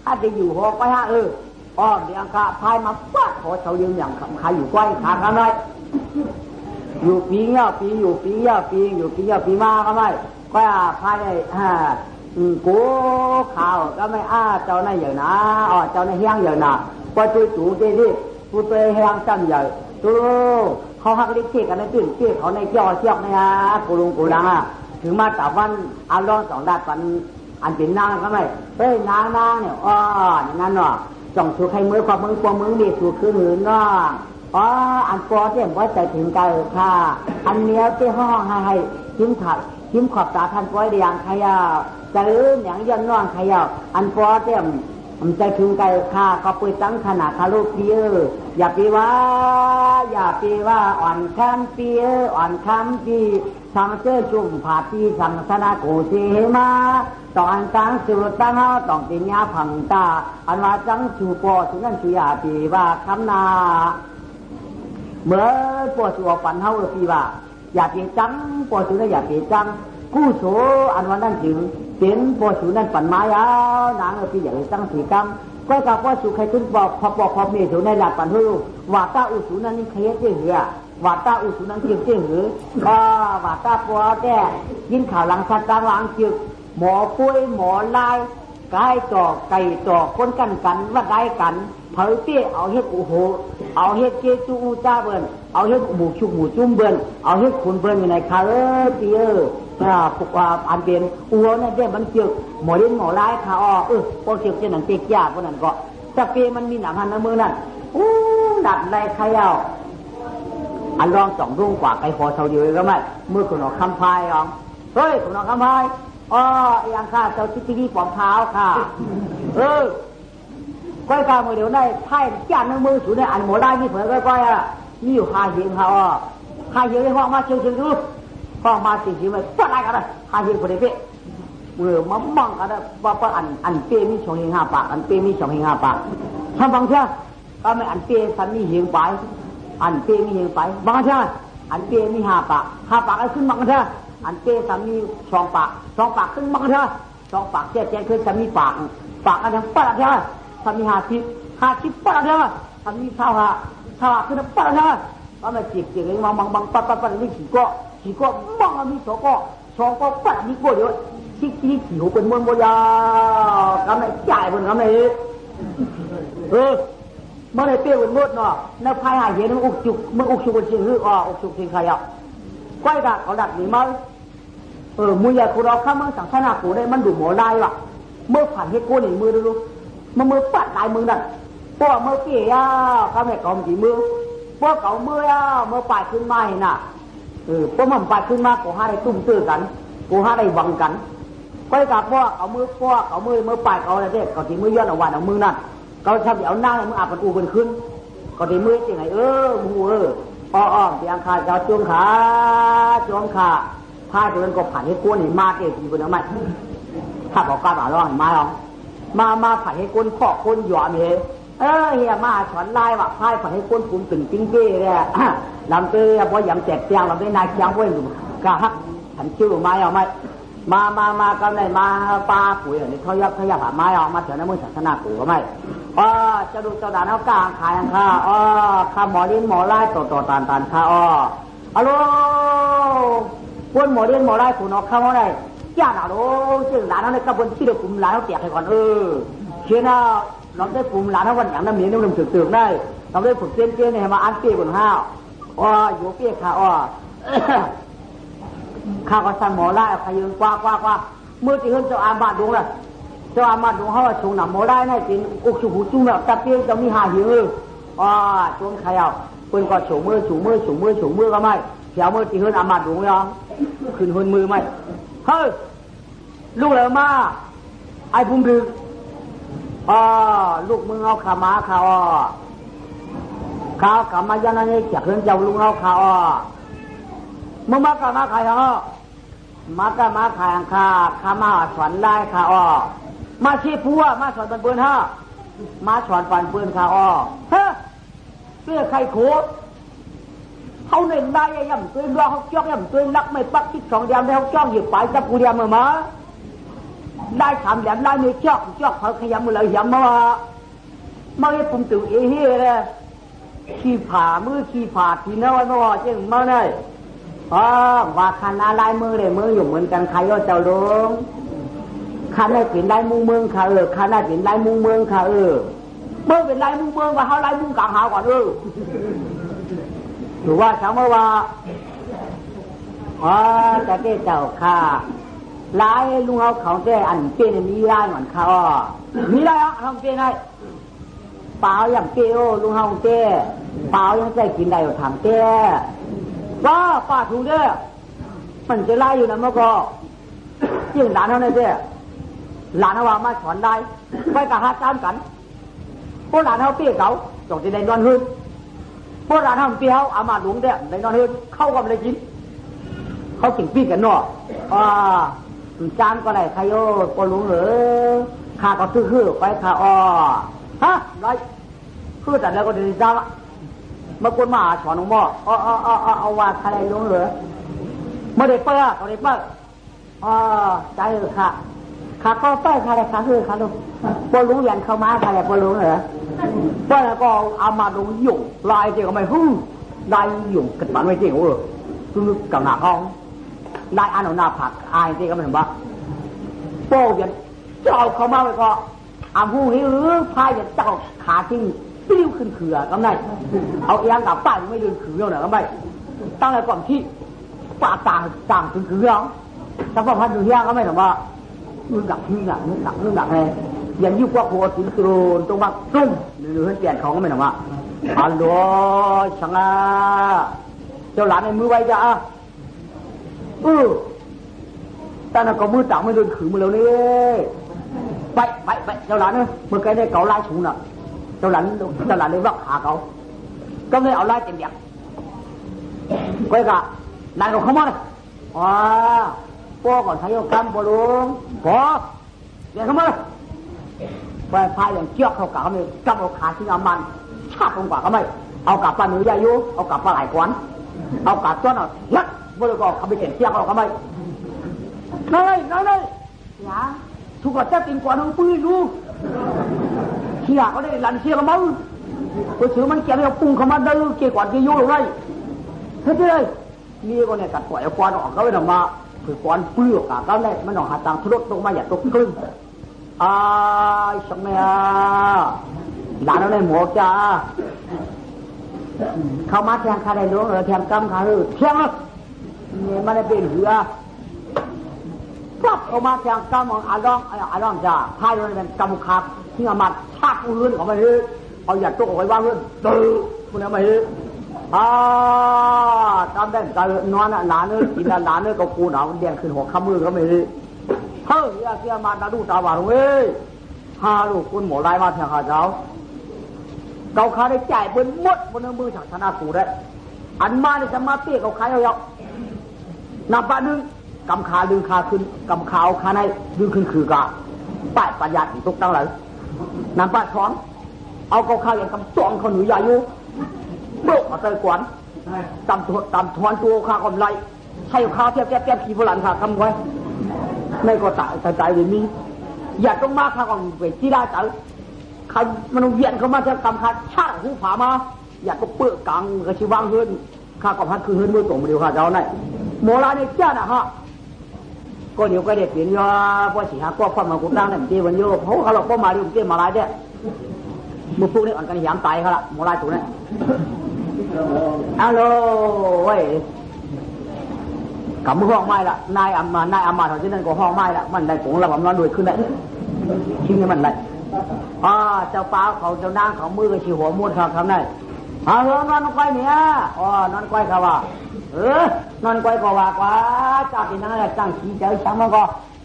ถ้าจะอยู่หัวไป5เดี๋ยวข้าพายมาปั๊บหัวเจ้ายืนอย่างใครอยู่ใกล้ขากันเลยอยู่ปีเงี้ยปีอยู่ปีเงี้ยปีมาก็ไม่ก็พายได้กูข่าวก็ไม่เจ้าในอย่างนะเจ้าในเฮียงอย่างนะก็ช่วยจู่เจดีกูตัวเฮียงจำใหญ่ตัวเขาหักลิขิตกันในตื่นเตี้ยเขาในเจ้าเชือกนะฮะกูลุงกูดังถึงมาจากวันเอาล้อสองด้านปันอันเป็นนางก็ไม่นางเนี่ยอย่างนั้นเนาะจ่องสู่ใครมือความมือมีสู่คือหืนเนาะอันปอเจ้าว่าใจถึงใจค่ะอันเนี้ยที่ห้องให้ยิ้มขอบตาท่านก้อยเดียงใครจะอย่างย้อนน้องใครอันปอเจ้าใจถึงใจค่ะก็ไปตั้งขนาดทะลุปีอย่าปีว่าอ่อนคำปีสังเจจุ่มผาปีสังสนาโกเสมาตอนตั้งสุดตั้งต้องเป็นยาพังตาอันว่าจังจูปอสุนันสุยาปีว่าคำนาเมื่อปอสุปันเฮาปีว่าอย่าปีจังปอสุนันอย่าปีจังกู้โสอันว่านั่นจึงเป็นปอสุนันปันไม้นางปีอย่างตั้งสีกรรมก็กับว่าสุใครขึ้นบอกพอเมถุในหลักปันหูว่าก้าอุสุนันนี่เคยเยอะ ว่าตาอุสุนังเจียงเจียงหรือว่าตาปัวแก่ยินข่าวหลังชัดตาหลังจึกหมอป่วยหมอลายกายจ่อไก่จ่อคนกันว่าได้กันเผยเปี้ยเอาเฮ็ดโหเอาเฮ็ดเจจูจ้าเบิ่นเอาเฮ็ดหมูชุกหมูจุ่มเบิ่นเอาเฮ็ดขุนเบิ่นอยู่ในคาเตี้ยพวกอันเป็นอัวเนี่ยเด้มันจึกหมอเล่นหมอลายค่ะพวกจึกเจนังเตียพวกนั้นก็สเปมันมีหนังหันน้ำมือนั่นดัดไรใครเอาอันรองสองรุ่งกว่าไก่คอเท่าเดียวก็ไม่มือคุณออกคำพายรองเฮ้ยคุณออกคำพายอย่างข้าเจ้าชิคกี้ปอมเท้าค่ะก้อยกามือเดี๋ยวได้ไพ่จานมือสูดในอันหมดได้มีเผยก้อยนี่อยู่หาเหียงเขาหาเหียงในห้องมาเชิงรูปห้องมาสิ่งที่ไม่ปัดอะไรกันเลยหาเหียงคนเดียวมามั่งกันเลยว่าอันเปี้ยมี2 เฮง 5 ปากอันเปี้ยมี2 เฮง 5 ปากทำบางเช่นก็ไม่อันเปี้ยสันมีเหียงไปอันเปี้ยมีเหียงไปบางเช่นอันเปี้ยมี5 ปาก5 ปากขึ้นบางเช่นอันเปี้ยสันมี2 ปาก2 ปากขึ้นบางเช่น2 ปากแจ๊ขึ้นสันมีปากอันยังปัดอะไรสันมี50ปัดอะไรสันมีเท่าขึ้นปัดอะไรก็ไม่จีบเลยบางปัดนี่ขี่ก็บางมี2 ก็ปัดนี่ก็เยอะที่ขี่หัวเป็นมวนโบยากำไรจ่ายบนกำไรเมื่อไรเปี้ยเป็นมดเนาะแล้วพายหายเห็นมันอุกจุกเป็นสิ่งหรืออุกจุกสิ่งใครก้อยกะเขาดักหนีมั้ยมือใหญ่กูเราข้ามเมืองสังขนากูได้มันดูหมอลายว่ะเมื่อผ่านเฮโก้หนีมือดูมือปัดลายมือนั่นพวกมือเปี้ยข้ามให้กองจีมือพวกเขามือเมื่อปลายขึ้นมาเห็นน่ะพวกมันปลายขึ้นมากูหาได้ตุ้มตื้อกันกูหาได้วังกันก้อยกับพวกเอามือปลายเขาอะไรเด็กเขาตีมือย้อนเอาวันเอามือนั่นเขาทำเอาหน้ามืออาบมันอูกันขึ้นเขาตีมือจริงไงมึงเตียงขาเจ้าจ้วงขาผ้าตัวนั้นก็ผ่านให้ก้นเห็นมาเตะทีบนน้ำมันถ้าบอกกล้าบ่าร้องมาหรอมาผ่านให้ก้นข้อก้นหยอมเฮียมาสอนลายว่าพายผ่านให้ก้นปุ่มตึงจริงเจ้เลยลำเตยพอยำแจกเตียงลำเตยนายเตียงเว้ยกะฮักฉันชื่อมาเอาไหมมากันเลยมาปลาปุ๋ยนี่เขายับหาไม้ออกมาเถอะนะมือศาสนาปู่ก็ไม่จะดูเจ้าด่านเอากลางขายข้าข้าหมอเลี้ยงหมอไล่ต่อตานข้าฮัลโหลคนหมอเลี้ยงหมอไล่ผู้นอกข้าว่าไงย่าหนาโลจึงหลานเขาในกระบวนที่เด็กกลุ่มหลานเขาแจกให้ก่อนเชื่อนะเราได้กลุ่มหลานเขาวันอย่างน้ำเหนียวน้ำตึกได้เราได้ฝึกเตี้ยเนี่ยมาอันเตี้ยบนห้าวอยู่เตี้ยข้าข้าก็สั่งหมอไล่ขยืนกว่ามือที่เห็นเจ้าอามาดวงล่ะเจ้าอามาดวงเขาว่าชงหนำหมอไล่นี่เป็นอุกชูหูจุ่มแบบตะเพียงจะมีหาหิวจงใครเอาเปิ้นก็ฉมือก็ไม่เสียวมือที่เห็นอามาดวงยังขึ้นหุ่นมือไม่เฮ้ยลูกเลยมาไอ้พุ่มดึกลูกมึงเอาขามาขามายันนี่เขียนเจ้าลุงเอาขามึงมากะมาขายมากะมาขายข้ามาสอนไล่ข้ามาชี้ผัวมาสอนปันเปื้อนมาสอนปันเปื้อนข้าเฮ้เสื้อใครโคเขาเล่นได้ย่ำตัวเราเขาจ้องย่ำตัวรักไม่ปักที่2 เดือนแล้วจ้องหยิบไปจับกูเดียมมาได้3 เดือนได้ไม่จ้องเขาขยำมือเลยยำมาให้ปุ่มตื่นเฮ้เลยขี้ผ่ามือขี้ผ่าทีน้อยมาเจ้ามาเลยว่าคันลายมือเลยมืออยู่เหมือนกันใครก็เจ้าลงคันได้เป็นลายมุงเมืองค่ะคันได้เป็นลายมุงเมืองค่ะเมื่อเป็นลายมุงเมืองว่าเขาลายมุงกลางหาก่อนถือว่าถามว่าจะเจ้าเจ้าค่ะลายลุงเขาแก่อันเป็นมีลายเหมือนเขามีลายทำเป็นไงเปล่าอย่างเกี้ยวลุงเขาแก่เปล่ายังใจกินได้ทำแก่ว่าป้าถูกเด้อมันจะไล่อยู่นะเมื่อก่อนยิ่งหลานเท่านั้นเด้อหลานเขาว่ามาสอนได้ไปกับหาตามกันพวกหลานเขาเปี้ยเขาจงจะได้นอนหื้นพวกหลานเขาเปี้ยเขาอามาหลวงเด้อได้นอนหื้นเข้ากับอะไรกินเขากินปี้กันเนาะจานก็ได้ใครโย่ปลุงข้าก็ซื้อไปข้าฮะไรคือแต่แล้วก็ได้จ้าเมื่อคนมาสอนหลวงพ่อเอาว่าใครลุงเหรอไม่ได้เปิดเขาได้เปิดใจค่ะก็เปิดใครค่ะคือค่ะลุงปลุงยันเข้ามาใครปลุงเหรอเปิดแล้วก็เอามาลุงหยุ่งลายเจ้าก็ไม่ฮึ่ง ได้อยู่กระปันไว้ที่หัวคือกับหน้าห้องได้อันเอาหน้าผักอายที่ก็ไม่ถึงว่าโป้ยันเจ้าเขามาไว้ก็อาหูหิหรือพายยันเจ้าขาทิ้งปิ้วขึ้นเขื่อก็ได้เอาเอียงกับป้ายไม่เดินเขื่อเนี่ยก็ไม่ตั้งแต่ก่อนที่ป่าต่างถึงเขื่อถ้าพ่อพันธุ์อยู่เฮียก็ไม่ถึงว่ามึงดักเลยยันยุบว่าโคตรโกรนตรงบ้านตุ้มหรือให้เปลี่ยนเขาก็ไม่ถึงว่าฮัลโหลช่างอ่ะเจ้าหลานในมือไว้จ้าแต่น่ะก็มือต่างไม่โดนขืนมือเราเนี่ยไปเจ้าหลานเนี่ยเมื่อกี้ได้เกาไล่ชูน่ะเจ้าหลานเลยว่าขาเขาก็เลยเอาไล่เต็มเดียบก็กะนายก็เข้ามาเลยพ่อก่อนใช้ยกำพ่อลุงพ่อเดี๋ยวเข้ามาเลยไปพายอย่างเชือกเขากะเขาไม่กำเอาขาที่เอามันชาบลงกว่าก็ไม่เอากลับปลาหนูยายุเอากลับปลาไหลกวนเอากลับต้นเอายัดบริกรเขาไปเก็บเชือกเอาก็ไม่นายอย่าทุกคนจะติงกว่าน้องปืนดูเชี่ยเขาได้หลันเชี่ยเขามั้งไปซื้อมันเกี่ยวกับปุ้งเขามาดื้อเกี่ยวกับที่ยุ่งเลยเฮ้ยเลยนี่ก็เนี่ยกัดปล่อยเอาควันออกเขาไปทำมาคือควันปื้อกับเขาเนี่ยมันออกหาตังทุรดตรงมาอย่าตกครึ่งสังเมียหลานเราในหมวกจ้าเขามาแทงคาได้หลวงหรือแทงกำคาหือแทงเลยเนี่ยมันได้เป็นเหือปั๊บเขามาแทงกำของอาร้องจ้าพายเลยเป็นกำขาที่เอามาชาปูลื่นของมันเลยเอาหยัดตัวเอาไว้ว่างลื่นตื้อพวกนี้มาเลยจำได้ใจนอนหลานเลยกินหลานเลยก็กูหนาวเดียงขึ้นหัวขมือเขาไม่เลยเฮ้ยเสียมาตาดูตาหวานเว้ยฮาลูกคุณหมอไล่มาแทงขาเจ้าเกาขาได้จ่ายบนมดบนมือจากธนากูได้อันมาในสมาธิเกาขาเยอะๆนับปะดึงกำขาดึงขาขึ้นกำขาเอาขาในดึงขึ้นคือกะป้ายปัญญาถึงตุกตั้งเลยนับปะช้อนเอาเกาขาอย่างกำจ้องเขาหนูใหญ่อยู่โบกมาเตยกวนตำทวนตัวขากำไรใช้ข้าวเทียบขี้ฝรั่งขากำไว้ไม่ก็ตายเดี๋ยวนี้อย่าต้องมาข้ากำไปที่ได้ใจเขามันเวียนเขามาจะกำขาชาติหูผามาอยากก็เปื้อกังกระชิวางเฮือนข้าก็พัดคือเฮือนมือตรงมาเดียวข้าเจ้าไหนโมลาเนี่ยเจ้าน่ะฮะก็เดี๋ยวก็เด็ดเปลี่ยนยาพอสีหาก็ความมากุฎดังเนี่ยเจ้าวันโยเพราะเขาเราก็มาเรื่องเจ้ามาลายเนี่ยมือพวกนี้อ่อนกันยามตายเขาละโมลาถูกเนี่ยฮัลโหลเว้ยกับมือห้องไม้ละนายอามาเท่านั้นก็ห้องไม้ละมันได้ผงระบำนอนด้วยขึ้นได้ทิ้งให้มันได้เจ้าป้าเขาเจ้านางเขามือกับชีหัวมุดครับทำได้นอนก้อยเนี่ยนอนก้อยเขาว่านอนก้อยก็ว่ากว่าจ้าเป็นนั่งอะไรจ้างขี้ใจช้างมันก็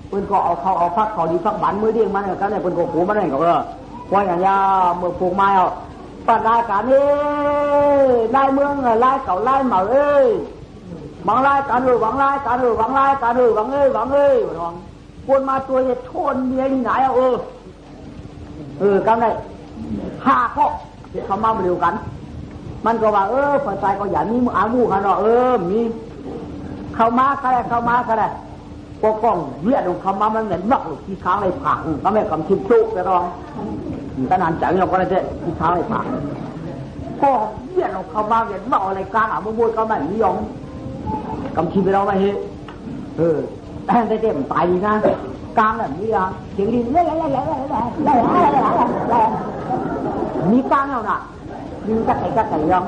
เปิ้นก็เอาเขาเอาพักเขาดีพักบันมือเดียงมันเนี่ยกันเนี่ยเปิ้นก็หูมันเนี่ยก็ก้อยอย่างยาเมื่อปลูกไม้เอาปัดลายกันนี่ลายเมืองลายเก่าลายเหมาบางลายกันวังลายกันวังลายกันวังวังคนมาตัวจะชนเมียที่ไหนกันได้5 ข้อที่เขามาเร็วกันมันก็ว่าฝ่ายชายก็อย่ามีอามูกันเนาะมีเข้ามาก็ได้ปกป้องเวียดของเขามามันเหมือนนักลูกที่ค้างในผักก็ไม่คำชิมจุไปรองขนาดใจเราก็ได้ที่ค้างในผักก็เวียดของเขามาเหมือนนักอะไรกลางมุ้ยก็ไม่นิยมคำชิมไปเราไม่เฮ้ได้เต็มตายดีนะกลางแบบนี้เสียงดีมีกลางแล้วนะมีกัดไก่ยัง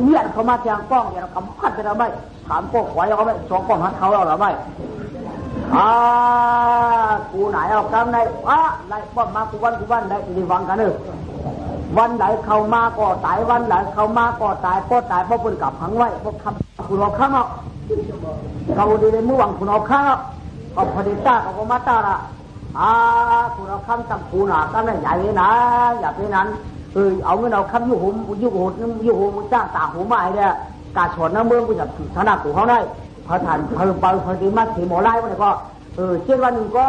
เวียนเขามาแทงป้องอย่างคำพัดไปเราไม่ถามป้องไว้เราไม่สองป้องหัดเขาเราไม่กูไหนเอากำไหนไหนป้องมากูวันได้ดีฟังกันวันไหนเขามาก็ตายวันไหนเขามาก็ตายเพราะคนกลับขังไว้เพราะคำคุณเอาข้างเอาเขาดีในมือวังคุณเอาข้างเอาพอดีตาเขาก็มาตาละคุณเอาข้างจับกูหนาก็ไม่ใหญ่เลยนะอย่าไปนั้นเอาเงินเอาคำยุหูจ้างตาหูไม้เนี่ยกาชนน้ำเมืองกูจะถนัดกูเขาได้พอทานพอดีมาถีหมอไล่วันนี้ก็เช่นวันหนึ่งก็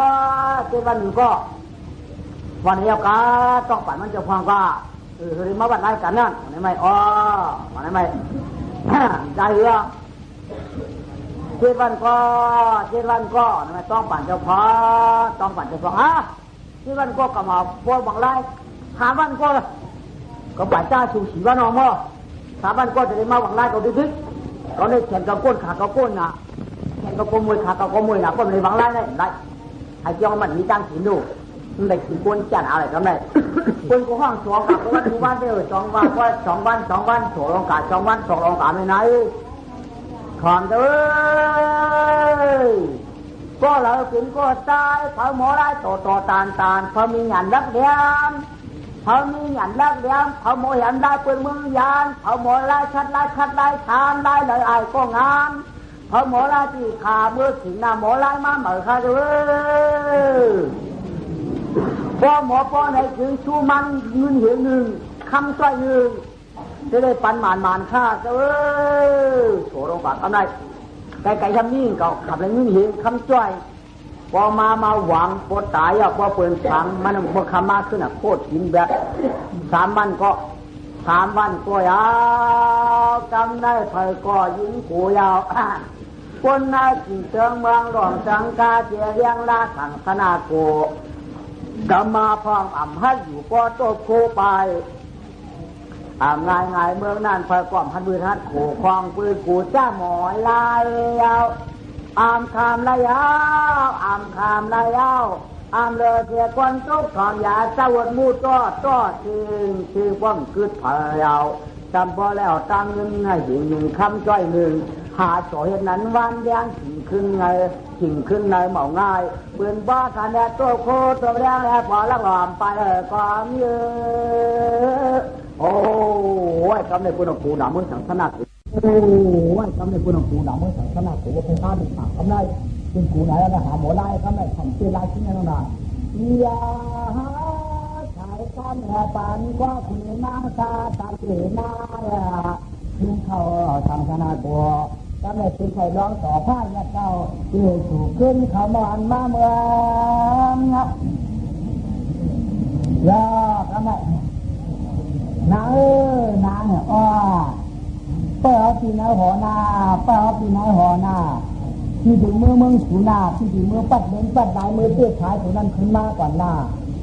วันนี้ก็ต้องปั่นมันจะฟังก็มาวันไหนกันนั่นวันนี้ไม่วันนี้ไม่ใจเหรอเช่นวันก็ไม่ต้องปั่นเจ้าพอต้องปั่นเจ้าพอเช่นวันก็กลับมาพวกบางไล่ถามวันก็ป่าจ้าชูสีว่าน้องมั้ง 3 วันก็จะได้มาหวังไล่เขาดึกๆเขาได้แข่งกับก้นขากับก้นน่ะแข่งกับก้นมวยขากับก้นมวยน่ะก็ไม่ได้หวังไล่ได้ไล่ไอ้เจ้ามันมีจ้างขินดูมันได้ขินก้นจัดอะไรกันได้ก้นก็ห้องสองกับวันทุกวันเด้อ2 วันก็2 วันโถลงกา2 วัน2 ลงกาไม่ไหนขอนเด้อก็เรากินก็ตายเผาหมอได้ต่อตานเผามีหยันรักเดียมเผามีหยันรักเดียมเผาหมอหยันได้เปิดมือยานเผาหมอได้ชัดได้ทานได้เลยไอ้ก็งามเผาหมอได้ที่ขาเมื่อถึงหน้าหมอได้มาเหมือค่ะเด้อพอหมอพอในถึงชูมันเงินเหี่ยวหนึ่งคำจ้อยหนึ่งจะได้ปันหมานค่าเด้อโถลงปากทำได้ไก่ทำนี่ก็ขับเลยเงินเหี่ยวคำจ้อยพอมาหวังปวดตายอ่ะพอเปิดถังมันเมื่อคำมาขึ้นอ่ะโคตรหินแบบ3 วันก็ยาวจำได้ไฟก็ยิงกูยาวคนนายจีเชิงเมืองหลวงสังกาเจียเรียงลาสังขนาโกกำมาพองให้อยู่ก็โตโคไปง่ายเมืองนั่นไฟก่อมพันมือทัดโขคลองปืนกูจ้าหมอยลายยาวคำลายาวเลยเสียคนทุกข์ของยาสวดมูต่อชื่อว่างกึศพายาวจำพอแล้วตั้งเงินให้หิ่งหนึ่งคำจ้อยหนึ่งหาโฉยนั้นวันแดงขิงขึ้นในเหมาง่ายปืนบ้าทันแดดตัวโคตัวแดงแล้วพอละหลอมไปความเยอะโอ้ยทำในปุณกูหนามือสังสนักโอ้ยทำในปุณกูหนามือสังสนักกูว่าเป็นข้าเป็นปากทำได้เป็นกูไหนแล้วหาหมอไล่ทำได้ทำเตี้ยไล่ชิ้นนั้นน่ะอย่าหาชายกันแห่ปานกว่าคุณนาตาตาเสียนาทิ้งเขาทำขนาดบัวทำได้เป็นไข่ร้องต่อผ้าเนี่ยเจ้าเกี่ยวถูกขึ้นเขามอนมาเมืองยอทำได้นางเนี่ยอ้อเปิดปีนายหอนาที่ถึงเมืองสูนาที่ถึงเมืองปัดเล่นปัดได้มือเตี้ยชายตัวนั้นขึ้นมากกว่าหน้า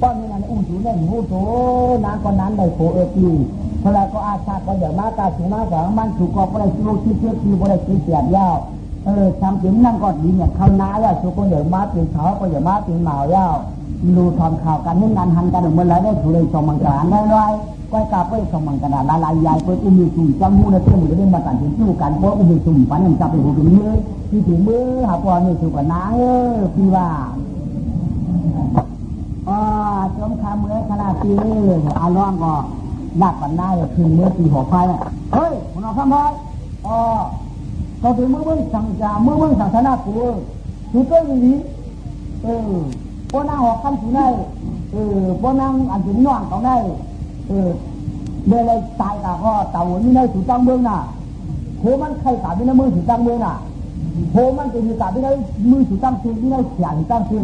ป้อนนี้นั่นอุ้งสูเนี่ยหูโตนางคนนั้นได้โผปีเท่าไรก็อาชาก็อย่างมากการสูงมากกว่ามันถูกก็บ่ได้ชิโลชิเทียบบ่ได้ชิเสียดยาวทำถึงนั่งก็ดีเนี่ยเข้าน้าแล้วถูกก็อย่างมาเป็นเขาก็อย่างมาเป็นหมาวยาวดูทำข่าวกันให้งานหันกันเหมือนไรได้ถูกเลยสมังการได้ร้อยก้อยกาไปสมังกันละลายใหญ่เปิดอุ้มมีสุ่มจังหูนะเที่ยวมือได้มาตัดสินสู้กันเพราะอุ้มมีสุ่มปันมันจับไปหัวถึงมือที่ถึงมือหาปอนี่ถูกกับน้าพี่ว่าจมคาเมื่อขนาดปีนี้อาล้อมก็ดักปันได้ถึงเมื่อปีหัวไฟเฮ้ยคุณเอาคำไว้ก็ถึงมือสั่งจ่ามือสั่งชนะกูถูกก็อย่างนี้พวกนางหอกคำสีได้พวกนางอันถึงนอนเขาได้เมื่อไรตายกับพ่อเต่าหัวนี่ได้ถูกตั้งเมืองน่ะโคมันใครกาบไม่ได้มือถูกตั้งเมืองน่ะโคมันจะมีกาบไม่ได้มือถูกตั้งซึ่งไม่ได้เสียถูกตั้งซึ่ง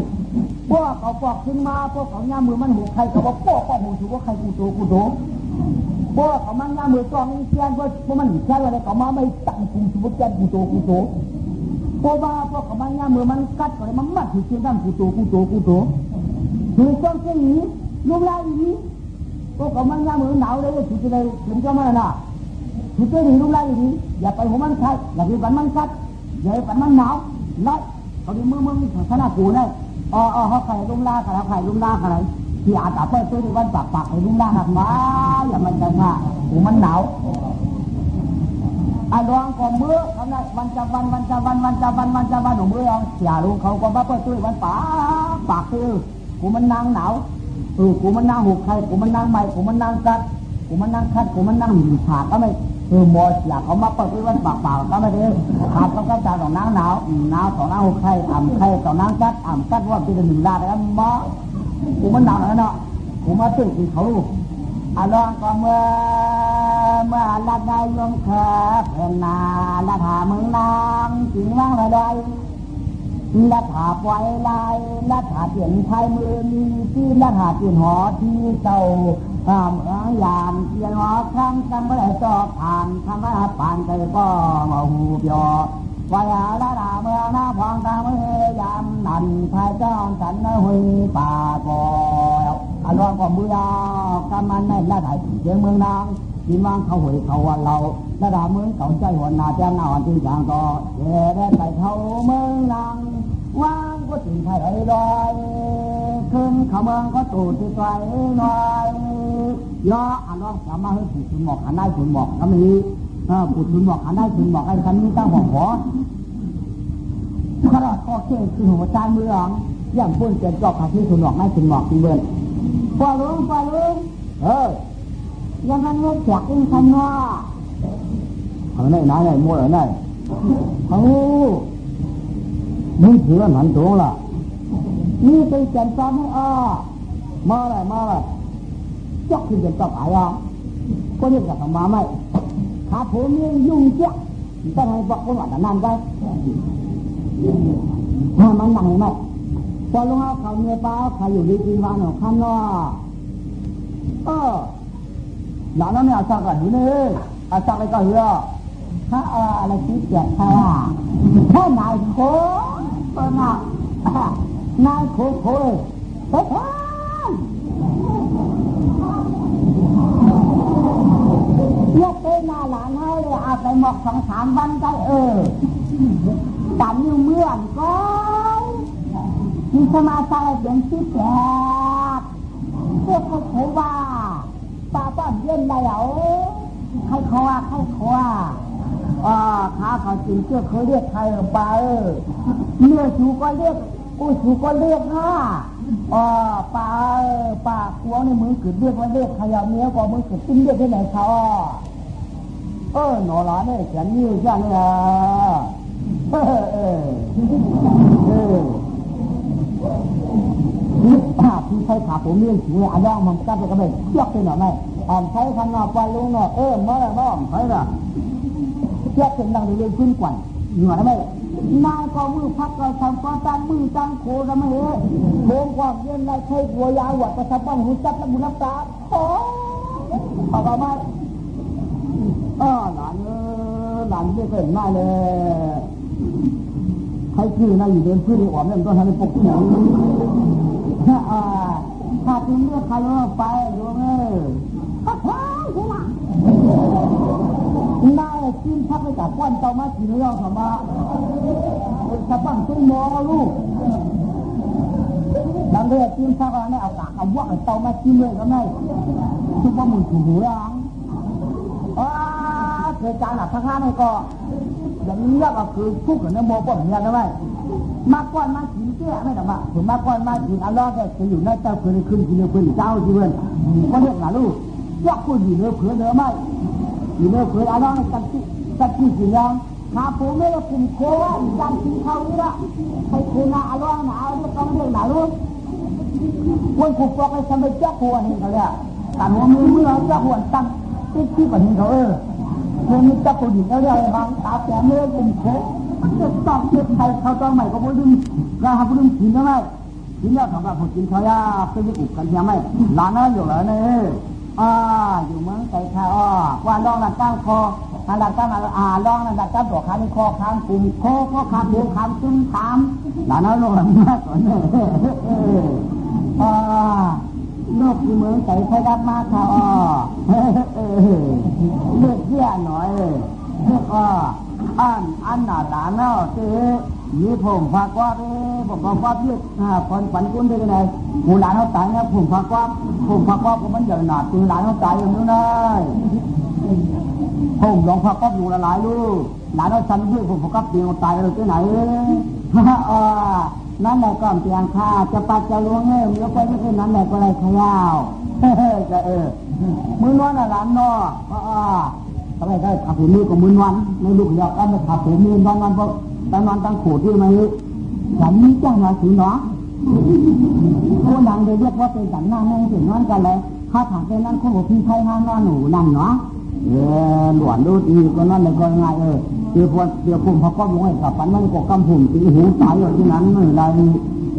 พวกเขาปอกขึ้นมาพวกเขาย่ามือมันหูใครเขาบอกปอกหูถูกว่าใครกูโตพวกเขามันย่ามือจ้องเชียนพวกมันเชียนอะไรเขามาไม่ตั้งกูถูกว่าเชียนกูโตพวกเขามันย่ามือมันกัดอะไรมันมัดถูกเชียนตั้งกูโตถูกต้องเชียนนี้ลูกไล่นี้พวกเขามันย่ามือหนาวเลยถูกจะได้ถึงเจ้ามันน่ะถูกจะดีลูกไล่นี้อย่าไปหัวมันคัดอย่าไปฝันมันคัดอย่าไปฝันมันหนาวไล่เขาดูมือขนาดกูเนี่ยเขาไข่ลุ่มล่าอะไรที่อาจจะเปิดตัวในวันปากไข่ลุ่มล่าหักมาอย่ามันจะง่าหูมันหนาวดวงก่อมือทำได้วันจะวันหนูมือเอาเสียลุงเขาก็มาเปิดตัววันปากคือกูมันนางหนาวกูมันนางหูไข่กูมันนางใหม่กูมันนางกัดกูมันนางคัดกูมันนางหนีขาดก็ไม่มอเสียเขามาเปิดตัววันปากก็ไม่ได้ขาดต้องการจากของนางหนาวต่อนางหูไข่ไข่ต่อนางกัดว่าเป็นหนึ่งลาแล้วมอกูมันหนาวแล้วเนาะกูมาตื่นกินเขาลองก็เมื่อละได้ยงแค่เพื่อนนาละถามึงนางจริงว่างละได้ละถาปล่อยลายละถาเปลี่ยนไทยมือมีที่ละถาเปลี่ยนหอที่เจ้ายามเปลี่ยนหอครั้งจำไม่ได้จอบผ่านทำให้ผ่านใจก็มาหูเปียววายาละถาเมืองหน้าพองตาเมื่อยามนันไทยเจ้าสันหุยป่าปอยลองก็มือกำมันในละถ่ายเชียงเมืองนางเ ที่มังเขาหวยเขาวันเราระดับเมืองเขาใจหัวนาแจ้งหน้าวันที่จางต่อเย่ได้ใส่เขาเมืองลังวางก็ถึงไทยลอยขึ้นเขาเมืองก็ตูดที่ไกลหน่อยย่ออันน้องสามารถให้ผู้ชุนหมอกหันได้ชุนหมอกก็มีผู้ชุนหมอกหันได้ชุนหมอกไอ้คันนี้ตั้งหัวขอขนาดข้อเข่คือหัวใจเมืองอย่างพุ่นเกิดจอกขาที่ชุนหมอกได้ชุนหมอกจริงเบิ้ลปล่อยลุงยังทันเงือกแฉกยิ่งทันว่าเขาไหนไหนมัวไหนเขาไม่ถือหนันตัวละนี่ไปเขียนซ้อมให้มาเลยจอกที่เขียนจอกอะไรก็เรียกกับธรรมะไหมขาผมนี่ยุ่งเจ๊ะต้องให้บอกคนว่าแต่นั่นไปถ้ามันหนังไหมพอลงเอาเขาเนื้อปลาเขาอยู่ดีกินวันหนอข้างนอกหลานนั่นเนี่ยอาจารย์กันอยู่นี่อาจารย์อะไรก็เหี้ยถ้าอะไรคิดเกียดเขาถ้านายโค้ก็นายโค้เฮ้ยยกเป็นหน้าหลานให้เลยเอาไปหมก2-3 วันได้ตันอยู่เมื่อนก็มีสมาธิเป็นที่แก่พวกเขาว่าปลาป้อนเย็นได้เหรอใครคว้าขาเขากินเชื่อเขาเรียกใครปลาเนื้อชูก็เรียกชูก็เรียกปลาหัวในมือเกิดเรียกว่าเรียกขยะเนื้อก็มือเกิดติ้งเรียกที่ไหนเขาหนอหลานเนี่ยฉันนิ้วฉันเนี่ยพี่ใช้ขาผมเลี้ยงถึงเลยอันย่องมันก็จะกระเบ็ดยกไปหน่อยไหมใช้ข้างนอกไปลุงเนาะมาแล้วบ้องใช่ไหมเทียบเป็นดังเรียนขึ้นกว่าเหนื่อยไหมนายก็มือพักเราทำก็ตั้งมือตั้งโคแล้วไม่โค้งความเย็นไรใช้หัวยาวหัวกระชับบ้องหูจับแล้วบุญรักษาเอาไปไหมหลานไม่เคยมาเลยใครคือนายอยู่เดินพื้นในอ่อมเนี่ยต้องทำให้ปกที่ไหนถ้าถึงเรื่องใครไปดูไงนายกินพักไปจากก้อนเตามากินเรื่องธรรมะจะปั้งตุ้งมอลูกดังเรื่องกินพักอะไรเอากากเอาวักเตามากินเลยก็ไม่ทุกว่ามึงถูกหูร้างเคยการหลับทั้งห้านี่ก็อย่างนี้ก็คือทุกข์กับเนื้อโมป้อนเนี่ยนะไม่มาก้อนมากินเจ้าไม่ธรรมะถึงมาก้อนมากินอัลลอฮ์ก็จะอยู่ในเจ้าเคยขึ้นกินเนื้อเพื่อนเจ้าที่เพื่อนก็เรียกหลานลูกยกคนอยู่เนื้อเพื่อนเนื้อไม่อยู่เนื้อเพื่อนอัลลอฮ์กันที่กินยังขาผมไม่ละกลุ่มโค้งการกินเขานี่ละไปคุณอัลลอฮ์หนาวเรียกต้องเรียกหลานลูกคนขุดปอกเลยทำไปเจ้าหัวนี่เขาเนี่ยแต่หัวมือเมื่อเจ้าหัวตั้งที่แบบนี้เขาเมื่อมีเจ้าคนอยู่แล้วเนี่ยบางตาแก่เมื่อกลุ่มโค้งจะต้องเก็บไข่เขาต้องใหม่ก็ไม่ดึงราคาไม่ดึงกินได้ไหมกินแล้วสำหรับคนกินเขาย่าเป็นอุกันยังไม่หลานนั่นอยู่แล้วเนี่ยอยู่เมืองไก่ข้าวว่าลองหลักก้างคอหลักก้างลองหลักก้างตัวขาในคอคางปุ่มคอคางหัวคางจุ้มขามหลานนั่นลงหลังมาก่อนเนี่ยลูกอยู่เมืองไก่ไทยดับมาข้าวเลือกเยี่ยหน่อยเลือกอันหนาหลานเนาะเจ๊มีผมฝากว่าผมฝากว่าเลือกคนฝันกุ้นได้ไงหูหลานเขาตายเนี่ยผมฝากว่าก็มันใหญ่หนาตีหลานเขาตายอย่างนี้ได้ผมลองฝากว่าอยู่ละหลายลูกหลานเขาสั่นเพื่อผมฝากว่าตีเขาตายเลยที่ไหนนั่นแหละก่อนเตียงข้าจะปัดจะล้วงยกไปไม่ใช่นั้นแหละก็เลยขยาวจะมือนวันหลานเนาะทำไมได้ขับผมมือกับมือวันในลูกยอกก็ไม่ขับผมมือวันเพราะตั้งโขดที่มาฉันนี้จ้างมาสีเนาะคนดังเลยเรียกว่าเป็นสันหน้าแห้งถึงนั่นกันเลยข้าถามเป็นนั่นคนบอกพี่ไทยห้างหน้าหนูนั่นเนาะหลวนดูตีก็นั่นเลยก็ง่ายเดี๋ยวผมพอก็ลงให้ขับปันมันก็กำผมตีหูตายอยู่ที่นั้นอะไร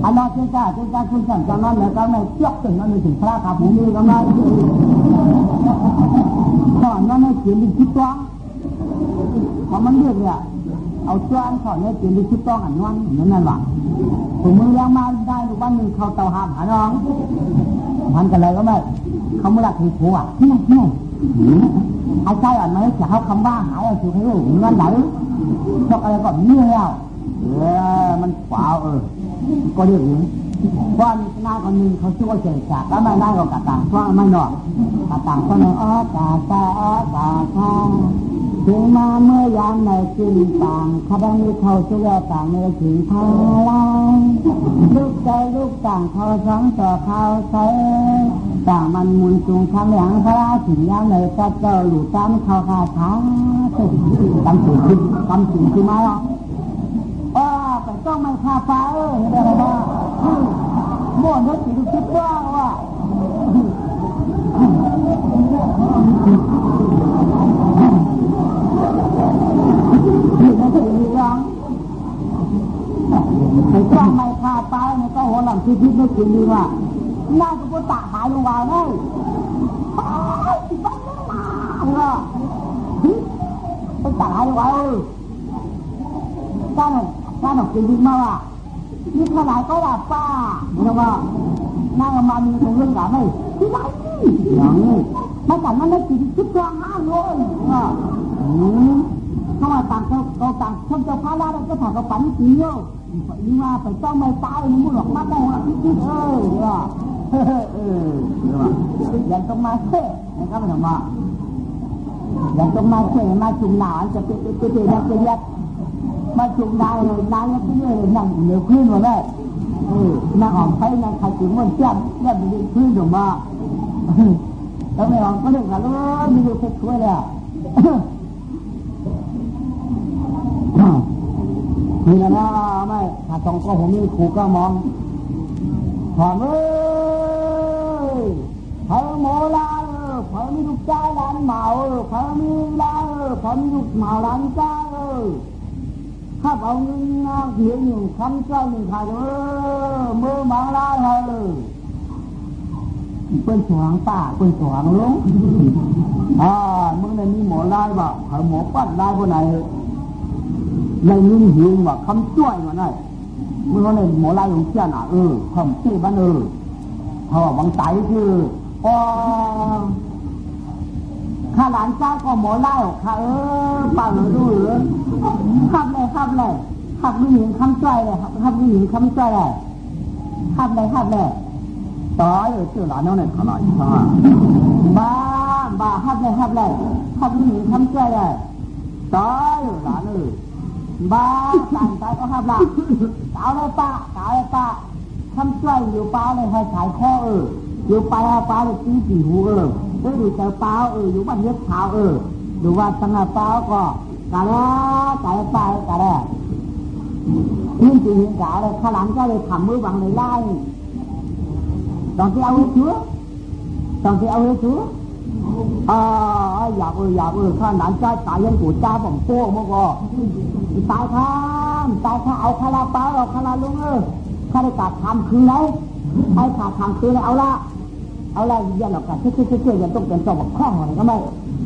อันนั้นเจ้าคุณสั่งจากนั้นแล้วก็ไม่เจี๊ยบถึงนั้นถึงพระขับผมมือก็ไม่ตอนนั้นเขียนดิคิดต้องพอมันเรียกเนี่ยเอาเสื้ออันถอดเนี่ยเขียนดิคิดต้องอันนั้นนั่นหรอผมมือยังมาได้หรือว่ามึงเขาเตาหามหาน้องพันกันอะไรก็ไม่เขาไม่รักถือผัวนี่ ไอ้ใจอ่อนไหมจะเขาคำว่าหายเอาสิให้รู้เงินไหนชกอะไรก็มีแล้วมันขวาก็เรื่องนี้ว่ามีนายคนหนึ่งเขาชื่อว่าเฉยฉากแล้วไม่ได้ก็กระต่างเพราะไม่หนอกกระต่างก็เลยกาตาถึงมาเมื่อยามในจึงต่างขบมีเขาช่วยต่างในถึงพาลายลูกใจลูกต่างเขาสังต่อเขาใช้ต่างมันมุนจุงทางหลังพระถึงยามในก็เจ้าหลุดตามเขาคาถาตำสิ่งคือมาหรอแต่ต้องไม่ฆ่าฟ้าเห็นไหมว่าโม่นเขาถือคิดว่านี่ไม่ใช่เรื่องแต่ต้องไม่ฆ่าฟ้าเนี่ยก็หัวหลังคิดไม่จริงดีว่าน่าจะพูดตาหายลงมาแน่บ้าเหรอพูดตาหายลงมาจ้าหน่อยจริงมาว่านี่ขนาดก็ว่าป้าเห็นไหมนั่งมามีตรงเรื่องกันไหมที่ไหนอย่างนี้มาจากนั้นได้กินชุดกลางห้างเลยเขาว่าต่างเขาต่างช่างเจ้าพาราได้ก็ถามเขาฝันจริงเยอะนี่ว่าไปต้องไม่ตายมึงหลอกมาได้หรอกที่อย่างต้องมาเช่นะครับไม่ต้องมาอย่างต้องมาเช่มาจุ่มหนาวจะเป็นมาจุ่มได้เลยนายยังไม่เลยนั่งเหนือพื้นหมดเลยนั่งอ่อนไฟนั่งขายจุ่มมันเจ็บไปดึงพื้นออกมาแล้วไม่อ่อนก็เรื่องกันเลยมีอยู่แค่ช่วยเลยนี่นะนะไม่ถ้าต้องก็ผมมีขู่ก็มองถามเขาโมลาเขามีลูกจ้าล้านเหมาเขามีลาเขามีลูกเหมาล้านจ้าถ้าเอาเงินเสียหนึ่งคำเจ้าหนึ่งขายมือมังลาเลยเป็นสว่างป้าเป็นสว่างลุงมึงในนี้หมอลายบ่เขาหมอปั้นลายคนไหนในนี้หิวบ่คำช่วยมาได้มึงเขาในหมอลายของเจ้าหน้าคำชื่อบ้านเขาบางใจคือข้าหลานเจ้าก็หมอลายข้าป้าดูหรือขับเลยขับไม่หญิงคำช่วยเลยขับไม่หญิงคำช่วยเลยขับเลยต่อเลยเจ้าหลานน้องเนี่ยขนาดนี้บ้าขับเลยขับไม่หญิงคำช่วยเลยต่อหลานบ้าต่างใจก็ขับละเก่าเลยป้าคำช่วยอยู่ป้าเลยให้ขายข้ออยู่ป้าเลยตีหูก็อยู่เจอป้าอยู่บ้านเย็บเท้าดูว่าตั้งแต่ป้าก็กะแล้วนี่จริงกะเลยข้าหลังก็เลยทำมือบังเลยไล่ตอนที่เอาไว้ชัวอยากข้าหลังใจตายยังกูจ้าผมโป้เมื่อก่อนตายข้าเอาข้าลาป้าเอาข้าลาลุงข้าได้ตัดทำคืนแล้วให้ขาดทำคืนเลยเอาละเดี๋ยวเรากัดเชื่อยังต้องเป็นตัวบกพร่องอะไรก็ไม่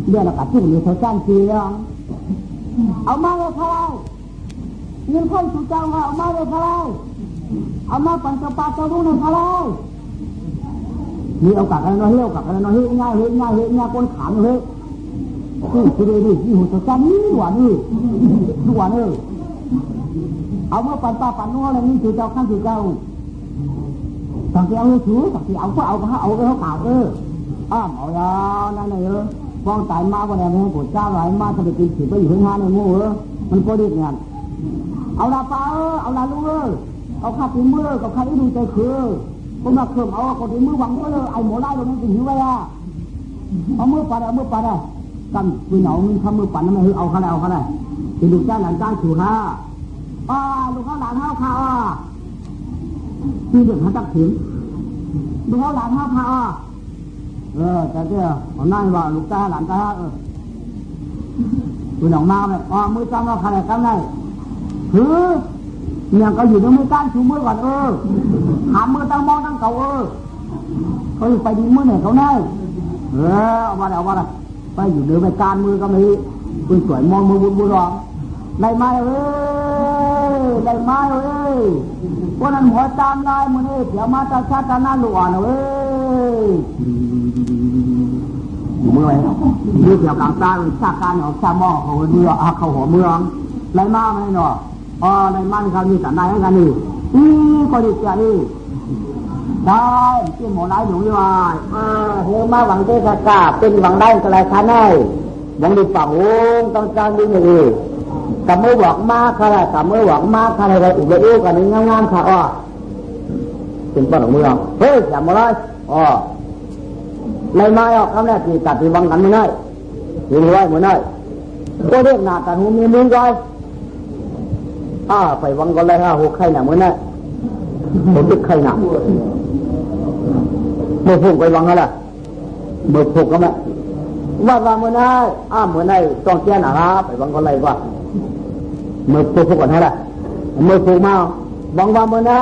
เดี๋ยวเรากัดที่อยู่เท่าจ้างทีแล้วเอามาเลยพะไรยิงคนสุเจ้าเอามาเลยพะไรเอามาปั่นกระปาเจ้าดูหน่อยพะไรนี่เอากัดอะไรน้อยง่ายคนขามเลยคือดิหัวจ้านี่หวานเอามาปั่นปลาปั่นนัวอะไรนี่สุเจ้าข้างสุเจ้าต่างที่เอาถือต่างที่เอาก็เอาเขาขาดเอายานั่นเลยฟ้องตายมาวันนี้ปวดจ้าไหลมาทำไมกินถือไปอยู่ข้างหน้าในงูมันก็ดีเนี่ยเอาละป้าเอาละลูกเอาข้าตีมือกับข้าที่ดูใจคือคนมาเขิมเอาคนตีมือหวังก็เลยไอ้หมอไล่ตรงนั้นถึงหิวไว้เอามือปัดกันคือเหนามีคำมือปั่นนั่นไม่เอาข้าได้เป็นลูกจ้าหลานจ้าถูกฮะลูกข้าหลานข้าที่เด็กเขาตักถิ่นลูกเขาหลานข้าแต่เจ้าผมนั่งว่าลูกจ้าหลานจ้าคุณออกมาแบบมือจ้าเราขนาดกันได้คือเนี่ยก็อยู่ตรงมือก้านชูมือก่อนหามือตั้งมองตั้งเก่าเขาไปดีมือเนี่ยเขาแน่เอามาไปอยู่เดินไปการมือก็มีคุณสวยมองมือบุญรองได้ไหมวันนั้นหัวจามลายมือนี่เดี๋ยวมาตาชาตาหน้าหลวง อยู่เมื่อไหร่มีเกี่ยวกับการชาการของชาหม้อของเรือเขาหัวเมืองไรมาไม่เนาะไรมันเขามีสันได้ให้กันนี่ก็ดีจ้ะนี่ได้ที่หมอไหนหนูยังไงเฮ้ยมาหวังเจ้ากาเป็นหวังได้ก็ไรคันได้หวังดีฝั่งโอ้ต้องจ้างดีนี่กับมือหวังมากค่ะกับมือหวังมากค่ะอะไรอุบเลยกันนี่งามๆค่ะเป็นต้นของเมืองเฮ้ยอย่ามาเลยในไม้ออกคำแรกที่ตัดที่วังกันไม่ได้ที่นี่ไว้ไม่ได้ก็เรียกหน้ากันหูมีมือก้อยไปวังก็เลยหัวไข่หนาเหมือนนั่นผมติดไข่หนาเมื่อพูกไปวังอะไรเมื่อพูกก็ไม่ว่าเมื่อไหร่เมื่อไหร่ต้องแก้หนาครับไปวังก็เลยว่าเมื่อพูกก่อนให้ละเมื่อพูกมาวังว่าเมื่อไหร่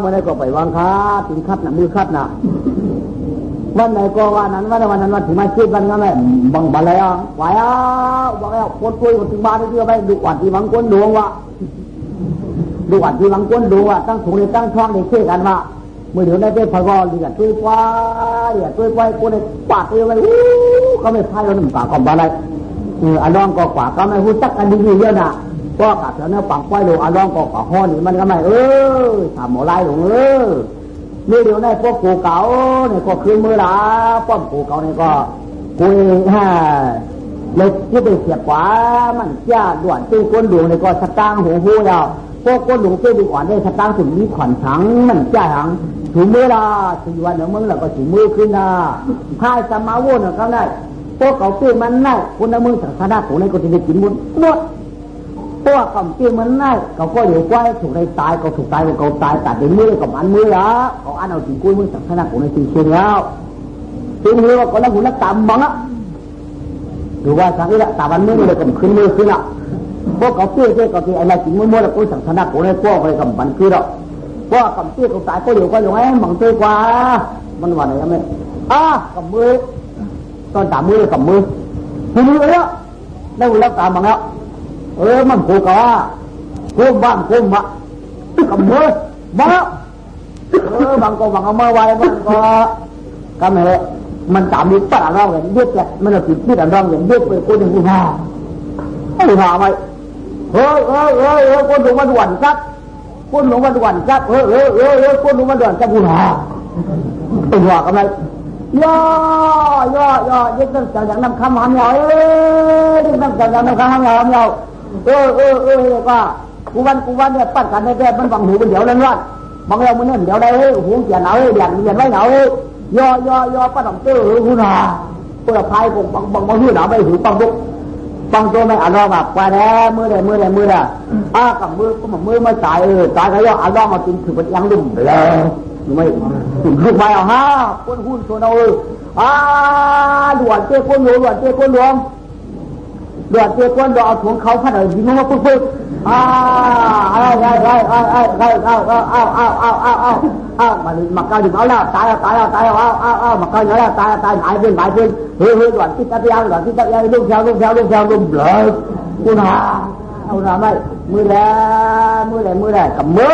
เมื่อไหร่ก็ไปวังครับถึงคัดหนามือคัดหนาวันไหนก็วันนั้นวันถึงมาคิดวันนั้นแหละบังบัลเลยไหวบอกแล้วคนคุยถึงบ้านที่เชื่อไปดูกว่าที่วังก้นดวงวะดูกว่าที่วังก้นดวงวะตั้งถุงเลยตั้งช่องเลยเชื่อกันว่าเมื่อเดี๋ยวได้ไปพะกอเดือดช่วยกว่าเดือดช่วยกว่าคนเลยปาดเลยก็ไม่พายเราหนึ่งปากก็บัลเลยอันน้องก็กว่าก็ไม่พูดจักกันดีๆเยอะนะก็กับเจ้าเนื้อปังไฟลงอันน้องก็กว่าห้อนี่มันก็ไม่ทำหมอไล่ลงนี่เดี๋ยวได้พวกกูเก่าเนี่ยก็คืนมือละป้อมกูเก่าเนี่ยก็กูเลยที่ไปเสียบขวามันจ้าด่วนตู้ก้นหลวงเนี่ยก็สตางค์หูยาวพวกก้นหลวงตู้ดีกว่าได้สตางค์สุดนี้ขวัญถังมันจ้าถังถึงมือละถึงวันเดี๋ยวมึงเราก็ถึงมือขึ้นนะพายสมาวุ่นเขาได้พวกเขาตู้มันได้คนละมือสังฆราชผมเนี่ยก็จะได้กินบุญหมดพวกคำเตี้ยมันง่ายเขาก็อยู่ใกล้ถูกในตายก็ถูกตายก็ตายตัดเดินมือกับอันมือละเขาอันเอาถึงกุ้ยมือสังขารของในสิ่งเชียงแล้วสิ่งนี้ว่าคนละหุ่นละตามบังอ่ะดูว่าสังนี้ละตาวันมือเลยกับขึ้นมือขึ้นละพวกเขาเตี้ยก็คืออะไรถึงมือแล้วก็สังขารของในพวกอะไรกับบันขึ้นละพวกคำเตี้ยเขาตายก็อยู่ก็อยู่ให้บังเตี้ยกว่ามันวันไหนยังไม่กับมือตอนตามมือกับมือทีนี้เลยละได้หุ่นละตามบังแล้วมันกูก็คุ้มบ้างคุ้มวะกับมือบ้าบางก็บางเอามาไว้บางก็ก็ไม่มันตามมีปัญหาเราอย่างเด็ดแหละมันจะติดที่แต่เราอย่างเด็ดไปคนหนึ่งกูหาไม่หาไหมคนหลงมันหวั่นซักคนหลงมันหวั่นซักคนหลงมันหวั่นซักกูหาตัวหัวกันไหมย่ยึดตั้งแต่อย่างน้ำคำหามยาวยึดตั้งแต่อย่างน้ำคำหามยาวก็กูวันเนี่ยปั้นกันได้มันบังหูเป็นเดี๋ยวนั้นว่าบางเรามันเนี่ยเดี๋ยวได้หูเสียหนาวเดียนไว้หนาวย่อปั้นของเจ้าหูหนาเพื่อพายผมบางหูหนาวไปหูปังบุกปังตัวไม่อ่านรองแบบว่าแล้วมือใดกับมือก็มือมาจ่ายก็ย่ออ่านรองมาจริงถือเป็นยังดุ่มเลยไม่ถึงขึ้นไปคนหุ้นตัวเราด่วนเจ้าคนหลวงด่วนเจ้าคนหลวงเอาถุงเขาพัดเอายิงมาปึ๊บมาเกาดิเอาแล้วตายมาเกาอย่างแล้วตายหายเพื่อนเฮ้ยด่วนที่ตะเพียงลูกแถวลุ่มเลยกูหาเอาหน้าไม่มือแลกับมือ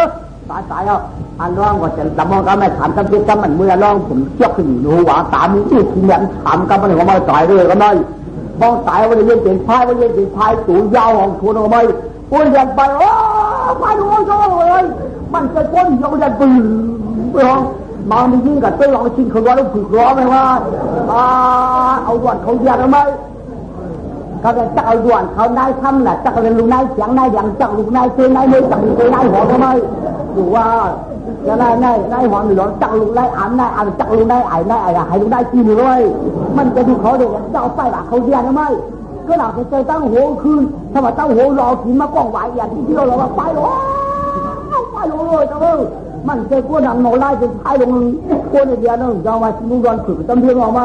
ตายเอาอันร้องก็จะจำมองก็ไม่ถามจำเป็นจำมันมือร้องผมเชือกขึ้นดูว่าตามที่ทีมยันถามกันมันก็ไม่ต่อยเลยก็ไม่มองสายวันนี้เป็นพายตูยาวของชวนออกมาปุ้ยยันไปไปดูโซ่เลยมันจะก้นยาวยันปืนไปห้องมามียิ่งกับเต้ลองชิงเขาร้อยแล้วฝึกร้อไหมว่าเอาด่วนเขาเยียดทำไมเขาจะจักเอาด่วนเขาได้ทำแหละจักเอาเป็นลูกนายเสียงนายอย่างจักลูกนายเซนายเลยจักลูกนายหัวทำไมดูว่าจะนายหัวหรือหลอนจักลูกนายอ่านจักลูกนายให้ลูกนายกินเลยมันจะดูเขาเด็กเจ้าไปว่าเขาเยียดทำไมก็หลังจะใจตั้งหัวคืนถ้าว่าตั้งหัวรอกินมากล้องไหวอย่างที่เราว่าไปเลยนะมันจะกู้หนังหนอไล่เป็นท้ายลงกู้ในเดียนึงจะมาชิมดอนฝึกจำเพียงเอาไหม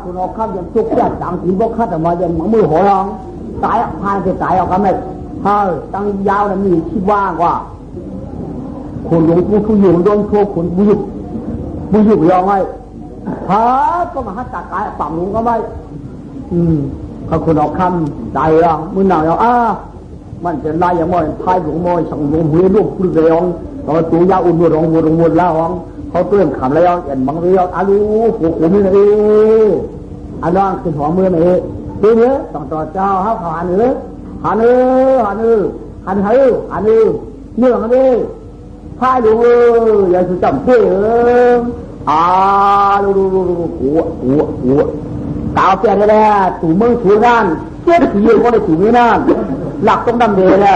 คุณออกข้ามอย่างจุกแก่ต่างสีบกขัดออกมาอย่างมือหัวร้องตายพายจะตายออกกันไหมตั้งยาวนั้นมีคิดว่างว่าคนหลวงปู่ทุยงโดนโชว์คนบุยุบยองไหมก็มาหัดตากายปั่มหลวงก็ไหมเขาคนออกข้ามใจร้องมือหนาวมันจะไล่อย่างมอยพายหลวงมอยสั่งหลวงหัวลูกปืนเลยองตอนตัวยาวอุ่นรองแล้วองเขาเตือนขำแล้วเอ็นบังเรียวอาลูผูกนี่เลย อันนั้นคือหัวมือนี่ทีนี้ต้องต่อเจ้าเขาหันเนื้อหันเนื้อหันเนื้อหันเนื้อหันเนื้อเนื้อมันดิพายดูอย่าสุดจำเสียดูหัวกาวเปลี่ยนเลยนะตู่เมืองถูนั่นเจ็ดปีก็ได้ตู่นี้นั่นหลักต้องดำเดนเลย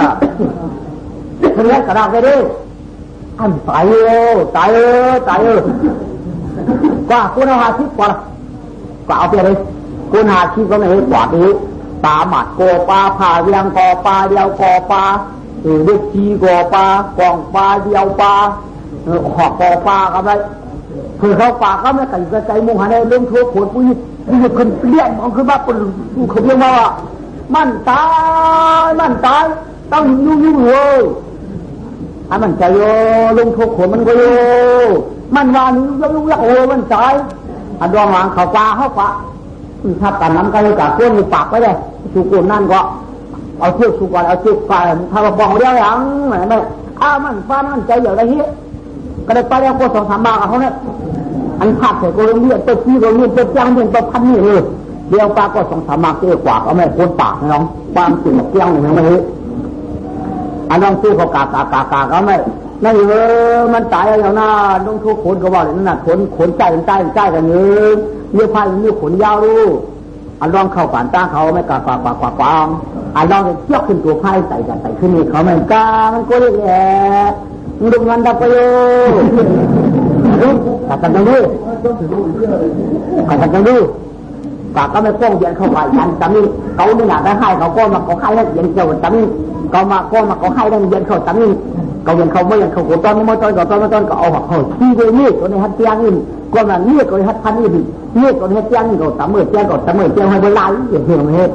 มันเล่นกระดาษไปดิอันตายตายกว่าคุณเอาหาทิพย์กว่าเอาเปลี่ยนเลยคุณหาทิพย์ก็ไม่ให้กว่าดูตาหมัดกอปลาผ่าเรียงกอปลาเดียวกอปลาเด็กจีกอปลากองปลาเดียวปลาหอกกอปลากันไปคือเขาปากเขาไม่กันกระจายมุงหันเลยเรื่องทั่วขวดปุ้ยคนเลี้ยงมันคือว่าเป็นเขาเรียกว่ามันตายต้องยุ่งเลยมันใจโยลงทั่วขวดมันก็โยมันวานี้ยุ่งโอ้มันตายดวงหลังเขาปลาเขาปะถ้าการน้ำกันกับก้นมีปากไปเลยสุกุลนั่นก็เอาเชือกสุกุลเอาเชือกไปถ้าเราบอกเรื่องอย่างไม่มันฟ้ามันใจอย่างไรเฮียก็ได้ไปแล้วก็2-3 บาทเขาเนี่ยอันขาดใส่ก็เรียนตัวที่เราเรียนตัวจ้างเรียนตัวพันนี่เลยเดียวปลาก็2-3 บาทเยอะกว่าเอาไม่คนปากน้องความสิ่งเกี่ยวอย่างไรอันน้องซื้อเขากาเขาไม่นั่นมันตายอย่างน่าต้องทุกคนก็ว่าอย่างนั้นขนใจกันเยอะเยอะพายมีขนยาวรู้อันน้องเข้าป่านตั้งเขาไม่กวางอันน้องจะเชือกขึ้นตัวพายใส่ขึ้นนี่เขาไม่กล้ามันก็เลยแหละดูเงินดับไปอยู่ขัดกันดูปากก็ไม่ก้องเย็นเข้าไปยันแต่นี่เขาไม่อยากได้ให้เขาก็มาเขาให้เย็นเกี่ยวแต่นี่เขามาก็มาเขาให้ได้เย็นเข้าแต่นี่เขาเย็นเขาไม่เย็นเขาตอนนี้ตอนก็เอาเขาที่เลยนี่ตัวนี้ฮัตเตียงนี่ก็มันนี่ก็ฮัตพันนี่นี่ก็ฮัตเตียงนี่ก็ตะเมื่อเตียงให้เวลาอย่างเดียวไม่เห็น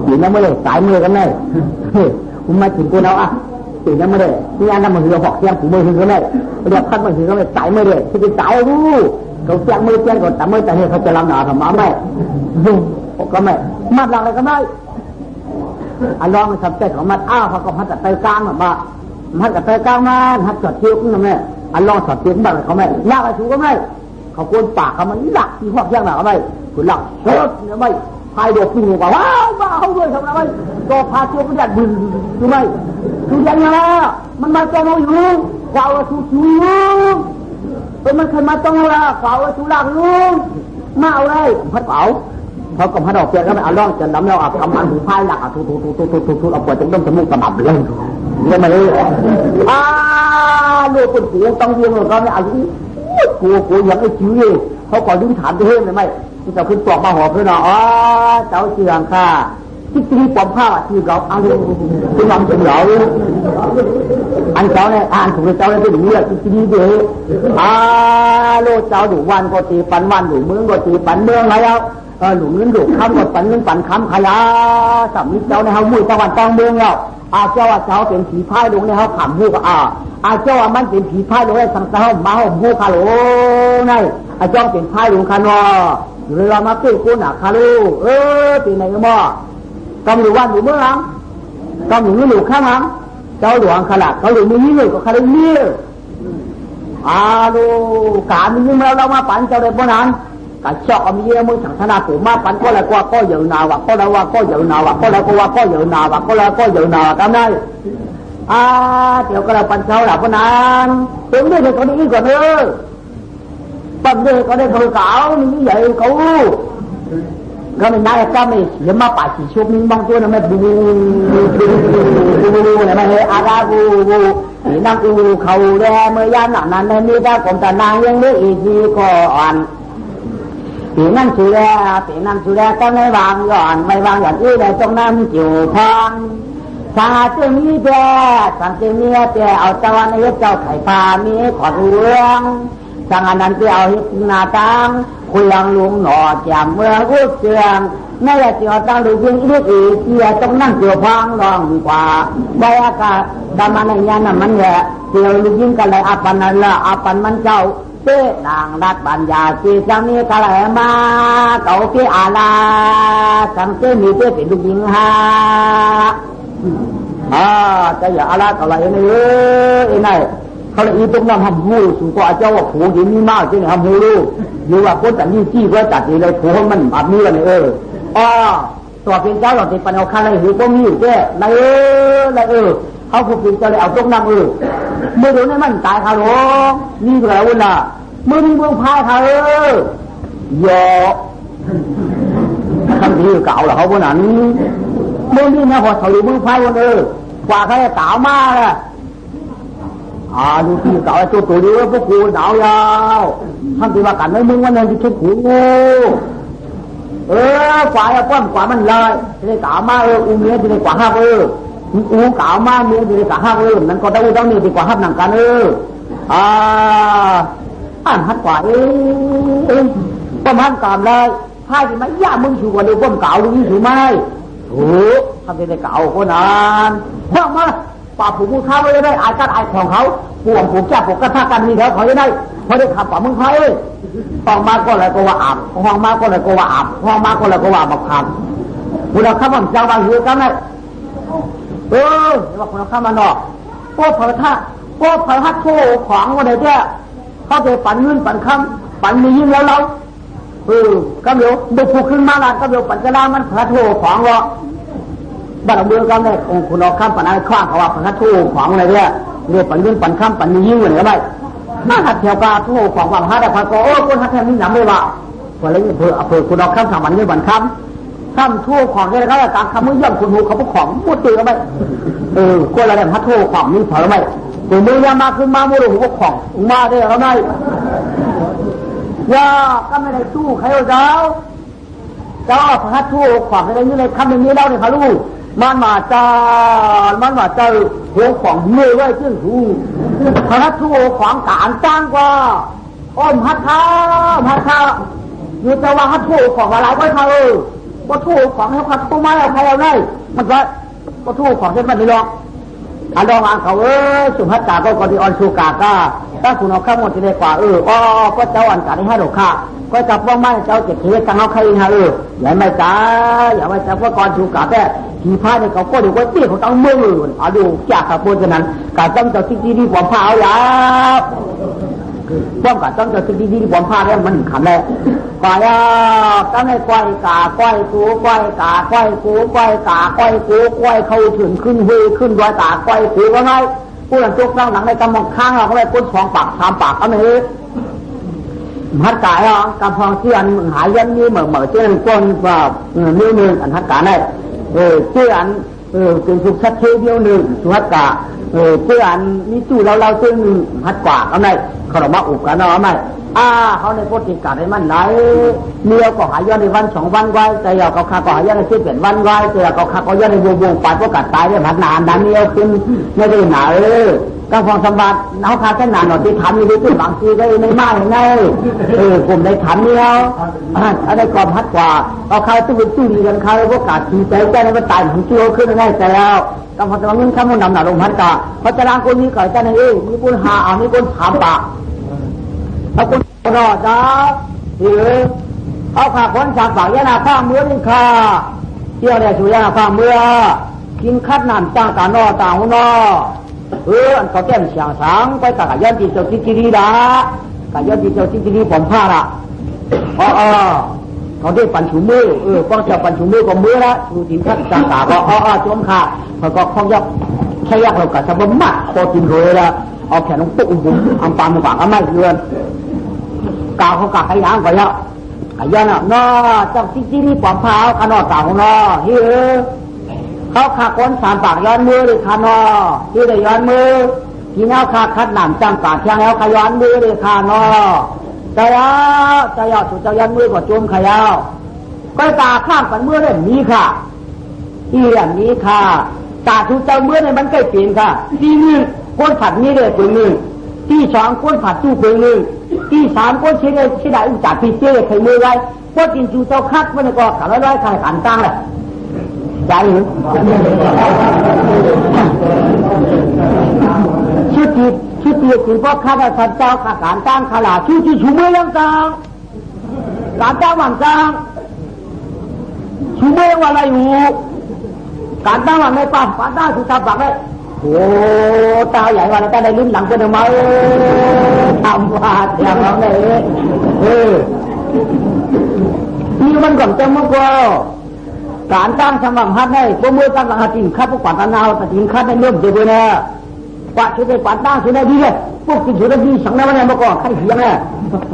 จีนแล้วไม่ได้สายมือกันเลยคุณมาจีนกูเอาอ่ะตีนั้นไม่ได้ที่อันนั้นมันคือหอกเตียงผูมือคือไม่เรียกพัดมันคือไม่สายไม่ได้ที่เป็นสายรู้เขาเตียงมือเตียงก็แต่มือแต่เหตุเขาจะลำหนาทำมาไม่ก็ไม่มัดหลังอะไรก็ไม่อันลองมันทำใจของมัดเขาก็พัดแต่ไตกลางมาพัดแต่ไตกลางมาพัดสอดเทียบนั่นแหละอันลองสอดเทียบบ้างเขาไม่ลากอะไรถูกก็ไม่เขาโกนปากเขามันหลักที่หอกเตียงหนาก็ไม่คุณหลักเฮ้ยเนี่ยไม่พายโดดขึ้นหัวว้าวมาเขาด้วยทำอะไรก็พาเที่ยวก็ยัดบึ้งดูไหมดูยังไงมันมาจ้องเราอยู่กว่าว่าถูกอยู่มันเคยมาจ้องเรากว่าว่าถูกหลักอยู่มาเอาเลยพัดเผาเขาก็พัดออกเปลี่ยนก็ไม่เอาล่องจนน้ำเรากำมันถือพายหลักถูเอาปวดจนต้มจมูกกระบับเลยยังไม่เลยลูกคนเสียต้องเลี้ยงเราเนี่ยอายุกูยังไอ้ชิ้วเลยเขาก่อนดึงถามจะเฮ้ยไหมที่จะขึ้นตัวมาหัวเพื่อนเจ้าเชียงค่ะที่ปอมผ้าที่เราเอาเลยที่นำเป็นเราอันเจ้าเนี่ยอ่านถูกเจ้าเนี่ยเป็นอย่างนี้ที่เดียวโลเจ้าดูวันก็ตีปันวันดูเมืองก็ตีปันเมืองแล้วหลุมเงินดูคำก็ปันเงินปันคำขยะสามีเจ้าในเขามุ้ยตะวันตกเมืองแล้วเจ้าเป็นผีพายลงในเขาขำหูก็เจ้ามันเป็นผีพายลงในสังสารมาห่มหูคาโลนี่เจ้าเป็นพายลงคานอเรือมาเกี่ยวกุนคาลูปีไหนก็บ่กำหรือวันหรือเมื่อหลังกำหรือหรือข้างหลังเจ้าหลวงขลัดเขาหรือมีนี่เลยก็คาลูนี่ดูการมีนี่เรามาปั่นเจ้าเด็กพวกนั้นการเจาะมีเยอะมือสังขนาดผมมาปั่นก็แล้วก็เยอะนาวก็แล้วว่าก็เยอะนาวก็แล้วก็ว่าก็เยอะนาวก็แล้วก็เยอะนาวทำได้เดี๋ยวก็เราปั่นเจ้าหลับพวกนั้นถึงได้เลยเขาดีกว่าเนอะปั่นได้เขาได้เขาเก่ามีใหญ่เขาก็ไม่ได้ก็ไม่เดี๋ยวมาป่าสีชุบนึงบางตัวนะไม่บูเนี่ยไม่เฮอาราบูสีน้ำอูเขาแดเมื่อยามหนักนั้นนี่ได้ผมแต่นางยังไม่อีกทีก่อนสีนั่นสุแลก็ไม่วางย่อนไม่วางอย่างอื่นเลยตรงนั้นจิ๋วพรสาจึงมีแต่สังเกตมีแต่เอาเจ้าในเจ้าไข่ปลามีขอดเรื่องสังอันนั้นไปเอาหิบหน้าตังคุยยังลุงหน่อแจ่มเมืองอุดเชียงนั่นแหละที่เอาตั้งดูยิงอีกเสียต้องนั่งเกี่ยวพังรองกว่าใบอากาศดามันในยันน่ะมันแหละเกี่ยวลูกยิงกันเลยอาปันนั่นละอาปันมันเจ้าเต้นางรัดปัญญาจีจะมีกะไหลมาเก่าที่อาลาสังเกตมีเต้เป็นลูกยิงฮะจะอย่าอาลาเก่าไหลนี่ไอ้ เขาเลยอีตรงนั้นทำหูสูงกว่าเจ้าว่าผูยินนี่มากจริงทำหูรู้อยู่ว่าคนแต่นี่จี้ก็จัดเลยผูมันแบบนี้เลยตัวเป็นเจ้าเราติดปัญหาข้างในหูก็มีอยู่แค่ไรเขาผูกเป็นเจ้าเลยเอาตรงนั้นเมื่อโดนให้มันตายเขาหรอนี่ก็แล้วนะมือนี่เมืองพายเขายอคำที่เก่าเหรอเขาพวกนั้นมือนี่นะพอถอยมือพายวันกว่าเขาจะต่าวมาเลยดูที่เก่าตัวเดียวพวกกูหนาวยาวท่านที่ว่ากันไม่มึงวันนั้นที่ชุบหูกว่าป้อมกว่ามันเลยจะได้ต่าวมาอุ้งเมียจะได้กว่าห้าอู้เก่ามาเมียจะได้กว่าห้านั่นก็ต้องนี่ดีกว่าห้าหนังกันอ่านฮัดกว่าป้อมฮัดกามเลยพายที่ไม่ยากมึงชูกว่าเดียวป้อมเก่าดูนี่ถือไม่ทำเป็นเก่าคนนั้นป้อมมาป่าผูกมือข้าไว้ได้อายกันอายของเขาป่วงผูกแก้ผูกกระทากันมีแล้วเขาจะได้พอได้ขับป่ามึงใครห้องมาก็เลยก็ว่าอาบห้องมาก็เลยก็ว่าอาบห้องมาก็เลยก็ว่าบักคำคุณเอาข้ามันเจ้าบางหิวกันเลยว่าคุณเอาข้ามันออกพวกพระธาตุโถของวันไหนเนี่ยเขาจะปั่นเงินปั่นคำปั่นมียิ่งแล้วเราก็เดี๋ยวดูผูกขึ้นมาแล้วก็เดี๋ยวปั่นกระด้างมันพระโถของเราบ้านเราเมืองกันเลยคุณเอาข้ามปั่นอะไรข้างเขาว่าปั่นโถของอะไรเนี่ยเรียกปั่นเงินปั่นคำปั่นมียิ่งเหมือนกันไหมน่าหัดเที่ยวกาโถของความฮัดแต่พอก็คนฮัดแทนนี่หนำไม่ว่าพอแล้วเผื่อคุณเอาข้ามทำมันเงินปั่นคำข้ามโถของเนี่ยเขาการคำมือย่ำคุณหูเขาพวกของมุดตีกันไหมคนละแบบฮัดโถของนี่เผาไหมตัวมือยามาขึ้นมาโมโหพวกของมาได้เขาไหมย่าก็ไม่ได้สู้ใครเอาเจ้าพระทูขวางอะไรนี่เลยคำอย่างนี้เราเนี่ยพระลูกมันมาเจ้าหัวของเมื่อไว้ซึ่งหูพระทูขวางการจ้างกว่าพัดท้าอยู่จะว่าพระทูของอะไรไว้เขาพระทูของให้พัดตู้ไม้เอาใครเอาได้มันก็พระทูของเช่นมันไม่ลองลองอ่านเขาสุภัตตาก็กอดีออนชูกาก้าถ้าคุณเอาข้าวหมดจะได้กว่าก็เจ้าอันการให้ห้าดอกข้าก็จับว่าไม่เจ้าเจ็บเทียกันเอาใครฮะอย่าไม่จ้าอย่าไม่จ้าว่าก่อนชูกาแต่ขี่ผ้าเนี่ยเขาก็ดูว่าเตี้ยเขาต้องมือเอาดูจากขับวนฉะนั้นการจำเจ้าสิ่งที่ผมผ้าเอาอย่าป้อมกับจำเจ้าสิ่งที่ผมผ้าแล้วมันขำเลยกว่าก็ไม่ก้อยกาก้อยกูก้อยกาก้อยกูก้อยกาก้อยกูก้อยเขาถึงขึ้นเฮขึ้นดอยกาก้อยกูว่าไงผู้หลังจุกนั่งหลังในกำมองข้างเราเขาเลยก้น2 ปาก 3 ปากก็ไม่ฮัดกายกำพองเชื่อนหายยันนี้เหมือเชื่อนก้นว่านิ้วหนึ่งอันฮัดกาได้เชื่อนเป็นสุขชัดเทเดียวหนึ่งสุฮัดกาเชื่อนนี่จู่เราซึ่งฮัดกว่าเอาไหนเขาเรามาอุบกันเอาไหมเขาในโพธิการให้มันไหนเมียก็หายยันในวัน2 วันไว้แต่ยาก็ขาก็หายยันใน11 วันไว้แต่ยาก็ขาก็ยันในวงไปก็กัดตายได้ผัดนานดันเมียขึ้นไม่ได้หนากำฟองสมบัติเขาขาแค่นานหน่อยที่ทำอยู่ที่บางทีก็ไม่มากไงกลุ่มในขันนี่แล้วอะไรก่อนพัดกว่าเอาใครตู้ดีกันใครพวกกาดทีแต่แก้ในมันตายถึงชั่วขึ้นง่ายแต่แล้วกำฟองสมบัติเงินข้ามนำหนาลงพัดกาเพราะจะร่างคนนี้ก่อนจะในมีคนหามีคนถามปากแล้วคนรอจ้าเอาขาคนจากปากยานาข้างเมื่อนี่ค่ะเที่ยวเนี่ยสุยานาข้างเมื่อกินคัดน้ำจ้างตานอต่างหัวนออันก็แก้มเสียงสังไปกับยันติเจ้าจิตรีละกับยันติเจ้าจิตรีผมผ้าละเขาได้ปั่นชูมือป้องเจ้าปั่นชูมือก็มือละดูทีท่านจ้างตาก็จมค่ะเขาก็คล้องยักแค่ยักเรากับสะบัมมัดโคจินโรยละเอาแขนลงปุ๊บบุ๋มอัมปามมาปากก็ไม่เลือนกาวเขากาขยางไปแล้วขยันอ่ะนอเจ้าจิตรีผมผ้าขนอตาของนอเฮ้เขาขาคน3 ปากย้อนมือเลยขานอที่ได้ย้อนมือกินเอาขาคัดหนามจังปากเชียงแล้วขย้อนมือเลยขานอใจยาวสุดใจย้อนมือกว่าจุ่มขยาวก็ตาข้ามปันมือเลยมีค่ะที่อย่างนี้ค่ะตาสุดเจ้ามือเนี่ยมันใกล้เปลี่ยนค่ะที่1ก้นผัดนี้เลยตัว1ที่2ก้นผัดตู้ตัว1ที่3ก้นเชี่ยได้อุจจาระพิเศษเคยมือไว้ก้นกินจูเจ้าคัดมันก็ขันร้อยขายขันตั้งเลยใจหรือชุดที่คือพ่อข้าราชการข้าการจ้างข้าหลาชุดชูมือยังจ้างการจ้างหวังจ้างชูมือยังว่าอะไรอยู่การจ้างหวังในป่าป่าได้สุดท้ายฝังเลย โอ้ตาใหญ่ว่าเราได้ลิ้นหลังเป็นมาทำว่าเสียงเราเลยนี่มันก่อนจะมั่วก็การตั้งสมบัติฮัทได้พวกมือตั้งหลังจริงคัดพวกปัตตานาวแต่จริงคัดได้เริ่มเจอเลยกว่าชุดได้ปัตตาชุดได้ดีเลยพวกกินชุดได้ดีสังนั้นวันนี้มาก่อนขั้นเหียงเลย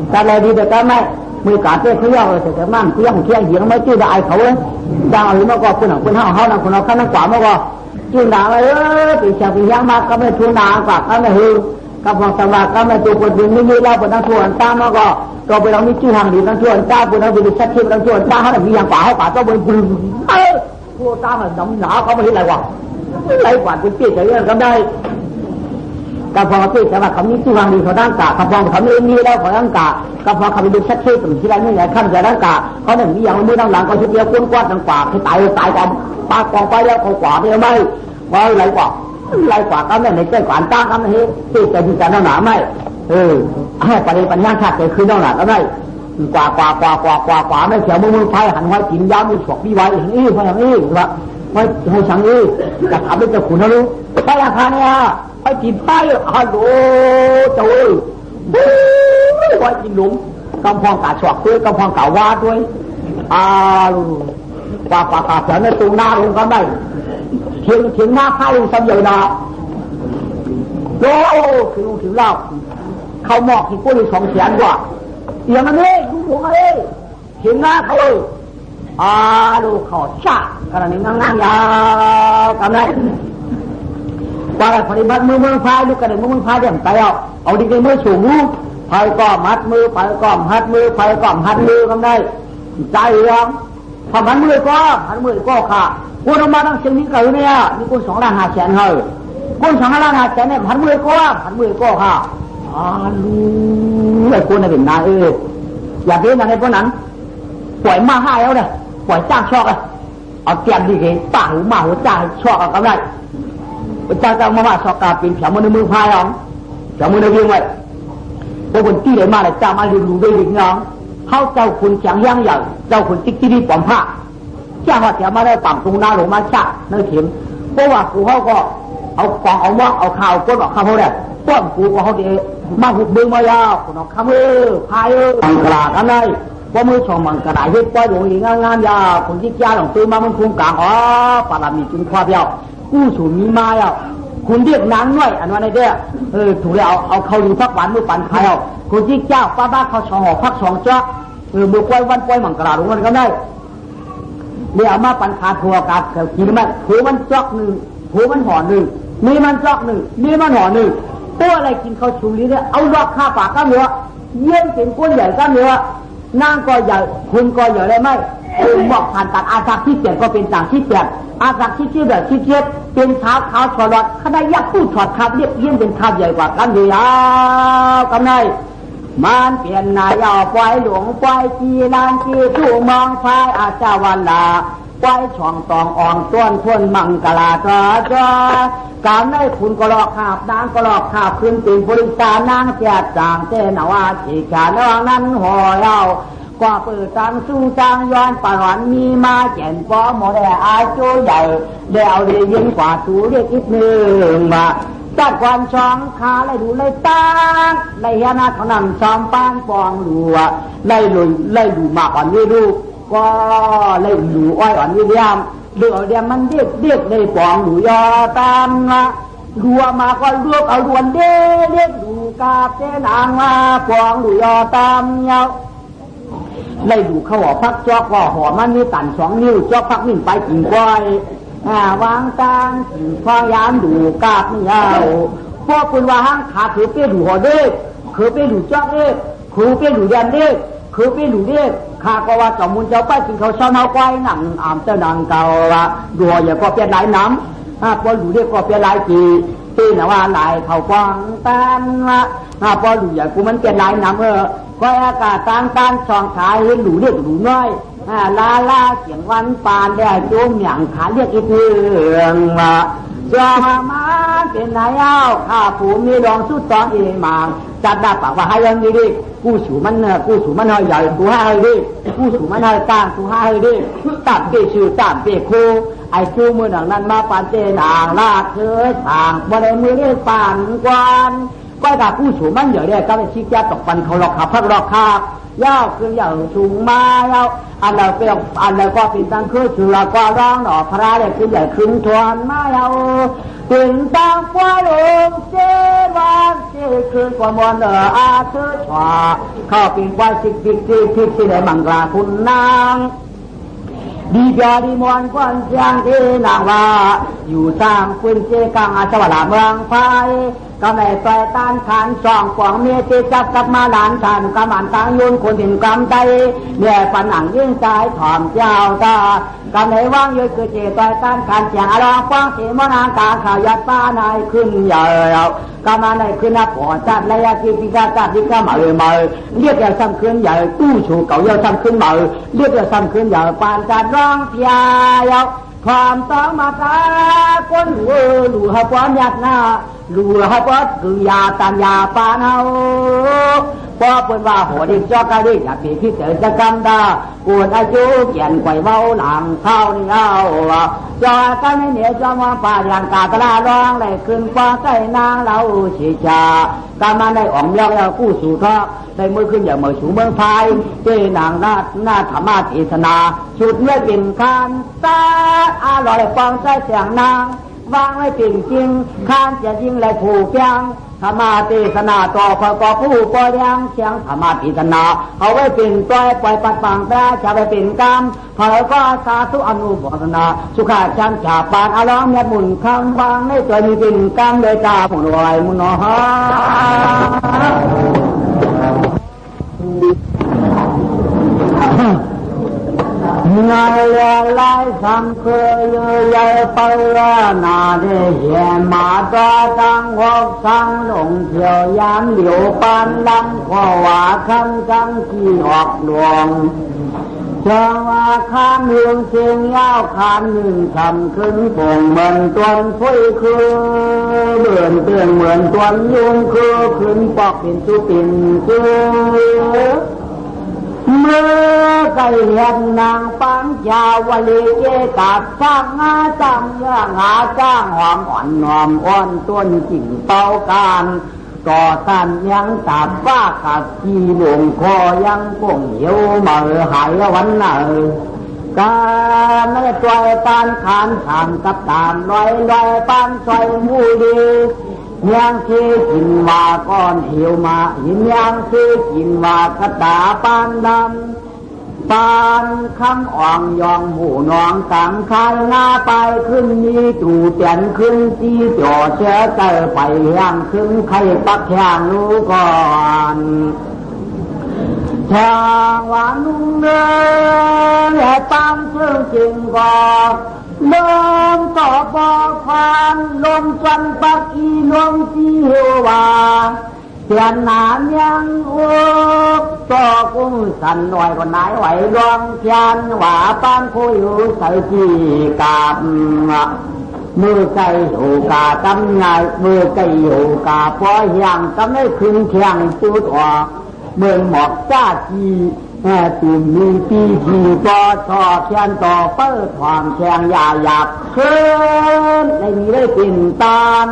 แต่อะไรดีแต่ก็ไม่มือการเตะเขาย่อเลยแต่มั่งเที่ยงเหียงไม่จื้อได้เขาเลยดังอะไรมาก่อนคนหนึ่งคนห้านั่งคนเอาขั้นนั่งขวามาก่อนจื้อด่าเลยปีเสียปียังมาก็ไม่ทุนด่าฝากก็ไม่ฮือกับฟังสำราก็ไม่ตัวคนดึงไม่มีเล่าบนทั้งส่วนตามมาก่อนก็ไปเรานี่ชื่อทางดีทั้งส่วนตาบนเราดีชัดเจนทั้งส่วนตาเขาเนี่ยมีอย่างป่าเขาป่าก็บนบึ้งพวกตามันน้ำหนาเขาไม่เห็นอะไรวะไรกว่าเป็นเปี้ยใจเรื่องก็ได้กับพอเปี้ยแต่ว่าเขามีชื่อทางดีเขาด้านกากับพอเขาไม่มีแล้วเขาด้านกากับพอเขาไปดูชัดเจนตรงที่ไรนี่ไงขั้นจะด้านกาเขาเนี่ยมีอย่างมือด้านหลังก็ชุดเดียวก้นกว้างต่างกว่าให้ตายกองปากกองไปแล้วเขาขวาไม่ไม่ว่าไรกว่าก็ไม่ในใจกว่าตั้งกันให้เปี้ยใจดีกันหนาไม่ให้ประเด็นปัญญาชาติเกิดขึ้นแล้วหนาก็ได้กว่าไม่เสียมือไฟหันไว้กินยาวมีฉกมีไว้อย่างนี้เพราะอย่างนี้ว่าไม่ให้สังนี้จะทำให้เจ้าขุนนะลูกไปราคาเนี่ยไปกินไฟฮัลโหลเจ้าไว้กินหลุมกำพองกาฉกด้วยกำพองกาวาด้วยกว่าแถวในตูหน้าลงก็ได้ถึงหน้าไฟลงสำเร็จนะโอ้ถึงเล่าเขาหมอกที่กู้เลย200,000 กว่าอย่างนี้ลูกหัวเลยเห็นหน้าเขาเลยดูเขาชาขนาดนี้นั่งยาวทำไรว่าอะไรปฏิบัติมือพายลูกกระเด็นมือพายเดี๋ยวไปเอาดีกันมือสูงลูกพายก็มัดมือพายก็หัดมือพายก็หัดมือทำได้ใจยังทำหัดมือก็ค่ะคุณเอามาตั้งสิ่งนี้กันเนี่ยนี่คุณ2,500,000เฮ้ยคุณ2,500,000เนี่ยหัดมือก็ค่ะรู้ไอ้คนน่ะเป็นนายอย่าเพ้นอะไรพวกนั้นปล่อยมาให้แล้วเนี่ยปล่อยจ้างชอกเลยเอาเตรียมดีเกป้าหูมาหัวจ้างชอกเอากำไรจ้างมาชอกกาเป็นแถวมือพายน้องแถวมือเรียงไว้พวกคนที่ไหนมาเลยจ้างมาดูด้วยดิน้องเขาเจ้าคุณเสียงย่างอย่างเจ้าคุณติ๊กที่ปอมผ้าจ้างว่าแถวมาได้ปั่นตรงหน้าหลวงมาชะนั่งเข็มเพราะว่ากูเขาก็เอากองเอาว่าเอาข่าวก้นออกข้าวเขาเนี่ยป้อมกูก็เขาดีมาหุบมือมายาวคนออกข้ามือพายมังกรกันเลยว่ามือชองมังกรเฮ็ดป้อยหลวงหญิงงานยาคนที่จ้าหลงตื้อมามันคุ้มกลางปารามีจุนควาเดียวกู้สูมีมาคุณเรียกนางน้อยอันวันนี้เด้อถูกแล้วเอาเขาดูพักหวานมือปั่นพายคนที่เจ้าป้าบ้าเขาชองหอพัก2 จ๊อกมือป้อยวันป้อยมังกรหลวงมันก็ได้เดี๋ยวมาปั่นขาทัวกับกินมันหัวมันจ๊อก1หัวมันห่อ1มีมันจ๊อก1มีมันห่อ1ตัวอะไรกินเขาชูรีเนี่ยเอาดอกข้าปากก็เนื้อเยี่ยมเป็นก้นใหญ่ก็เนื้อนางก็ใหญ่คุณก็ใหญ่ได้ไหมคุณบอกผ่านตัดอาศักที่7ก็เป็นต่างที่8อาศักที่7แบบที่7เป็นเท้าขาวฉลอดขณะยักษ์ผู้ถอดคาบเรียบเยี่ยมเป็นคาบใหญ่กว่ากันเดียวกันเลยมันเปลี่ยนนายเอาปล่อยหลวงปล่อยจีลานจีถูมองไฟอาจาวันลาปล่อยช่องตองอ่อนต้นทวนมังกลาจ้าการได้คุณก็หลอกขาบนางก็หลอกขาบคืนตีนบริษานางเสียจางเจนว่าฉีกขาน้องนั้นห่อเล่าก็เปิดตังสู้จางย้อนป่าหวันมีมาแก่นป้อหมดแต่อาจูใหญ่เดี๋ยวเรียยิ่งกว่าตูเรียกอีกหนึ่งมาจัดวันช่องขาเลยดูเลยตาเลยยานาเขานั่งซ้อมป้านปองหลัวเลยดูมาอ่อนวิรูก็เลยดูอ้อยอ่อนวิเดียมเดี๋ยวมันเรียกเลยปองหลูยอตามรัวมาก็รวบเอาดวนเรียกดูกาเจนางมาปองหลูยอตามเงาเลยดูเขาหัวพักจอกก็หัวมันมีตัน2 นิ้วจอกพักนิ่งไปกินก้อยวางตางพยายามดูกาบเงาพวกคุณว่าห้างขาคือเปี้ยดูหัวเด็กคือเปี้ยดูจอกเด็กคือเปี้ยดูยันเด็กคือเปี้ยดูเด็กข้าก็ว่าจอมุนเจ้าไปกินเขาเช้าเนาควายหนังอ่ำเจ้านางเก่าละดัวอย่าก็เปลี่ยนหลายน้ำพอดูเด็กก็เปลี่ยนหลายจีตีนว่าหลายเขากวางตันพอดูอย่ากูมันเปลี่ยนหลายน้ำก็อากาศต่างช่องขาเห็นดูเด็กดูน้อยลาเสียงวันปานได้จุ่มอย่างขาเรียกอีเทืองจะมาเป็นนายเอาข้าผู้มีดองสุดตอนเองมาจัดได้ปากว่าให้ยังดี กู้สูมันเนกู้สูมันใหญ่ตัวให้ดิกู้สูมันกลางตัวให้ดิตามเป้ชื่อตามเป้โคไอ้ชูมือหนังนั้นมาปานเจนางลาดเธอทางบ่ได้มือเลี้ยปานกวนก็กับกู้สูมันใหญ่เนี่ยก็ไปชี้แจงตกปันเขาหลอกขับพักหลอกขับยาวคืออย่างสูงมายาวอันเราเป็นอันเราก็เป็นตั้งคือชื่อเราก็ร้องหน่อพระเนี่ยคือใหญ่ขึ้นทวนมายาวเป็นตั้งฟ้าลงเจวันเจคืนกว่ามวลอาเธอชวาเข้าเป็นควายสิกที่ได้บังกลาคุณนางดีเบียดีมวนควันเสียงที่นางว่าอยู่สร้างคุณเจกังอาชวลาเมืองไฟก็ไม่ต่อยต้านขานสองขวางเมียที่จับกับมาหลานฉันกำมันตั้งยุนคนถึงกำใจเนี่ยฝันหนังยิ่งใจถอมเจ้าตากำไหนว่างยืดคือเจต่อยต้านขานเสียงอารมณ์ฟังเสียงมนางกาข่าวยัดป้านายขึ้นใหญ่กำมันในขึ้นนับปอดจัดระยะที่พิการจัดที่ข้ามาเรียกอย่างซ้ำขึ้นใหญ่ตู้ชูเก่าเยอะซ้ำขึ้นมาเรียกอย่างซ้ำขึ้นใหญ่ปานจัดร้องเพียยความต้องมาตาคนหลู่หัวความยัดหน้าหลู่หัวคือยาตามยาปานเอาพอเปิดว่าหัวดิจอกกะดิอยากปีที่เจอจะกำดาปวดอายุเขียนไขว่เมาหลังเข้านี่เอาจอกันไม่เหนียวจอมว่าป่าอย่างกาตลาร้องเลยขึ้นฟ้าใส่นางเราชีจากามาได้อ่องยอกแล้วกู้สู่ทอกได้มือขึ้นอย่าเมื่อสู่เมืองพายเจนางหน้าธรรมะเทศนาชุดเมื่อเป็นคานตาอร่อยฟังใจเสียงนางวางไว้เป็นจริงคานจะยิงและผูกยังธรรมะเทศนาต่อพอก็ผู้ปล่อยยังเสียงธรรมะเทศนาเอาไว้เป็นปล่อยปัดปังแต่จะไปเป็นกรรมพอก็สาธุอนุโมทนาสุขาชันฉาปานอารมณ์เมียหมุนข้างวางในตัวมีเป็นกรรมโดยตาผุนลอยมุนฮะนายลายสังเคยใหญ่ไปนาได้เห็นมาต่อตั้งหกสังลงเที่ยวยามเหลียวปานลำขว่าคำจังที่ออกดวงเจ้าว่าข้ามเมืองเชียงยาวขามหนึ่งคำขึ้นป่งเหมือนตัวฟุ้ยคือเบื่อเตือนเหมือนตัวยุงคือขึ้นปอกเป็นสุปินคือเมื่อไก่เห็นนางปังยาวลีเกกับสร้างงาจังย่างหาจ้างหอมอ่อนนอมอ่อนต้นจิ่งเป่าการก่อตันยังตับว่าขับขี่หลวงคอยังป่งเหี่ยวเมื่อหายวันไหนการไม่ตรอยปานขานทางกับตามลอยปานซอยมูดียังที่กินว่าก้อนเหี่ยวมาหินยังที่กินว่ากระตาปานดำปานคำอ่องยองหูน้องสังคายหน้าไปขึ้นนี้ตู่เตียนขึ้นที่จ่อเชื้อเจอไปย่างขึ้นไข่ปักย่างรู้ก่อนชางหวานนุ่งเนื้อและปานเชื่อจริงก่อนลมต่อปอควันลมจันปักอีลมจีเฮวาเสียนหนานยังอุกต่อกุ้งสันหน่อยก็ไหนไหวรวงเทียนหว่าปานคุยใส่จีกาบมือไก่หูกาตำไงมือไก่หูกาพอเหียงตำไม่คืนเทียงตูดออกเมืองหมอกจ้าจีตุ่มมีปีที่ต่อชอเทียนต่อเปิดความแข็งยาหยาบขึ้นในนี้ได้ปิ่นตาม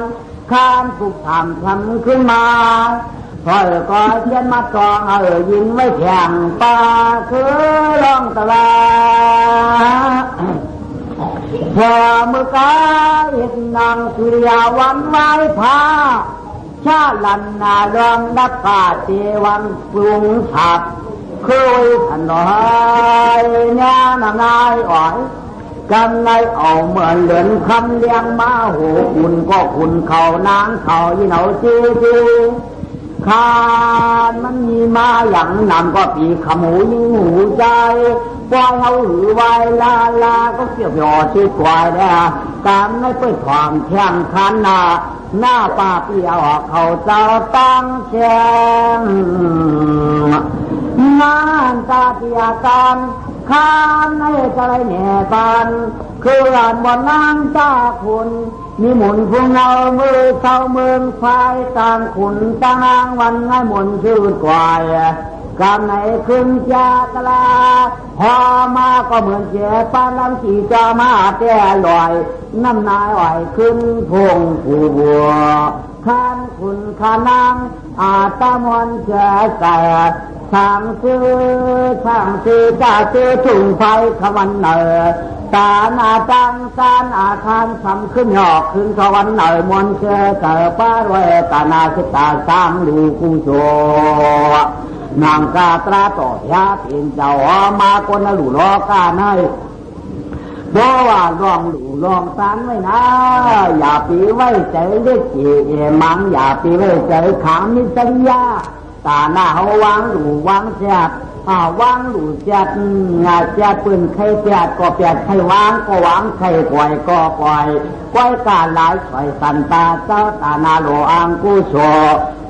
ข้ามผูกทำขึ้นมาพอก็เทียนมาตองยินไม่แข็งปาคือร้องตะลาพอมือกายเห็นนางสุริยาวันไว้พาชาลันนาลองนับกาเทวันปรุงฉับเคยทันน้อยเนี่ยนางนายอ่อยกันในเอาเหมือนเหลือนคำเลี้ยงมาหูคุณก็คุณเขานางเขายี่เหนาจีคานมันมีมาอย่างนำก็ปีขมูยิงหูใจปล่อยเอาหือไว้ลาก็เกี่ยวหยอดชีควายเนี่ยการไม่เปิดความแข่งขันหน้าป้าเปียวเขาเจ้าตั้งแข่งงานตาเปียกันข้ามในใจแหน่ปันคืออ่านบนน้ำตาคุณ มีหมุนพวงเงามือเท้าเมืองไฟต่างขุนต่างนางวันง่ายหมุนชื่อกวายกำไหนขึ้นจากลาพอมาก็เหมือนเจ้าปานลำขี่จอมาแต่ลอยน้ำนายอ่อยขึ้นพงผู้บัวข้านขุนขานางอาตามอนเจ้าใส่ช่างซื้อจ่าซื้อถุงไฟขวันเหนือตาหน้าจังสานอาคารสำขึ้นหอกขึ้นสวรรค์เหนือมนเชื่อเกิดป้ารวยตานาคิตาสร้างดูกุโชนางกาตราต่อยาเป็นเจ้ามาคนละหลู่ล้อกาเนยเพราะว่าลองหลู่ลองสานไว้นะอย่าปีไว้ใจเล็กเอ๋มังอย่าปีไว้ใจขังมิสัญญาตาหน้าเขาวางหลู่วางเสียวางหลู่เสียดเสียปืนใครเสียดก็เสียดใครวางก็วางใครปล่อยก็ปล่อยก้อยกาหลายสอยสันตาเจ้าตาหน้าโลอังกุโช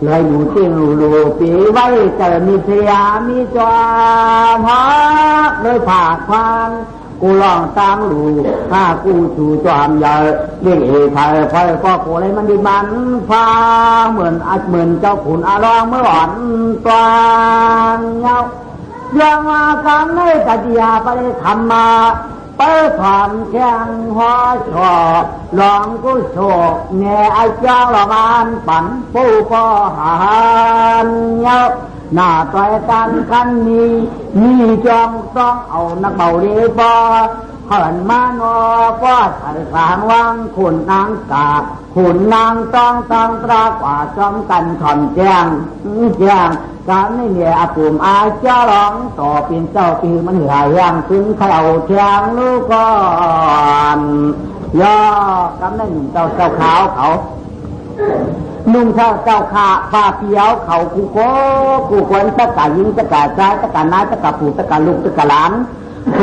เลยอยู่ติ้งลูปีไว้เจอมีเสียมีจอมฮักเลยผ่าควางกูลองตั้งลูถ้ากูชูจอมใหญ่เรียกเอไทยไฟก็โคเลยมันดีมันฟ้าเหมือนเจ้าขุนอารองเมื่ออ่อนตอนเงายังมาการในตะเดียไปทำมาไปถอนแข้งหัวชอลองกูโชกแง่ไอ้เจ้าละมานปั่นผู้พ่อหานเงาหน้าต่อยกันกันมีจองต้องเอานักเบาเรียบเหินมานอก็ใส่ขางวางขุนนางกาขุนนางต้องตรากว่าจอมกันถอนแจ้งการนี่เนี่ยอาปุ่มอาเจ้าร้องต่อเป็นเจ้าปีมันหายยังถึงเขาแจ้งลูกก่อนย่อกำนั่นเจ้าขาวเขานุ่งเจ้าขาผ้าเปียวเขากูควรตะกายิงตะกาใจตะกาน้าตะกาปู่ตะกาลูกตะกาหลาน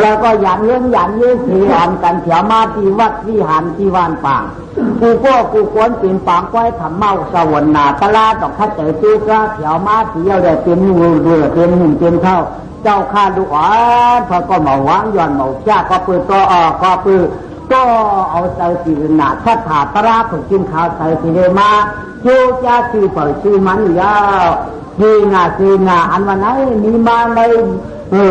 แล้วก็หยันเยื้อสีอ่อนกันเถียวมาที่วัดวิหารที่วานป่างกูควรเป็นปางไว้ทำเมาสวรรค์นาตลาดอกข้าเจอซื้อกระเถียวมาเที่ยวเดือดเต็มมือเดือดเต็มหุ่นเต็มเท่าเจ้าข้าดูอ๋อพอก็เมาวางย้อนเมาจ้าก็ปืนตัวก็ปืนก็เอาใส่สีหนาถ้าถาตราผงกินข้าวใส่สีเดมาเที่ยวจ้าชื่อเปิดชื่อมันยาวดีนาอันวันไหนมีมาในชื่อ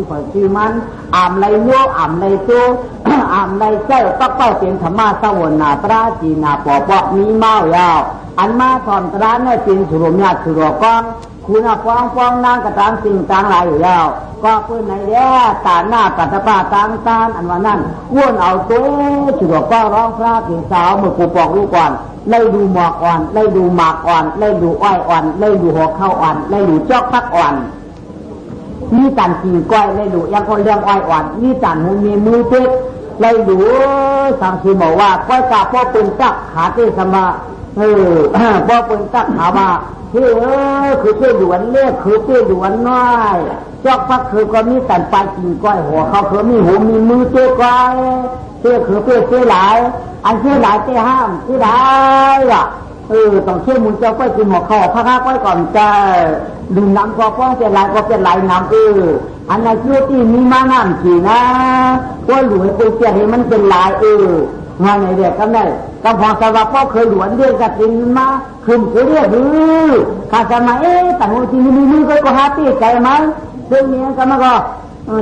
เปิดชื่อมันอ่ำไรโยอ่ำไรตู้อ่ำไรเจ้าปักเป้าเป็นธรรมะสวรรค์นาปราจีนาปอบมีเมายาวอันมาถอนตราเนี่ยเป็นสุรมญาสุรกองคุณฟ้องนางกระตามสิ่งต่างหลายอยู่แล้วก็เพื่อนในเนี้ยตาหน้าปัตตาปาต่างตานอันว่านั่นว้วนเอาตัวสุรก็ร้องพระถึงสาวเมื่อกูบอกลูกก่อนไล่ดูหมอกอ่อนไล่ดูหมากอ่อนไล่ดูอ้อยอ่อนไล่ดูหัวเข้าอ่อนไล่ดูจอกพักอ่อนนี่ตันจีก้อยไล่ดูยังคนเลี้ยงอ้อยอ่อนนี่ตันหูมีมือเท็ดไล่ดูสังสีบอกว่าก้อยกาพ่อปืนจักขาเตสมาพ่อปืนจักขามาคือคือเตี้ยหยวนเล็กคือเตี้ยหยวนน้อยจอกพักคือก็มีตันปลายจีก้อยหัวเขาคือมีหูมีมือเตี้ยก้อยเตี้ยคือเตี้ยหลายอันเตี้ยหลายเตี้ยห้ามเตี้ยได้ล่ะต้องเชื่อมุนเจ้าก็กินหมกข้าวพักไว้ก่อนจะดื่มน้ำก็ป้องเป็นไรก็เป็นไรน้ำอันนั้นเชื่อที่มีมาน้ำจีนะว่าหลวยตัวเจ้าเห็นมันเป็นลายงานไหนเด็กกันได้กำพองสวัสดิ์ก็เคยหลวนเรียกกับกินมาคืนเรียกข้าจะมาแต่หัวที่มีมือก็หาตีใจไหมเรื่องนี้ก็มาก็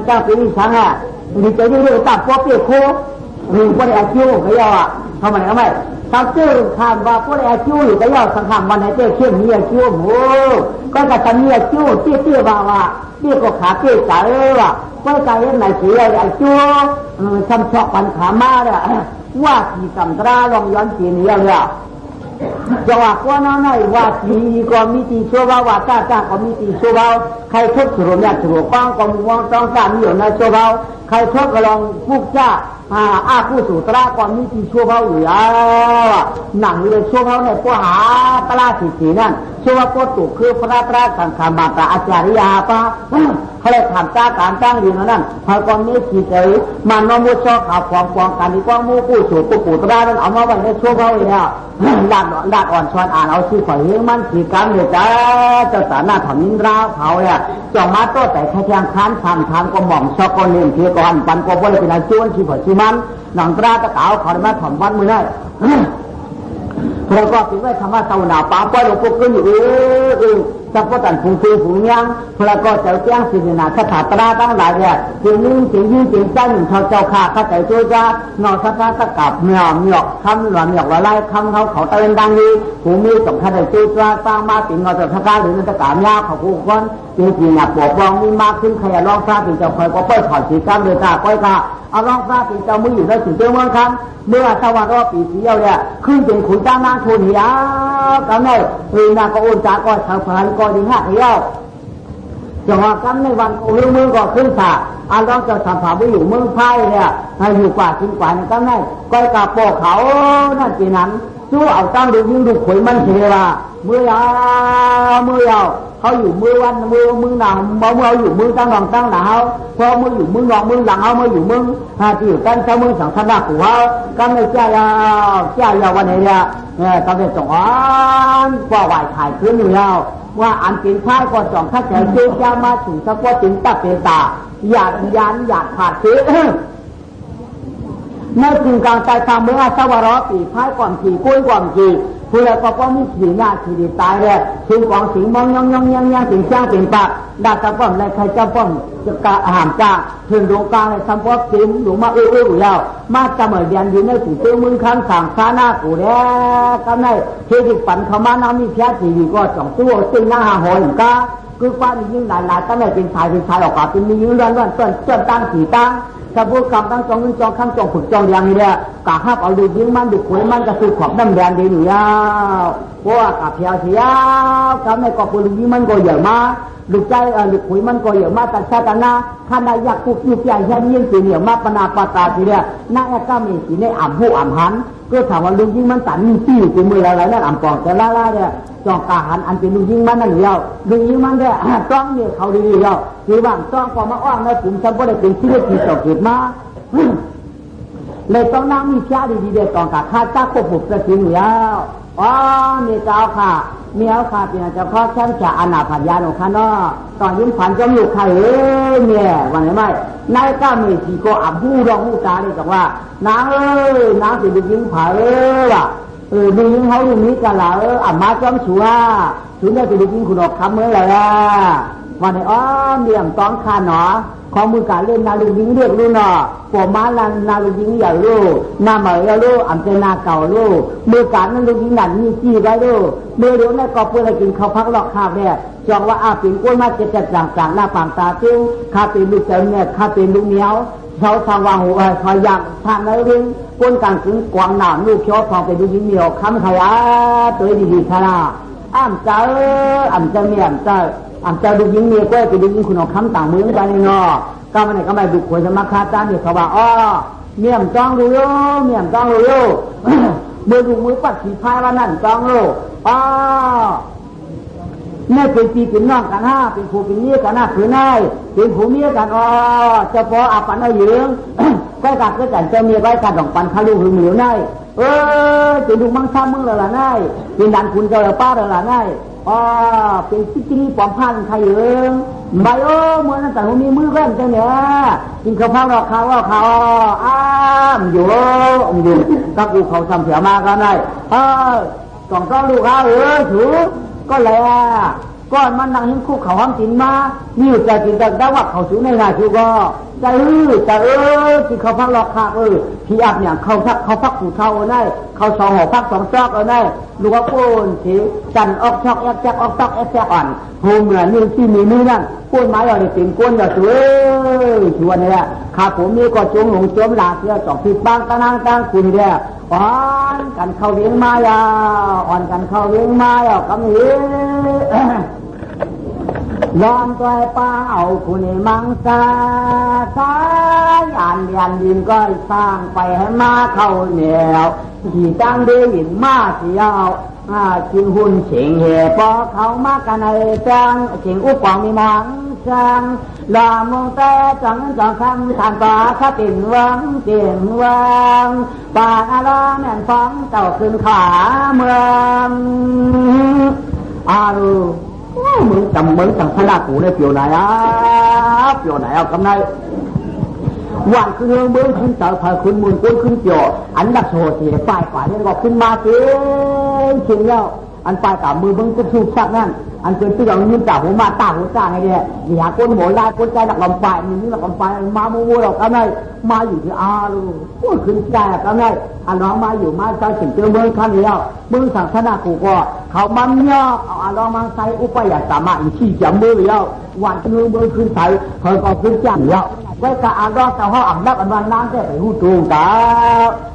เจ้าปีช่างดีใจดีเลยตัดพวกเปียกโคหรือพวกไอ้คิวก็ยอทำไมถ้าเจอคำว่าพวกไอ้คิวอยู่ก็ยอสังขารวันไหนเจอเชื่อมีไอ้คิวโอ้ก็จะมีไอ้คิวเตี้ยว่าเตี้ยก็ขาเตี้ยใจว่ะก็ใจเล่นไหนเสียไอ้คิวช้ำชอกปันขามาเนี่ยว่าที่สัมตราลองย้อนจีนเยอะเลยจะว่าว่าน้องไหนว่าทีก็มีตีชั่วว่าจ้าก็มีตีชั่วใครทุกข์สุรมยาสุรป้องก็มองต้องการมีอยู่ในชั่วใครทุกข์ก็ลองพูกจ้าผู้สุตราก็มีตีชั่วอยู่หนังเลยชั่วเนี่ยพวกหาตลาดสีนั่นชั่วพวกตุกคือพระตราสังฆามาตาอาจารยาปะเขาเลยถามจ้าการจ้างเรียนนั่นพอก่อนนี้ขีดเลยมันน้องมุชอข่าวฟองการที่กว้างมูผู้สูบผู้ตรานั้นเอามาไว้ในชั่วเลยแล้วดัดอ อ่อนช้อนอ่านเอาชื่อข่อยเฮงมันขี่กันเลยจ้าเจ้าสาหน้าถอนนินราเขาเนี่ยจองมาโต้แต่แค่เพียงค้านทำก็หม่อมชอบก็เลี้ยงเทียก่อนปันก็บ่ได้เป็นอาชีพชื่อข่อยชื่อมันหนังตราตะเก๋าเขาได้มาถอนวันมือได้เราก็ถือว่าธรรมะเต่าหนาป้าป้อยหลวงปู่ขึ้นอยู่สัพพตันฟูฟูฟูยังเราก็เจ้าแจ้งสิ่งนาคาถาตราตั้งหลายเนี่ยสิ่งนี้สิ่งยืนสิ่งใจหนึ่งเจ้าข้าข้าใจตัวจ้านอสัตตะกับเมียกคำหลอนเมียกละลายคำเขาเตือนดังนี้ผู้มีสมคติตัวจ้าสร้างมาติงเราจะทักการหรือนักการยาเขาผู้คนจริงๆเนี่ยปวดวองมีมากขึ้นใครร้องพระถึงจะคอยก็เปิดถอดสีกันเลยจ้าก้อยค่ะเอาร้องพระถึงจะมืออยู่ในสิ่งเจ้าเมืองคำเมื่อสวัสดิ์ปีเสียวเนี่ยขึ้นเป็นขุนจ้านาทุนเหี่ยวกันเลยนาก็อุ่นจ้าก็ชาวพานก็ยิงหักเหี่ยวจังหวะกันในวันก็เมืองก็ขึ้นค่ะอาร้องจะทำผ่าไปอยู่เมืองไพ่เนี่ยอยู่กว่าทิ้งกว่าในกันได้ก้อยกาโปเขานั่นจีนั้นสู้เอาตั้งดูยิ่งดูขวยมันเสียว่าเมื่อยาวเขาอยู่มือวันมือหนาวเมื่ออยู่มือตั้งหลังตั้งหนาวพอมืออยู่มือหนองมือหลังเอามืออยู่มือที่อยู่กันเช้ามือสังขารหัวกันในแก่ยาววันนี้เนี่ยตอนนี้จงอ่านว่าไหวถ่ายขึ้นอยู่แล้วว่าอันเป็นท้ายก็จ่องข้าใจเจ้าจะมาถึงสักว่าถึงตัดเตตาอยากขาดเชื้อในจึงกลางใจทำเมื่อสวรสปีท้ายก่อนขี่กุ้ยก่อนขี่ผู้ใดก็มีขี่หน้าขี่ดีตายเลยถึงกองสิงมองยังถึงช่างเป็นปากดาบตะป้อมในใครเจ้าป้อมจะกะหามจ้าถึงดวงกลางในทำพวกสิงหลวงมาอยู่แล้วมาจะเหมือนเดียนอยู่ในถึงตัวมึงคันสั่งซาหน้ากูแล้วกันในเทดิปันเขามาน้ำมีเพี้ยสีก็จ่องตัวซึ่งหน้าหอยก้าคือฟ้ายิ่งหลายกันในเป็นชายออกมาเป็นมียืนร้อนต้นตั้งสีตั้งถ้าพูดคำตั้งจองจองคำจองฝึกจองอย่างนี้เนี่ยกะห้าเอาดูยิงมันดูขวยมันก็คือขอบน้ำแดงดีหนูยาวเพราะว่ากะเพียวเสียวคำในกอบปืนยิงมันก็เยอะมากดูใจดูขวยมันก็เยอะมากแต่ชาติหน้าข้าได้อยากปุ๊บยุบใหญ่แค่ยิ่งสีเหนียวมากปนาปตาทีเดียน่าก็มีสีในอ่ำผู้อ่ำหันก็ถามว่าลุงยิงมันตันมีที่อยู่มืออะไรนั่นอ่ำปองแต่ล่าเนี่ยจองกาหันอันเป็นลุงยิงมันนั่นเดียวลุงยิงมันเนี่ยต้องเนี่ยเขาดีเดียวคือว่าต้องพอมาอ้างในกลุ่มฉันก็ได้เป็นชีวิตที่ต่อเกิดมาเลยต้องนั่งมีเช้าดีๆเด็กตอนกับข้าจ้าควบคุมประสิทธิ์แล้วอ๋อมีเจ้าค่ะมีเอาค่ะเป็นเจ้าพ่อแช่มจ่าอนาผัดยาหนูค่ะเนาะตอนยิ้มผันจมูกใครเนี่ยวันไหนไม่นายก้ามีสีโกอับหูร้องหูตาเลยบอกว่านางนางสิดูยิ้มผาว่ะดูยิ้มเขาอย่างนี้กันละอ่ำมาจ้อมชัวถึงได้สิดูยิ้มคุณออกคำเมื่อไรล่ะวันไหนอ๋อเมี่ยมต้องคาหนอของมือการเล่นนาลูยิงเรียกลูกเนาะปวมาลันนาลูยิงใหญ่ลูกนาเหมยลูกอัมเจนาเก่าลูกมือการนาลูยิงหนันมีจี้ได้ลูกเมื่อเดี๋ยวในกอบเพื่อกินข้าวพักหลอกข้าวเนี่ยจองว่าอาปิ่นก้นมาจะจางหน้าปางตาติ้งข้าเป็นลูกเจ้าเนี่ยข้าเป็นลูกเหนียวเขาทางวางหัวคอยยักทางในเรื่องก้นกลางถึงกวางหนามลูกเขียวทองเป็นลูกยิงเหนียวคำขยะตัวดีๆขนาดอ้ำเจ้าเนี่ยอันเจ้าดูยิงเมียก็จะดูยิงคุณเอาคำต่างมือกันเนาะก็มันไหนก็ไม่ดูขวยสมัครจ้าเนี่ยเขาว่าอ้อเมี่ยมจ้องดูโย่เมื่อดูมือปัดสีพายว่านั่นจ้องโย่อ้อเนี่ยเป็นปีเป็นน้องกันห้าเป็นผู้เป็นเมียกันห้าคือไงเป็นผู้เมียกันอ้อเจ้าพ่ออาปันเอาเยืองก็กัดก็จันเจ้าเมียไว้กันดอกปันขาลูกหรือเหนียวไงจะดูมังซ้ำมึงละไงเป็นดันคุณเจ้าป้าละไงเป็นสิ่งปลอมพันใครเองไม่เมื่อนั้นแต่ผมมีมือแก่นเจ้าเนี่ยกินข้าวผัดเราข้าวอยู่กับกูเขาทำเสียมากันได้ต้องลูกค้าถือก็แหละก้อนมันนั่งหิ้งคุกเขาห้องกินมานี่จะกินได้ว่าเขาสูงในหน้าชูก็จะกินข้าวผัดเราข้าวพี่อับเนี่ยเขาพักผูเท่าได้เขาสองหัวพักสองซอกได้ลูกว่าโอนสีจันออกช็อกแอกออกซอกแอกอ่อนโฮมเหมือนนี่ที่มีมือนั่นก้นไม้เราได้เป็นก้นอย่าสวยชวนเนี่ยข้าผมนี่ก็จงหลงจมหลาเสียสองผิดบ้างตั้งคุณเนี่ยอ่อนกันเข้าเลี้ยงมายาก็มีล้อมตัวป้าเอาคุณมังสาสายยันยินก็สร้างไปให้มาเข้าเหนียวที่ตั้งได้ยินมาเสียวจิงหุ่นเฉียงเหตุพอเขามากันในแจ้งเฉียงอุปกรณ์มีมังเ จังลามงแต่จังจังคำทานป่าข้าติ่งวังเตียงวังป่าอาลาแม่นฟังเต่าขึ้นขาเมืองอาลูมึงจำมึงสั่งพระกูในเปียวไหนเปียวไหนเอาคำไหนวันคือเมืองขึ้นเต่าพายขึ้นมือก้นขึ้นเปียวอันดับโซ่สีฝ่ายฝ่ายนี่ก็ขึ้นมาเสียงเชียงเย้าอันฝ่ายกับมือมึงก็ถูกชักนั่นอันเป็นที่เรายืนจากหัวมาตาหัวจ้าไงเนี่ยอย่าก้นหัวลายก้นใจหลักลำฝ่ายนี่หลักลำฝ่ายมาโมโหเราก็ไม่มาอยู่ที่อาลูพูดขึ้นใจก็ไม่อันน้องมาอยู่มาใจถึงเจอเมืองขั้นเดียวมึงสั่งพระกูก็เขามันยอกเอาอาลองมาใส่อุปยาสามารถชี้จับมือเดียววันที่มือขึ้นใส่เขาก็ขึ้นจ้างเดียวไว้กับอาลองแต่ห้องอับดับอันวันนั้นได้ไปหูตูงตา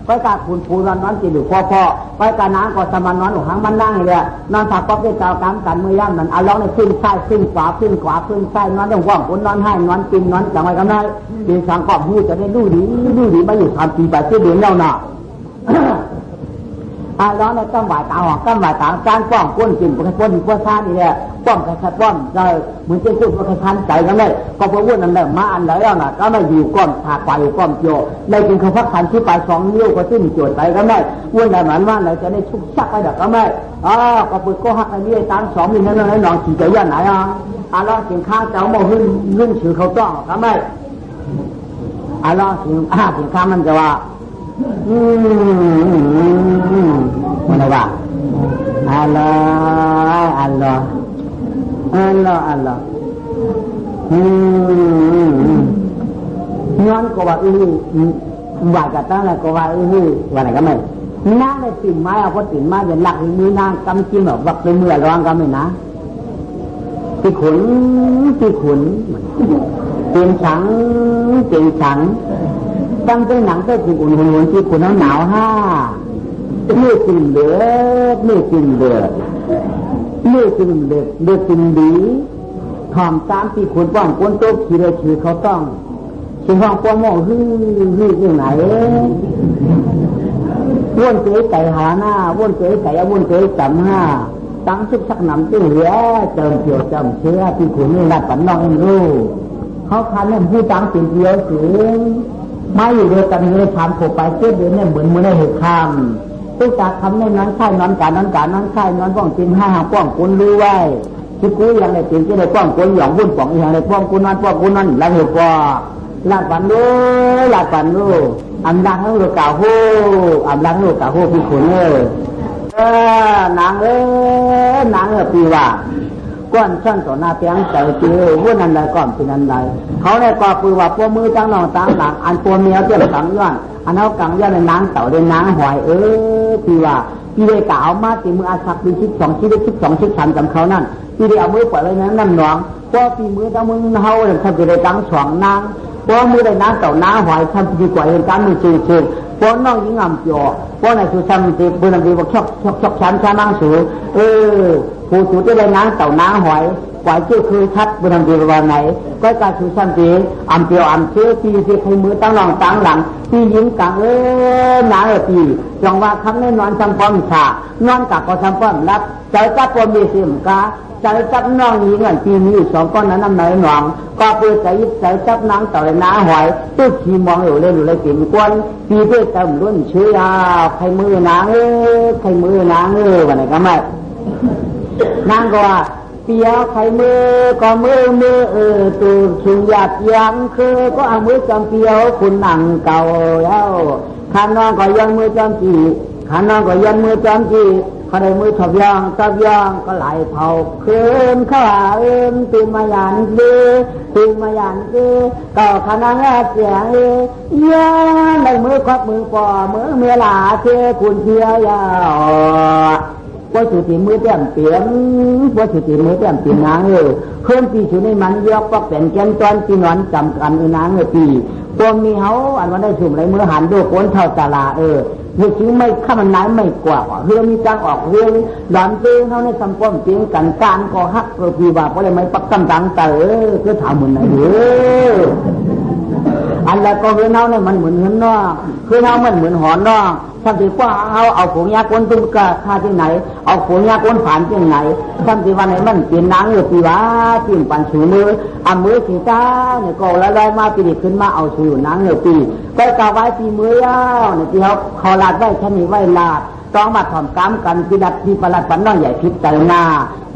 ไว้กับคุณปูรันนั้นกินอยู่พ่อไว้กับน้ำก็สมานนอนหัวหางมันนั่งเลยนอนถักป๊อกด้วยกาวกำกันมือย่ำมันอาลองในขึ้นซ้ายขึ้นขวาขึ้นขวาขึ้นซ้ายนอนต้องว่างคนนอนให้นอนกินนอนจังไว้กันได้ปีสังกอบหูจะได้ดูดีมาอยู่ทำปีไปที่เดือนแล้วน่ะร้อนในต้มหวายตาหอกต้มหวายตาการป้องก้นกินพวกป้นพวกซ่านี่แหละป้องกระชับป้อมใจเหมือนเจ้าคุณพวกกระชันใจกันเลยก็เพราะว่านั่นแหละมาอันไหนแล้วน่ะก็ไม่อยู่ก้อนขาไปอยู่ก้อนโจในกินข้าวพักขันที่ไป2 นิ้วก็ติ้มโจดใจกันได้วันไหนเหมือนว่าไหนจะได้ชุกชักไปดักก็ไม่ก็ปืนก็หักไอ้นี่ตาม2 นิ้วนั่นนั่นหนองขี่ใจย่านไหนเราสินค้าเจ้าโมหุ่นชื่อเขาต้องก็ไม่เราสินค้ามันจะว่าmana ba Allah ngon ko ba ba ka ta la ko ba wa này cái mày na này tìm mai có tìm mai giờ lạcมือนางกำจิ้มแบบวักเลยมือร้องกันไหมนะตีขุนเป็นฉังตั้งใจหนังก็ถูกอุ่นที่ขุนหนาวนี่กินเดือดกินดีหอมตามที่ขุนป้องก้นโต๊ะขี่เลยขี่เขาต้องชิงห้องป้องหม้อฮืออยู่ไหนว่นเก๋ไก่หาหน้าว่นเก๋ไก่ว่นเก๋จำห้าตั้งชุบสักหนำตื้อเหลือเจิมเกี่ยวจำเชื้อที่ขุนนี่รัดปันน้องรู้เขาคันเนี่ยผู้ตั้งสิ่งเดียวสูงไม่อยู่เดียวกันเลยทำโผล่ไปเชื่อเดือนเนี่ยเหมือนได้เหตุคำตุ๊กตาคำในนั้นใช่นอนการนั้นใช่นอนป้องกินห้าป้องกุนรู้ไว้ที่กูยังได้ตื่นที่ได้ป้องกุนหยองวุ่นป้องอย่างได้ป้องกุนนั้นละเหตุว่าลาดปันรู้อันดังทั้งโลกาหูพี่ขุนนางปีว่าก้อนชั้นต่อหน้าเพียงใจเจือวุ่นอันใดก่อนเป็นอันใดเขาได้ก่อปืนว่าพวกมือจังนองต่างหลังอันพวกเมียเตี้ยสังย้อนอันเขากังย้อนในนางเต่าในนางหอยปีว่าปีได้กล่าวมาตีมืออาศักดิ์เป็น12 ชีวิต12 ชีวิตฉันจำเขานั่นปีได้เอามือปล่อยเลยนั้นหนองพอปีมือเอามือเฮาเลยทำปีได้ตั้ง2 นางพอมือได้นางเต่านางหอยทำปีกว่าเหตุการณ์มือชื่อพอน้องยิงอ่ำจ่อพอในสุสานตีปืนตีบอกชกชั้นชานั่งสูผู้สูจะได้นางเต่านางหอยกว่าชื่อคือทัดบนดีวันไหนก็การสุสันติอัมเปียวอัมเชื่อปีที่ใครมือตั้งหลังตั้งหลังปียิ้มกังนางปีลองว่าคำแน่นอนจำป้อมฉานอนกับก็จำป้อมรับใจจับปมมีเสียมกาใจจับน้องนี้เงินปีนี้2 ก้อนนั้นน้ำไหนหนองก็เปิดใจจับนางเต่าในน้าหอยตู้ขี่มองอยู่เลยกินกวนปีเพื่อจำล้วนเชื่อใครมือนางวันไหนก็ไม่นางก็ว่าเปียวไข่มือก็มือตูชุหยาดยังคือก็เอามือจำเปียวคุณนั่งเก่าแล้วข้าน้องก็ยันมือจำจีเขาได้มือชอบยางก็ไหลเผาคืนข้าตื่นมายันคือก็ขณะเสียยาในมือควักมือปอมือเมื่อหลาเชื่อคุณเชียยาวว่าสุติมือเต็มเปลี่ยนนางเคลื่อนปีชุดนี้มันยกปักเป็นแกนตอนปีนอนจำกันนางปีพวกมีเขาอันวันได้สุ่มไรมือหันดูโกนเท่าตาลาเมื่อชิ้นไม่ข้ามันน้ำไม่กว่าเรื่องมีจังออกเรื่องหลอนเตี้ยเขาในสัมป้อมเตียงกันการก็ฮักก็ปีว่าเพราะอะไรไม่ปักตั้งก็ถามเหมือนไหน อันแล้วก็เฮือนเฮาเนี่ยมันเหมือนเฮือนนอกคือเฮามันเหมือนหอนอกท่านที่ว่าเอาผงยาก้นตุ้มกะท่าที่ไหนเอาผงยาก้นผ่านที่ไหนท่านที่ว่าไหนมันเปลี่ยนนางอยู่ปีว่าจิ้มปั่นชูมือมือสีตาเนี่ยก็ละลายมาปีขึ้นมาเอาชูนางอยู่ปีก็กะไว้ปีมือยาวเนี่ยที่เขาลาดไว้แค่นี้ไว้ลาดต้องมาถ่อมกำกันปีดัดปีประหลัดฝันน้องใหญ่พิษใจหน้า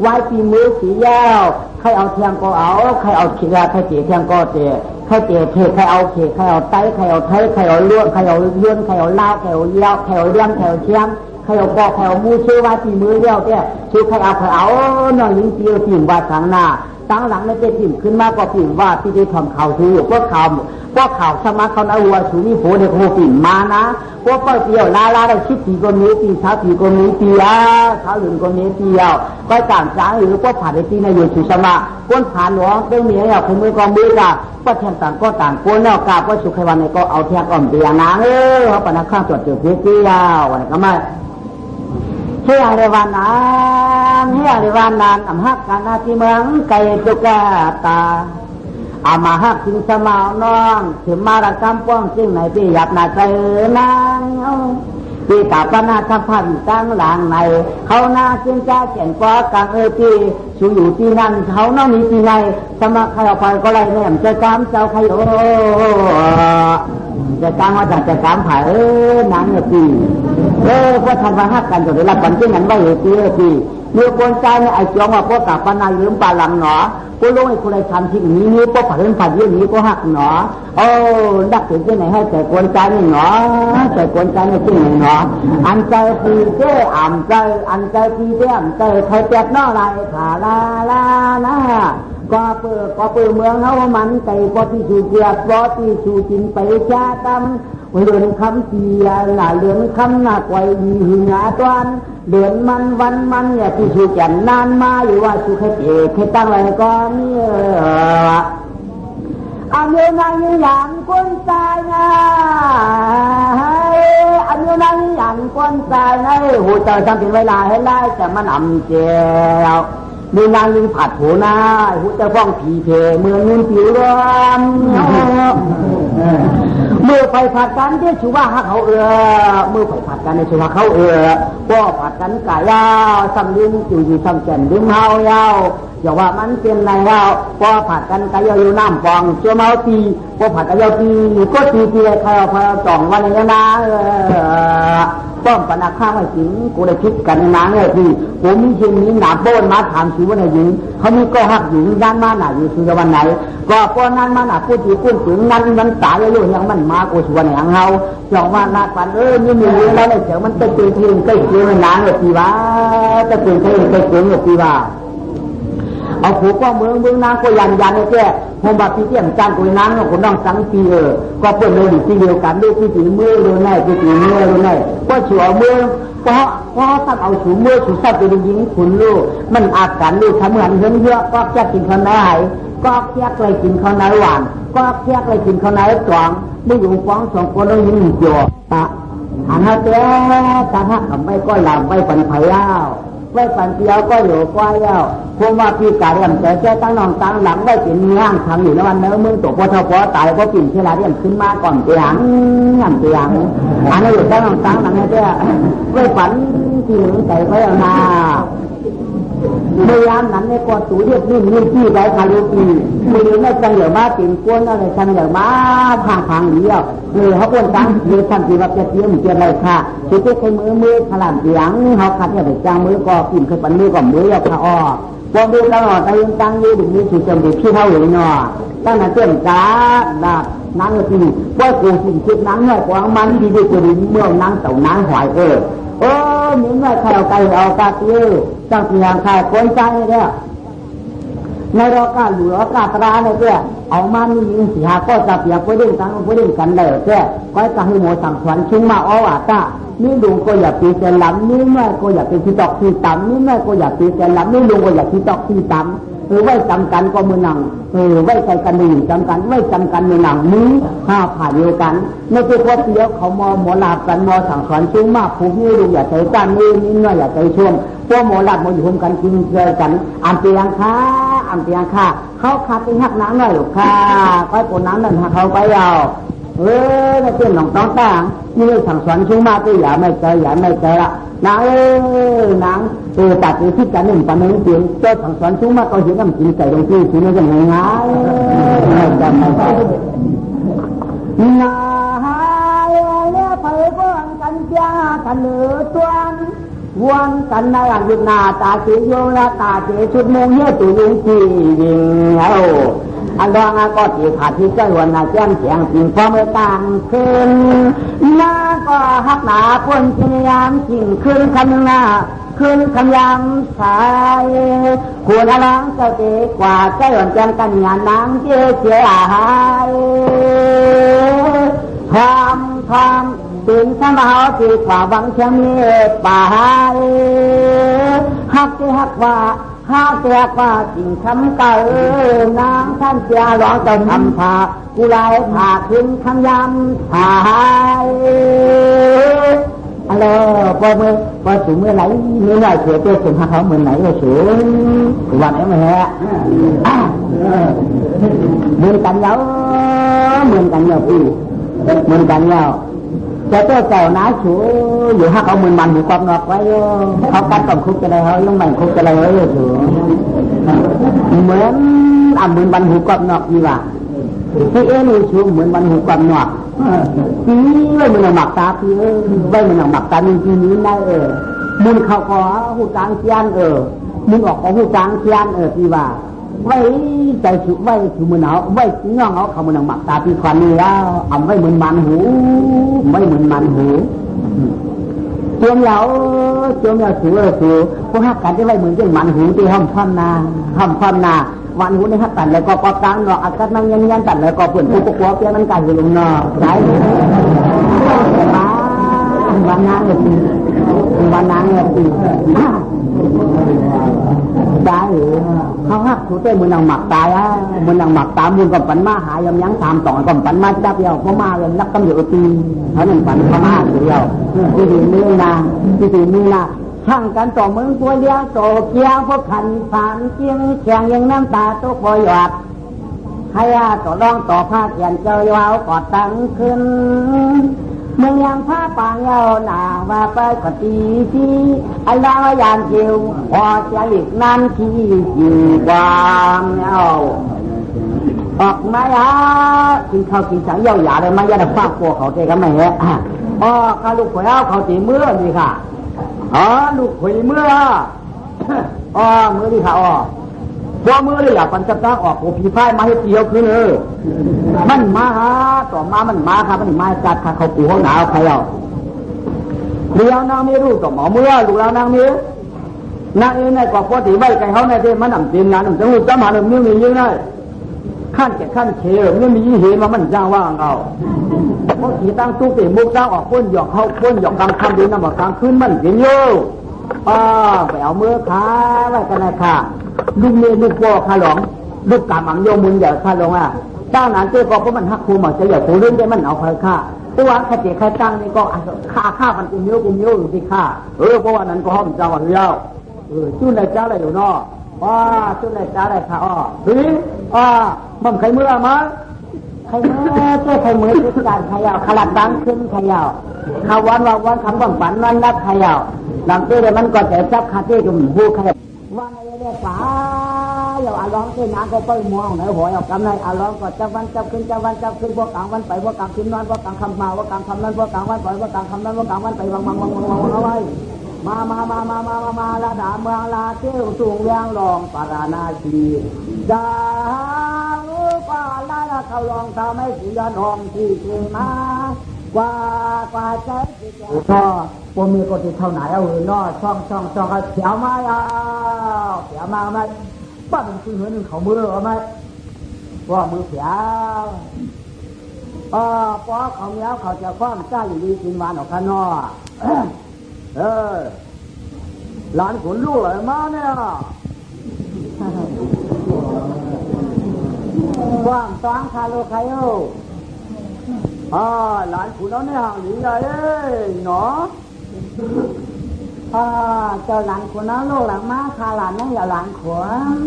ไว้ปีมือสียาวใครเอาเทียงก็เอาใครเอาขีดใครเจี๋ยเทียงก็เจี๋ยใครเจี๋ยเทใครเอาเขใครเอาไตใครเอาไทใครเอาล้วนใครเอาเลื่อนใครเอาเล่าใครเอาเลี้ยวใครเอาเลี้ยงใครเอาเชียงใครเอาปอกใครเอามูชื่อว่าปีมือเดียวเนี่ยชื่อใครเอาน้องหญิงเจี๋ยปีมว่าทางหน้าตั้งหลังในเจ็ดปีขึ้นมากกว่าปีมว่าที่ได้ทำข่าวชูพวกข่าวสมัครเขาเอาวัวชูนี่โผล่ในโคปีมานะพวกเปรี้ยวลาได้ชิดปีก็มีปีช้าปีก็มีปีช้าหลุนก็มีปีก็ต่างจ้างหรือพวกผ่านในปีในอยู่ชูสมาก้นผ่านหลวงเรื่องนี้เนี่ยคุณมือกองมือกับก็แทงต่างก็ต่างก้นแล้วกับว่าสุขวันในก็เอาแทงอ่อมเดียนางเขาปนักข้างตรวจเจอเพี้ยเกี้ยววันก็ไม่เฮียเรวานานอำฮักกันนาที่เมืองไก่ตุกตาอามาฮักจิงสมาวน้องถึงมาระกำป้องซึ่งไหนพี่หยับนาใจนางพี่ตาปนาทำพันตั้งหลังในเขาหน้าเส้นจ้าเขียนฟ้ากลางพี่ชูอยู่ที่นั่นเขาน้องมีที่ไหนสมัครใครเอาไปก็ไรเนี่ยจะกำเจ้าใครจะกำว่าจะกำผ่าหนังเนี่ยพี่ก็ทำมาฮักกันจนได้รับผลที่นั้นไว้พี่เมื่อคนใจเนี่ยไอ้จองว่าพวกตาปนายืมปลาหลังหนอกูรู้ไอ้คนใดทำที่นี้พวกผ่านผ่านเรื่องนี้ก็หักหนอดักถึงที่ไหนให้แต่คนใจนี่หนอแต่คนใจนี่ที่ไหนหนออันใจปีเจ้อันใจปีเจ้อันใจใครแจกนอไรขาลานะก็เปิดเมืองเขามันไก่ก็ที่ชูเกียรก็ที่ชูจินไปชาตำเรือนคำเสียหน้าเรือนคำหน้าไกวหึงหาตวนเดือนมันวันมันเนี่ยที่ชูแก่นนานมาอยู่ว่าชูแค่เจ๊แค่ตั้งอะไรก็เนี่ยอันนี้นางอย่างคนตายนะอันนี้นางอย่างคนตายนะหูเจอทำถึงเวลาให้ได้แต่มันอ่ำเจียวมีนางยิงผัดหัวหน้าหูเจอฟ้องผีเพเมืองเงินผิวร้อนเมื่อไปผัดกันที่ชูว่าเขาเมื่อไปผัดกันในชูว่าเขาก็ผัดกันกายาวซ้ำลิ้นอยู่ซ้ำแก่นลิ้นเฮายาวอย่าว่ามันเป็นไรแล้วก็ผัดกันกายาวอยู่น้ำฟองเชื่อเมาตีก็ผัดกายาวตีก็ตีใครเอาจ่องวันนี้นะป้อมปนักข้าวให้สิงกูได้คิดกันนานเลยพี่ผมมีเช่นนี้หนาโป้นมาถามชีว่าไหนหญิงเขามีก็หักหญิงด้านมาหนาอยู่คือวันไหนก็ป้อนนั้นมาหนาพูดที่กุ้งถึงนั้นมันตายอยู่ยังมันมากูชวนอย่างเฮาจ่องว่านาปันนี่มีแล้วเนี่ยเดี๋ยวมันจะตื่นเต้นใกล้เกี่ยวนานเลยพี่ว่าจะตื่นเต้นใกล้เกี่ยวกับพี่ว่าเอาผูกก็เมืองนางก็ยันเนี่ยแก่ผมบอกพี่เตี้ยมจานกุยนางคนน้องสังปีก็เปิดเลยอยู่ที่เดียวกันด้วยที่ตีมือเลยแน่ที่ตีมือเลยแน่ก็เฉื่อยมือเพราะถ้าเอาถูมือถูสับไปยิงขุนลูกมันอาการลูกทำเหมือนเยอะก็จะกินข้าวไหนก็แค่เลยกินข้าวไหนหวานก็แค่เลยกินข้าวไหนตวงไม่อยู่ฟ้องสองคนแล้วยิงจ่อตาหันหน้าเต้ตาหักกับไม่ก็หลับไม่ปันไผ่ยาวไว้ปันเดียวก็อยู่กว่าแล้วพวกว่าพี่กายอย่างแต่แค่ตั้งนองตั้งหลังไว้เป็นห้างทำอยู่ในวันเนื้อมึงตกพอเท่าพอตายพอปิ่นเชลาเรียนขึ้นมาก่อนเตียงอันนี้อยู่ตั้งนองตั้งหลังเนี่ยไว้ปันที่หนึ่งใส่ไว้เอาหน้าเมื่อยามนั้นในกอดตูเรียกนิ่มที่ได้คารุปีมือไม่จังเหลือมาติ่งก้นอะไรจังเหลือมาพังเดียวเขาก้นตั้งเดือดทันทีว่าจะเตี้ยมเตี้ยอะไรค่ะชุดที่ใช้มือขลาดเสียงเขาขัดเนี่ยแต่จางมือก็กินเคยปันมือก่อนมือยาวขาอ้อพอดูตลอดตั้งยืดมือสุดจมเด็กที่เท่าอยู่เนาะตั้งแต่เตี้ยมจ้าดับนั่งก็ทีว่ากูสิ่งคิดนั่งเนี่ยกวางมันดีดีกว่าดีเมื่อนั่งเต่านั่งหอยมีเมื่อใครเอาไก่เอากาเตี้ยจังเสียงใครคนใจเนี่ยในรอกาหรือรอกาตราเนี่ยแก่เอามามียิงสีหาก็จะเปียกไปเล่นกันเลยแก่ก็จะให้หมอสั่งสอนชุ่มมาอ้อว่าตานี่ลุงก็อยากตีเส้นลำนี่แม่ก็อยากเป็นที่ตอกที่ต่ำนี่แม่ก็อยากตีเส้นลำนี่ลุงก็อยากที่ตอกที่ต่ำไว้จำกันก็มือหนังไว้ใจกันหนึ่งจำกันไว้จำกันมือหนังมือผ่าเดียวกันไม่ใช่พอเสียเขาหมอลาบกันหมอสั่งสอนชุ่มมากผูกนี่ลุงอยากใจกันนี่น้อยอยากใจช่วงพวกหมอลาบมาอยู่ร่วมกันกินเจอกันอันเตียงค่า เขาขาดไปหักน้ำหน่อยหรอกค่ะก็ปนน้ำนั่นหักเขาไปเอาน่าเต้นหนองต้องต่างนี่สั่งสอนชุ่มมากก็อย่าไม่ใจละนางนางตัดที่การหนึ่งปันหนึ่งเสียงเจ้าสั่งสอนชุ่มมากก็เห็นน้ำกินใส่ลงที่ชิ้นนี้ยังไงง่ายไม่จำนาเนี่ยเผยว่างกันจ้ากันเหลือตัววันกันในอันยุนาตาเสียโยละตาเสียชุดมงเยอะตัวยิงจียิงเอาอันดองก็ตีขาดที่ใจวันน่ะแจ้งเสียงสิ่งพอเมื่อต่างคืนน้าก็หักหนาพ้นพยายามสิ่งคืนคำหน้าคืนคำยามสายควรล้างเจ้าเจ๊กว่าใจอ่อนแจ้งกันงานนางเจ๊เสียหายทำตื่นสมาธิกว่าวังเชียงเมตป่าหักที่หักว่าสิ่งคำเก่านางท่านเจ้าร้องจะทำผ่ากุไลผ่าขึ้นคำยำหายอะไรพอสูงเมื่อไหร่เมื่อไหร่เสียเต้ถึงหักเขาเหมือนไหนก็สูงวันนี้มาแฮะเหมือนกันยาวพี่เหมือนกันยาวจะเจ้าเก่าน้าชูอยู่หักเอาเหมือนมันหูความนอกไว้เขากัดกับคุกจะได้เขายังไม่คุกจะได้เลยสูงเหมือนเหมือนมันหูความนอกนี่ว่าที่นี่ชูเหมือนมันหูความนอกพี่ไว้มันหมักตาพี่ไว้มันหมักตานี่นี้ได้มุนเขาขอหูจางเชียนมุนออกของหูจางเชียนพี่ว่าไว้ใจฉุกไว้ถือมือหนาวไว้ย่องเขามือหนังหมักตาพี่ควันนี่แล้วเอาไว้เหมือนมันหูเจียมเหลาสูพวกหักกันจะไว้เหมือนเจียมมันหูที่ห้อมความนาวันหูในหักกันแล้วก็ปอกกลางเนาะอากาศมันยันตัดแล้วก็เปลี่ยนผู้ปกครองเปลี่ยนมันกันอยู่ลงเนาะใช่วันนั้นเลยได้เขาหักถูเต้มือนางหมักตายมือนางหมักตามมือกับปันมาหายยังตามต่อกับปันมาจับเดียวเพราะมาเลยนักตำรวจตีเขาหนึ่งปันพม่าเดียวที่ดีมือนะช่างกันต่อมือตัวเดียวโตเกียวพวกขันผ่านเกียงแข่งยังน้ำตาตกปอยอดให้ต่อรองต่อผ้าเขียนเจ้ายวาวกอดตั้งขึ้นเมืองยังผ้าปางเยาหนาว่าไปกอตีที่ไอ้ดาวยานเจียวพอจะหลีกนั่นที่อยู่ความเอาออกมากินข้าวกินสังเยาหยาเลยไม่ยันฟากปัวเขาเจ๊ก็ไม่เห็นข้าลูกข่อยเอาเขาตีเมื่อดีค่ะลูกข่อยเมื่อเมื่อดีค่ะพวกมือเลยอยากปันจับตั้งออกโอพีพายมาให้เกี่ยวขึ้นมันมาต่อมามันมาครับมันมาจัดค่ะเขาปูห้องหนาวใครเอาเลี้ยวนางไม่รู้ต่อหมอเมื่อลูกแล้วนางมีนางเองในกว่าปกติไว้ไก่เขาในเทมันหนังจีนงานหนังจังหวัดจำหาหนึ่งนิ้วมียิ่งได้ขั้นแก่ขั้นเชี่ยวนี่มีเหตุมามันจ้างว่าเอาเพราะขี่ตั้งตู้เตะมุกจ้างออกพ้นหยอกเขาพ้นหยอกกลางค่ำดีน้ำหมอกกลางคืนมันเห็นโย่ไปเอามือขาไว้กันเลยค่ะลูกเมียลูกพ่อข้าหลงลูกกำอังโยมุนอย่าข้าหลงตั้งนานเจ้าก็เพราะมันหักคูมันจะอย่าคูเรื่องได้มันเอาใครฆ่าตัวขจิใครตั้งนี่ก็ฆ่ามันกุมโยอยู่ที่ฆ่าเพราะว่านั้นก็ห้อมเจ้าเดียวจุ้นในเจ้าอะไรอยู่นอจุ้นในเจ้าอะไรค่ะมันใครเมื่อมาใครเมื่อเจ้าใครเมื่อทุกการขยาวขลัดดังขึ้นขยาวข้าวันคำบังฝันนั้นนักขยาวหลังเจ้ามันก็จะจับขาเจ้าจุ่มหูขยาววันนี้เรียกป๋าเราร้องเส้นน้ำก็ไปมองไหนหัวเอากำไรร้องก็จับวันจับขึ้นพวกกลางวันไปพวกกลางคืนนอนพวกกลางคำมาพวกกลางคำนั้นพวกกลางวันปล่อยพวกกลางคำนั้นพวกกลางวันไปวางเอาไว้มาละดาเมืองลาเที่ยวสูงเลี้ยงรองปารานาชีดาวป่าละเขาลองทำให้สีนองที่เกี่ยมากว่าใจก็พวกมีก็ติดเท่าไหนเอานอช่องเขาเขียวมาเขียวมาไหมบ้านมันคือเหินเขามือเอาไหมว่ามือเขียวพอเขาเนี้ยเขาจะฟ้องจ้าอยู่ดีกินหวานออกข้างนอกหลานขนลูกอะไรมาเนี่ยฟ้องต้องคาโลไคโอหลานขนเอาเนี่ยหรือไงเนาะเจ้าหลานขนเอาลูกหลังมาคาหลานนั่นอย่าหลานขน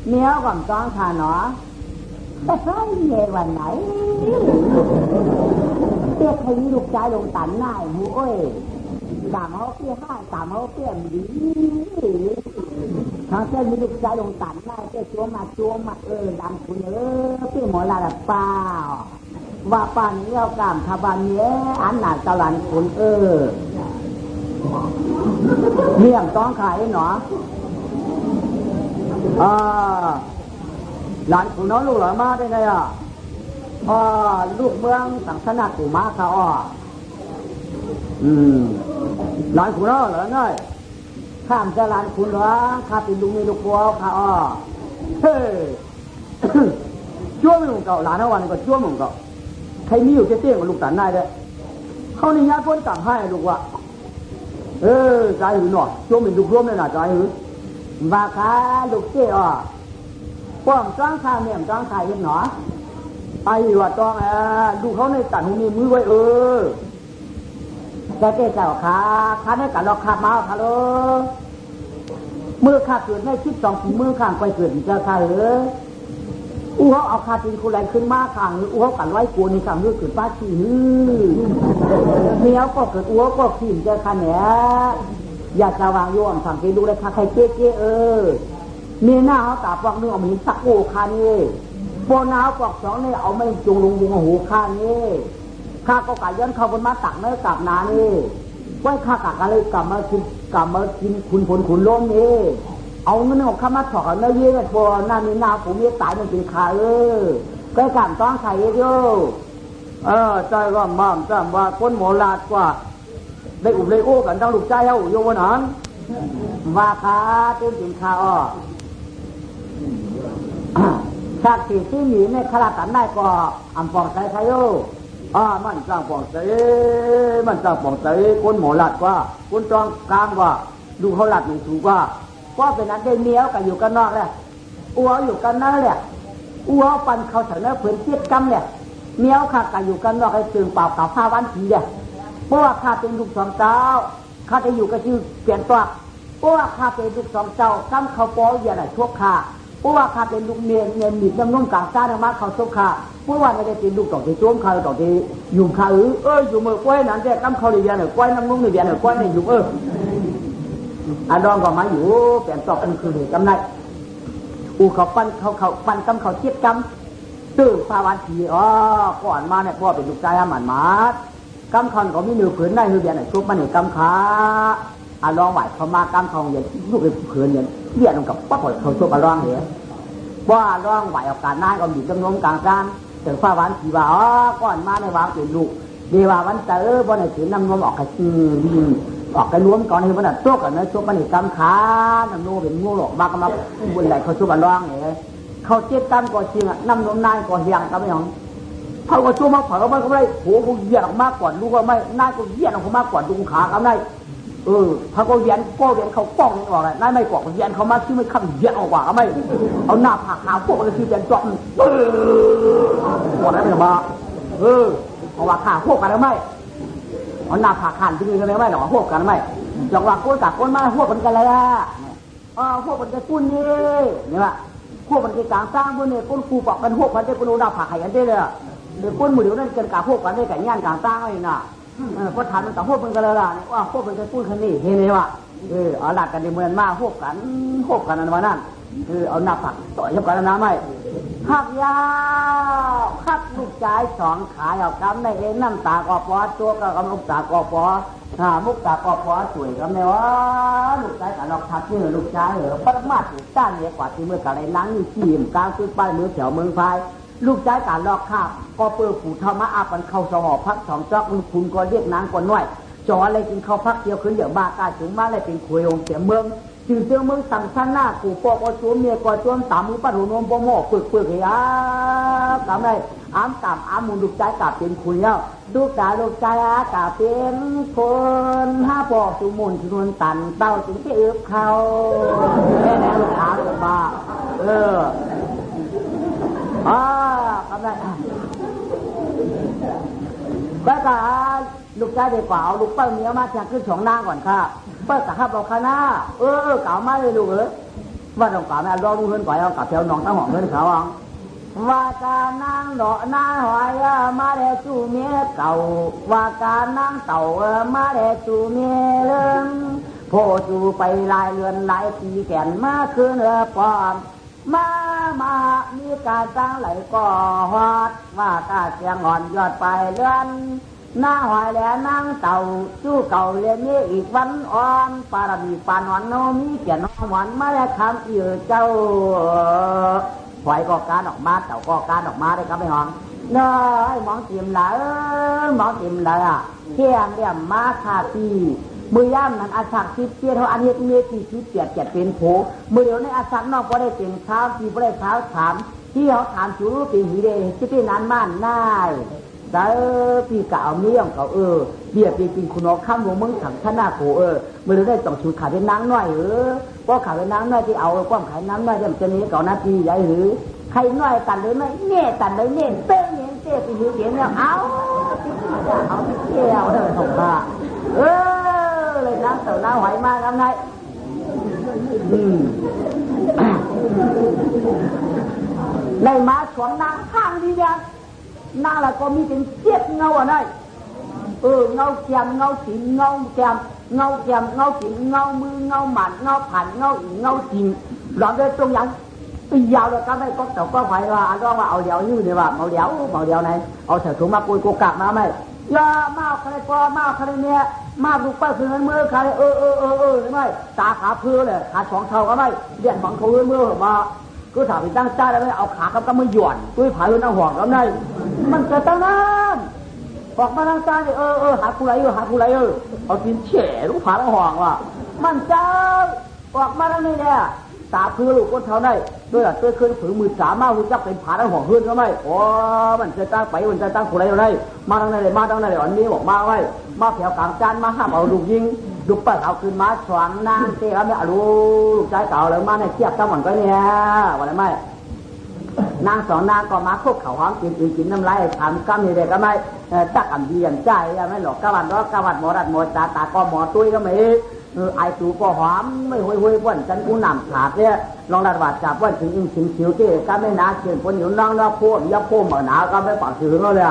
เมียก่อนจ้องขาหนอแต่ใช่เย็นวันไหนเตี้ยใครมีลูกชายลงตันหน้าหูเอ้ยตามเขาเปี้ยห้าตามเขาเปี้ยดีทางเส้นมีลูกชายลงตันหน้าเจ้าชัวมาดำคุณเปี้ยหมอลาดเปล่าว่าป่านนี้เอากามคาบานเนี้ยอันหนาตะลันคุณเมี่ยงต้องขายหนอหลานคุณน้องลูกหลานมาได้ไงลูกเมืองสังสนาตุมาเขาหลานคุณน้องเหรอเนยข้ามจะหลานคุณเหรอข้าเป็นลุงมีลูกบัวเขาเฮ้ชั่วมึงเก่าหลานวันก็ชั่วมึงเก่าใครมีอยู่เจ๊ๆกับลูกตาหน้าเด้เขาในญาติพ้นต่างให้ลูกว่าใจหือหน่อยชั่วมึงลูกร่วมเลยนะใจหือว่าข้าลูกเจ๊ป้องจ้างข้าเนี่ยจ้างข้าเห็นหนอไอ้ว่าจ้องดูเขาในตันหูมีมือไว้แกเจ๊เจ้าข้าในกันเราข้ามาข้าเลยมือข้าเกิดในชิด2 ปีมือข้างไปเกิดเจ้าข้าเขาเอาข้าตีนคนแรงขึ้นมาข้างเขากันไว้กลัวในข้างเรื่องเกิดป้าขี้เมียก็เกิดก็ขี้เจ้าข้าเนี่ยอยากจะวางโยมสั่งไปดูเลยข้าใครเจ๊เมียหน้าเขาตาปอกเนื้อมีสักโอ้คานี่ปนาวปอก2เนี่ยเอาไม่จุงลงวงหูคานี่ข้าก็กะย้อนเข้าบนมาตักเนื้อกับนานี่ไว้ข้ากะอะไรกลับมากินคุณผลขุนล้มนี่เอาเงินของข้ามาถอดเนื้อเยอะปนามีนาผมเยอะตายมันเป็นขาก็การต้องใส่เยอะใจว่ามั่มจำว่าคนหมอลาดกว่าได้อุบเลยโอ้กันทั้งลูกใจเอาโยวันนั้นว่าข้าเต็มถึงข้าชาติที่หนีในขลาดตันได้ก็อัมปองใจใครโยมันจ้างปองใจคนหมอหลัดว่าคนจองกลางว่าดูเขาหลัดหนึ่งถูกว่าเป็นนั้นได้เมียกันอยู่กันนอกแหละอยู่กันนั่นแหละปันเขาถึงแล้วเผื่อเทียบกำเนี่ยเมียข้ากันอยู่กันนอกไอ้ตึงเปล่าเก่าผ้าวันทีเนี่ยเพราะว่าข้าเป็นลูก2 เจ้าข้าจะอยู่กับชื่อเปลี่ยนตัวเพราะว่าข้าเป็นลูก2 เจ้ากำเขาปออย่าไหนทั่วข้าเพราะว่าข้าเป็นลูกเมียหนีบน้ำนุ่มกลางซ่าธรรมะเขาโซข้าเพราะว่าไม่ได้เป็นลูกต่อที่โจมเขาต่อที่อยู่ข้าอยู่เมื่อก้อยนั้นแต่กำเขาเรียนหน่อยก้อยน้ำนุ่มเรียนหน่อยก้อยในอยู่ดองก็มาอยู่เปลี่ยนต่อเป็นคือเกำไรเขาปั้นกำเขาเทียบกำตื้อภาวะทีก่อนมาเนี่ยพ่อเป็นลูกชายหมันมัดกำคันก็มีเนื้อผืนได้เรียนหน่อยชุบมันหนึ่งกำขาลองไหวเขามากำเขาอย่างลูกเป็นผืนอย่างเรียนกับป้าผลเขาชุบลองเหรอว่าร้องไหวออกการนั่งก็มีจำนวนกลางการถึงฟ้าวันที่ว่าก่อนมาในวางเป็นลูกเดี๋ยววันเจอบนในถือนำนมออกกระชืออกกระล้วมก่อนให้มันโต๊ะกันนะชุบมันอีกกำขาน้ำนมเป็นงูหลอกมากมาบนไหลเขาชุบร้องเหรอเขาเจ็บกำก่อจริงน้ำนมนายก่อเฮียงกำไม่หองเขาก็ชุบมาเผามันก็ไม่โหกูเยียนออกมากกว่าลูกก็ไม่นายก็เยียนออกมากกว่าดุงขากำได้เขาก็เวียนเขาป้องออกเลยนายไม่กว่าเวียนเขามาที่ไม่คำเวียนออกกว่าก็ไม่เอาหน้าผากขาวพวกมันที่เวียนจอมหมดแล้วไม่มาเอาว่าขาพวกกันแล้วไม่เอาหน้าผากขันที่นี่กันแล้วไม่หรอพวกกันไม่จังหวะก้นกับก้นมาพวกมันกันเลยพวกมันจะกุ้นนี่เนี่ยว่าพวกมันจะกลางสร้างพวกเนี่ยก้นคูปอกกันพวกมันจะก้นหน้าผากไข่กันได้เลยเดี๋ยวก้นมือเดี๋ยวนั่นเกินกับพวกกันได้แต่ย่านกลางสร้างเลยนะพอถามมันต่อพวกมันกันเลยล่ะว่าพวกมันจะพูดคันนี้เห็นไหมวะเอาหลักกันในเมืองมาพวกกันอันวันนั้นเอาหน้าผักต่อยกันนะไม่หักยาวหักลูกชาย2 ขาเอากำในเอ็นน้ำตากอปอตัวก็กำลูกตากอปอมุกตากอปอสวยกำในว่าลูกชายกับเราทักนี่ลูกชายปัดมาถูกต้านเนี่ยกว่าที่เมื่อกันในล้างนี่ขี้มกลางซื้อป้ายมือแถวเมืองไฟลูกชายการลอกข้าก็เปิดผูธรรมะอาปันเข้าสหอพัก2 จอกคุณก็เรียกนางก่อนน้อยจออะไรกินข้าวพักเดียวขึ้นเดี๋ยวบ้ากาถึงมาอะไรเป็นคุยองเสียเมืองจึงเสียเมืองสั่งชั้นหน้ากูปอกจวมเมียก่อจวมตามมือปัดหัวนมปมปึกเฮียกำไรอ้ามมุนลูกชายกาเป็นคุยแล้วลูกชายกาเป็นคน5 ปอกสุมุนชนวนตันเต้าถึงที่อึบเขาแม่แม่ลูกชายเลยบ้ากำไรก็กะลูกชายเด็กกว่าเอาลูกเปิ้ลเมียมาจากขึ้น2 นางก่อนค่ะเปิ้ลกับข้าบอกคณะเก่ามาเลยลูก ว่าต้องการแม่รอรู้เฮือนก่อยเอากับแถวหนองตั้งห้องเฮือนเขาว่าการนางดอกนางหอยมาได้จูเมียเก่าว่าการนางเต่ามาได้จูเมียเลื่องโพจูไปลายเรือนหลายปีแก่นมาคืนปอมมามีการจ้างไหลก่อฮอดว่ากาเสียงอ่อนยอดไปเลื่อนนางหอยและนางเต่าจูเก่าเรียนนี้อีกวันอ่อนปารมีปานอนโนมีเกียรติน้องหวานมาได้คำอีเจ้าหอยก็การออกมาเต่าก็การออกมาได้ครับไม่หอมน้อยมองเตียมละมองเตียมละเที่ยงเรียมมาคาปีมือย่ำนั้นอาชักทิพย์เที่ยวอันนี้มีที่ทิพย์เกียรติเป็นโผมือเดียวในอาชักนอกก็ได้เตียงเช้าที่ก็ได้เช้าถามที่เขาถามชูรู้ปีหีเดที่เป็นนั้นม่านน่ายแต่ปีเก่าเมี่ยงเขาเบียดปีจริงคุณน้องข้ามวงมึงถังชนะโขมือเดียวได้ต้องชูขาเป็นนางน้อยก็ขาเป็นนางน้อยที่เอาความขายน้ำน้อยจะนี้เก่านาทีใหญ่หรือใครน้อยตันเลยไหมเนี่ยตันเลยเนี่ยเต้เนี่ยเต้ไปหิวเสียงแล้วเอาเที่ยวได้สองบาทเลยน้ำเต่าน้ำหอยมากทำไงในมาสวนนางข้างดีเนี่ยนางละก็มีเป็นเจี๊ยบเงาอะไรเงาแกมเงาสิงเงาแกมเงาแกมเงาสิงเงามือเงาหมัดเงาผ่านเงาอีเงาจริงหลอนด้วยตรงยังปียาวเลยก็ไม่ก็แต่ก็ไฟว่าอันว่าเอาเดียวยืดเลยว่าเอาเดียวไหนเอาใส่ถุงมาปุยโกกากมาไหมยามาใครก็มาใครเนี่ยมาดูไปคือมือใครหรือไม่ตาขาเพื่อเลยขาสองเท่าก็ไม่เดี่ยนบังเขามือมาก็ถามไปตั้งใจแล้วไม่เอาขากับมือหย่อนด้วยผายด้วยน้ำห่วงแล้วไงมันจะตั้งน้ำออกมาตั้งใจเลยหาผู้ไรเอากินเฉ่ลูกผาน้ำห่วงว่ะมันจะออกมาตั้งนี้เนี่ยตาเพื่อลูกก็เท่าได้ด้วยตัวเคยผือมือสามารถหุ่นจับเป็นผาทั้งห่วงเพื่อนก็ไม่โอ้มันจะตั้งไปมันจะตั้งผู้ไรอะไรมาตั้งไหนอันนี้บอกมาไว้มาแถวกลางจานมาห้ามเอาลูกยิงลูกเปิดเอาคืนมาสว่างนางเตะแล้วไม่เอาลูกใจเก่าเลยมาในเทียบทั้งหมดก็เนี่ยว่าอะไรไม่นางสองนางก็มาคุกเขาห้องกินน้ำลายทำก้ามนี่เด็กก็ไม่ตักอันเดียนใจไม่หลอกกะวันหมอรัดหมอตาก็หมอตุ้ยก็ไม่ไอสูก็หอมไม่ห้วยว่นฉันกูนำขาดเนี่ยลองระบาดจับว่นถึงชิวเจ๊ก็ไม่นาเขียนคนอยู่น้องโพดยับโพเหมือนหนาก็ไม่ปากถึงเลย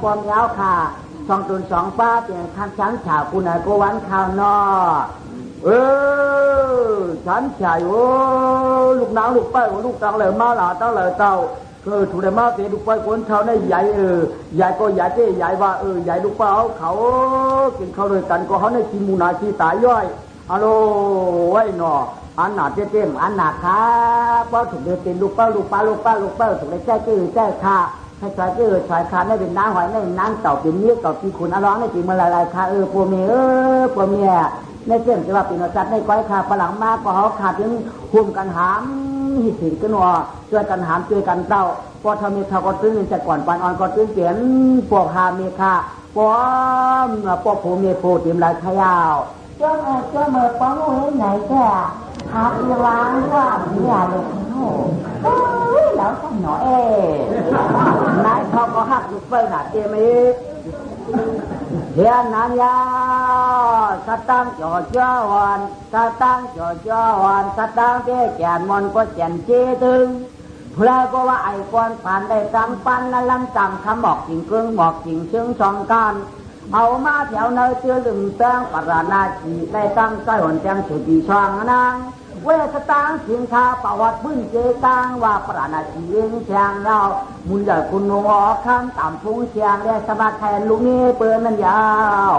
ปอมยาวค่ะ2 ป้าเปลี่ยนคันช้างฉาคุณนายก็วันข้าวนอฉันฉายลูกน้องลูกไปลูกตังเลยมาหล่าตั้งเลยเต่าถูกได้มาเสียลูกไปคนเท่าได้ใหญ่ใหญ่ก็ใหญ่เจ๊ใหญ่ว่าใหญ่ลูกเป้าเขากินเขาเลยกันก็เขาในกินมูนาชีตายย่อยฮัลโหลไว้หนออันหนาเจ๊อันหนาค่ะเพราะถูกได้เป็นลูกเป้าถูกได้แจ้ค่ะให้ชายชายคาได้เป็นนางหอยได้นางเต่าเป็นเนี้ยเต่าปีขุนอร้องได้ปีมาลายค่ะพวกเมียในเส้นจะว่าปีนจัดในก้อยค่ะฝรั่งมากก็เขาขาดถึงหุ่มกันหามหิดถึงกันว่าช่วยกันหามช่วยกันเต่าพอทำเมียเขาก็ตื้นจะก่อนปันอ่อนก็ตื้นเปลี่ยนพวกหาเมียค่ะพวกผู้เมียผู้เตรียมลายขยาวเจ้าเมื่อป้องเห็นไหนแค่หาที่ล้างว่าเนี่ยเลยแล้วท่านหนอนายเขาก็หักลูกไปหนาเจมีเฮียนานยาสตังจ่อจ้าวันสตังจ่อจ้าวันสตังเจ๊แก่นมันก็แก่นเจตึงเพลก็ว่าไอ้กวนผ่านได้สังปันและลังจังคำบอกจริงกึ่งบอกจริงเชิงสองกันเอามาแถวเนยเตือลึงแตงปราณาจีได้ตั้งใจหนแจงสุดีช่างนางเวสตางสิงคาประวัติพื้นเจตังว่าปราณาจีเองแชงเรามุนใหญ่คุณนงออกข้ามต่ำพุงเชียงและสะบัดแทนลูกนี้เปิดมันยาว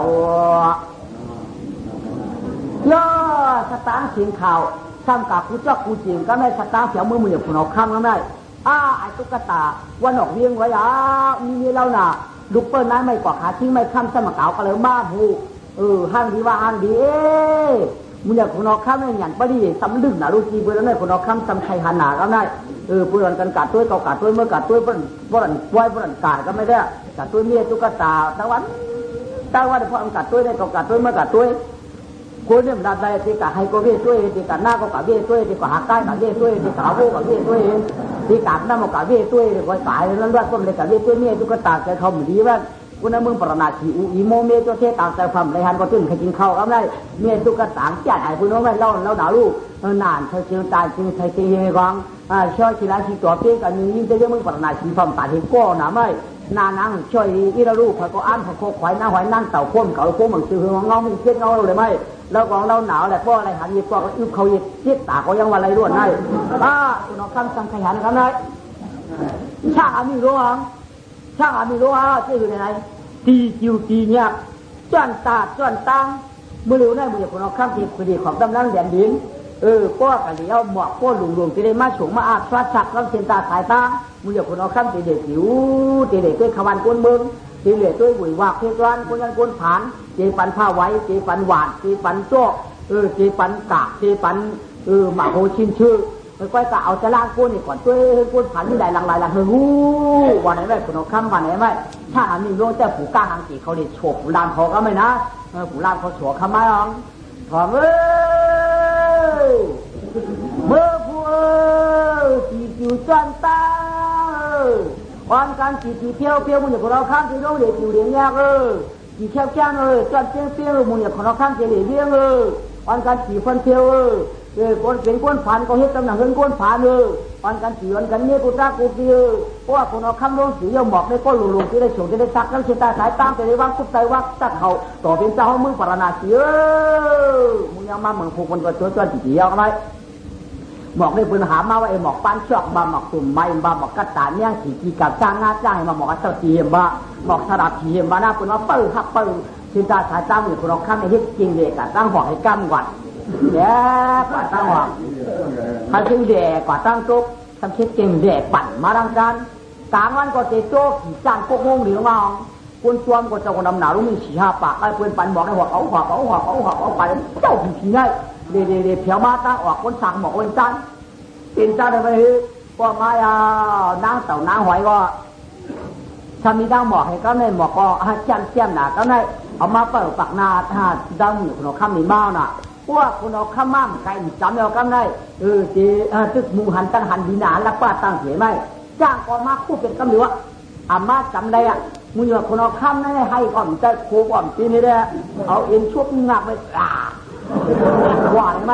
ย่อสตางสิงข่าวซ้ำกับกูเจ้ากูจริงก็ไม่สตางเสียวมือคุณเอาข้ามก็ไม่ไอ้ตุ๊กตาวันออกเลี้ยงไว้มีเล่าหนาลูกเปิ้ลนั้นไม่กว่าขาทิ้งไม่ข้ามสมะเก๋าก็เลยมาหูห้างดีว่าห้างดีมึงอยากคนเอาข้ามเนี่ยหยันปะดิสำลึกหนาลูกจีเพื่อนนั่นคนเอาข้ามสำไทยหันหนาก็ได้เพื่อนกันกัดตัวเขากัดตัวเมื่อกัดตัวเพื่อนกาดก็ไม่ได้กัดตัวเมียตุ๊กตาตะวันพอกัดตัวได้เขากัดตัวเมื่อกัดตัวคนเนี่ยมันได้ที่กัดให้ก็เบี้ยตัวที่กัดหน้าก็กัดเบี้ยตัวที่กัดหักใต้กัดเบี้ยตัวที่กัดโบกัดเบี้ยตัวที่กัดหน้ามันกัดเบี้ยตัวที่กัดสายนั้นด้วยก็เลยกัดเบี้ยตัวเมียตุ๊กตาแกเขาเหมือนดีว่า กูนั่งมึงปรนาชีอูอีโมเมโจเทตามใจความในฮันก็ตึ้งใครกินข้าวก็ได้เมียตุกตางแก่ไอ้คุณน้องไม่เล่าด่าลูกนานเธอเชื่อตายจริงใครตีให้ฟังช่วยชีร้านชีตัวเปี้ยกันยิ่งจะเยอะมึงปรนาชีความตายที่ก้อหนาไม่นานังช่วยอีละลูกเขาก็อ่านเขาโคควายหน้าหอยนั่งเต่าข้มเขาโค้งเหมือนซื้อเงาเป็นเช็ดเงาเลยไหมแล้วของเราหนาวแหละเพราะอะไรหันยีก็อึบเขายีเช็ดตาก็ยังวันไรร่วนได้คุณน้องคำสั่งขยันกันได้ช่างมีรู้มั้งช่างมีรู้ว่าจะอยู่ในไหนตีจิวตีเนี่ยจ้อนตาจ้อนตังมือเหลียวได้มือคุณน้องคำที่พอดีของตำนานแดนดินป้อกันเดียวหมอกป้อหลวงที่ได้มาฉงมาอาชัดฉักแล้วเส้นตาสายตามือคุณน้องคำตีเด็กหิวตีเด็กด้วยขวันก้นเมืองตีเด็กด้วยหุ่ยวากเพื่อนคนยันก้นผานตีปันผ้าไว้ตีปันหวานตีปันโจ๊กตีปันกากตีปันหมาโหชินชื่อก้อยกะเอาจะล่างก้นนี่ก่อนตัวก้นผานที่ใดหลังไหลหลังหูวันไหนไม่คุณน้องคำวันไหนไม่ถ้าอันนี้รู้แต่ผู้กล้าหางจีเขาเด็ดโฉบผู้ลามเขาก็ไม่นะผู้ลามเขาโฉบเขาไม่หรอกถอดเมื่อผู้จีจิวจันตาวันการจีจีเพียวเพียวมึงอย่าของเราข้ามที่น้องเด็กจิวเลี้ยงยากจีเที่ยวแก้งจันเพียงเพียวมึงอย่าของเราข้ามที่เลี้ยงวันการจีฟันเพียวคนเป็นคนผ่านก็เฮ็ดตำแหน่งเงินคนผ่านวันการจีวันกันเนี่ยกูจ้ากูตีเพราะว่าคนเอาคำลงสียอมบอกได้ก็หลุงที่ได้โฉมที่ได้ซักแล้วเชื่อตาสายตามแต่ได้ว่างกุบใจว่าจักเขาต่อเป็นเจ้ามึงปรนาสีมึงยังมาเหมือนผู้คนก็ช่วยจีจีเอาไหมหมอกได้ปืนหามาว่าไอ้หมอกปั้นชอกบาหมอกตุ่มไม้บาหมอกกระตาเนี่ยสีกีกับจ้างงาจ้างมาหมอกกระเตาตีบาหมอกสลับทีบาหน้าปืนว่าเปิดครับเปิดเชื่อตาสายตามเหมือนคนเอาคำในเฮ็ดจริงเลยกันตั้งหอกให้กำก่อนแย่กว่าตั้งหอกถ้าชื่อแย่กว่าตั้งโต๊ะทำเช็ดเก่งแย่ปั่นมาดังกันกลางวันก็เตะโต๊ะขี่จ้างพวกงงเหลืองมองคนชวนก็เจ้าคนดำหนารู้มีฉี่ห้าปากไอ้เพื่อนปั่นบอกให้หัวเอาไปเจ้าผีง่ายเดี๋ยวเพียวมาตั้งออกคนสั่งบอกคนจันเป็นจ้าได้ไหมก็มานั่งเต่านั่งหอยก็ถ้ามีดังหมอกให้ก็ในหมอกก็จันเสี้ยมหนาก็ในเอามาเปิดปากนาถ้าดังคุณเอาข้ามมีม้าน่ะพวกคุณเอาข้ามมั่มใครจำเอาก็ได้จีตึกมูหันตั้งหันดีหนาแล้วป้าตั้งเสียไหมจ้างก็มาคู่เป็นกำเหลืออามาจำได้อ่ะมึงอย่าคุณเอาข้ามนั่นให้ก่อนใจโคก่อนปีนี้ได้เอาเอ็นช่วงงับไปว่าไหม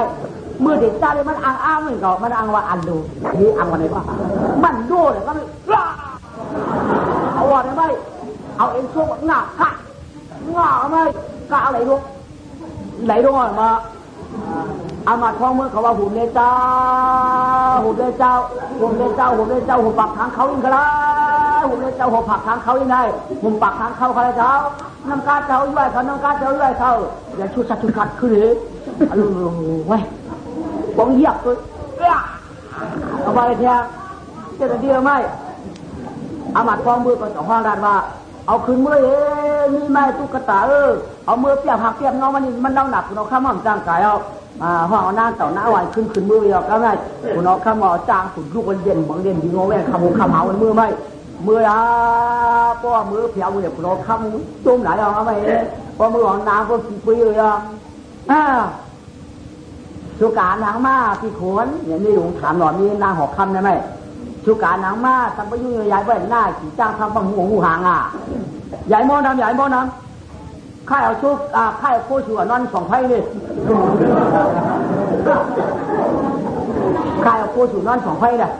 เมื่อเด็กจ้าเลยมันอ้างเหมือนกับมันอ้างว่าอันดูนี่อ้างว่าไหนวะมันดูเลยก็เลยเอาว่าไหมเอาเอ็นช่วงงับค่ะงับไหมกะอะไรดูไหลลงมาอามาท้องเมื่อเขาว่าหุ่นเจ้าหุ่นเจ้าหุ่นปากทางเขาอินกระหุ่นเจ้าหุ่นปากทางเขาอินได้หุ่นปากทางเขาใครเจ้าน้ำกาเจ้าย่อยเขาน้ำกาเจ้าย่อยเขาอย่าชุดชัดชุดขัดขึ้นเลยไว้บ้องเหยียบตัวเอาไปเทียเจ้าดีหรือไม่อามาท้องเมื่อก็สองห้องด้านว่าเอาคืนเมื่อมีไม้ตุ๊กตาเอาเมื่อเปียกหักเปียกน้องมันเน่าหนักคุณเอาข้ามจ้างกายเอาห้องเอาหน้าเต่าหน้าวันขึ้นมือเอาก็ได้คุณเอาข้ามเอาจ้างขุดลูกวันเย็นบางเย็นดีโง่แม่ขมูขมเหามือไม่มือเพราะมือเปียกมือคุณเอาข้ามจุ่มไหนเอาไม่เพราะมือของน้ำก็สีปุยเลยสุการหนังมาที่ขวนอย่างนี้หลวงถามหน่อยมีนางหอกคำได้ไหมสุการหนังมาทำประยุ่งใหญ่ไปหน้าขี่จ้างทำบังหูหางใหญ่โมน้ำข้าเอาชุบข้าเอาโคชัวนอนสองไพ่เลยข้าเอาโคชัวนอนสองไพ่เลย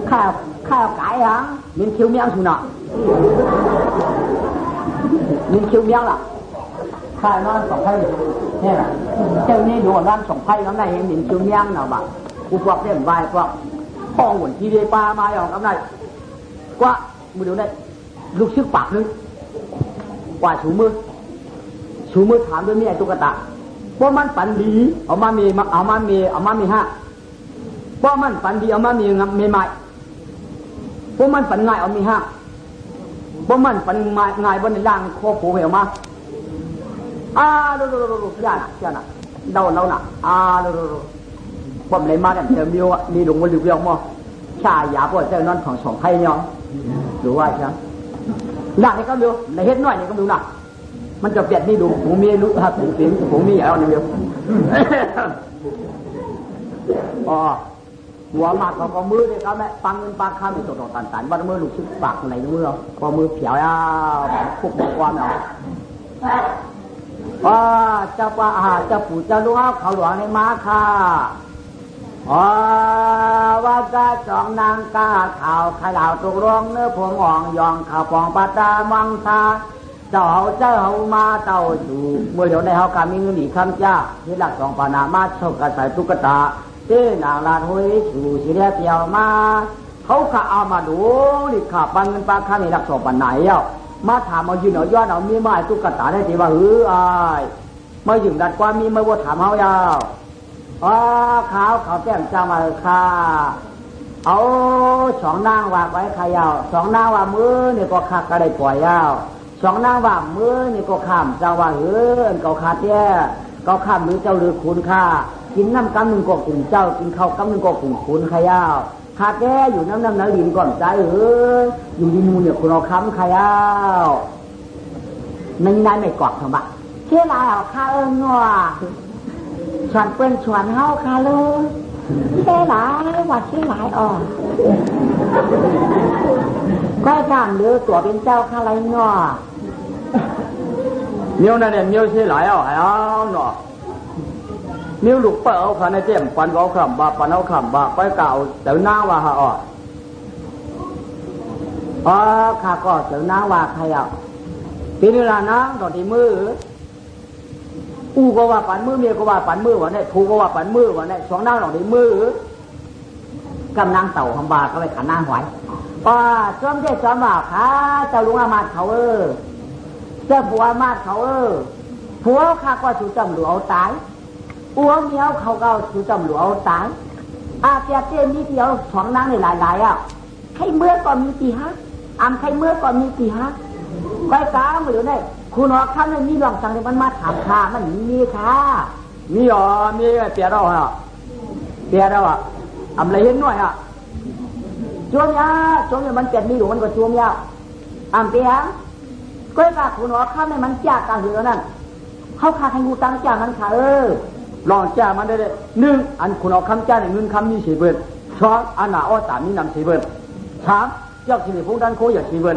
ข้าเอาไก่หางมินคิวเมียงสุนัขมินคิวเมียงล่ะข้านอนสองไพ่เนี่ยเจ้านี่ดูนอนสองไพ่ข้างในเห็นมินคิวเมียงเนาะบ่กูพวกเล่นใบพวกห้องหุ่นที่เดปามาอย่างข้างในว่ามือเดี๋ยวนี้ลูกชึกปากนึงว่าชูมือถามด้วยมีไอ้ตุ๊กตาเพราะมันฝันดีเอามามีห้าเพราะมันฝันดีเอามามีใหม่เพราะมันฝันง่ายเอามีห้าเพราะมันฝันง่ายบนในล่างโคโผเหวมาดูย่าน่ะเดาน่ะดูผมเลยมาเนี่ยเดี๋ยวมีหลวงวันหลุดเรียกมั้งชายาพวกเจ้านอนของสองไพ่เนี่ยหรือว่าใช่หลังนี้ก็ดูในเฮ็ดน้อยนี่ก็ดูหนักมันจะเปลี่ยนนี่ดูผมมีรู้ครับผมมีเอาเนี่ยเดียว หัวมาเขาก็มือเลยครับแม่ปังเงินปากข้ามไปตกตันวันมือลูกชิ้นปากไหนมือพอมือเผียวอ่ะคุกบอกว่าเนาะว่าเจ้าป่าเจ้าปู่เจ้าหลวงเขาหลวงในมาค่ะว่ากาสองนางกาข่าวขลาวตกลงเนื้อพวงอ่องยองข่าวปองปาตามังทาเจ้ามาเต่าสู่เมื่อเดี๋ยวในเขาการมีเงินหนีคำจ้าที่หลักสองปานามาโชคกระสายตุ๊กตาเจ้นางลานห้ยสู่สิเรียเตียวมาเขาข้าเอามาดูนี่ข้าปันเงินปลาข้ามีหลักสองปันไหนเอ้ามาถามเอายืนเอาย้อนเอามีไม้ตุ๊กตาได้ทีว่าอายมายืนดัดความมีมาว่าถามเขายาวเขาแก้มจ้ามาค่ะเอาสองนางวางไว้ขายาวสองนางว่ามือนี่ก็ขาดก็ได้ปล่อยยาวสองนางว่ามือนี่ก็ข้ามเจ้าว่าเขาขาดเตี้ยเขาข้ามหรือเจ้าหรือคุณค่ากินน้ำกำหนึ่งก็กลุ่มเจ้ากินข้าวกำหนึ่งก็กลุ่มคุณขายาวขาดแก่อยู่น้ำดินก่อนใจอยู่ดินมูเนี่ยคุณเอาค้ำขายาวไม่นายไม่กอดทำบ้าเชื่อไรเอาข้างัวชวนเปิ้นชวนเฮาคาเลยเชื่อไรว่าเชื่อไรก็จำเดือตัวเป็นเจ้าคาไรงัว喵那点喵起来哦，哎呀喏，喵六百เอาคันในเต็มปันเอาคำบาปันเอาคำบาไปเก่าเจ้าหน้าว่าฮะข้าก็เจ้าหน้าว่าใครอ่ะปีนี้ละนะตอนที่มือก็ว่าปันมือเมียก็ว่าปันมือวันนี้ทูก็ว่าปันมือวันนี้สองนางตอนที่มือกำลังเต่าคำบาก็ไปขันนางหอยซ้อมเจ๊ซ้อมบ่าวค่ะเจ้าลุงอามาเขาเจ้าผัวมาเขาผัวข้าก็ชูจำหลวงตายผัวเมียเขาก็ชูจำหลวงตายเจ้ามีเดียวสองนางในหลายอ่ะใครเมื่อก็มีกี่ฮะใครเมื่อก็มีกี่ฮะก้อยกามาอยู่เนี่ยคุณออกข้ามเนี่ยมีหลองสังเนี่ยมันมาถามข้ามันมีค่ะมีมีเปียเราฮะเปียเราอะไรเห็นหน่อยช่วงนี้มันเกิดมีอยู่มันก็ช่วงยาวเปียก้อยกาคุณออกข้ามเนี่ยมันจากการอยู่นั่นเขาขาดให้กูตั้งจ้ามันค่ะลองจ้ามันได้เลยหนึ่งอันคุณออกคำจ้าเนี่ยเงินคำมีสี่เบิร์นสองอันหนาอ้อสามมีนำสี่เบิร์นสามยอดสิริพงษ์ดันโคอย่าสี่เบิร์น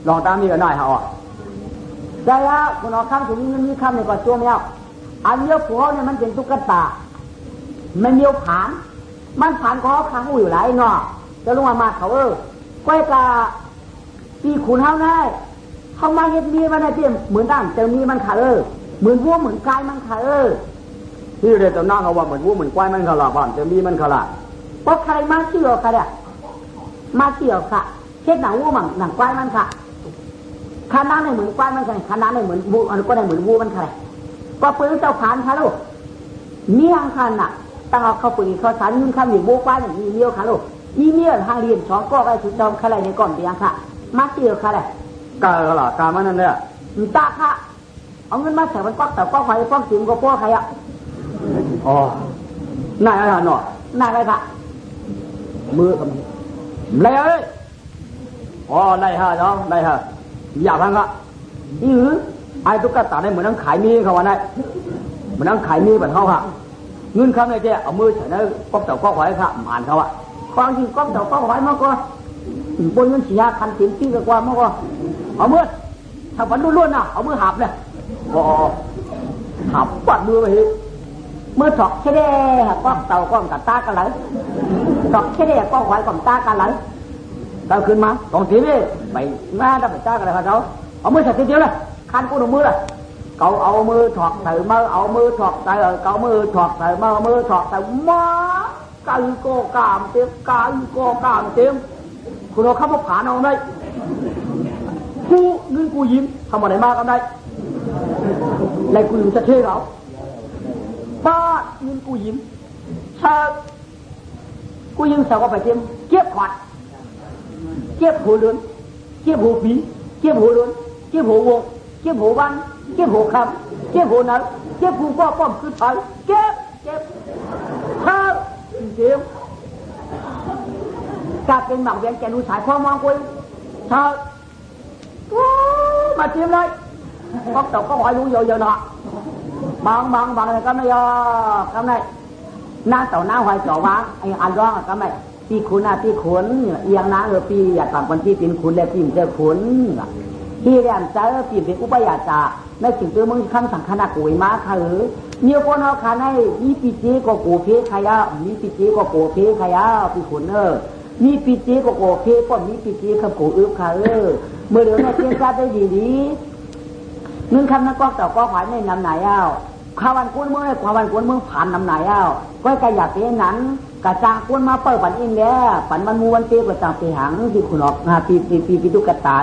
ลองตามนี้ก็ได้ฮะได้แล้วคุณออกคำถึงมีคำเนี่ยก็ช่วงยาวอันเดียวผัวเนี่ยมันเป็นตุ๊กตามันเดียวผานมันผานก็ข้างหูอยู่หลายเนาะจะลงมาเขาก้อยกาปีขุนเฮาได้เขามาเฮ็ดมีมันได้เต็มเหมือนด้านเจอมีมันขาเหมือนวัวเหมือนกายมันขาที่เรียนตำนานเขาว่าเหมือนวัวเหมือนควายมันขาบ้านเจอมีมันขาเพราะใครมาเชี่ยวค่ะเนี่ยมาเชี่ยวค่ะเช็ดหนังวัวมันหนังควายมันค่ะขนาดไหนเหมือนควายมันค่ะขนาดไหนเหมือนวัวอันก็ได้เหมือนวัวมันค่ะก็ปืนเจ้าผานค่ะลูกมีทางคันน่ะตั้งเอาเข้าปืนเขาสันยืนข้ามอยู่วัวควายอย่างมีเลี้ยวค่ะลูกมีเลี้ยวทางเรียนสองก็ไปชุดจอมขลายในก่อนเดียงค่ะมาเชี่ยวค่ะเลยกาหล่ะกามันนั่นเนี่ยตาค่ะเอาเงินมาใส่มันปักแต่ปักไฟปักสิงก็ปักใครนายอะไรหนอนายอะไรค่ะมือกับเลยได้ฮะน้องได้ฮะอยากฟังอ่ะไอ้ตุ๊กตาเนี่ยเหมือนนั่งขายมีเขาวันนั้นเหมือนนั่งขายมีแบบเขาค่ะเงินคำในเจ้าเอามือใส่ในปักแต่ปักไฟค่ะหมานเขาอ่ะความจริงปักแต่ปักไฟมากกว่าบนเงินเสียคันเสียงที่กว่ามันก็เอามือถ้าวันรุ่นๆน่ะเอามือหับเลยหับปัดมือไปมือถอกแค่ได้ก้อนเต่าก้อนกับตากันไหลถอกแค่ได้ก้อนหอยกับตากันไหลเราขึ้นมาสองทีนี่ไปหน้าดับไปตากันเลยครับเขาเอามือใส่ทีเดียวเลยคันกูดูมือเลยเขาเอามือถอกใส่มือเอามือถอกใส่เขามือถอกใส่มือถอกใส่มาไก่โกกามเตี้ยไก่โกกามเตี้ยคุณเอาข้าวผ่านเอาได้กูนึกกูยิ้มทำอะไรมากกันได้อะไรกูยิ้มจะเท่เราป้านึกกูยิ้มชากูยิ้มสาวก็ไปเตรียมเก็บขวัญเก็บหัวเรือนเก็บหัวผีเก็บหัวเรือนเก็บหัววงเก็บหัววันเก็บหัวคำเก็บหัวนั้นเก็บหัวป้อมคือไทยเก็บชาเตรียมกาเป็นหมักเวียนแกนูสายพ่อมองคุยชามาเตรียมเลยก็ตกก็หอยรู้เยอะๆเนาะบางอะไรก็ไม่ยอมกันไหน หน้าเต่าหน้าหอยจ่อวางไอ้อันร้องก็ไม่ปีขุนหน้าปีขุนเอียงน้าปีอยากต่างคนปีเป็นขุนและปีเจอขุนที่เรียนเจอปีเป็นอุปยาจาในสิ่งที่มึงคำสั่งขนาดกุยมาค่ะมีคนเอาขาในมีปีเจก็โกเพขยะมีปีเจก็โกเพขยะปีขุนมีปีเจก็โกเพก็มีปีเจขับกูอึบค่ะเมื่อเดี๋ยวนี้เจ้าชาได้ดีนึงคำนั้นก็แต่ก็ผ่านในนำไหนข้าวันกุ้นเมื่อข้าวันกุ้นเมื่อผ่านนำไหนก็กระยาเต้นั้นกระจางกุ้นมาเปิดปันอินแล้วปันมันมูวันเตี้ยกระจางปีหังที่คุณออกปีตุกตา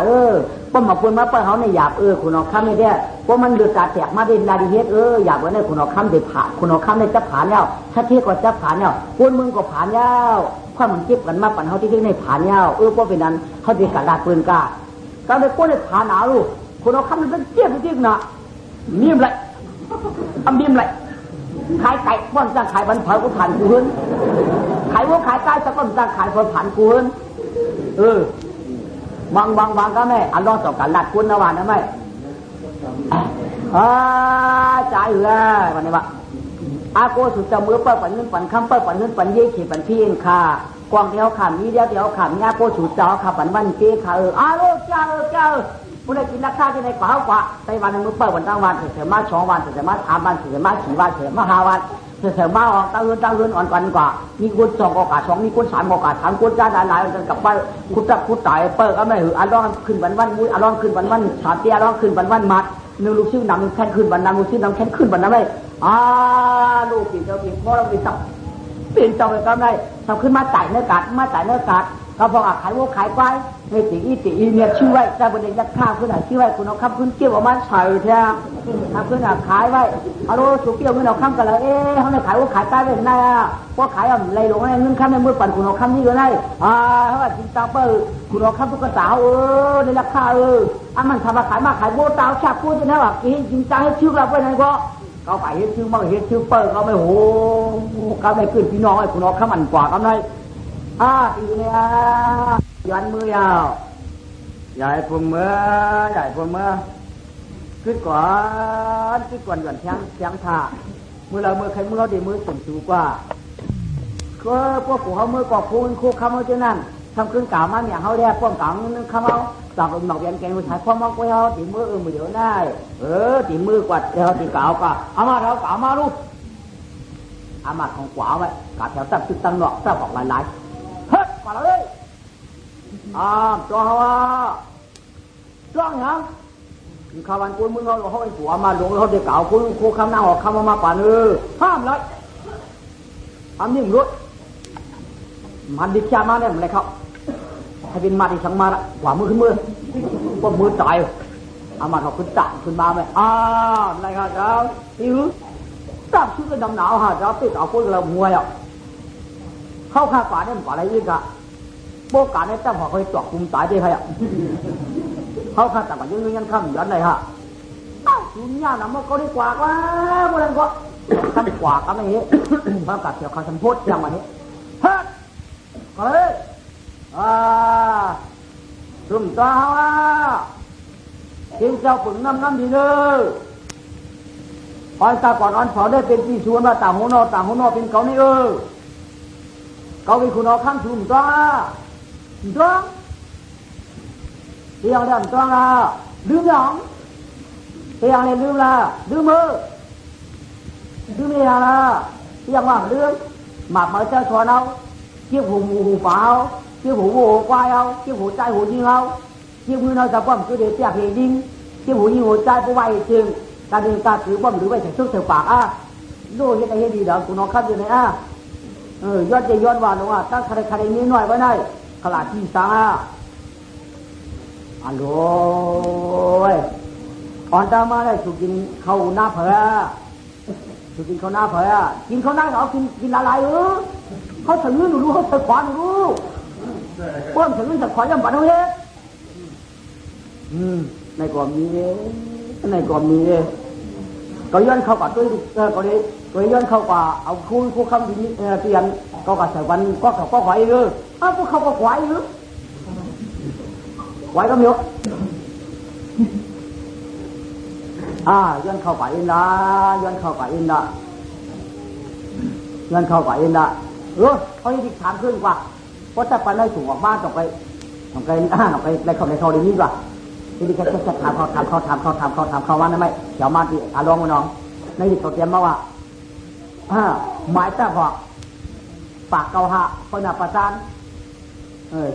ป้อมมากุ้นมาเปิดเขาในหยาบคุณออกข้ามไม่ได้เพราะมันเดือดตาแตกมาเป็นลาดิเฮดหยาบไว้ในคุณออกข้ามเดือดผ่านคุณออกข้ามในจับผ่านแล้วถ้าเที่ยก็จับผ่านแล้วกุ้นมึงก็ผ่านแล้วข้ามันเก็บกันมาปันเขาที่ที่ในผ่านแล้วเพราะเป็นนั้นเขาจะกระดาษปืนกาการไปกุ้นในผ่านหนาวคุณออกข้ามมันเป็นเจี๊ยบจริงนะนิ่มเลยนิ่มเลยขายไก่ป้อนจ้างขายบันเผาก็ผ่านกูเฮินขายวัวขายไก่จะป้อนจ้างขายคนผ่านกูเฮินบางก็แม่อันร้องต่อกันหลัดคุณนะวันนะแม่จ่ายเลยวันนี้ว่าอาโกสุดจะมือเปิดปันเงินปันคำเปิดปันเงินปันเย่ขีปันพี่เองค่ะกวางเดียวขามีเดียวขามีอาโกสุดเจ้าค่ะปันวันเจ้ค่ะลูกเจ้าผู้ใดกินราคาที่ไหนกว่าไต้หวันมือเปิดวันตั้งวันเสียมา2 วันเสียมา3 วันเสียมา4 วันเสียมา5 วันเสียมาออกตั้งเงินอ่อนกันกว่ามีคน2 โอกาส 2มีคน3 โอกาส 3คนจ้าหลายกันกับไปคุดตายเปิดก็ไม่หืออันร้องขึ้นวันมุ้ยอันร้องขึ้นวันสามเตี้ยร้องขึ้นวันมัดหนึ่งลูกชื่อนำแค่ขึ้นวันนำลูกชื่อนำแค่ขึ้นวันนั้นเลยลูกปีเจ้าปีพ่อเราปีเจ้าเป็นเจ้าไปก็ได้ทำขึ้นมาจ่ายเนื้อกัดเขาบอกขายวัวขายควายในตีเนี่ยชื่อไว้แต่ประเด็นยักษ์ข้าวขึ้นหาชื่อไว้คุณเอาคำขึ้นเกี่ยวออกมาใส่แท้ทำขึ้นหาขายไว้เอาลูกสุกเกี่ยวเงินเอาคำกันแล้วเขาในขายวัวขายควายเป็นไงพวกขายอะไรลงในเงินคำในมือปั่นคุณเอาคำนี่ก็ได้เขาว่าจริงจังเปิดคุณเอาคำตุ๊กตาในราคามันทำมาขายมาขายวัวตาวชาพูดจะนะว่าจริงจังให้ชื่อเราไปไหนก็เขาขายเฮ็ดชื่อมาเฮ็ดชื่อเปิดเขาไม่โหเขาไม่ขึ้นพี่น้องไอ้คุณเอาคำมันกว่ากันเลยตีเนี่ยย้อนมือยาวใหญ่ผมเมื่อขึ้นก่อนหย่อนแข้งท่ามือเรามือใครมือเราดีมือสูงสูงกว่าก็พวกเขามือกอบคูณคู่คำเขาเจ้านั่นทำขึ้นกล่าวมาเนี่ยเขาแรกพวกกล่าวนึงคำเขาจากหนอกเรียนแกงมือถ่ายความมองไปเขาตีมือมือเดียวได้ตีมือกวาดเขาตีกล่าวก็เอามาเรากล่าวมาลูกอามาของขวาไว้กาแถวตัดตึกตั้งหนอกตัดออกหลายเฮ้ยมาเลยจ้าว่าจ้องยังข้าวันกูมึงเขาเป็นผัวมาลงเขาเด็กเก่ากูคำนั่งออกคำมาป่านห้ามเลยทำนิ่งรู้มันดิชามาเนี่ยมันอะไรเขาให้เป็นมาดิสังมาละขวามือขึ้นมือพวกมือจ่ายเอามาเขาขึ้นจับขึ้นมาไหมอะไรครับเจ้าหิวจับชื่อเป็นดำหนาวฮะเจ้าติดเอาพวกเรามวยเข้าข้าป่าเนี่ยมันก่ออะไรอีกอะโบกาในเจ้าหัวเคยจอกคุมตายได้ใครเขาข้าแต่ก็ยังข้ามย้อนเลยฮะยุ่งยากนะมันก็ได้กว่าโบราณก็ทำกว่ากันไม่เห็นเขากัดเสียวเขาสัมพุทธอย่างวันนี้เฮ้ยก็เลยสุ่มตัวกินเจ้าปุ่นน้ำดีเลยอ่อนตาก่อนอ่อนสอนได้เป็นที่ชวนว่าต่างหูนอเป็นเขานี่เขาเป็นคุณเอาข้ามสุ่มตัวจ้องเตียงเดินจ้องละลืมหยองเตียงเนี่ยลืมละลืมมือเมียละเตียงว่างลืมหมักมาเจ้าชวนเอาเกี่ยวหูเปล่าเกี่ยวหูควายเอาเกี่ยวหูใจหูยิงเอาเกี่ยวมือเราจะป้อมคือเด็กเตี้ยเพลยิงเกี่ยวหูยิงหูใจผู้ไว้จริงการเดินการถือป้อมหรือไว้ใส่ชุดเสือปากดูเห็นอะไรดีเดี๋ยวคุณน้องขับอยู่ไหนย้อนจะย้อนว่าหนูว่าตั้งใครนี้หน่อยไว้ได้ขลาดที่สาอันโอยอ่อนตามาได้ถูกกินข้าวหน้าเผยถูกกินข้าวหน้าเผยกินข้าวหน้าเขากินอะไรเขาถึงหนูรู้เขาถึงขวานหนูรู้พวกถึงถึงขวานยังบัดเอาเองในกรณีก็ย้อนเข้ากับตัวก็เลยตัวย้อนเข้ากับเอาคู่คำดีเตียนก็กับใส่วันก็ไหวพวกเขาก็ไหวไหวก็มีย้อนเข้าไปอินละ เงินเข้าไปเองละเขาจะถามขึ้นกว่าเพราะถ้าไปได้สูงออกบ้านต้องไปได้เข้าในนี้กว่าทีนี้แค่ถามเขาว่านั่นไหมเดี๋ยวมาที่อาลองมาน้องในที่เขาเตรียมมาว่าหมายแต่พอปากเกาหะปนาประจาน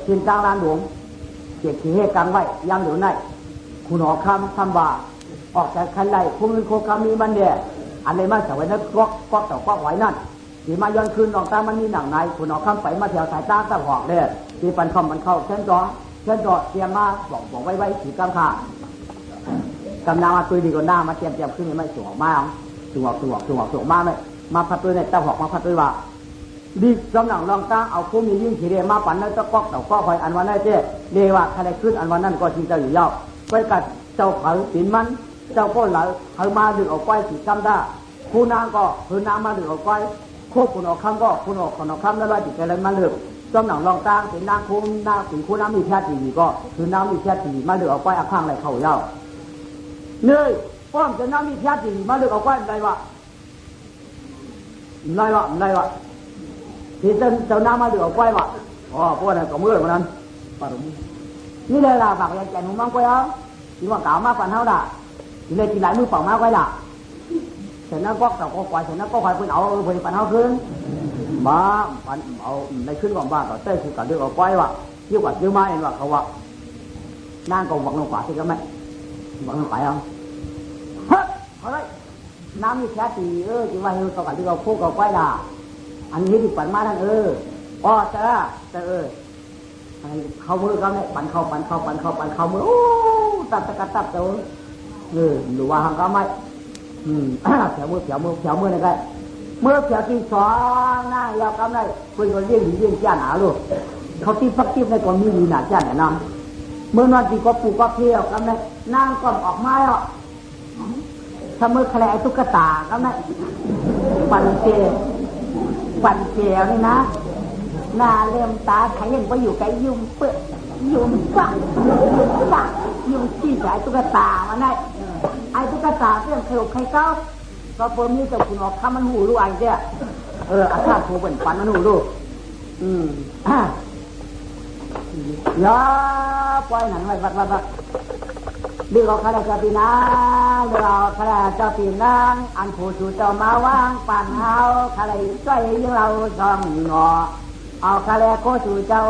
ชินจ้างร้านหลวงเกียรติเหตุการไว้ยังอยู่ในคุณออกคำว่าออกจากคันไล่คุณโคคามีมันเดียอันไหนมาจากไว้นั้นก็ต่อก็ไหวนั่นที่มาย้อนคืนดองตามันมีหนังในคุณออกคำไปมาแถวสายตาตะหอกเนี่ยที่ปันคอมมันเข้าเช่นจอเตรียมมาบอกไว้สีกำขากำลังมาตุยดีกว่าหน้ามาเตรียมขึ้นไม่สวมมาสวมมาไม่มาพัดตุยในตะหอกมาพัดตุยว่าดีกำลังลองตาเอาคู่มียิ่งขีเรมาปั่นแล้วตะก๊อกต่อก็คอยอันวันนั้นเจ้เรียกว่าใครขึ้นอันวันนั้นก็ชิงเจ้าอยู่ยาวไปกัดเจ้าเขาปิ่นมันเจ้าก็เหลาเขามาดึงออกไปสีกำได้คู่นางก็คือน้ำมาดึงออกไปคู่คุณออกคำก็คุณออกคำแล้วจิตใจอะไรมาเลือกกำลังลองตาเป็นนางคู่นางสีคู่น้ำมีแค่ตีก็คือน้ำมีแค่ตีมาดึงออกไปอาข้างอะไรเขายาวเนื่อยป้อมจะน้ำมีแค่ตีมาดึงออกไปอะไรวะที่เจ้าน้ำมาดึงออกไปวะพวกนั้นก็มือเหมือนนั้นนี่เลยล่ะฝากยังใจหนุ่มมั่งไปเอาที่ว่าเก่ามากกว่าเท่าด่าที่เลยที่หลายมือเปล่ามากไว้ด่าเสร็จแล้วก็ต่อก็ควายเสร็จแล้วก็ควายเพิ่นเอาเพิ่นปั่นเอาขึ้นมาปั่นเอาในขึ้นก่อนบ้านต่อเต้คือการเลือกเอาควายว่ะเยอะกว่าเยอะมากเองว่าเขาว่านั่งก็วักลงกว่าที่ก็ไม่วักลงไปเอาเฮ้ยเอาเลยน้ำมีแค่ตีจึงว่าเฮลต่อการที่เราพูดกับควายด่าอันนี้ที่ปั่นมาท่านแต่เขามือเขาเนี่ยปั่นเข้ามือโอ้ตับเจ้าหรือว่าหังก็ไม่แถวมือนี่ก็เมื่อแถวที่สองหน้ายาวกำไรเพื่อนก็เลี้ยงจ้าหนาลูกเขาตีฟักตีในกองมีหนาจ้าเนี่ยน้ำเมื่อนอนที่ก็ปลูกก็เที่ยวกำไรนั่งก็ออกไม้อ่ะถ้ามือแคลไอ้ตุ๊กตากำไรปั่นเจลนี่นะหน้าเลื่อมตาใครยังไปอยู่ไกลยุ่มเปื้อยุ่มฝักยุ่มขี้สายตุ๊กตามาได้ไอ้ตุ๊กตาเรื่องเคยใครเก้าก็เพิ่มนี่จะคุณออกข้ามันหูรู้ไอ้เจ้าอาฆาตผูเป็นฝันมันหูรู้อย่าปล่อยหนังไว้วัดดีกว่าข้าราชการปีนังเดี๋ยวข้าราชการปีนังอันผู้จู่เจ้ามาวางปั่นเฮาข้าราชการยิ่งเราช่องงอเอาข้าราชการโคจู่เจ้า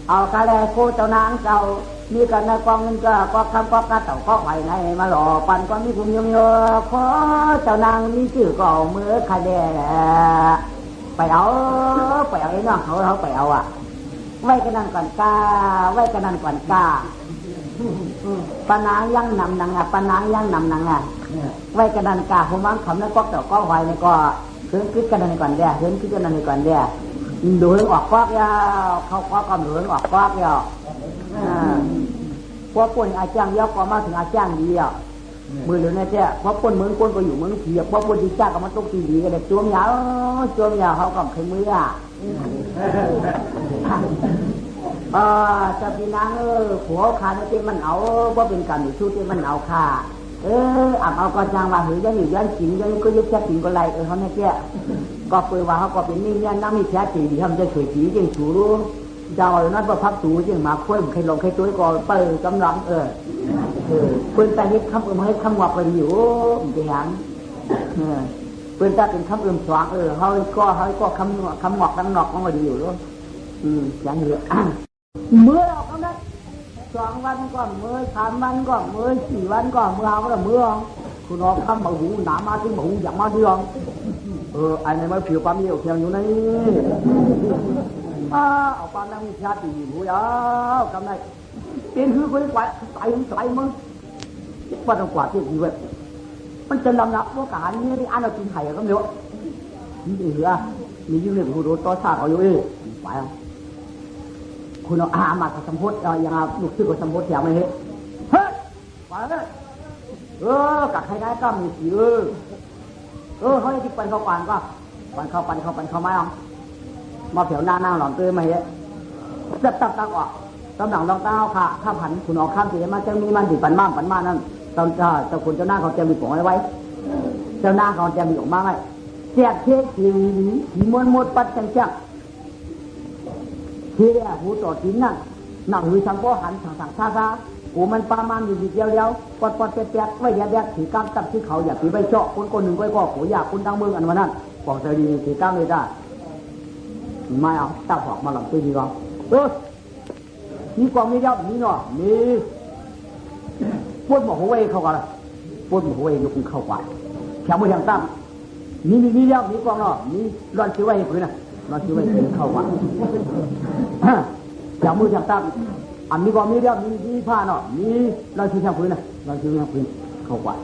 เอาข้าราชการโคเจ้านางเจ้ามีกันในกองเงินก็คำก็กระเต่าก็ไหวในมาหล่อปั่นก็มีภูมิยอขอเจ้านางมีชื่อก็มือคาเดไปเอาไอ้น้องเขาไปเอาไว้กันนั่นก่อนกาปนางยังนำนางไว้กันนั่นกาผมวางคำนั้นก็ต่อก็ไหวในก็เหินคิดกันนั่นก่อนเดียดูเหินออกควักยาวเขาควักก็ดูเหินออกควักยาวพวกคนอาจารย์ยกก็มาถึงอาจารย์ดีมือเหลือเนี่ยเจ้าพวกคนเมืองคนก็อยู่เมืองเพียบพวกคนที่จ้าก็มาตกตีดีกันเด็กจ้วงยาวเขาก็เคยมือจะพี่นางผัวขาในที่มันเอาว่าเป็นการชูที่มันเอาขาเอาก็จางว่าหือยังอยู่ยันสิงยังก็ยึดแค่สิงก็ไรเขาเนี่ยเจ้าก็เปิดว่าเขาก็เป็นนี่เนี่ยน้ำมีแค่ตีดีทำจะเฉยสียังชูรู้เจ้าอยู่นั่นว่าพักสูจึงมาคุยใครลงใครตัวก็เปิดกำลังเปิดแต่ให้คำให้คำว่าเป็นอยู่อย่างเปิดแต่เป็นคำสว่างเขาก็คำหมอกน้ำหนอกมันก็ดีอยู่ด้วยอย่างนี้เมื่อเราก็ได้2 วันก็เมื่อ3 วันก็เมื่อ4 วันก็เมื่อเอาแล้วเมื่อคุณออกคำมาหูหนามาถึงหูอย่างมาเดืองไอ้ในมาผิวความเยี่ยวเพียงอยู่ในเอาปานนั่งชาติหูยาวกำไรเป็นคือคนกว่าใส่มึงว่าต้องกว่าที่ดีเว้ยมันจะลำนับว่าการนี้ที่อันเรากินไข่ก็ไม่รู้นี่เหรอมียื่นเรื่องหูโดนต่อชาติเขาอยู่ไปคุณเอามากับสมพศยังลูกชื่อกับสมพศอย่างไม่เห็นเฮ้ยไปเลยกับใครได้ก็มีสีเขาที่ปั่นเข้าปั่นก็ปั่นเข้าไม่เอามาเผียวหน้าหลอนตื้อมาเยอะจะตั้งออกตำหนังลองเต้าค่ะข้ามผันคุณออกข้ามสีมาจะมีมันติปั่นมานั่นเจ้าคุณเจ้าหน้าเขาจะมีผงอะไรไว้เจ้าหน้าเขาจะมีออกมาไหม แจกเทขีมวนหมดปัดจังเที่ยหูต่อทิ้นนั่นหนังหือสังโปหันสั่งซาหูมันปามันอยู่เดียวปอดแปดไว้แยกถือกำตับที่เขาอยากถือใบเจาะคนหนึ่งก็หูอยากคุณดังเมืองอันวันนั้นกองเสรีถือกำเลยจ้าไม่เอาตั้งหอกมาหลังตีดีกว่ามีกองมีเดียวมีหน่อมีปวดหมอหัวเอเข้ากันละปวดหมอหัวเอยกเข้ากว่าแถวมือทางตั้งมีเดียวมีกองเนาะมีร้อนซื้อไว้ให้ผืนนะร้อนซื้อไว้ให้เข้ากว่าแถวมือทางตั้งอันมีกองมีเดียวมีผ้าเนาะมีร้อนซื้อทางผืนนะร้อนซื้อทางผืนเข้ากว่า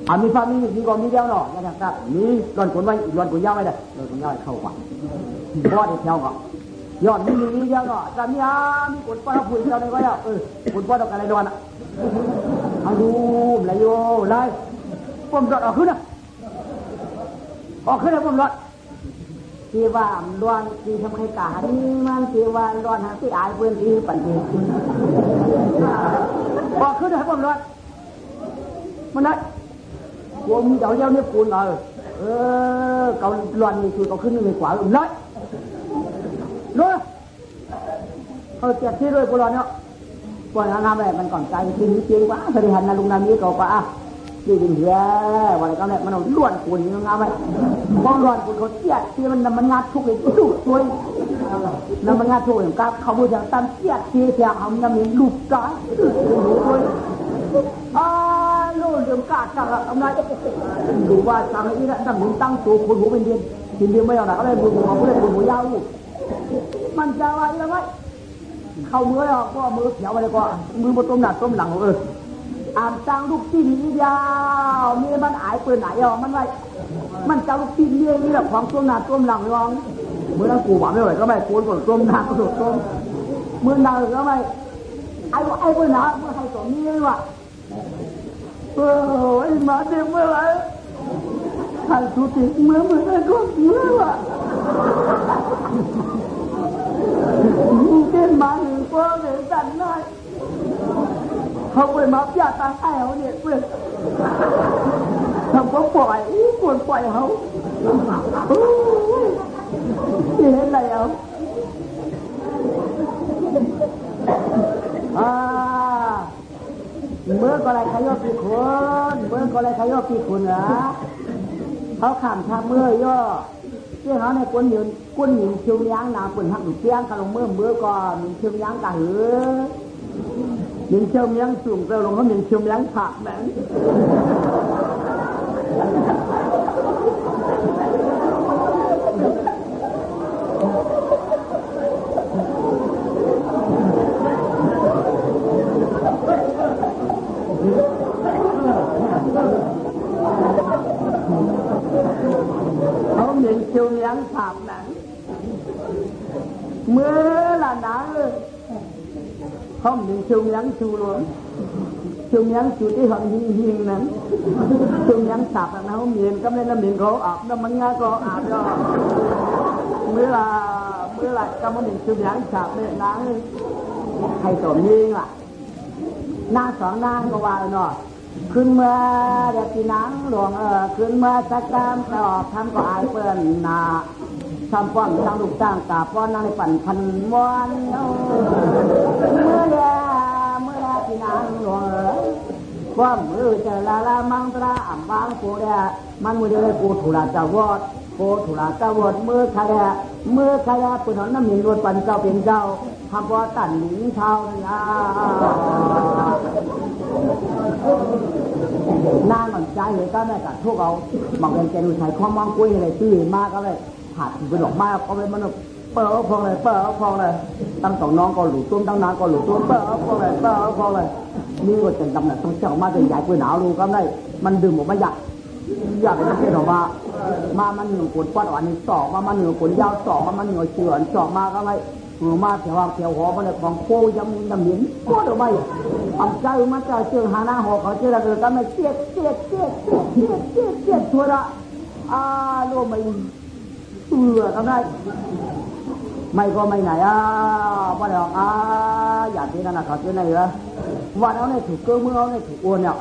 อันมีผ้ามีกองมีเดียวเนาะทางตั้งมีร้อนขนไว้ร้อนขนยาวไว้เลยร้อนขนยาวเข้ากว่าบอดแถวก็ย้อนมีเดียวเนาะแต่มีขนป้าผู้เจ้าในไว้อ่ะขนป้าดอกอะไรดอนอ่ะเอาดูไรโย่ไรป้อมรถออกขึ้นนะออกขึ้นแล้วป้อมรถที่ว่าร้อนที่ทำให้กาดีมันที่ว่าร้อนหาที่อายเพื่อนที่ปั่นที่ออกขึ้นแล้วป้อมรถมันนั่นกลัวมีเจ้าเจ้าเนี่ยปูนเการ้อนนี่คือเขาขึ้นไม่ขวาเลยรู้เจ็บที่ด้วยกูร้อนเนาะก่อนน้ำอะไรมันก่อนใจจริงว่าสริหันนาลุงนามีก็ว่าดีจริงแย่วันนี้ก็เนี่ยมันล้วนปุ่นงามไปมองล้วนปุ่นเขาเจี๊ยดที่มันงัดทุกเลยดุช่วยแล้วมันงัดทุกอย่างกับเขาบูชาตามเจี๊ยดที่แถวเขาน้ำมีลูกก้อยช่วยลูกเดือดกาดจังทำไรดูว่าทางนี้นะทำหนุนตั้งตัวคนหัวเป็นเดียนกินเดียวไม่เอาหนักก็เลยบุญหัวก็เลยบุญหัวยาวมันจะอะไรยังไงเข้ามือแล้วก็มือเขียวไปเลยก็มือบนต้มหนักต้มหลังอ่านจังลูกตีนยาวมีมันอายเปิดไหนมันไว้มันจังลูกตีนเลี้ยงนี่แหละของต้มหนักต้มหลังลองมือนั่งกูหวานไม่ไหวก็ไม่กูก็ต้มหนักก็ต้มมือหนักก็ไม่ไอ้เปิดหนักมือให้สมนี้ว่ะมาเด็กเมื่อไรท่านสุติเมื่อไอ้ก็เมื่อว่ะเต้นมาหนึ่งก็เหนื่อยสั่นหน่อยเขาไปมาพิจารณาให้เขาเนี่ยเพื่อนทำก็ปล่อยควรปล่อยเขาเห็นอะไรเอาเมื่อก็อะไรขยอกี่คนเมื่อก็อะไรขยอกี่คนเหรอเขาขำทำเมื่อย่อเจ้าเขาในก้นหญิงชิวยั้งนาปุ่นหักดุเตี้ยงกะลงเมื่อก่อนชิวยั้งกะหือหญิงชิวยั้งสูงเร็วลงเขาหญิงชิวยั้งผักแหมเชียวยังถามหนังเมื่อละหนังห้องหนึ่งเชียวยังชูหลวงเชียวยังชูที่ห้องหิงนั้นเชียวยังสับนะเขาเมียนก็ไม่ละเมียนเขาอาบน้ำมันง่ายก็อาบก็เมื่อละก็มันหนึ่งเชียวยังสับเนี่ยหนังใครสมยิงล่ะหน้าสองหน้าก็ว่าเนาะขึ้นเมื่อเด็กที่นังหลวงขึ้นเมื่อสักการตอบทำก็อายเปิ้นนาทำป้อนตั้งลูกตั้งกาป้อนนั่งในปั่นพันมวนเมื่อที่นังหลวงว่ามือเจอละมังตราอ่ำบางปูเดียมันมือเดียวปูถุระเจ้าวอดปูถุระเจ้าวอดมือใครปืนหนน้ำหมิ่นรวดปั่นเจ้าเป็นเจ้าทำว่าตันหนิงเท้านะนางมันใจเลยก็ได้กับพวกเราบางคนแกดูใช้ข้อมองกุ้ยอะไรตื้อมากก็เลยผัดไปดอกไม้ก็เลยมันเปิดพองเลยตั้งสองน้องก็หลุดต้มตั้งนานก็หลุดต้มเปิดพองเลยนี่ก็จะดำหนักต้องเจ้ามาจะใหญ่ปืนหนาวรู้ก็ได้มันดื่มออกมาอยากจะเห็นออกมามันหนึ่งขวดก้อนอ่อนสองมาหนึ่งขวดยาวสองมาหนึ่งเฉือนสองมาก็เลยมาเถียวหอมันเลยของโค้ยำเหม็นก็เดี๋ยวไม่ทำใจมาใจเชื่อหาหน้าหอเขาเชื่ออะไรก็ไม่เจี๊ยดทัวร์รู้ไม่ทำได้ไม่ก็ไม่ไหนว่าเดี๋ยวอยากที่นั่นเขาเชื่อไหนเหรอว่าเอาเนี่ยถูกเกลือมือเอาเนี่ยถูกอ้วนเนี่ย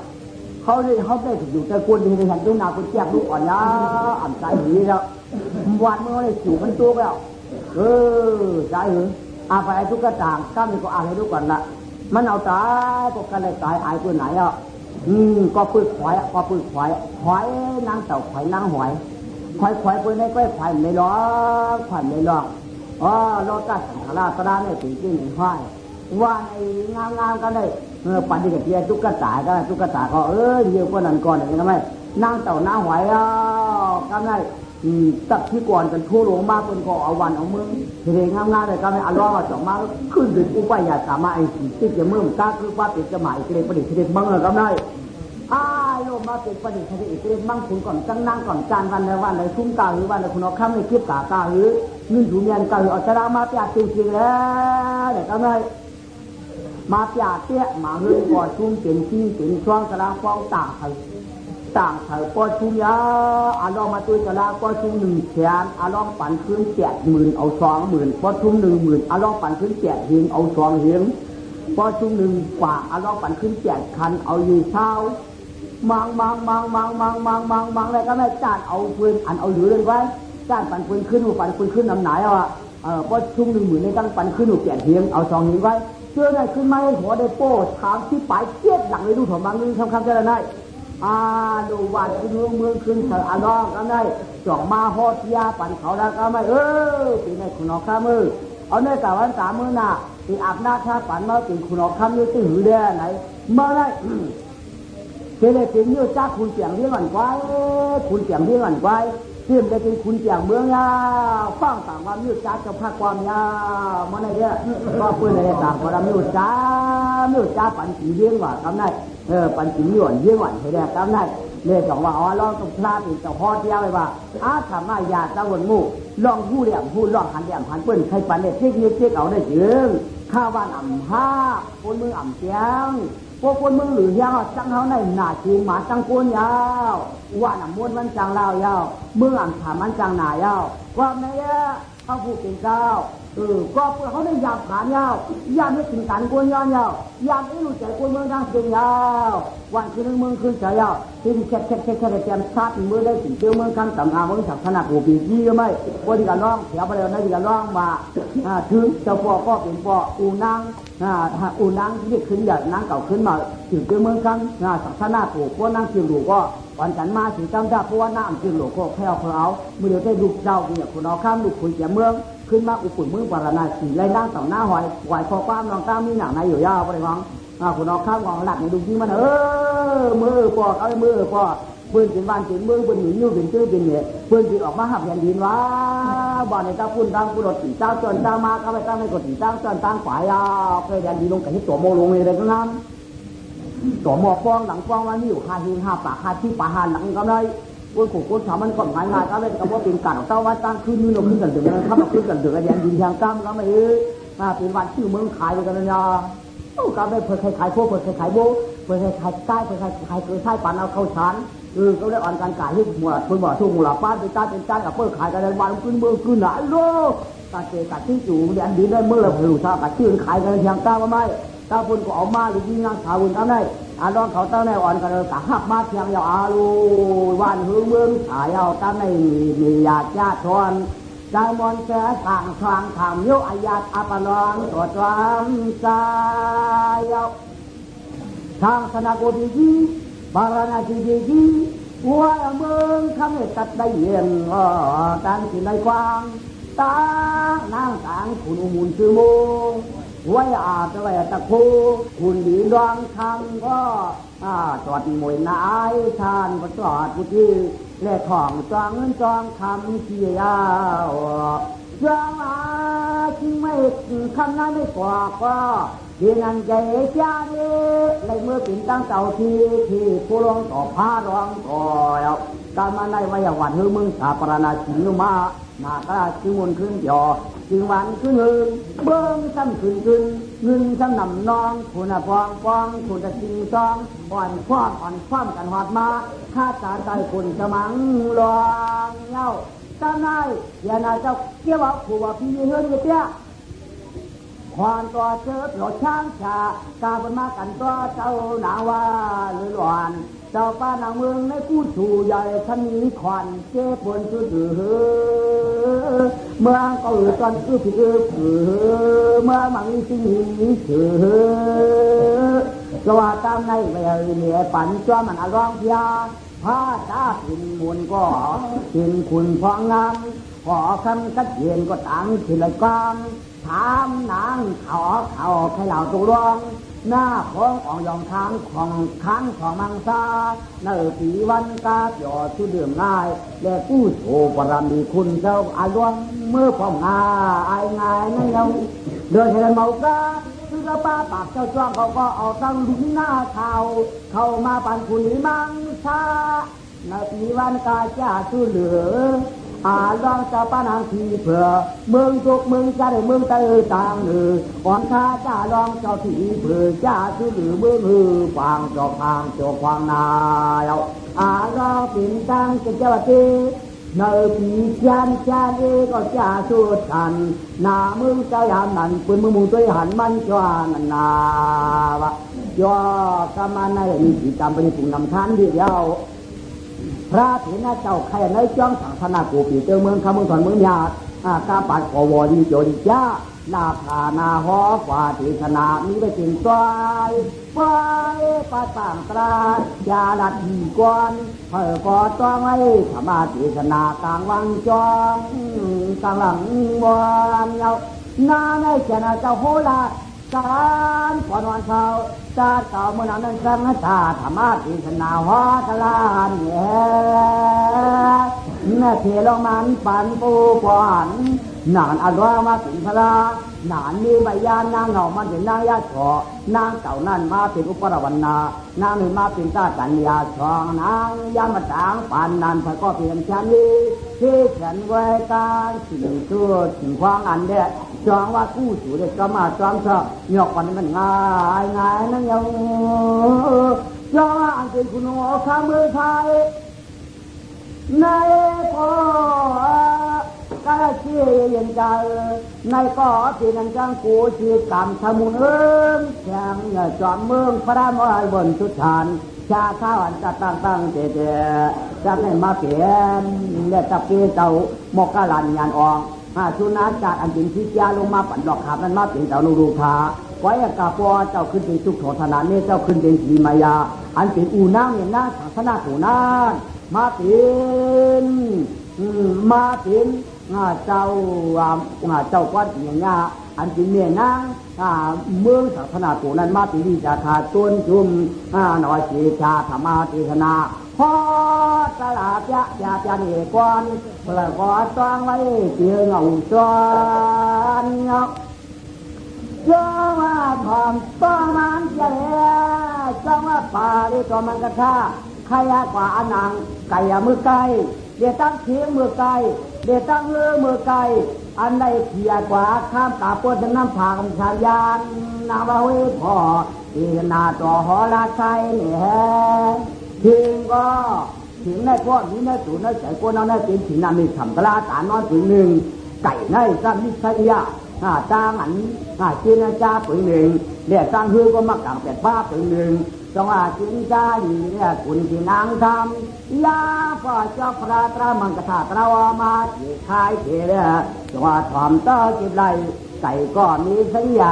เขาได้ถูกอยู่แต่คนดีในหันตัวนาคนแจ้งลูกอ่อนยาอ่ำใจหีแล้ววันเมื่อได้จู่มันตัวแล้วใจหือไปทุกกระต่างก้ามนี่ก็อ่านให้ดูก่อนละมันเอาตายก็กันเลยตายอายตัวไหนอ่ะก็ปื้ดควายก็ปื้ดควายนางเต่าควายนางหอยควายปื้ดในก้อยควายไม่ร้องควายไม่ร้องโลกัสสังฆราชตราเนี่ยถึงจริงถึงควายว่าในงามกันเลยปันที่กับเพียตุ๊กตาก็ตุ๊กตาก็เยอะกว่านั้นก่อนอย่างนี้ทำไมนางเต่านางหอยก็ได้ตัดที่ก่อนกันทั่วโลกมากคนก็เอาวันเอามือเทงามๆเลยก็ไม่เอาล้อจ่อมาขึ้นดึกอุปยาสามาไอ้ที่จะมือมันกล้าคือว่าเป็นจะหมายเกลียประดิษฐ์เด็ดบ้างเลยก็ได้โลมาเป็นประดิษฐ์เด็ดเกลียบ้างคุณก่อนจังนั่งก่อนจานวันในวันในทุ่งกาหรือวันในคุณเอาข้ามในคลิปกาหรือเงินถุงเงินกาหรือเอาจะรามาเปียจริงๆแล้วเดี๋ยวก็ได้มาเปียเตี้ยมาเงินก่อนชุ่มเป็นที่เป็นช่วงกระลาฟองต่างไทยปอชุ่มยาลองมาตัวกระลาปอชุ่ม100,000ลองปั่นขึ้น70,000เอา20,000ปอชุ่ม10,000ลองปั่นขึ้น7เฮงเอา2เฮงปอชุ่ม1 ฝ่าลองปั่นขึ้น7คันเอาอยู่เช้ามังอะไรก็ไม่จานเอาปืนอันเอาอยู่เลยไว้จานปั่นปืนขึ้นปั่นปืนขึ้นน้ำไหนปอชุ่ม10,000ในตั้งปั่นขึ้น7เฮงเอา2เฮงไว้เชื่อได้ขึ้นไหมหัวได้โป้ถามที่ปลายเทียดหลังเลยดูถมบางนึงคำจะได้ดูวันขึ้นเมืองขึ้นเถอะร้องก็ได้จ่องมาฮอดยาปั่นเขาแล้วก็ไม่ปีในคุณออกข้ามือเอาในแต่วัน3 มื้อน่ะปีอาบน้าท่าปั่นมาปีคุณออกข้ามยืดตื้อหือเด้อไหนเมื่อไรเจเลยถึงยืดจ้าคุณเสียงเลี้ยงอันไว้คุณเสียงเลี้ยงอันไว้เชื่อมได้เป็นคุณเสียงเมืองยาฟังต่างความยืดจ้าจะพักความยาเมื่อไรเนี่ยก็เพื่อนในต่างความยืดจ้าปั่นสีเลี้ยงว่าทำได้ปันจิ๋วหย่อนเยี่ยงหวันให้ได้ตามนั้นเลยบอกว่าลองตรงพลาดอีกจะพอเที่ยวไปว่าทำมาญาติตะวันมู่ลองผู้เลี้ยงผู้ลองหันเลี้ยงหันเปิ้นใครปันเนี่ยเช็คเอาได้จึงข้าวบ้านอ่ำห้าคนมืออ่ำเสียงพวกคนมือหรือยาวจังเขาในหน้าจีนหมาจังโกนยาวว่าน้ำม้วนมันจังลาวยาวมืออ่ำถามมันจังหนายาวว่าแม่เขาพูดเป็นเจ้าก็เพื่อเขาได้ยามขานยาวยามไม่ถึงการกวนยาวยาวยามไม่รู้ใจกวนเมืองทางเชียงยาววันคืนเมืองคืนเฉยยาวที่แค่เตรียมชาติมือได้ถึงเจอเมืองกันต่างหากเมืองฉับขนาดโอปียี่ก็ไม่วันที่การร้องเสียไปแล้วนะที่การร้องมาถึงเจ้าพ่อก็เป็นพ่ออูนางที่ขึ้นหยาดนางเก่าขึ้นมาถึงเจอเมืองกันสับขนาดโอ้พ่อนั่งเชียงหลวงก็วันจันทร์มาถึงจำได้เพราะว่าน้ำเชียงหลวงก็แค่เอาเมื่อเดี๋ยวได้ลูกเจ้าเนี่ยคนเอาข้ามลูกคุยแก่เมืองขึ้นมาอุปุ่นมือปารณาสีไล่นั่งต่อหน้าหอยไหวคอความลองตามมีหนังในอยู่ยาวไปเลยฟังคุณเอาข้ามของหลักในดูที่มันมือปอเอามือปอเพื่อนเป็นบ้านเป็นเมืองเป็นหนุนยูเป็นชื่อเป็นเนี่ยเพื่อนจีออกมาหับยันดินว่าบ้านในเจ้าคุณตั้งกุศลตีเจ้าจนเจ้ามาเข้าไปตั้งในกฎตีเจ้าจนตั้งฝ่ายเคยยันดินลงกับที่ตัวโมลงเลยก็งั้นตัวหมอฟองหลังฟองว่านี่อยู่5 ปาก5 ที่ปาหานหลังก็ได้คนขู่คนสามันก่อนงานก็เลยกับว่าเป็นการของเจ้าว่าตั้งขึ้นนี่เราขึ้นกันถึงนะครับเราขึ้นกันถึงกันยันดินทางตั้มก็ไม่เป็นวันชื่อเมืองขายกันเลยนะก็ไม่เปิดขายโคเปิดขายโบเปิดขายใต้เปิดขายเกลือใต้ปานเอาเข้าชั้นก็ได้อ่อนการขายที่หมวดคนบอกทุกหมู่หลับป้านเป็นเป็นจ้ากับเปิดขายกันเลยวันขึ้นเมืองขึ้นหนาโลการเจกัดที่จู่ยันดินได้เมื่อเราผิวชากัดชื่อขายกันทางตั้มก็ไม่ถ้าคนก็ออกมาหรือยิ่งงานสาวคนตั้มได้ลองเขาตั้งในอ่อนกันเลยกะหักมาเพียงยาวอาลูวันหื้อเมืองขายเอาตั้งในมีญาติทอนใจมอนแสทางคลางทางโยอาญาอัปนองตัวจอมใจเอาทางสนาโกดีจีบารณาจีจีหัวเมืองคำให้ตัดได้เย็นตั้งที่ในกว้างตานางต่างคุณอุมุนชื่อมงไว้อาจจะไว้ตะคูคุณดีดวงคำก็จอดมวยนายชานก็จอดกุฏิเล่ทองจองเงินจองคำเที่ยาวจองจึงไม่คำนั้นไม่กว่าก็ที่นั่นใจจ้าเด้เลยเมื่อปิ่นตั้งเต่าที่ผู้ร้องต่อผ้าร้องต่อการมาในวัยวันหื้อมึงสาปรณาชินุมาหน้ากระจึงวนขึ้นยอจึงวันขึ้นเงินเบิ้งซ้ำขึ้นเงินซ้ำนำนองคุณฟองคุณจะจริงจองอ่อนความกันหอดมาข้าจานใจคุณสมังลองเย้าจำได้อย่านาเจ้าเกี่ยวกับผัวพี่เฮือนเตี้ยความตัวเชิดหลอดช้างชากาบนมากันตัวเจ้าหนาว่าหรือหลอน เจ้าป้านางเมืองในกู้ชูใหญ่ท่านมีขวัญเจ็บบนสุดเมื่อก็ตอนคือผิดเมื่อมังสิ่งนี้เถือก็ว่าตามในเวลเนี่ยปั่นจ้ามันอร้องพิยาพาตาพินมูลก็พินคุณพองงามขอคำกัดเย็นก็ตั้งสิเลยกองถามนางเขาให้เหล่าตุรองหน้าของอ่องยองค้างของมังซาเนื้อปีวันกาหยอดชื่อเดือมง่ายและกู้โชปรมีคุณเจ้าอารวงเมื่อพองงาอายงายนั่นยังเดินเห็นเมากาคือเราป้าปากเจ้าจ้องเขาก็เอาตั้งลิ้นหน้าเข้ามาปั่นคุณมังซาในปีวันกาจ้าชื่อเหลือลองจะป้านางทีเผื่อเมืองทุกเมืองจะได้เมืองตะต่างก่อนข้าจะลองเจ้าทีเผื่อจะชื่อหรือเมืองฟังจอกทางจอกควางนาเราลองปิ่นตังจะเจ้าทีในปีจันเอก็จะสุดกันนาเมืองจะยามนั้นปืนมือมุงตัวหันมันจวนนาวะย่อกำมันในมีกิจกรรมเป็นปุ่งนำทานเดียวพระเถระเจ้าใครในจ้องสังฆนาโกปีเจ้าเมืองคำเมืองถอนเมืองยาดกาปัดขวดีโจดิจ้าลาภานาหอฝ่าเทศนามีไปถึงซอยไฟปะต่างตรายาลัดหีกวนเพื่อก่อต้องไว้ธรรมเทศนากลางวังจองกลางหลังวันเยานาในเจนาเจ้าโหราการก่อนวันเช้าชาติเก่าเมื่อนั้นสังฆชาธรรมะทิศนาหอตลานเนี่ยเทลงมันปันปูปอนนานอร่อยมาถึงพระนานมีใบยานนางเหงามันเป็นนางยาฉอนางเก่านั่นมาเป็นอุปรวันนานางหนึ่งมาเป็นตาจันยาชองนางยามาจางปานนันพระก็เปลี่ยนชานีที่เขียนไว้การสิ่งชั่วสิ่งควางอันเดียจองว่ากู้สู่เด็กก็มาจอมชอบหยอกวันนี้มันง่ายนั่นยังจองว่าอันเป็นคุณโอข้ามือไทยในพ่อกาเชี่ยนใจในก็ที่นั่นจังกูชีกรรมทมุนแข่งจอมเมืองพระมรบนสุดฐานชาข้าวอันจะตั้งเจจะให้มาเปลี่ยนเรียกตะเกียเจ้าหมกกะลันยานอองชุนาจากอันจินทิจาลงมาปั่นดอกขาบนั้นมาเปลี่ยนเจ้าลูกค้าไว้กาปอเจ้าขึ้นเป็นสุขโสธนาเนี่ยเจ้าขึ้นเป็นสีมายาอันเป็นอูนั่งเนี่ยนะศาสนาถูนั่นมาเปลี่ยนเจ้าก้อนอย่างเงี้ยอันเป็นเมียนางเมืองศาสนาถูนั้นมาเปลี่ยนจะขาดต้นจุ่มหน่อยสีชาธรรมะเทศนาพอตลาดยาเนกวนแล้วก็ต้องไว้เตียงเอาจวนเจ้าว่าทอมต้องมันเจริญเจ้าว่าป่าดีตัวมันกระทาใครกว่าอนางไก่มือไก่เดี๋ยวตั้งเทียงมือไก่เดี๋ยวตั้งเลือมือไก่อันใดเทียกว่าข้ามตาปวดน้ำผากำชายานนาบาเวพอที่นาตัวหอลาไซเนี่ยถึงก็ถึงในพวกนี้ในสูนในใจพวกนั้นในเป็นถิ่นนามีสัมกลาตานอนถึงหนึ่งไก่ในสัมมิสัยยาจางอันจีนจ้าปืนหนึ่งเดี๋ยวสร้างฮือก็มากางแต่ป้าปืนหนึ่งจังว่าจีนจ้าดีเนี่ยคุณที่นางทำยาพ่อเจ้าพระตรามังกรธาตราวมาที่คายเทเรจังว่าถอมเต้าจิบไหลไก่ก็มีสัญญา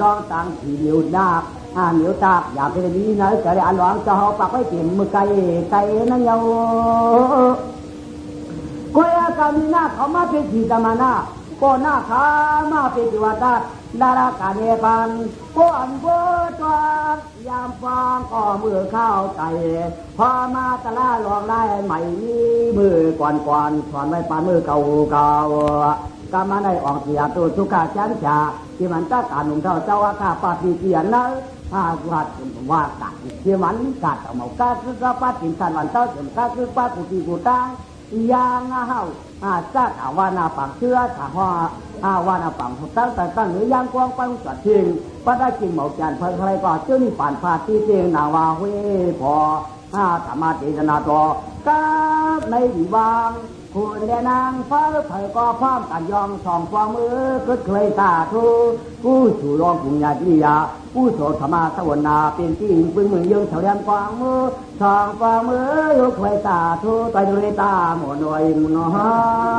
ลองต่างที่เหนียวดาบเหนียวตากอยากเป็นดีนะจะได้อันหวังจะหอบปากไว้เต็มมือไก่นั่นยังก็ยากามีหน้าเขามาเป็นจีตมานาก็หน้าขามาเป็นจิวัตดาราการเนปันก็อันโบจวนยามฟังก็มือเข้าใจพอมาตะล่าลองไล่ใหม่นี้มือก่อนถอนไว้ปานมือเก่ากำมาได้ออกเสียตัวสุขาชันชาที่มันตาการหนุ่มเจ้าว่าข้าปาฏิเกียรนะว่าตัดที่มันกัดเอาเมากาคือก็ปาฏิสันวันเจ้าถึงก็คือปาฏิกูตังยางเฮาจักวานาปังเชื่อถามว่าวานาปังตั้งหรือยางกวางปังจัดทิ้งปัจจัยจริงเหมาจานเพิ่งใครก็เจ้านี่ผ่านพาที่เจงนาวาเวพอธรรมะเจตนาต่อก็ในดีบาง คุณแด่นางฟ้าเผยก็พร้อมกันยองสองความมือก็เคยสาธุผู้สู่รองปุญญาจิยาผู้โสธรรมาสวนาเป็นที่ปึงมือยังเฉลียมความมือสองความมือยกเคยสาธุต่อยด้วยตาหมดหน่อยหน่อย